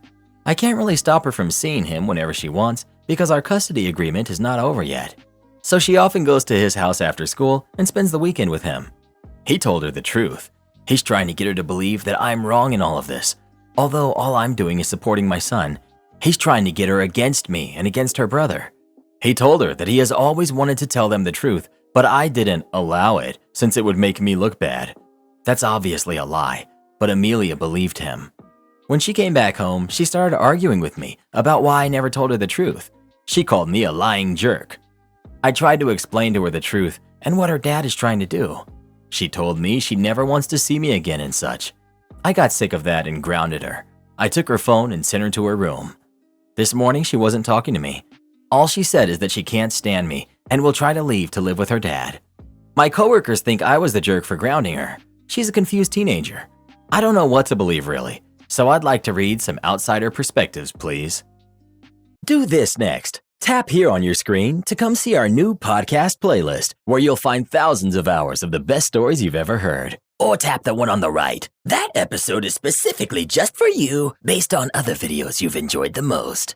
I can't really stop her from seeing him whenever she wants because our custody agreement is not over yet. So she often goes to his house after school and spends the weekend with him. He told her the truth. He's trying to get her to believe that I'm wrong in all of this. Although all I'm doing is supporting my son, he's trying to get her against me and against her brother. He told her that he has always wanted to tell them the truth, but I didn't allow it since it would make me look bad. That's obviously a lie, but Amelia believed him. When she came back home, she started arguing with me about why I never told her the truth. She called me a lying jerk. I tried to explain to her the truth and what her dad is trying to do. She told me she never wants to see me again and such. I got sick of that and grounded her. I took her phone and sent her to her room. This morning, she wasn't talking to me. All she said is that she can't stand me and will try to leave to live with her dad. My coworkers think I was the jerk for grounding her. She's a confused teenager. I don't know what to believe really, so I'd like to read some outsider perspectives, please. Do this next. Tap here on your screen to come see our new podcast playlist, where you'll find thousands of hours of the best stories you've ever heard. Or tap the one on the right. That episode is specifically just for you, based on other videos you've enjoyed the most.